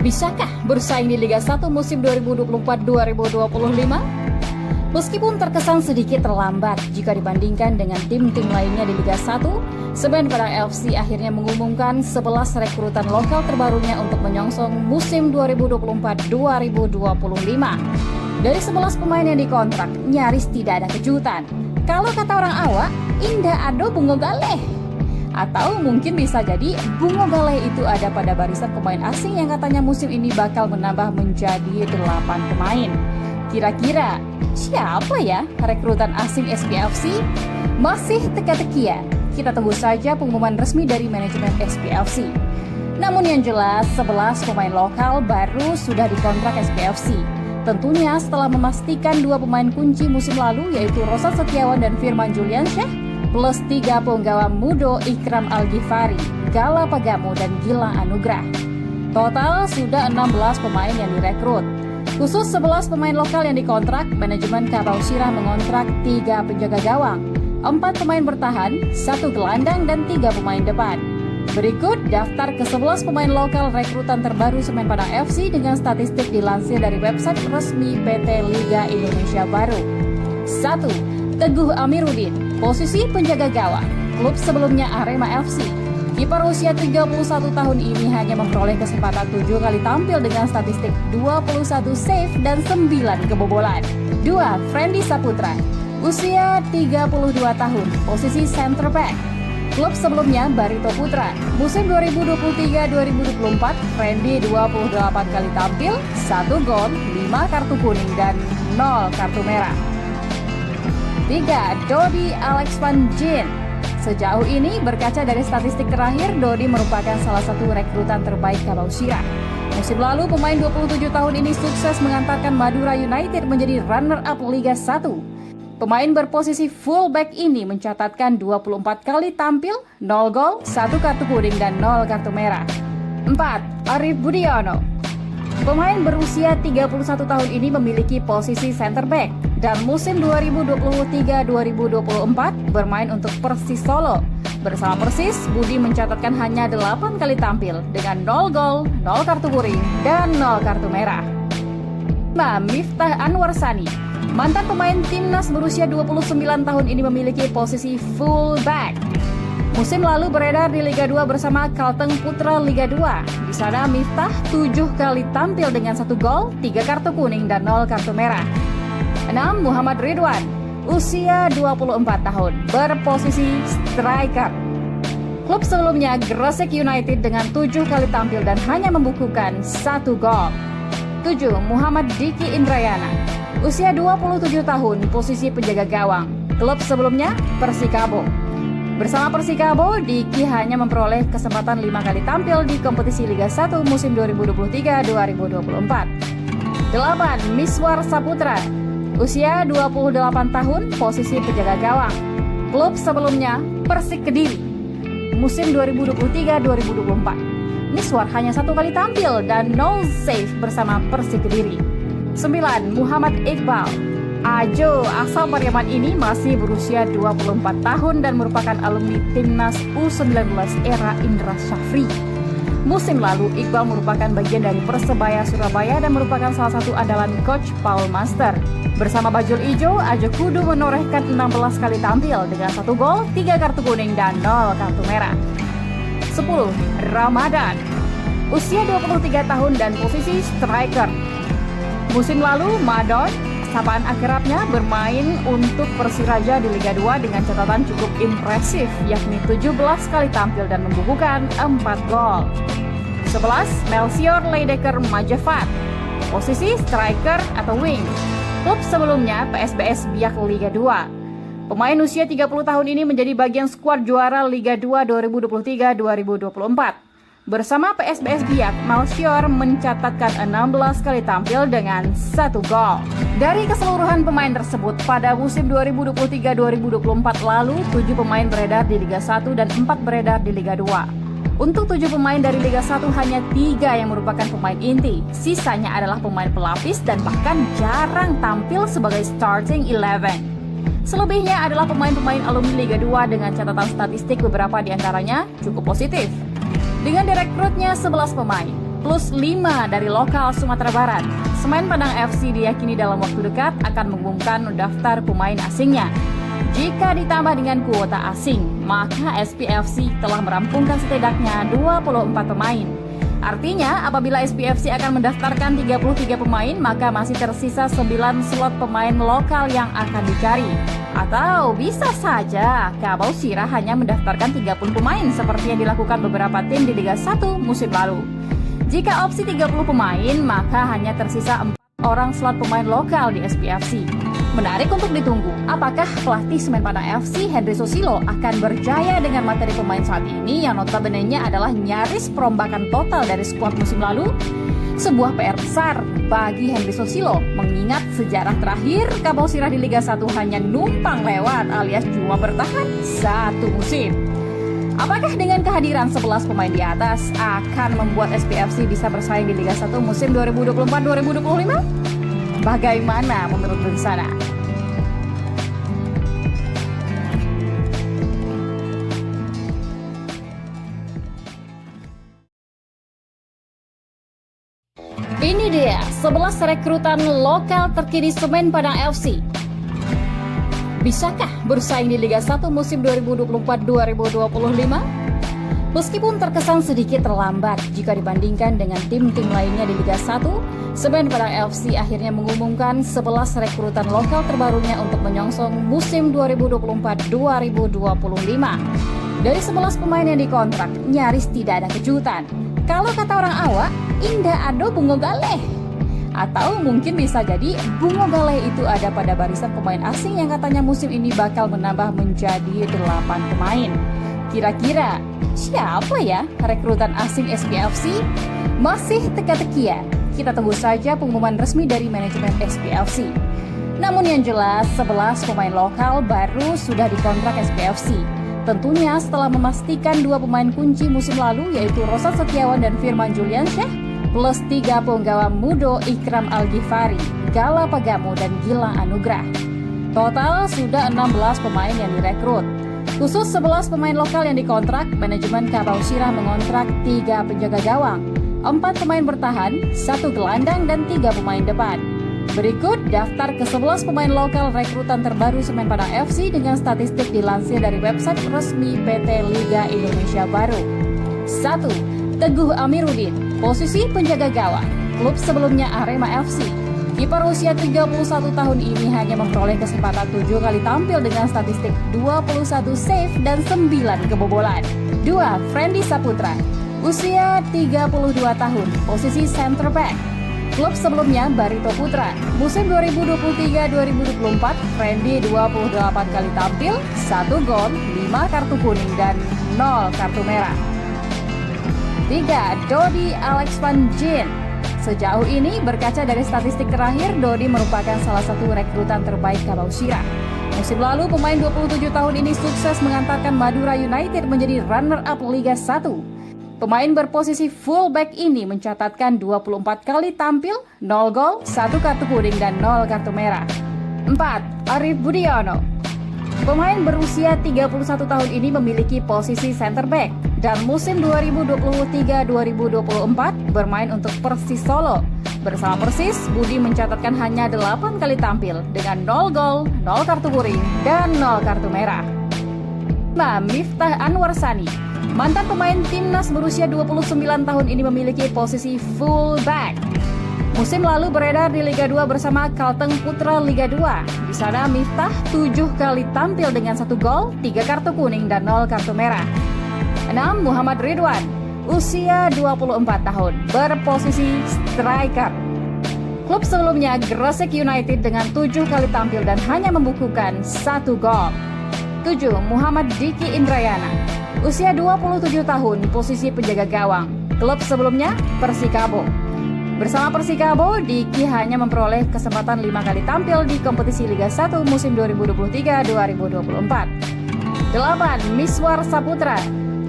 Bisakah bersaing di Liga 1 musim 2024-2025? Meskipun terkesan sedikit terlambat jika dibandingkan dengan tim-tim lainnya di Liga 1, Semen Padang FC akhirnya mengumumkan 11 rekrutan lokal terbarunya untuk menyongsong musim 2024-2025. Dari 11 pemain yang dikontrak, nyaris tidak ada kejutan. Kalau kata orang awak, indah ado bungo galeh. Atau mungkin bisa jadi bungo galeh itu ada pada barisan pemain asing yang katanya musim ini bakal menambah menjadi 8 pemain. Kira-kira siapa ya rekrutan asing SPFC? Masih teka-teki ya? Kita tunggu saja pengumuman resmi dari manajemen SPFC. Namun yang jelas 11 pemain lokal baru sudah dikontrak SPFC. Tentunya setelah memastikan 2 pemain kunci musim lalu yaitu Rosat Setiawan dan Firman Juliansyah plus 3 penggawa Mudo Ikram Al-Ghifari, Gala Pagamu dan Gilang Anugrah. Total sudah 16 pemain yang direkrut. Khusus 11 pemain lokal yang dikontrak, manajemen Kabau Sirah mengontrak 3 penjaga gawang, 4 pemain bertahan, 1 gelandang dan 3 pemain depan. Berikut daftar ke-11 pemain lokal rekrutan terbaru Semen Padang FC dengan statistik dilansir dari website resmi PT Liga Indonesia Baru. 1. Teguh Amiruddin, posisi penjaga gawang, klub sebelumnya Arema FC. Kiper usia 31 tahun ini hanya memperoleh kesempatan 7 kali tampil dengan statistik 21 save dan 9 kebobolan. 2. Friendly Saputra, usia 32 tahun, posisi center back. Klub sebelumnya Barito Putra. Musim 2023-2024, Friendly 28 kali tampil, 1 gol, 5 kartu kuning dan 0 kartu merah. 3. Dodi Alex Van Gien. Sejauh ini, berkaca dari statistik terakhir, Dodi merupakan salah satu rekrutan terbaik Kabausira. Musim lalu, pemain 27 tahun ini sukses mengantarkan Madura United menjadi runner-up Liga 1. Pemain berposisi fullback ini mencatatkan 24 kali tampil, 0 gol, 1 kartu kuning dan 0 kartu merah. 4. Arif Budiono. Pemain berusia 31 tahun ini memiliki posisi center back dan musim 2023-2024 bermain untuk Persis Solo. Bersama Persis, Budi mencatatkan hanya 8 kali tampil dengan 0 gol, 0 kartu kuning, dan 0 kartu merah. 5. Miftah Anwar Sani. Mantan pemain timnas berusia 29 tahun ini memiliki posisi fullback. Musim lalu beredar di Liga 2 bersama Kalteng Putra Liga 2. Di sana Miftah 7 kali tampil dengan 1 gol, 3 kartu kuning dan 0 kartu merah. 6. Muhammad Ridwan, usia 24 tahun, berposisi striker. Klub sebelumnya Gresik United dengan 7 kali tampil dan hanya membukukan 1 gol. 7. Muhammad Diki Indrayana, usia 27 tahun, posisi penjaga gawang. Klub sebelumnya Persikabo. Bersama Persikabo, Diki hanya memperoleh kesempatan 5 kali tampil di kompetisi Liga 1 musim 2023-2024. 8. Miswar Saputra, usia 28 tahun, posisi penjaga gawang. Klub sebelumnya Persik Kediri. Musim 2023-2024. Miswar hanya 1 kali tampil dan 0 save bersama Persik Kediri. 9. Muhammad Iqbal. Ajo asal Pariaman ini masih berusia 24 tahun dan merupakan alumni timnas U19 era Indra Syafri. Musim lalu, Iqbal merupakan bagian dari Persebaya Surabaya dan merupakan salah satu andalan coach Paul Master. Bersama Bajul Ijo, Ajo Kudu menorehkan 16 kali tampil dengan 1 gol, 3 kartu kuning dan 0 kartu merah. 10. Ramadan, usia 23 tahun dan posisi striker. Musim lalu, Madon, sapaan akrabnya, bermain untuk Persiraja di Liga 2 dengan catatan cukup impresif, yakni 17 kali tampil dan membukukan 4 gol. 11. Melchior Leidecker Majafat, posisi striker atau wing. Klub sebelumnya PSBS Biak Liga 2. Pemain usia 30 tahun ini menjadi bagian skuad juara Liga 2 2023-2024. Bersama PSBS Biak, Melchior mencatatkan 16 kali tampil dengan 1 gol. Dari keseluruhan pemain tersebut, pada musim 2023-2024 lalu, 7 pemain beredar di Liga 1 dan 4 beredar di Liga 2. Untuk 7 pemain dari Liga 1, hanya 3 yang merupakan pemain inti. Sisanya adalah pemain pelapis dan bahkan jarang tampil sebagai starting 11. Selebihnya adalah pemain-pemain alumni Liga 2 dengan catatan statistik beberapa diantaranya cukup positif. Dengan direkrutnya 11 pemain, plus 5 dari lokal Sumatera Barat, Semen Padang FC diyakini dalam waktu dekat akan mengumumkan daftar pemain asingnya. Jika ditambah dengan kuota asing, maka SPFC telah merampungkan setidaknya 24 pemain. Artinya, apabila SPFC akan mendaftarkan 33 pemain, maka masih tersisa 9 slot pemain lokal yang akan dicari. Atau bisa saja Kabausira hanya mendaftarkan 30 pemain seperti yang dilakukan beberapa tim di Liga 1 musim lalu. Jika opsi 30 pemain, maka hanya tersisa 4 orang slot pemain lokal di SPFC. Menarik untuk ditunggu, apakah pelatih Semen Padang FC Henry Susilo akan berjaya dengan materi pemain saat ini yang notabene-nya adalah nyaris perombakan total dari skuad musim lalu? Sebuah PR besar bagi Henry Susilo, mengingat sejarah terakhir Kabausira di Liga 1 hanya numpang lewat alias cuma bertahan 1 musim. Apakah dengan kehadiran 11 pemain di atas akan membuat SPFC bisa bersaing di Liga 1 musim 2024-2025? Bagaimana menurut Bersana? Ini dia 11 rekrutan lokal terkini Semen Padang FC. Bisakah bersaing di Liga 1 musim 2024-2025? Meskipun terkesan sedikit terlambat jika dibandingkan dengan tim-tim lainnya di Liga 1, Semen Padang FC akhirnya mengumumkan 11 rekrutan lokal terbarunya untuk menyongsong musim 2024-2025. Dari 11 pemain yang dikontrak, nyaris tidak ada kejutan. Kalau kata orang awak, indah ado bungo galeh. Atau mungkin bisa jadi bungo galeh itu ada pada barisan pemain asing yang katanya musim ini bakal menambah menjadi 8 pemain. Kira-kira siapa ya rekrutan asing SPFC? Masih teka-teki ya? Kita tunggu saja pengumuman resmi dari manajemen SPFC. Namun yang jelas 11 pemain lokal baru sudah dikontrak SPFC. Tentunya setelah memastikan 2 pemain kunci musim lalu yaitu Roshan Setiawan dan Firman Juliansyah plus 3 penggawa muda Ikram Al-Ghifari, Gala Pagamo dan Gilang Anugrah. Total sudah 16 pemain yang direkrut. Khusus 11 pemain lokal yang dikontrak, manajemen Kabausira mengontrak 3 penjaga gawang, 4 pemain bertahan, 1 gelandang dan 3 pemain depan. Berikut daftar ke-11 pemain lokal rekrutan terbaru Semen Padang FC dengan statistik dilansir dari website resmi PT Liga Indonesia Baru. 1. Teguh Amiruddin, posisi penjaga gawang, klub sebelumnya Arema FC. Kiper usia 31 tahun ini hanya memperoleh kesempatan 7 kali tampil dengan statistik 21 save dan 9 kebobolan. 2. Friendly Saputra, usia 32 tahun, posisi center back. Klub sebelumnya Barito Putra. Musim 2023-2024, Friendly 28 kali tampil, 1 gol, 5 kartu kuning dan 0 kartu merah. 3. Dodi Alex Van Gien. Sejauh ini, berkaca dari statistik terakhir, Dodi merupakan salah satu rekrutan terbaik Kabausira. Musim lalu, pemain 27 tahun ini sukses mengantarkan Madura United menjadi runner-up Liga 1. Pemain berposisi fullback ini mencatatkan 24 kali tampil, 0 gol, 1 kartu kuning dan 0 kartu merah. 4. Arif Budiono. Pemain berusia 31 tahun ini memiliki posisi center back dan musim 2023-2024 bermain untuk Persis Solo. Bersama Persis, Budi mencatatkan hanya 8 kali tampil dengan 0 gol, 0 kartu kuning, dan 0 kartu merah. 5. Miftah Anwar Sani. Mantan pemain timnas berusia 29 tahun ini memiliki posisi fullback. Musim lalu beredar di Liga 2 bersama Kalteng Putra Liga 2. Di sana Miftah 7 kali tampil dengan 1 gol, 3 kartu kuning dan 0 kartu merah. 6. Muhammad Ridwan, usia 24 tahun, berposisi striker. Klub sebelumnya Gresik United dengan 7 kali tampil dan hanya membukukan 1 gol. 7. Muhammad Diki Indrayana, usia 27 tahun, posisi penjaga gawang. Klub sebelumnya Persikabo. Bersama Persikabo, Diki hanya memperoleh kesempatan 5 kali tampil di kompetisi Liga 1 musim 2023-2024. 8. Miswar Saputra,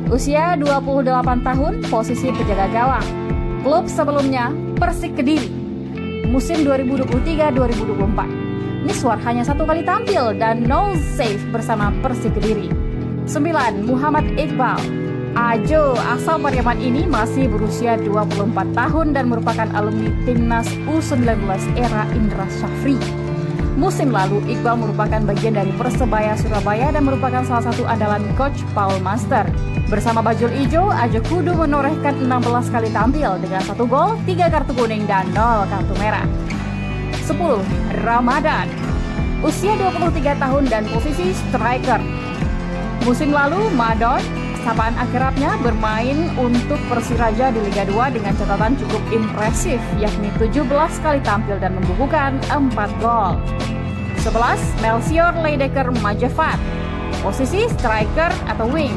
usia 28 tahun, posisi penjaga gawang. Klub sebelumnya Persik Kediri. Musim 2023-2024. Miswar hanya 1 kali tampil dan 0 save bersama Persik Kediri. 9. Muhammad Iqbal. Ajo asal Pariaman ini masih berusia 24 tahun dan merupakan alumni timnas U19 era Indra Syafri. Musim lalu, Iqbal merupakan bagian dari Persebaya Surabaya dan merupakan salah satu andalan coach Paul Master. Bersama Bajul Ijo, Ajo Kudu menorehkan 16 kali tampil dengan 1 gol, 3 kartu kuning dan 0 kartu merah. 10. Ramadan, usia 23 tahun dan posisi striker. Musim lalu, Madon, sapaan akrabnya, bermain untuk Persiraja di Liga 2 dengan catatan cukup impresif, yakni 17 kali tampil dan membukukan 4 gol. 11. Melchior Leidecker Majafat, posisi striker atau wing.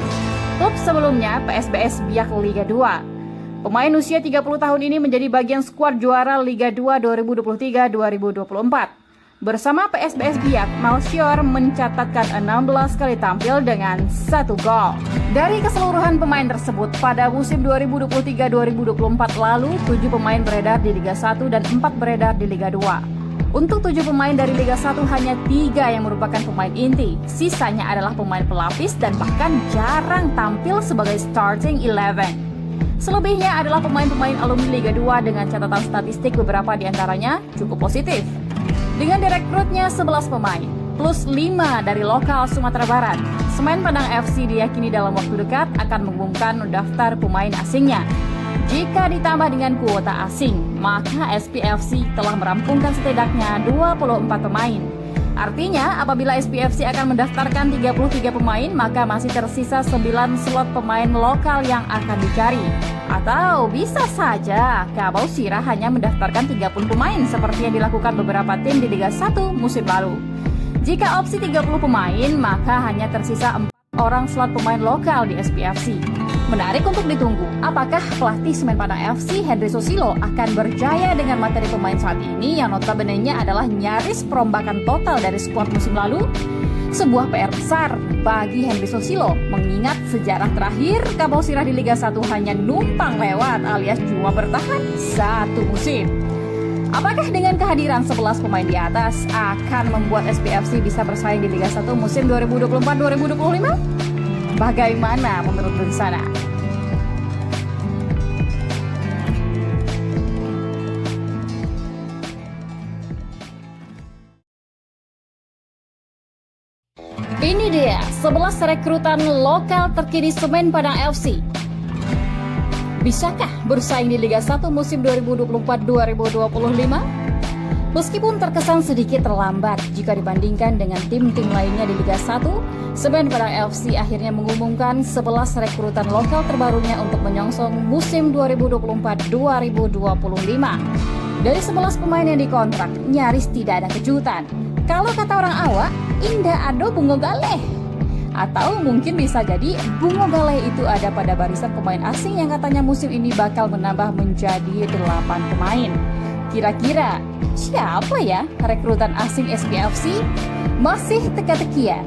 Klub sebelumnya PSBS Biak Liga 2. Pemain usia 30 tahun ini menjadi bagian skuad juara Liga 2 2023-2024. Bersama PSBS Biak, Melchior mencatatkan 16 kali tampil dengan 1 gol. Dari keseluruhan pemain tersebut, pada musim 2023-2024 lalu, 7 pemain beredar di Liga 1 dan 4 beredar di Liga 2. Untuk 7 pemain dari Liga 1, hanya 3 yang merupakan pemain inti. Sisanya adalah pemain pelapis dan bahkan jarang tampil sebagai starting 11. Selebihnya adalah pemain-pemain alumni Liga 2 dengan catatan statistik beberapa di antaranya cukup positif. Dengan direkrutnya 11 pemain, plus 5 dari lokal Sumatera Barat. Semen Padang FC diyakini dalam waktu dekat akan mengumumkan daftar pemain asingnya. Jika ditambah dengan kuota asing, maka SPFC telah merampungkan setidaknya 24 pemain. Artinya, apabila SPFC akan mendaftarkan 33 pemain, maka masih tersisa 9 slot pemain lokal yang akan dicari. Atau bisa saja Kabau Sirah hanya mendaftarkan 30 pemain seperti yang dilakukan beberapa tim di Liga 1 musim lalu. Jika opsi 30 pemain, maka hanya tersisa 4 orang slot pemain lokal di SPFC. Menarik untuk ditunggu, apakah pelatih Semen Padang FC Henry Susilo akan berjaya dengan materi pemain saat ini yang notabene-nya adalah nyaris perombakan total dari skuad musim lalu? Sebuah PR besar bagi Henry Susilo, mengingat sejarah terakhir Kabau Sirah di Liga 1 hanya numpang lewat alias cuma bertahan satu musim. Apakah dengan kehadiran 11 pemain di atas akan membuat SPFC bisa bersaing di Liga 1 musim 2024-2025? Bagaimana menurut Bersana? Ini dia 11 rekrutan lokal terkini Semen Padang FC. Bisakah bersaing di Liga 1 musim 2024-2025? Meskipun terkesan sedikit terlambat jika dibandingkan dengan tim-tim lainnya di Liga 1, Semen Padang FC akhirnya mengumumkan 11 rekrutan lokal terbarunya untuk menyongsong musim 2024-2025. Dari 11 pemain yang dikontrak, nyaris tidak ada kejutan. Kalau kata orang awak, indah ado bungo galeh. Atau mungkin bisa jadi bungo galeh itu ada pada barisan pemain asing yang katanya musim ini bakal menambah menjadi 8 pemain. Kira-kira siapa ya rekrutan asing SPFC? Masih teka-tekian.